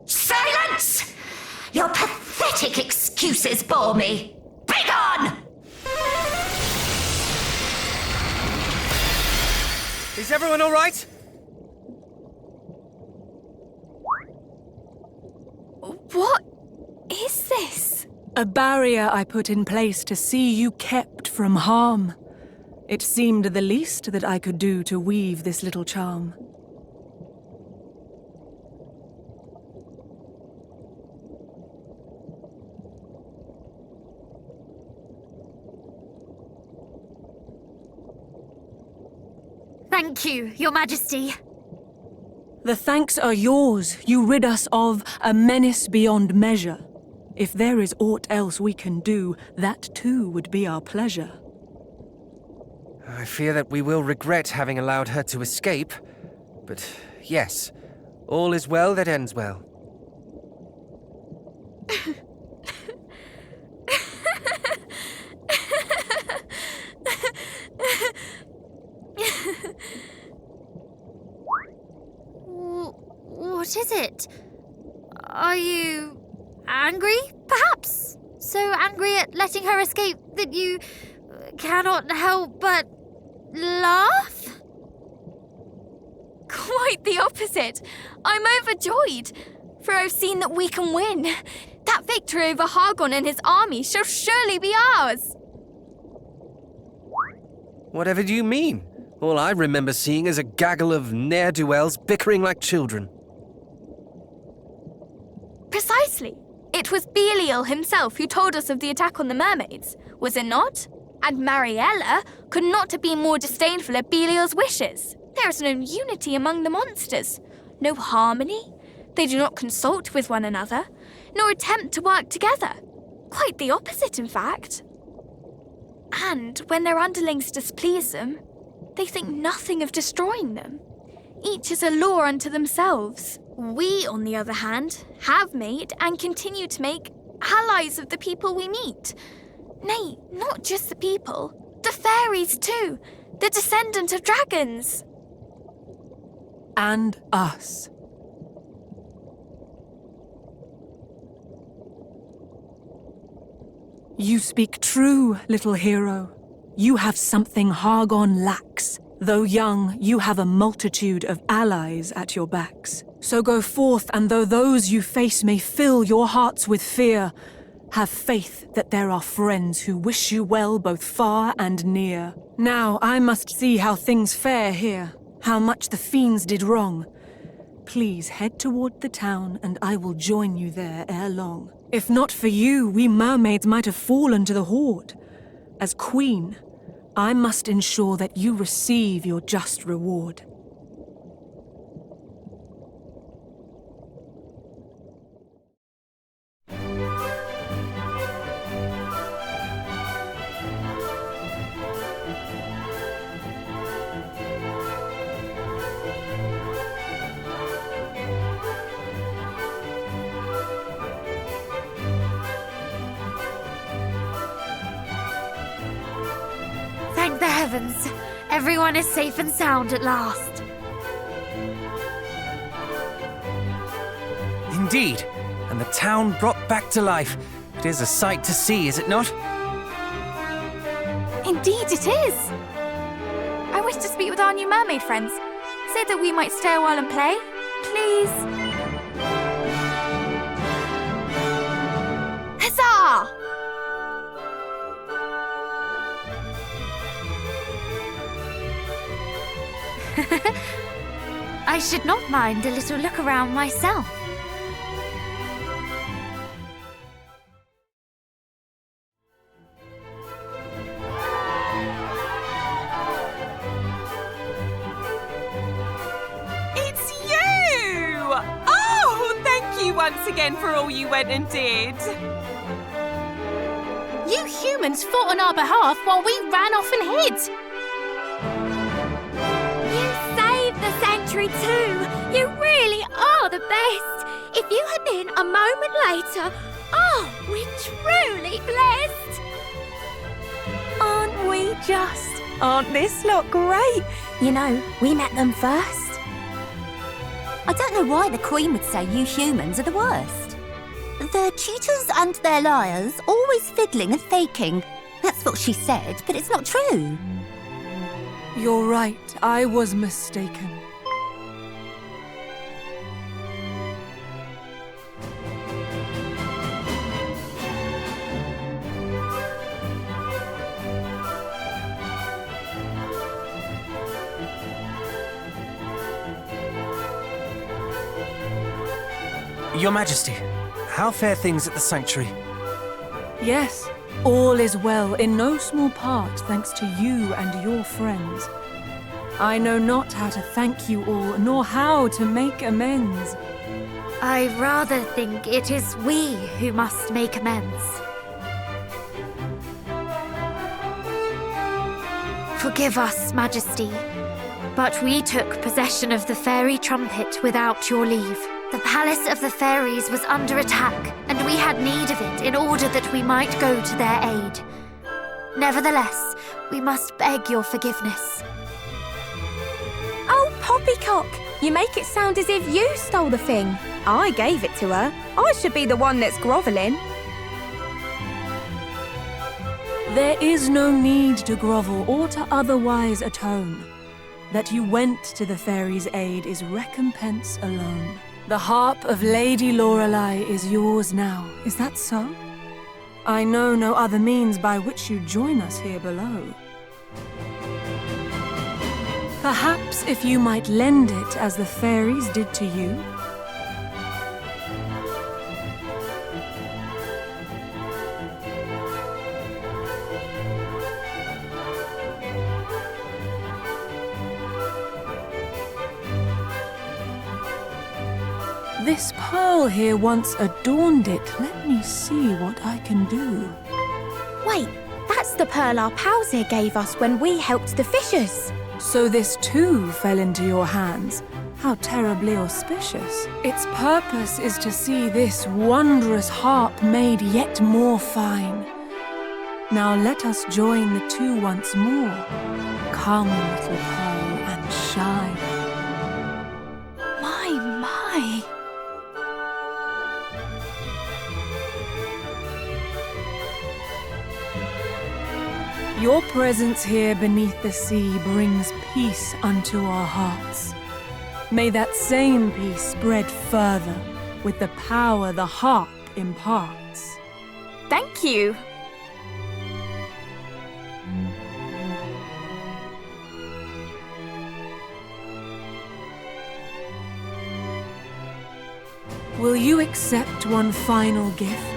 Silence! Your pathetic excuses bore me. Begone! Is everyone all right? What is this? A barrier I put in place to see you kept from harm. It seemed the least that I could do to weave this little charm. Thank you, Your Majesty. The thanks are yours. You rid us of a menace beyond measure. If there is aught else we can do, that too would be our pleasure. I fear that we will regret having allowed her to escape. But yes, all is well that ends well. What is it? Are you angry, perhaps? So angry at letting her escape that you cannot help but laugh? Quite the opposite. I'm overjoyed, for I've seen that we can win. That victory over Hargon and his army shall surely be ours. Whatever do you mean? All I remember seeing is a gaggle of ne'er-do-wells bickering like children. Precisely. It was Belial himself who told us of the attack on the mermaids, was it not? And Mariella could not have been more disdainful of Belial's wishes. There is no unity among the monsters, no harmony. They do not consult with one another, nor attempt to work together. Quite the opposite, in fact. And when their underlings displease them, They think nothing of destroying them. Each is a law unto themselves. We, on the other hand, have made and continue to make allies of the people we meet. Nay, not just the people, the fairies too, the descendant of dragons. And us. You speak true, little hero. You have something Hargon lacks. Though young, you have a multitude of allies at your backs. So go forth, and though those you face may fill your hearts with fear, have faith that there are friends who wish you well both far and near. Now I must see how things fare here, how much the fiends did wrong. Please head toward the town, and I will join you there ere long. If not for you, we mermaids might have fallen to the Horde. As queen, I must ensure that you receive your just reward. Thank the heavens. Everyone is safe and sound at last. Indeed, and the town brought back to life. It is a sight to see, is it not? Indeed it is. I wish to speak with our new mermaid friends. Say that we might stay a while and play, please. Huzzah! I should not mind a little look around myself. It's you! Oh, thank you once again for all you went and did. You humans fought on our behalf while we ran off and hid. The sanctuary too. You really are the best. If you had been a moment later, oh, we're truly blessed. Aren't we just? Aren't this lot great? You know, we met them first. I don't know why the Queen would say you humans are the worst. They're cheaters and they're liars, always fiddling and faking. That's what she said, but it's not true. You're right, I was mistaken. Your Majesty, how fare things at the sanctuary? Yes, all is well, in no small part thanks to you and your friends. I know not how to thank you all, nor how to make amends. I rather think it is we who must make amends. Forgive us, Majesty, but we took possession of the fairy trumpet without your leave. The palace of the fairies was under attack, and we had need of it in order that we might go to their aid. Nevertheless, we must beg your forgiveness. Oh, Poppycock, you make it sound as if you stole the thing. I gave it to her. I should be the one that's grovelling. There is no need to grovel or to otherwise atone. That you went to the fairies' aid is recompense alone. The harp of Lady Lorelei is yours now, is that so? I know no other means by which you join us here below. Perhaps if you might lend it as the fairies did to you. This pearl here once adorned it. Let me see what I can do. Wait, that's the pearl our pals here gave us when we helped the fishers. So this too fell into your hands. How terribly auspicious. Its purpose is to see this wondrous harp made yet more fine. Now let us join the two once more. Come, little pearl, and shine. My. Your presence here beneath the sea brings peace unto our hearts. May that same peace spread further with the power the harp imparts. Thank you. Will you accept one final gift?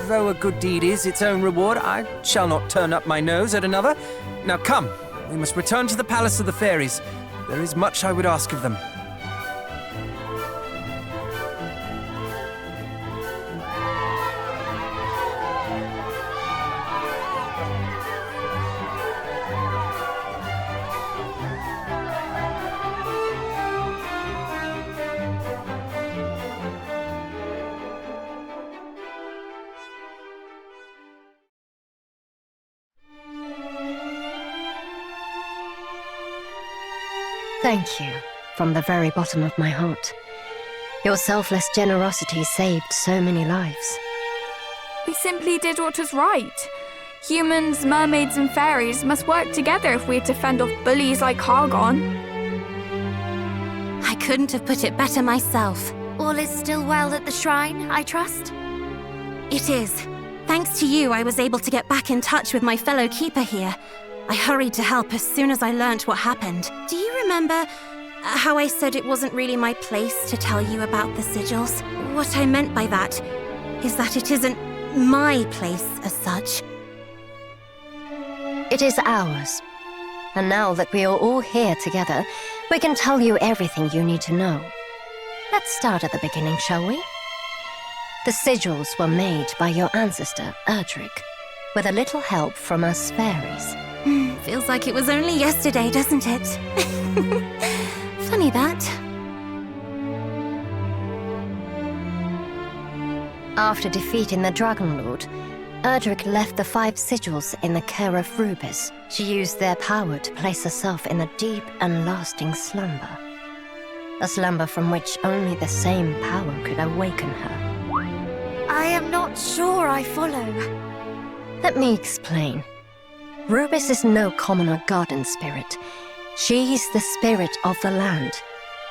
Though a good deed is its own reward, I shall not turn up my nose at another. Now come, we must return to the Palace of the Faeries. There is much I would ask of them. Thank you, from the very bottom of my heart. Your selfless generosity saved so many lives. We simply did what was right. Humans, mermaids, and fairies must work together if we're to fend off bullies like Hargon. I couldn't have put it better myself. All is still well at the shrine, I trust? It is. Thanks to you, I was able to get back in touch with my fellow keeper here. I hurried to help as soon as I learnt what happened. Do you remember how I said it wasn't really my place to tell you about the sigils? What I meant by that is that it isn't my place as such. It is ours. And now that we are all here together, we can tell you everything you need to know. Let's start at the beginning, shall we? The sigils were made by your ancestor, Erdrick, with a little help from us fairies. Feels like it was only yesterday, doesn't it? Funny that. After defeating the Dragonlord, Erdrick left the 5 sigils in the care of Rubis. She used their power to place herself in a deep and lasting slumber. A slumber from which only the same power could awaken her. I am not sure I follow. Let me explain. Rubis is no commoner garden spirit. She is the spirit of the land,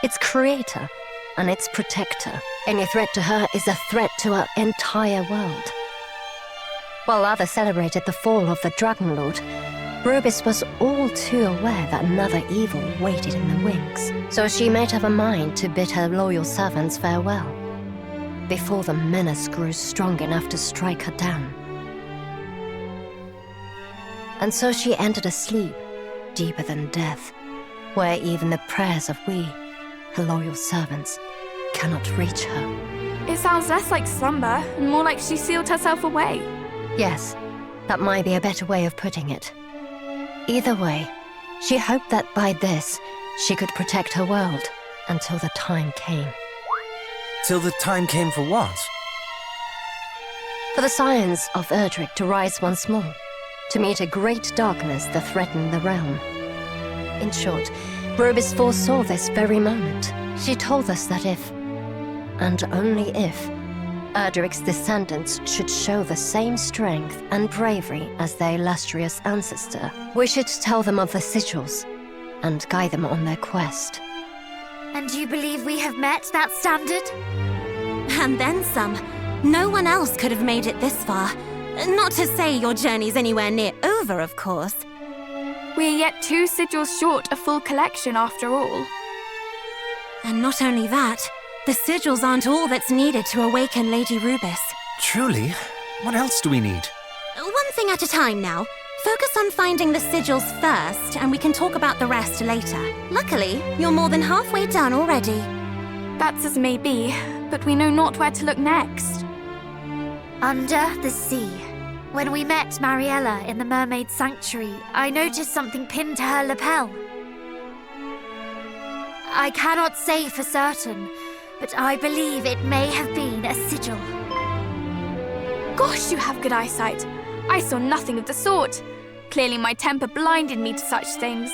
its creator and its protector. Any threat to her is a threat to our entire world. While others celebrated the fall of the Dragonlord, Rubis was all too aware that another evil waited in the wings. So she made up her mind to bid her loyal servants farewell, before the menace grew strong enough to strike her down. And so she entered a sleep deeper than death, where even the prayers of we, her loyal servants, cannot reach her. It sounds less like slumber and more like she sealed herself away. Yes, that might be a better way of putting it. Either way, she hoped that by this, she could protect her world until the time came. Till the time came for what? For the Scions of Erdrick to rise once more, to meet a great darkness that threatened the realm. In short, Rubis foresaw this very moment. She told us that if, and only if, Erdrick's descendants should show the same strength and bravery as their illustrious ancestor, we should tell them of the sigils and guide them on their quest. And you believe we have met that standard? And then some. No one else could have made it this far. Not to say your journey's anywhere near over, of course. We are yet 2 sigils short a full collection after all. And not only that, the sigils aren't all that's needed to awaken Lady Rubis. Truly? What else do we need? One thing at a time now. Focus on finding the sigils first, and we can talk about the rest later. Luckily, you're more than halfway done already. That's as may be, but we know not where to look next. Under the sea. When we met Mariella in the Mermaid Sanctuary, I noticed something pinned to her lapel. I cannot say for certain, but I believe it may have been a sigil. Gosh, you have good eyesight. I saw nothing of the sort. Clearly my temper blinded me to such things.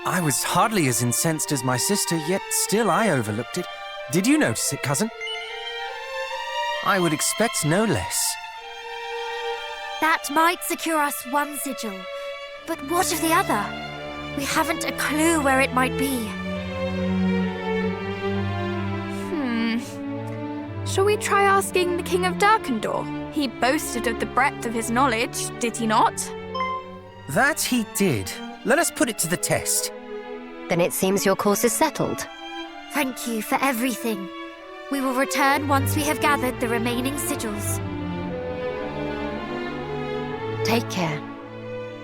I was hardly as incensed as my sister, yet still I overlooked it. Did you notice it, cousin? I would expect no less. That might secure us one sigil, but what of the other? We haven't a clue where it might be. Shall we try asking the King of Darkendor? He boasted of the breadth of his knowledge, did he not? That he did. Let us put it to the test. Then it seems your course is settled. Thank you for everything. We will return once we have gathered the remaining sigils. Take care.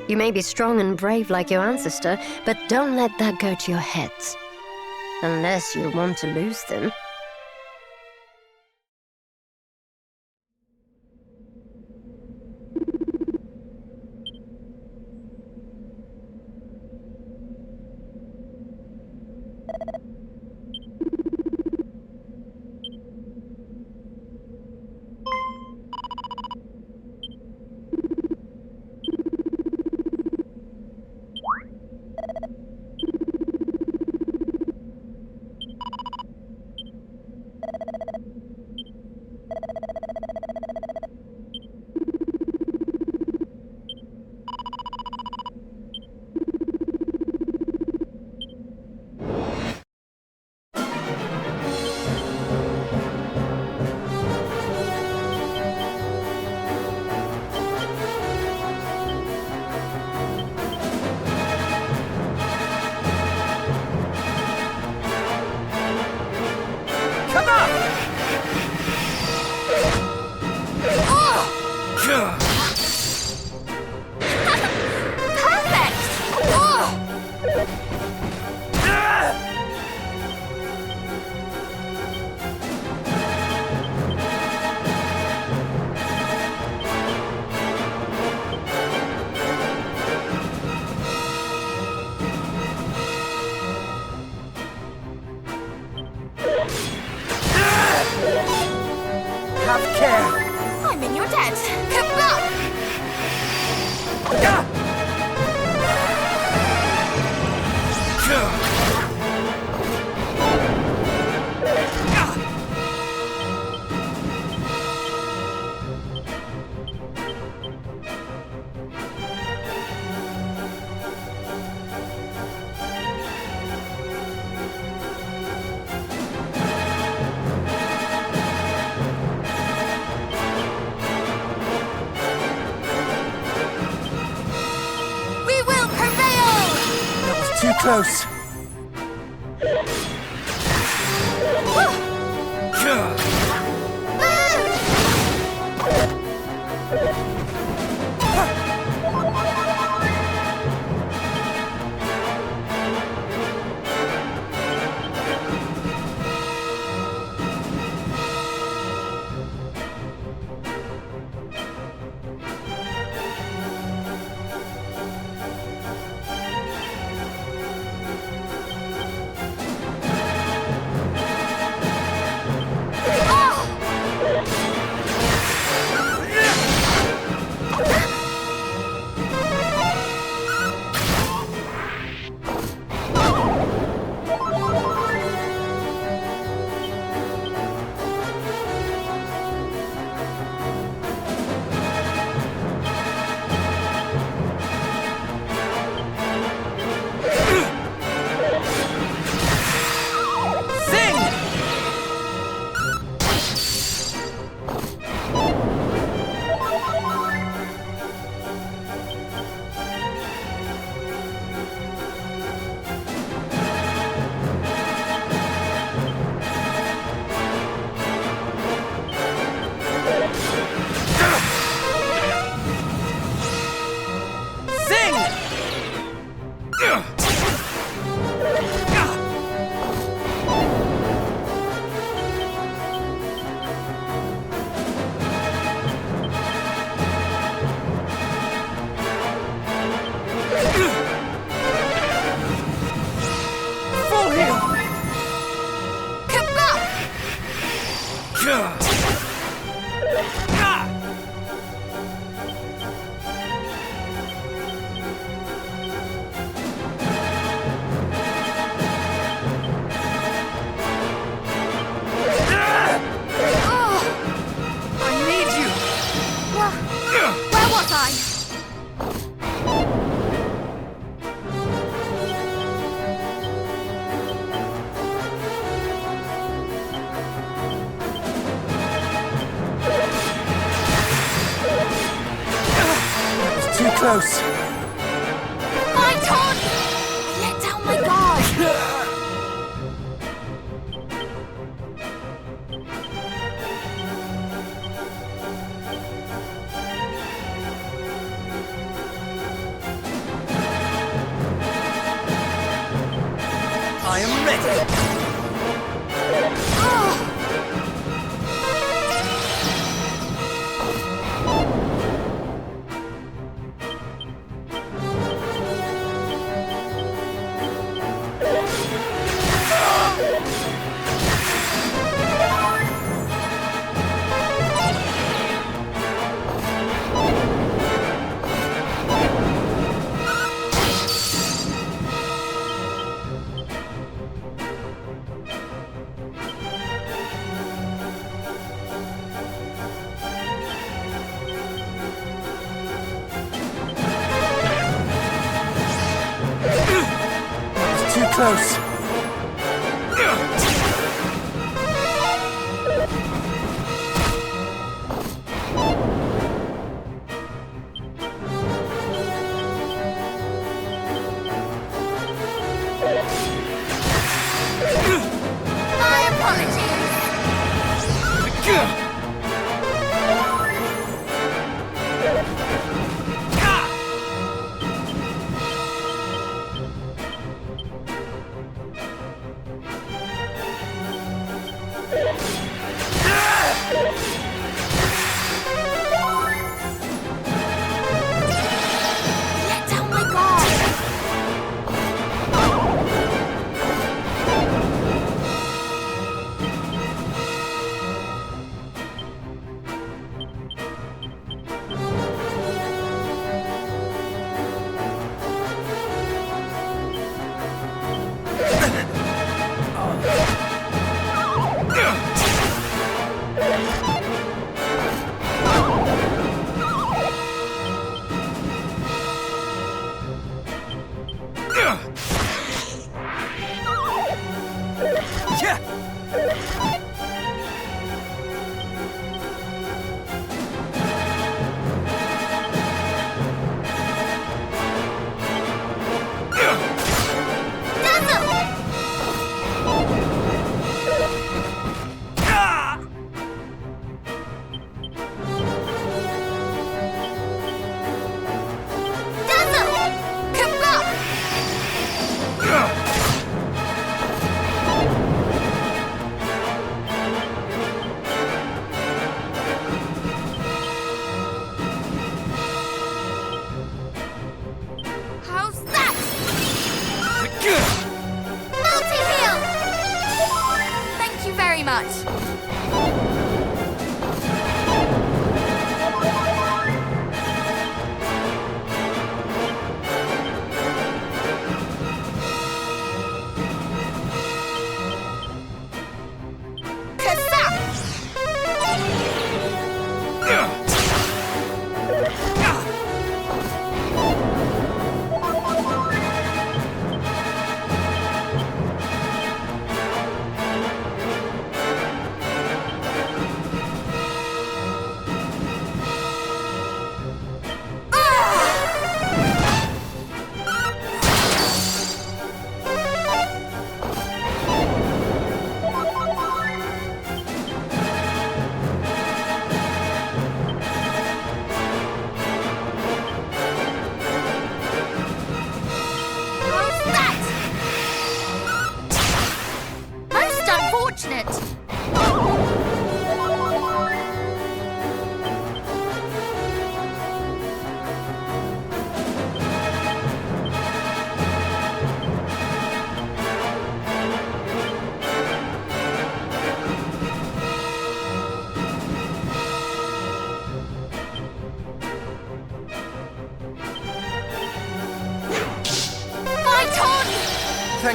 You may be strong and brave like your ancestor, but don't let that go to your heads. Unless you want to lose them. Have care! I'm in your debt. Kablam! Too close. Close. My God! I let down my guard. I am ready. Close. My apologies.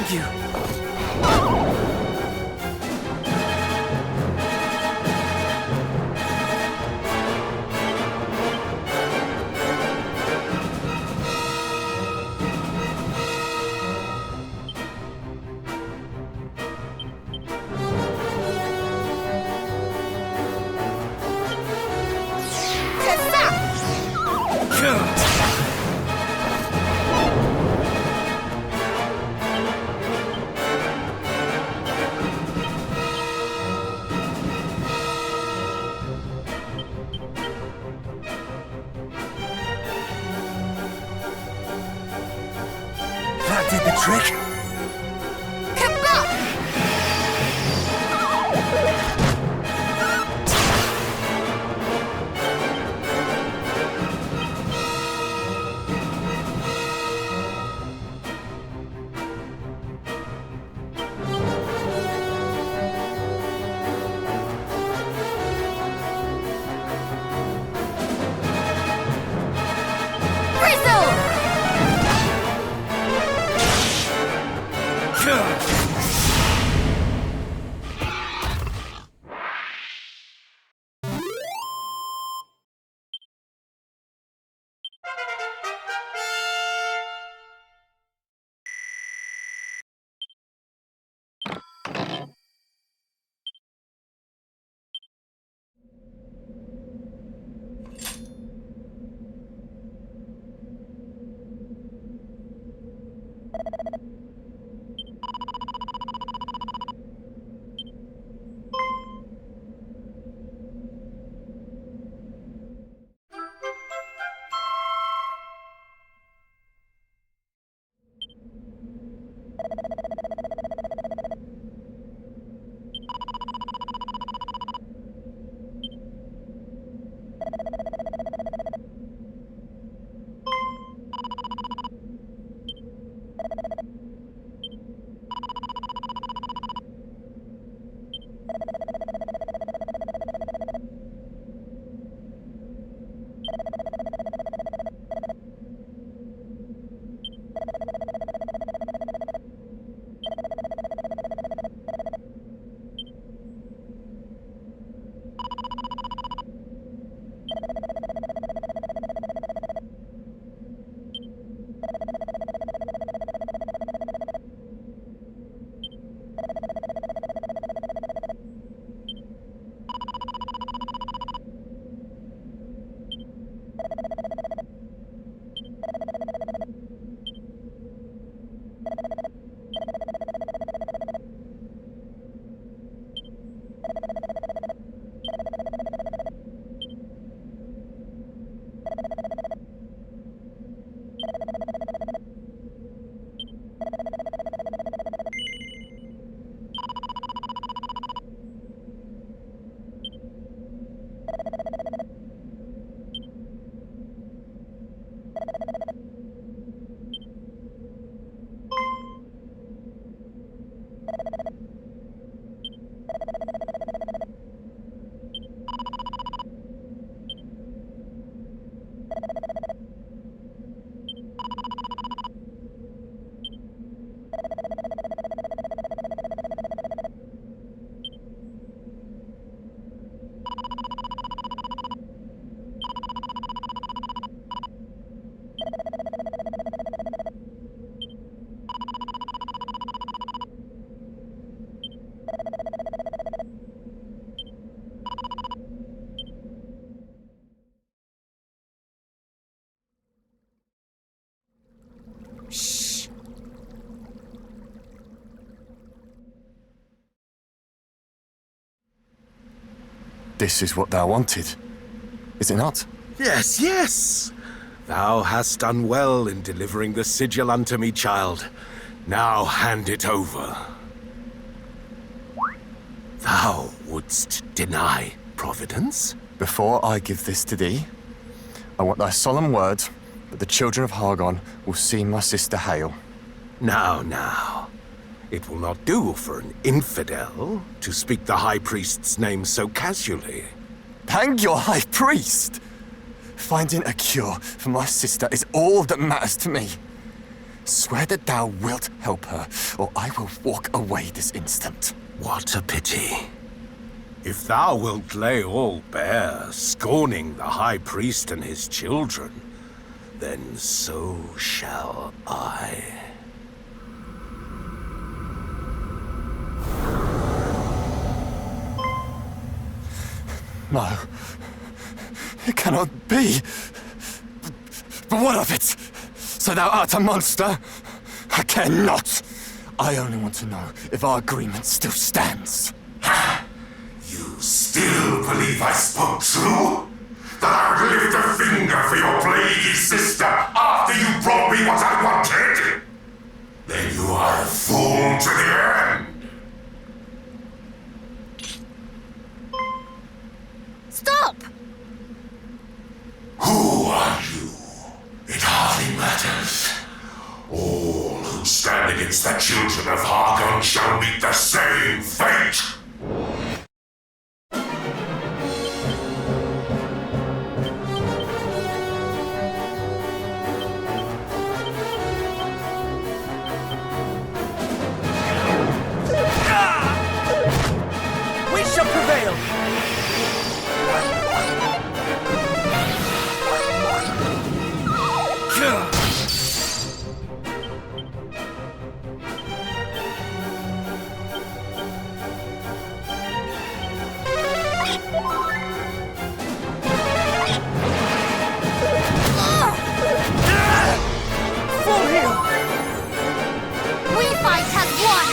Thank you. That did the trick. This is what thou wanted, is it not? Yes, yes! Thou hast done well in delivering the sigil unto me, child. Now hand it over. Thou wouldst deny Providence? Before I give this to thee, I want thy solemn word that the children of Hargon will see my sister Hale. Now. It will not do for an infidel to speak the High Priest's name so casually. Hang your High Priest! Finding a cure for my sister is all that matters to me. Swear that thou wilt help her, or I will walk away this instant. What a pity. If thou wilt lay all bare, scorning the High Priest and his children, then so shall I. No. It cannot be. But what of it? So thou art a monster? I care not. I only want to know if our agreement still stands. You still believe I spoke true? That I would lift a finger for your plaguey sister after you brought me what I wanted? Then you are a fool to the end. Stop! Who are you? It hardly matters. All who stand against the children of Hargon shall meet the same fate. We shall prevail! Full heal! We fight as one!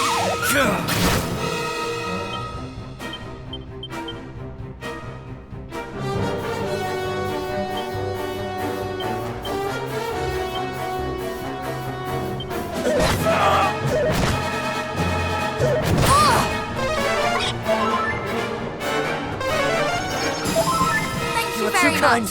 Thank you very much.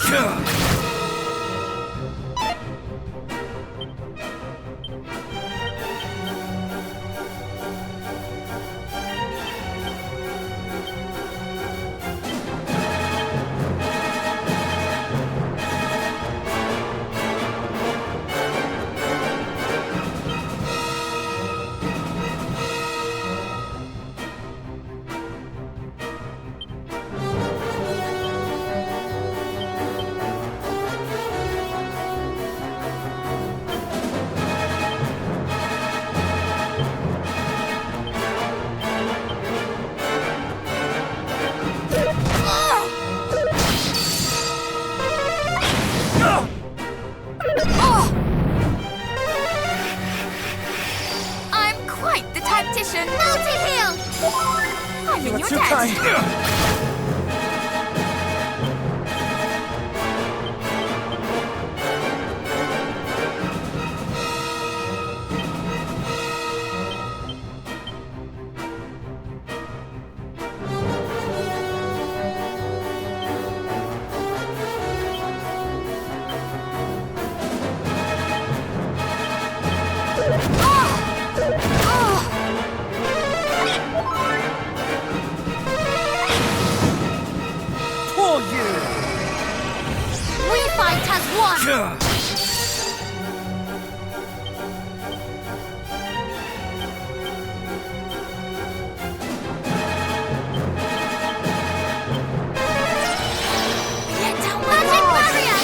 I'm quite the tactician. Multi-heal! I'm in your debt. For you! We fight as one! Let down my magic barrier!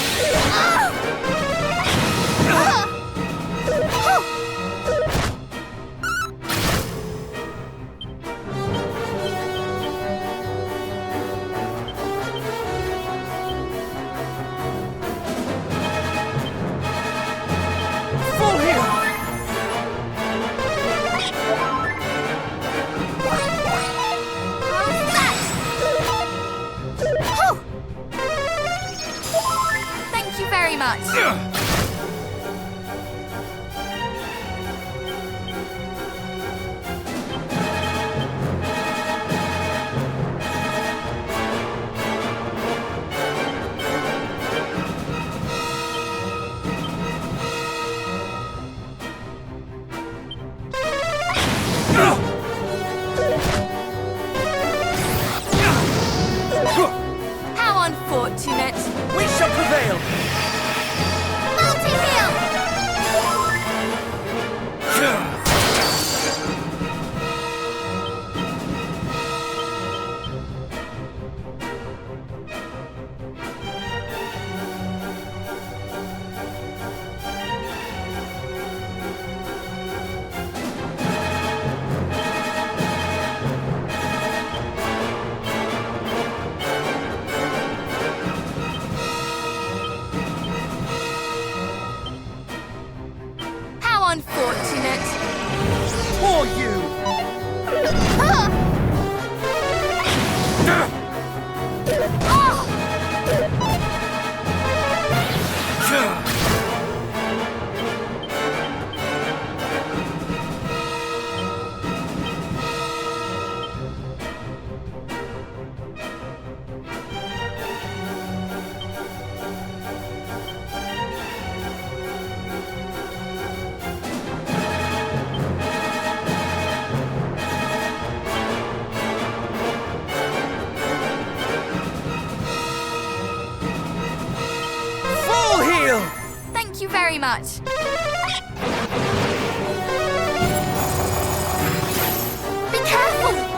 Full heal! Thank you very much. How unfortunate. We shall prevail! very much. Be careful!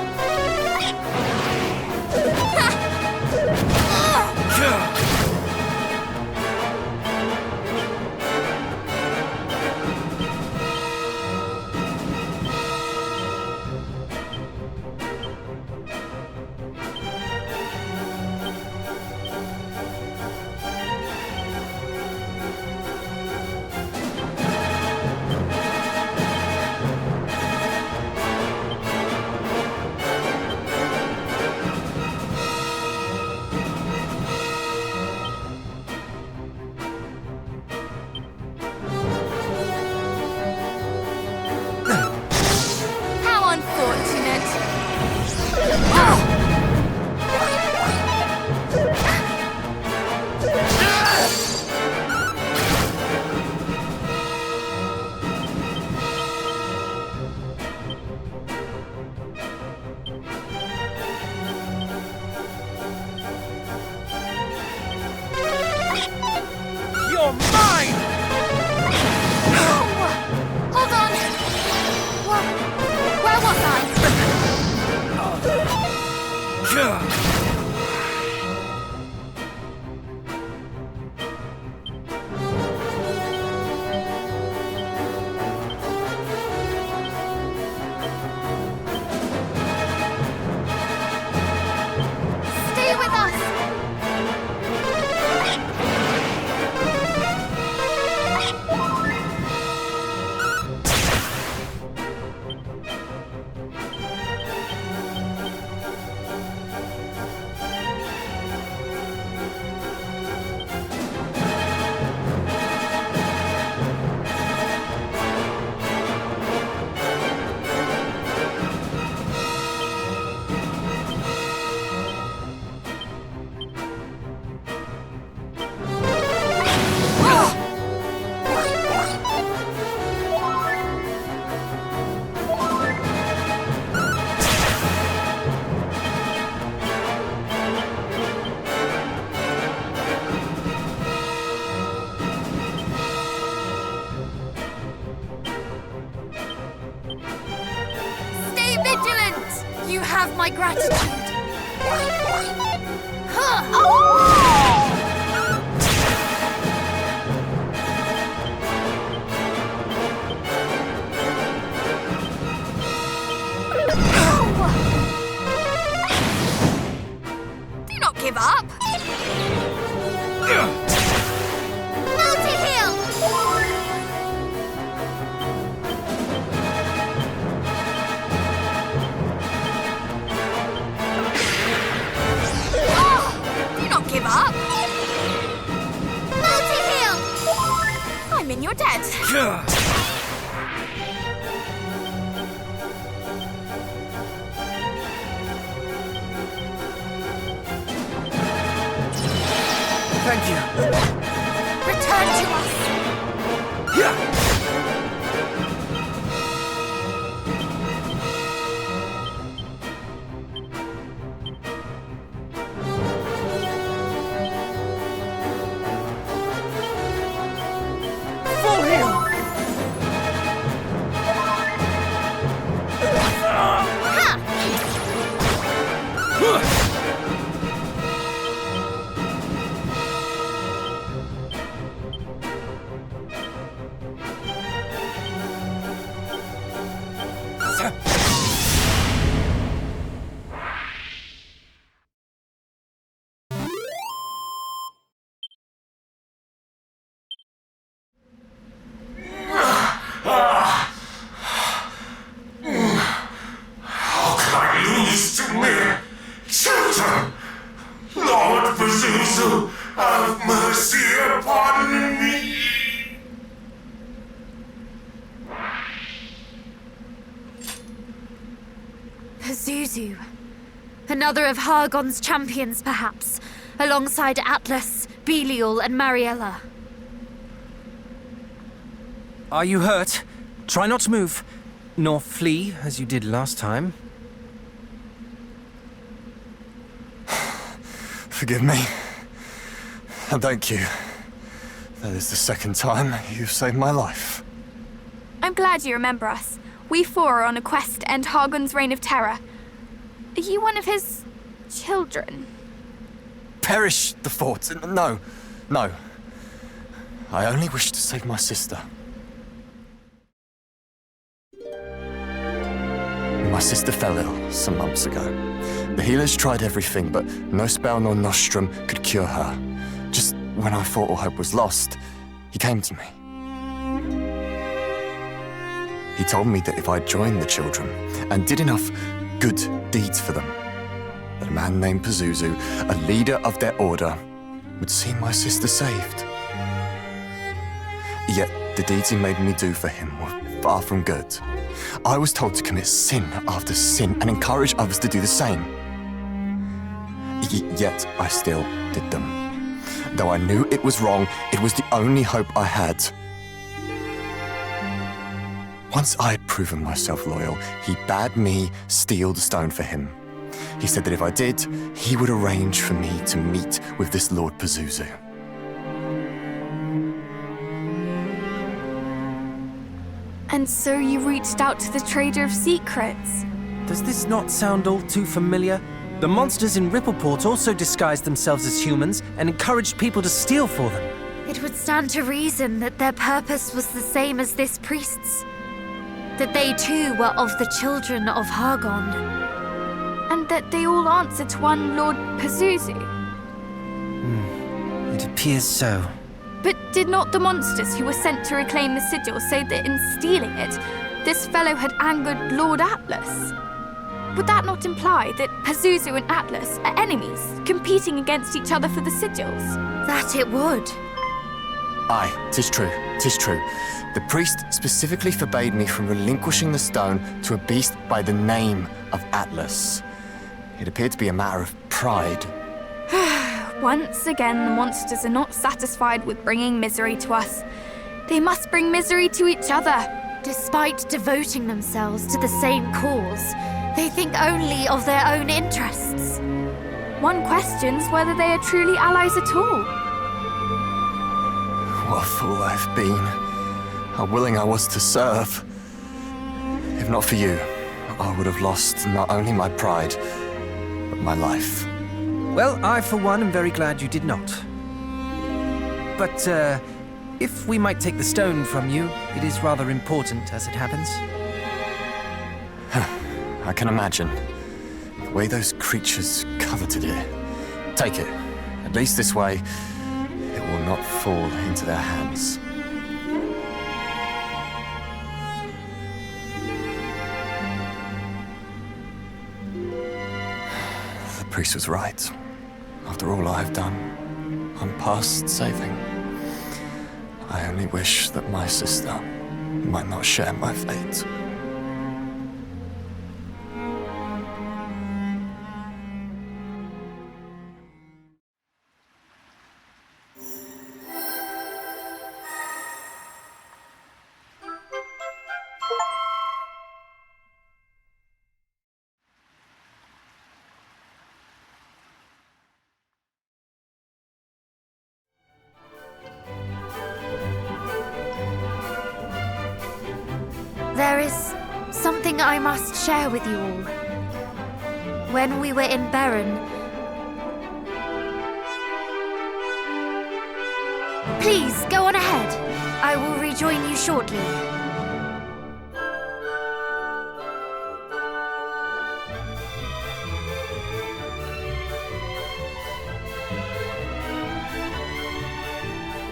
You have my gratitude. Do not give up. Multi-heal. Give up? Multi-heal! I'm in your debt. Thank you. Return to us. Have mercy upon me! Pazuzu. Another of Hargon's champions, perhaps, alongside Atlas, Belial, and Mariella. Are you hurt? Try not to move, nor flee as you did last time. Forgive me. And thank you That is the second time you've saved my life. I'm glad you remember us. We four are on a quest to end Hargon's reign of terror. Are you one of his children? Perish the thoughts. No. I only wish to save my sister. My sister fell ill some months ago. The healers tried everything, but no spell nor nostrum could cure her. Just when I thought all hope was lost, he came to me. He told me that if I joined the children and did enough good deeds for them, that a man named Pazuzu, a leader of their order, would see my sister saved. Yet the deeds he made me do for him were far from good. I was told to commit sin after sin and encourage others to do the same. Yet I still did them. Though I knew it was wrong, it was the only hope I had. Once I had proven myself loyal, he bade me steal the stone for him. He said that if I did, he would arrange for me to meet with this Lord Pazuzu. And so you reached out to the Trader of Secrets. Does this not sound all too familiar? The monsters in Rippleport also disguised themselves as humans and encouraged people to steal for them. It would stand to reason that their purpose was the same as this priest's. That they too were of the children of Hargon. And that they all answer to one Lord Pazuzu. It appears so. But did not the monsters who were sent to reclaim the sigil say that in stealing it, this fellow had angered Lord Atlas? Would that not imply that Pazuzu and Atlas are enemies, competing against each other for the sigils? That it would. Aye, 'tis true. The priest specifically forbade me from relinquishing the stone to a beast by the name of Atlas. It appeared to be a matter of pride. Once again, the monsters are not satisfied with bringing misery to us. They must bring misery to each other. Despite devoting themselves to the same cause, they think only of their own interests. One questions whether they are truly allies at all. What a fool I've been. How willing I was to serve. If not for you, I would have lost not only my pride, but my life. Well, I, for one, am very glad you did not. But, if we might take the stone from you, it is rather important as it happens. I can imagine. The way those creatures coveted it. Take it. At least this way, it will not fall into their hands. The priest was right. After all I have done, I'm past saving. I only wish that my sister might not share my fate. There is something I must share with you all. When we were in Berren... Please, go on ahead. I will rejoin you shortly.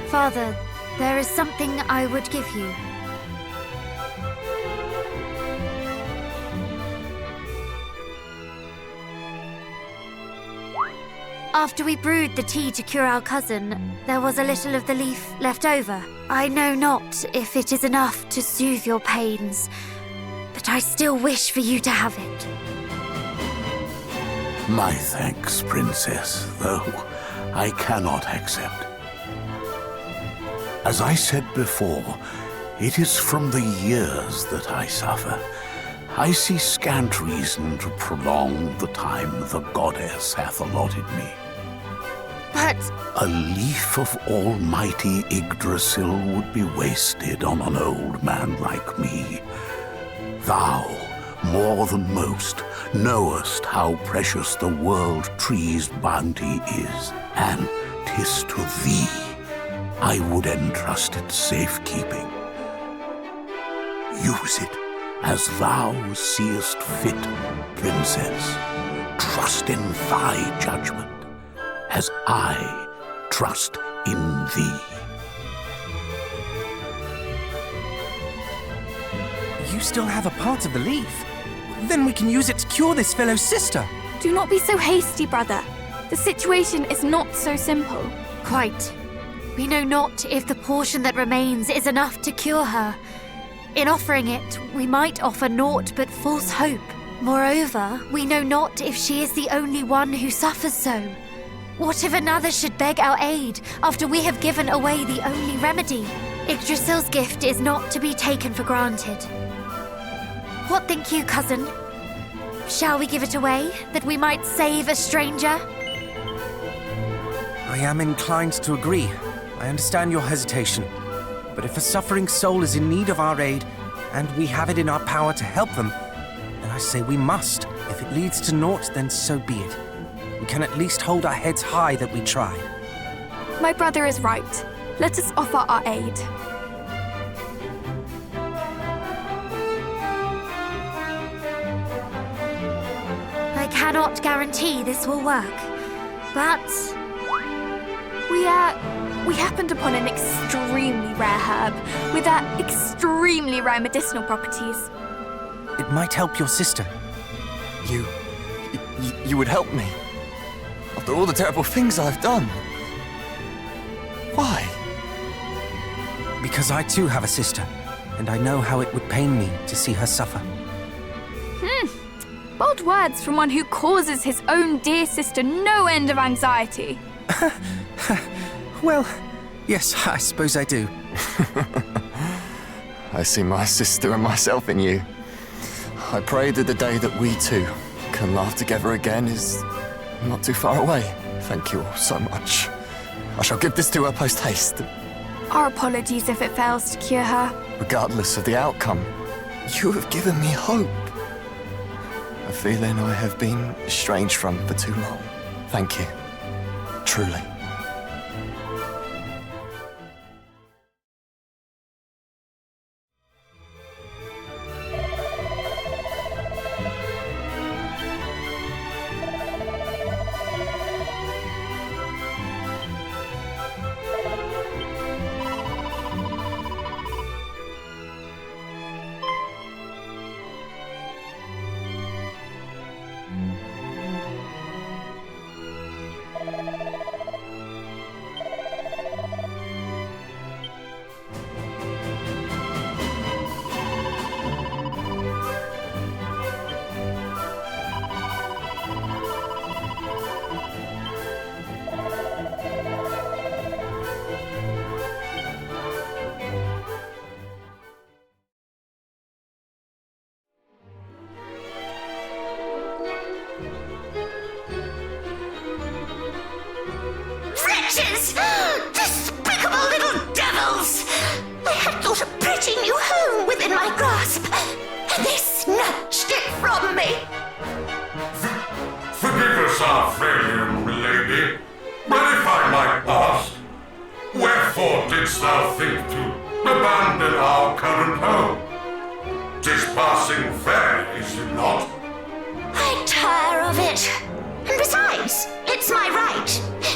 Father, there is something I would give you. After we brewed the tea to cure our cousin, there was a little of the leaf left over. I know not if it is enough to soothe your pains, but I still wish for you to have it. My thanks, Princess, though I cannot accept. As I said before, it is from the years that I suffer. I see scant reason to prolong the time the goddess hath allotted me. But... A leaf of almighty Yggdrasil would be wasted on an old man like me. Thou, more than most, knowest how precious the world tree's bounty is, and 'tis to thee I would entrust its safekeeping. Use it as thou seest fit, princess. Trust in thy judgment, as I trust in thee. You still have a part of the leaf. Then we can use it to cure this fellow sister. Do not be so hasty, brother. The situation is not so simple. Quite. We know not if the portion that remains is enough to cure her. In offering it, we might offer naught but false hope. Moreover, we know not if she is the only one who suffers so. What if another should beg our aid after we have given away the only remedy? Yggdrasil's gift is not to be taken for granted. What think you, cousin? Shall we give it away, that we might save a stranger? I am inclined to agree. I understand your hesitation. But if a suffering soul is in need of our aid, and we have it in our power to help them, then I say we must. If it leads to naught, then so be it. We can at least hold our heads high that we try. My brother is right. Let us offer our aid. I cannot guarantee this will work, but... We happened upon an extremely rare herb with extremely rare medicinal properties. It might help your sister. You would help me? After all the terrible things I've done? Why? Because I too have a sister, and I know how it would pain me to see her suffer. Bold words from one who causes his own dear sister no end of anxiety. Well, yes, I suppose I do. I see my sister and myself in you. I pray that the day that we two can laugh together again is not too far away. Thank you all so much. I shall give this to her post-haste. Our apologies if it fails to cure her. Regardless of the outcome, you have given me hope. A feeling I have been estranged from for too long. Thank you. Truly. Wretches! Despicable little devils! I had thought a pretty new home within my grasp, and they snatched it from me. Forgive us our failure, milady, but if I might ask, wherefore didst thou think to abandon our current home? 'Tis passing fair, is it not? I tire of it. And besides, it's my right,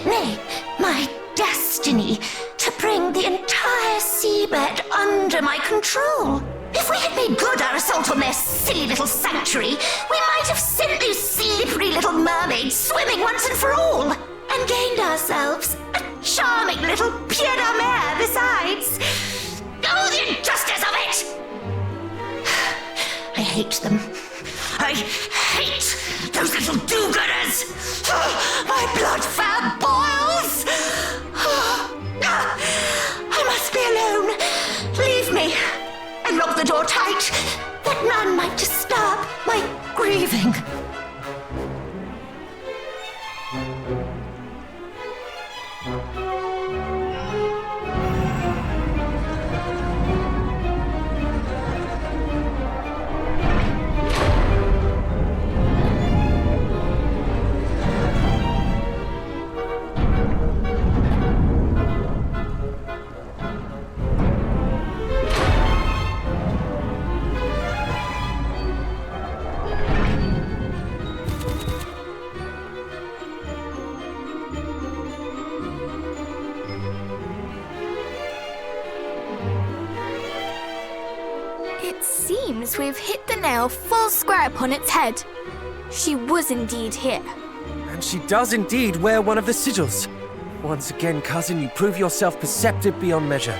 nay, my destiny, to bring the entire seabed under my control. If we had made good our assault on their silly little sanctuary, we might have sent those slippery little mermaids swimming once and for all, and gained ourselves a charming little pied de mer besides. Oh, the injustice of it! I hate them. I hate those little do-gooders! My blood fab boils! I must be alone. Leave me, and lock the door tight, that none might disturb my grieving. seems we've hit the nail full square upon its head. She was indeed here. And she does indeed wear one of the sigils. Once again, cousin, you prove yourself perceptive beyond measure.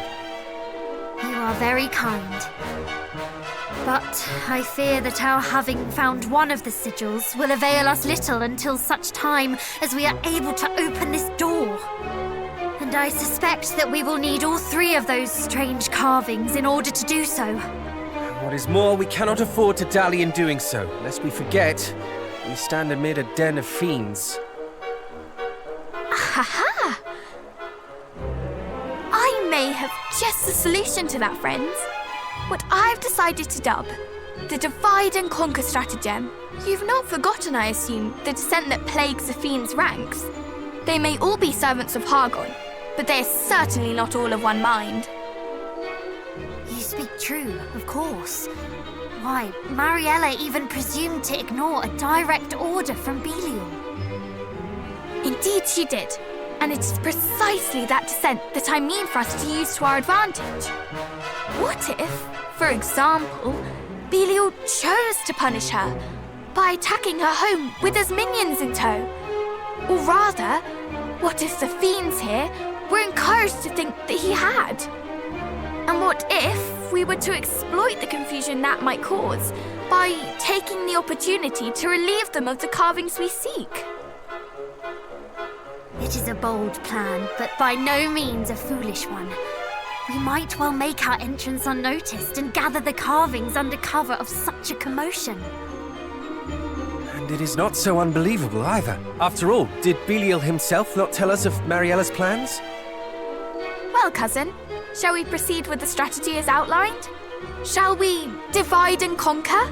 You are very kind. But I fear that our having found one of the sigils will avail us little until such time as we are able to open this door. And I suspect that we will need all 3 of those strange carvings in order to do so. What is more, we cannot afford to dally in doing so, lest we forget we stand amid a den of fiends. Ha! I may have just the solution to that, friends. What I've decided to dub the Divide and Conquer stratagem. You've not forgotten, I assume, the dissent that plagues the fiends' ranks. They may all be servants of Hargon, but they are certainly not all of one mind. You speak true, of course. Why, Mariella even presumed to ignore a direct order from Belial. Indeed she did. And it is precisely that dissent that I mean for us to use to our advantage. What if, for example, Belial chose to punish her by attacking her home with his minions in tow? Or rather, what if the fiends here were encouraged to think that he had? And what if we were to exploit the confusion that might cause by taking the opportunity to relieve them of the carvings we seek? It is a bold plan, but by no means a foolish one. We might well make our entrance unnoticed and gather the carvings under cover of such a commotion. And it is not so unbelievable either. After all, did Belial himself not tell us of Mariella's plans? Well, cousin, shall we proceed with the strategy as outlined? Shall we divide and conquer?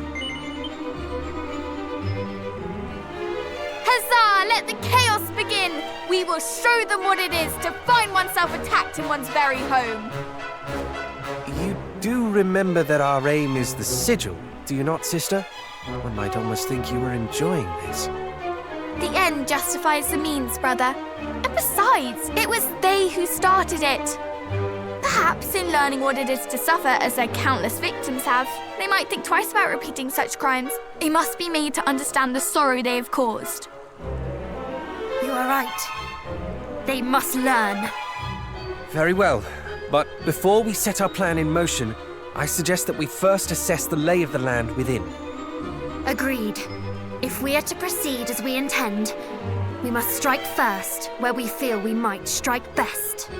Huzzah! Let the chaos begin! We will show them what it is to find oneself attacked in one's very home. You do remember that our aim is the sigil, do you not, sister? One might almost think you were enjoying this. The end justifies the means, brother. And besides, it was they who started it. Perhaps in learning what it is to suffer as their countless victims have, they might think twice about repeating such crimes. They must be made to understand the sorrow they have caused. You are right. They must learn. Very well, but before we set our plan in motion, I suggest that we first assess the lay of the land within. Agreed. If we are to proceed as we intend, we must strike first where we feel we might strike best.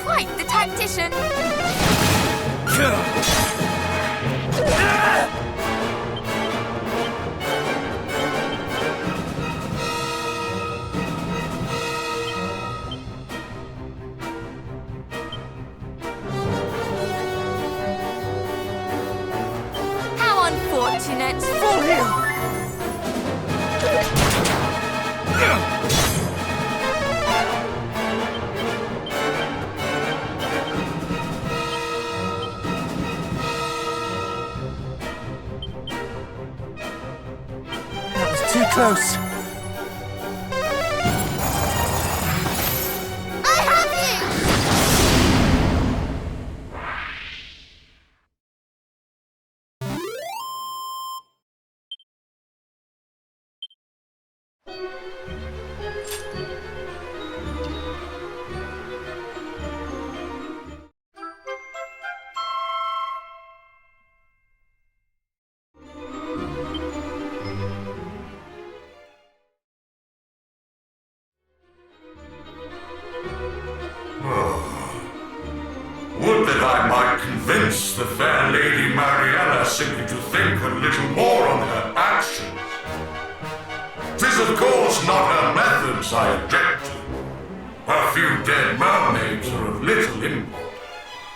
quite the tactician. How unfortunate. For him! That was too close. I have you! Would that I might convince the fair Lady Mariella simply to think a little more on her actions. 'Tis of course not her methods I object to. Her few dead mermaids are of little import.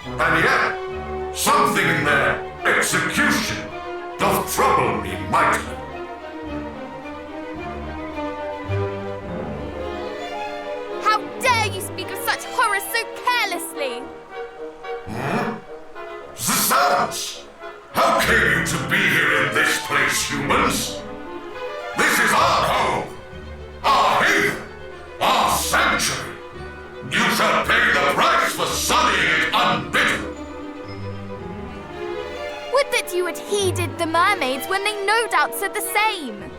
And yet, something in their execution doth trouble me mightily. How dare you speak of such horrors so carelessly? The servants! How came you to be here in this place, humans? This is our home, our haven, our sanctuary. You shall pay the price for sullying it unbidden. Would that you had heeded the mermaids when they no doubt said the same.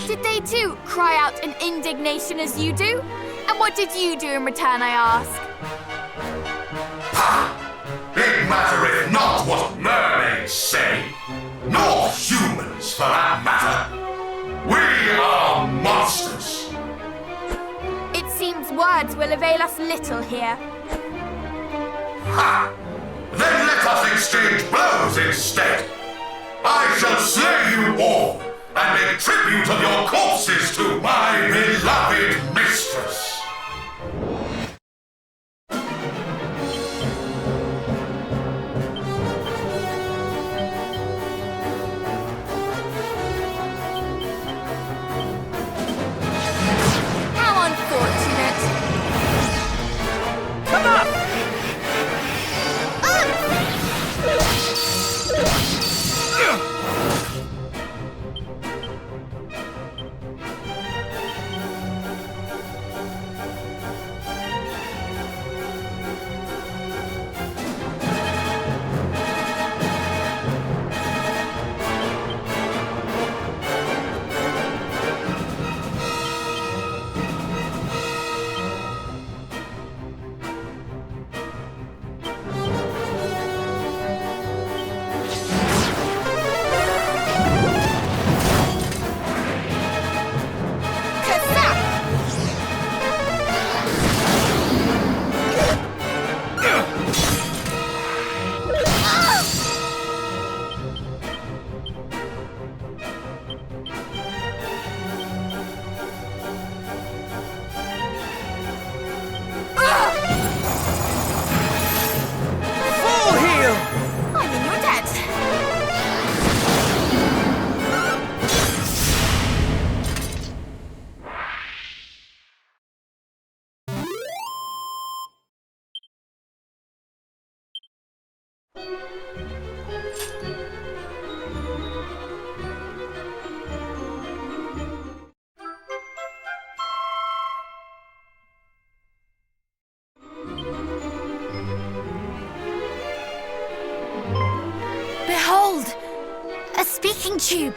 Did they too cry out in indignation as you do? And what did you do in return, I ask? It mattereth not what mermaids say, nor humans for that matter. We are monsters. It seems words will avail us little here. Ha! Then let us exchange blows instead. I shall slay you all and make tribute of your corpses to my beloved mistress. How unfortunate. Come up! Behold! A speaking tube!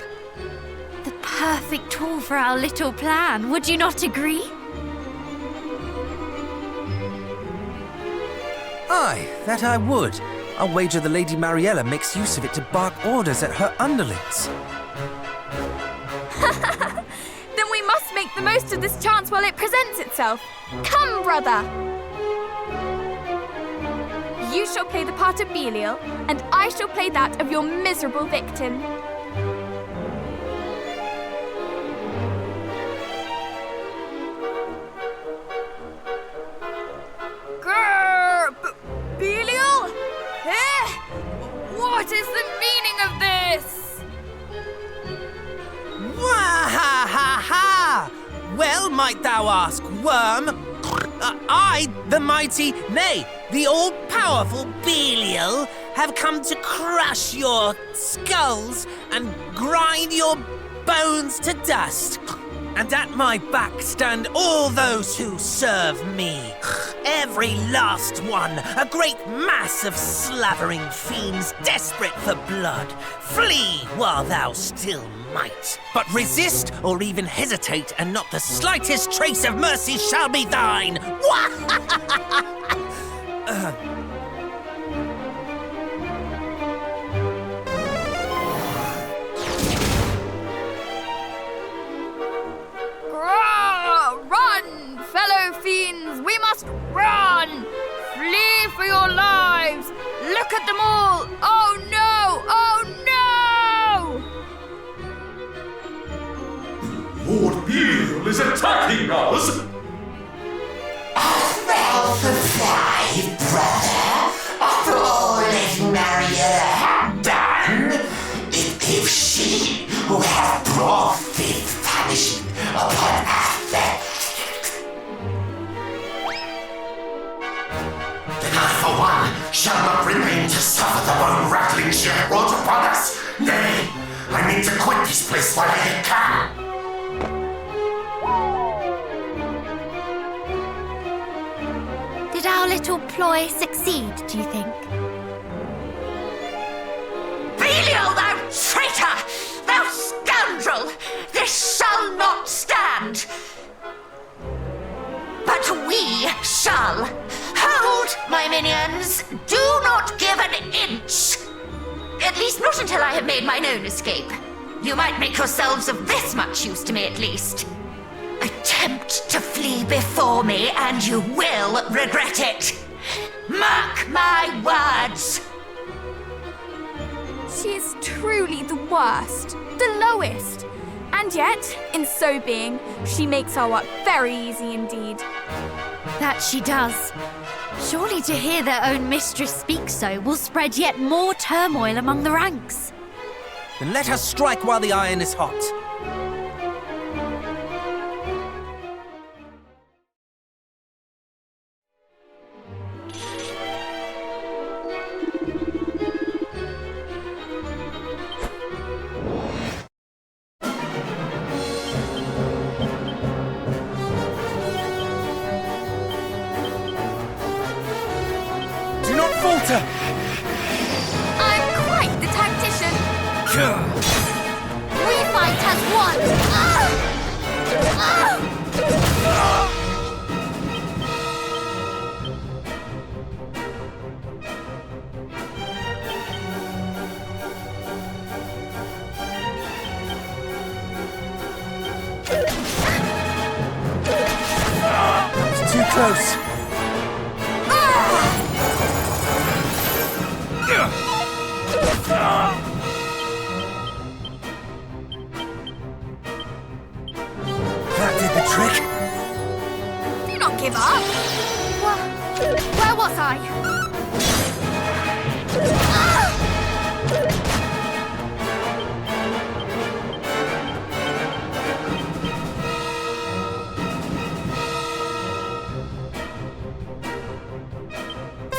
The perfect tool for our little plan, would you not agree? Aye, that I would. I'll wager the Lady Mariella makes use of it to bark orders at her underlings. make the most of this chance while it presents itself. Come, brother! You shall play the part of Belial, and I shall play that of your miserable victim. Belial? What is the meaning of this? Wah-ha-ha-ha! Well, might thou ask, worm? I, the mighty, nay, the all-powerful Belial, have come to crush your skulls and grind your bones to dust. And at my back stand all those who serve me. Every last one, a great mass of slavering fiends desperate for blood. Flee while thou still might. But resist or even hesitate, and not the slightest trace of mercy shall be thine. Run, fellow fiends! We must run! Flee for your lives! Look at them all! Oh no! Oh no! Lord Belial is attacking us! Well, for five, brother. After all that Maria had done, if she who hath brought this punishment upon us, then I, for one, shall not remain to suffer the bone-rattling she hath brought upon us. Nay, I mean to quit this place while I yet can. Did our little ploy succeed, do you think? Belial, thou traitor! Thou scoundrel! This shall not stand! But we shall! Hold, my minions! Do not give an inch! At least not until I have made mine own escape. You might make yourselves of this much use to me at least. Attempt to flee before me, and you will regret it. Mark my words. She is truly the worst, the lowest. And yet, in so being, she makes our work very easy indeed. That she does. Surely to hear their own mistress speak so will spread yet more turmoil among the ranks. Then let us strike while the iron is hot. I'm quite the tactician. We fight as one. It's too close. That did the trick. Do not give up. Where was I?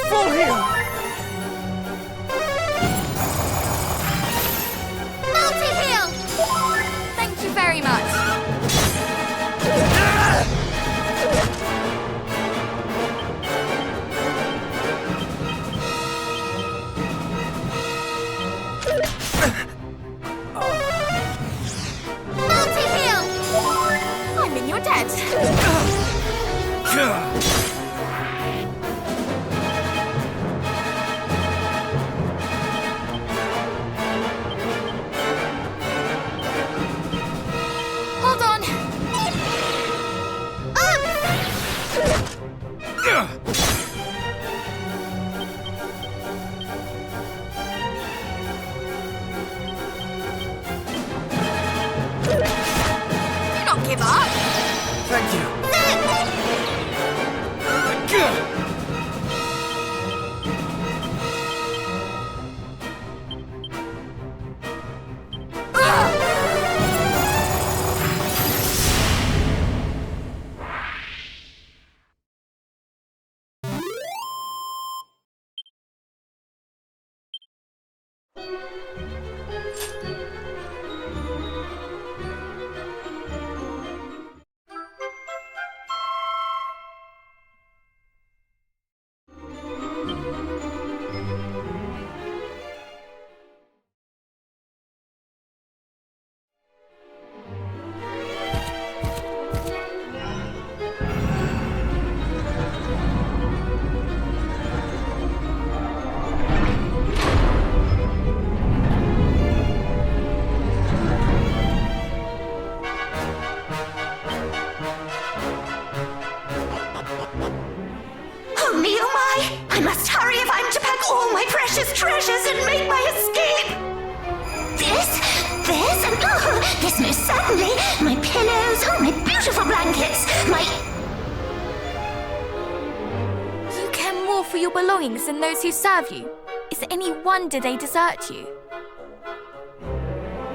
Full heal. Multi-heal! Thank you very much. not give up. Thank you. treasures and make my escape! This, and this most certainly, my pillows, my beautiful blankets, my... You care more for your belongings than those who serve you. Is it any wonder they desert you?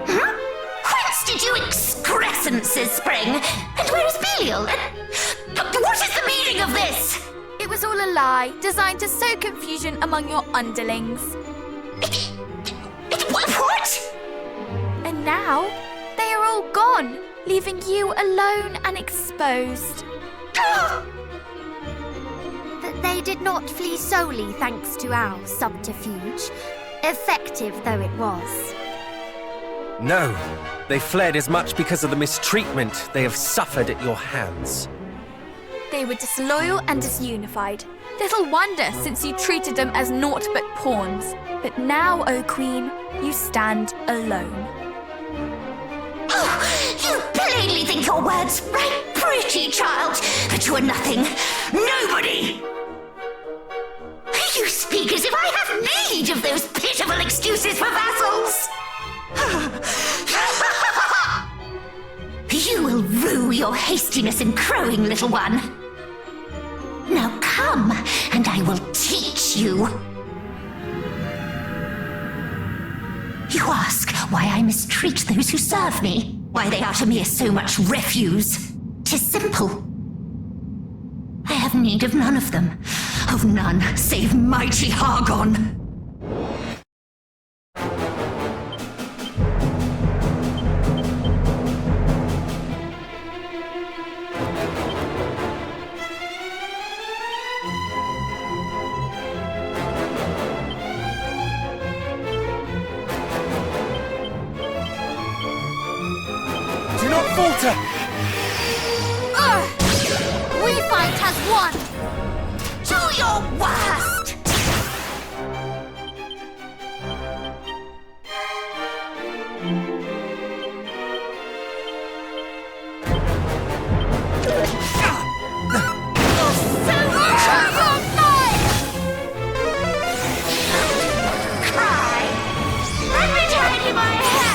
Huh? Whence did you excrescences spring? And where is Belial? And what is the meaning of this? It was all a lie, designed to sow confusion among your underlings. What? And now, they are all gone, leaving you alone and exposed. But they did not flee solely thanks to our subterfuge, effective though it was. No, they fled as much because of the mistreatment they have suffered at your hands. They were disloyal and disunified. Little wonder, since you treated them as naught but pawns. But now, O Queen, you stand alone. Oh, you plainly think your words right pretty, child, but you are nothing, nobody! You speak as if I have need of those pitiful excuses for vassals! You will rue your hastiness in crowing, little one. Now come, and I will teach you. You ask why I mistreat those who serve me, why they are to me as so much refuse. 'Tis simple. I have need of none of them, of none save mighty Hargon. Falter! We fight as one! Do your worst! Cry! Let me tidy my hair!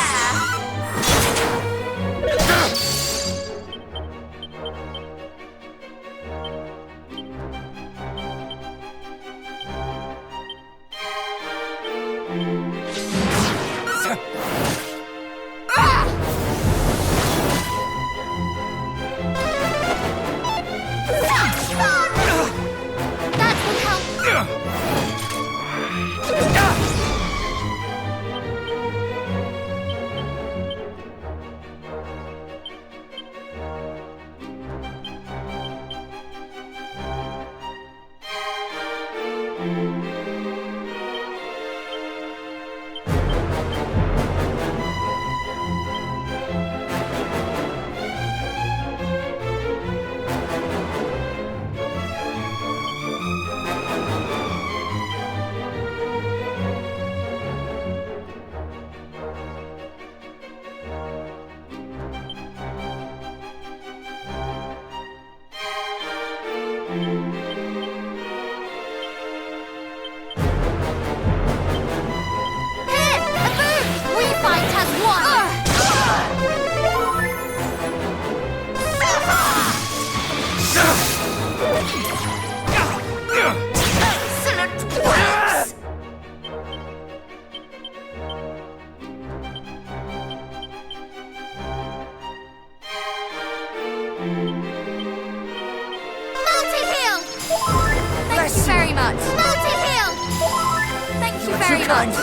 cunt!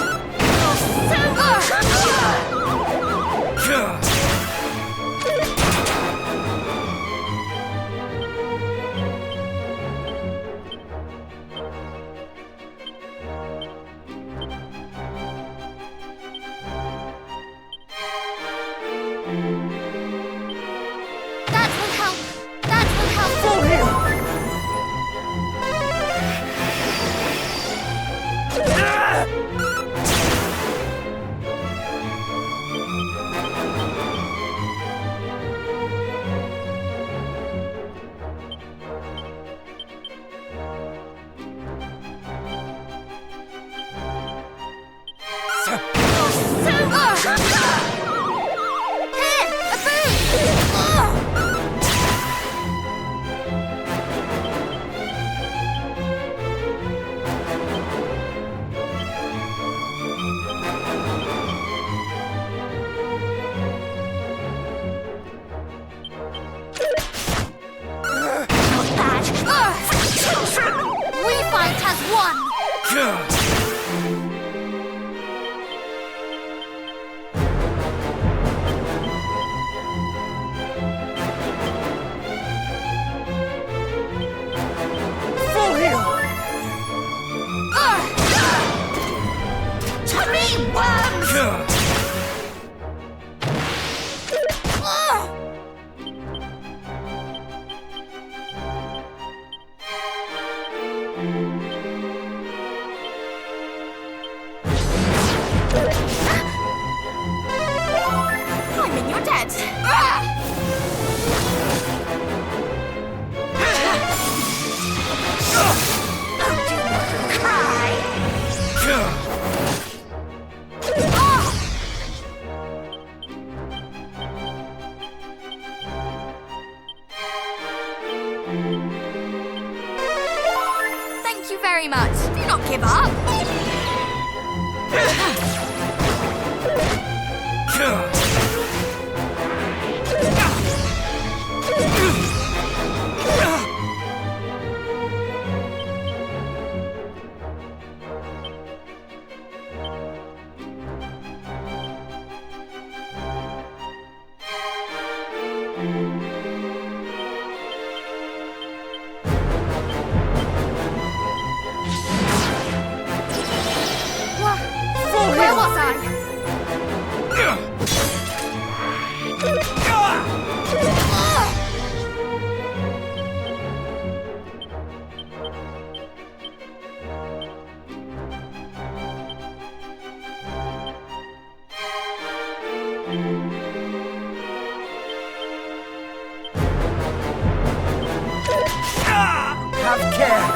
Have care!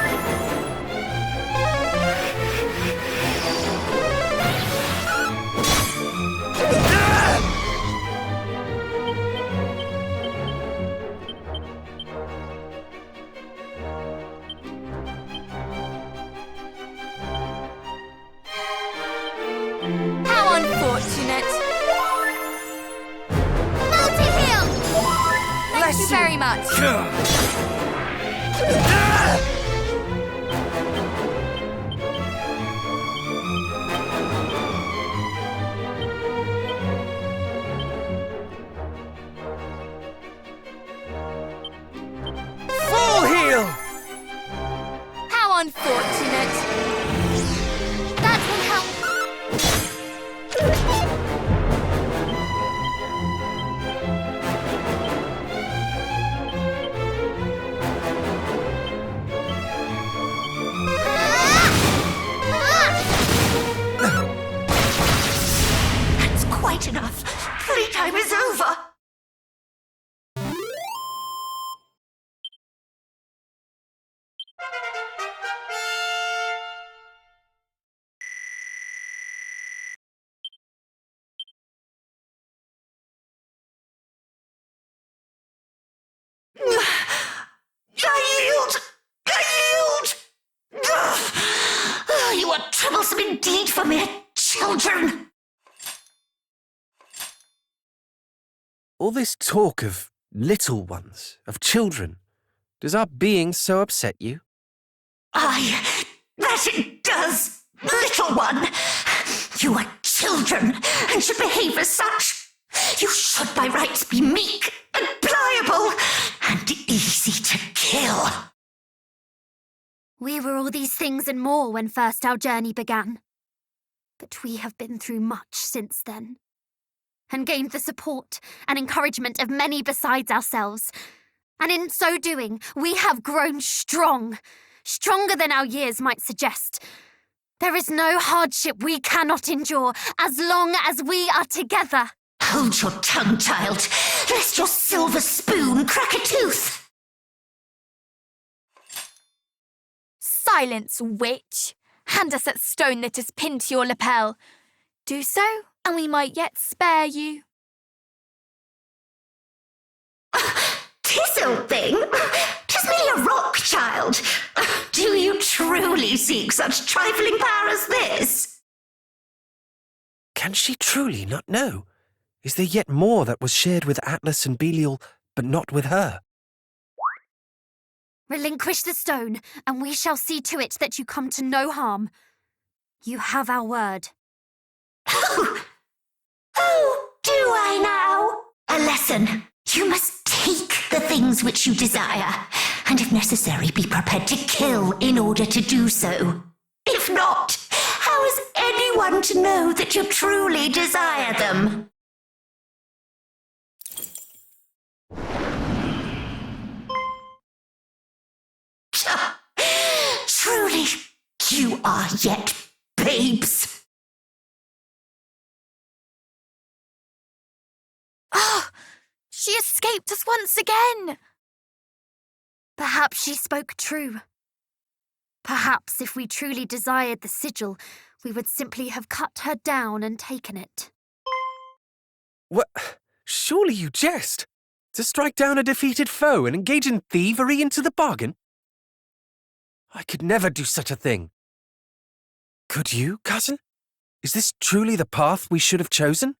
How unfortunate! Multi-heal! Thank you very much. Full heal! How unfortunate! That will help. That's quite enough. Playtime is over. You are troublesome indeed for mere children. All this talk of little ones, of children, does our being so upset you? Aye, that it does. Little one, you are children and should behave as such. You should by rights be meek and pliable and easy to kill. We were all these things and more when first our journey began. But we have been through much since then, and gained the support and encouragement of many besides ourselves. And in so doing, we have grown strong, stronger than our years might suggest. There is no hardship we cannot endure as long as we are together. Hold your tongue, child, lest your silver spoon crack a tooth. Silence, witch! Hand us that stone that is pinned to your lapel. Do so, and we might yet spare you. 'Tis old thing. 'Tis merely a rock, child. Do you truly seek such trifling power as this? Can she truly not know? Is there yet more that was shared with Atlas and Belial, but not with her? Relinquish the stone, and we shall see to it that you come to no harm. You have our word. Oh, do I now? A lesson. You must take the things which you desire, and if necessary, be prepared to kill in order to do so. If not, how is anyone to know that you truly desire them? Truly, you are yet babes. Ah! She escaped us once again! Perhaps she spoke true. Perhaps if we truly desired the sigil, we would simply have cut her down and taken it. What? Surely you jest! To strike down a defeated foe and engage in thievery into the bargain? I could never do such a thing. Could you, cousin? Is this truly the path we should have chosen?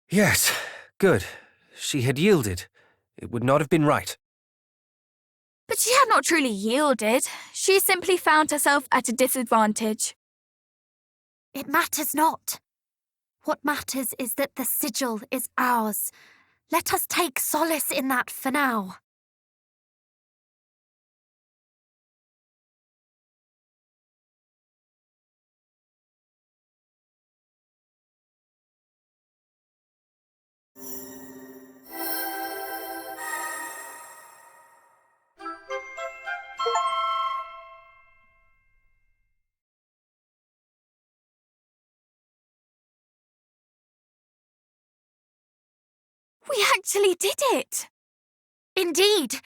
Yes, good. She had yielded. It would not have been right. But she had not truly yielded. She simply found herself at a disadvantage. It matters not. What matters is that the sigil is ours. Let us take solace in that for now. We actually did it! Indeed!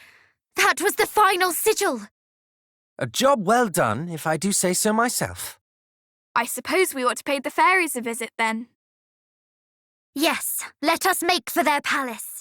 That was the final sigil! A job well done, if I do say so myself. I suppose we ought to pay the fairies a visit then. Yes, let us make for their palace.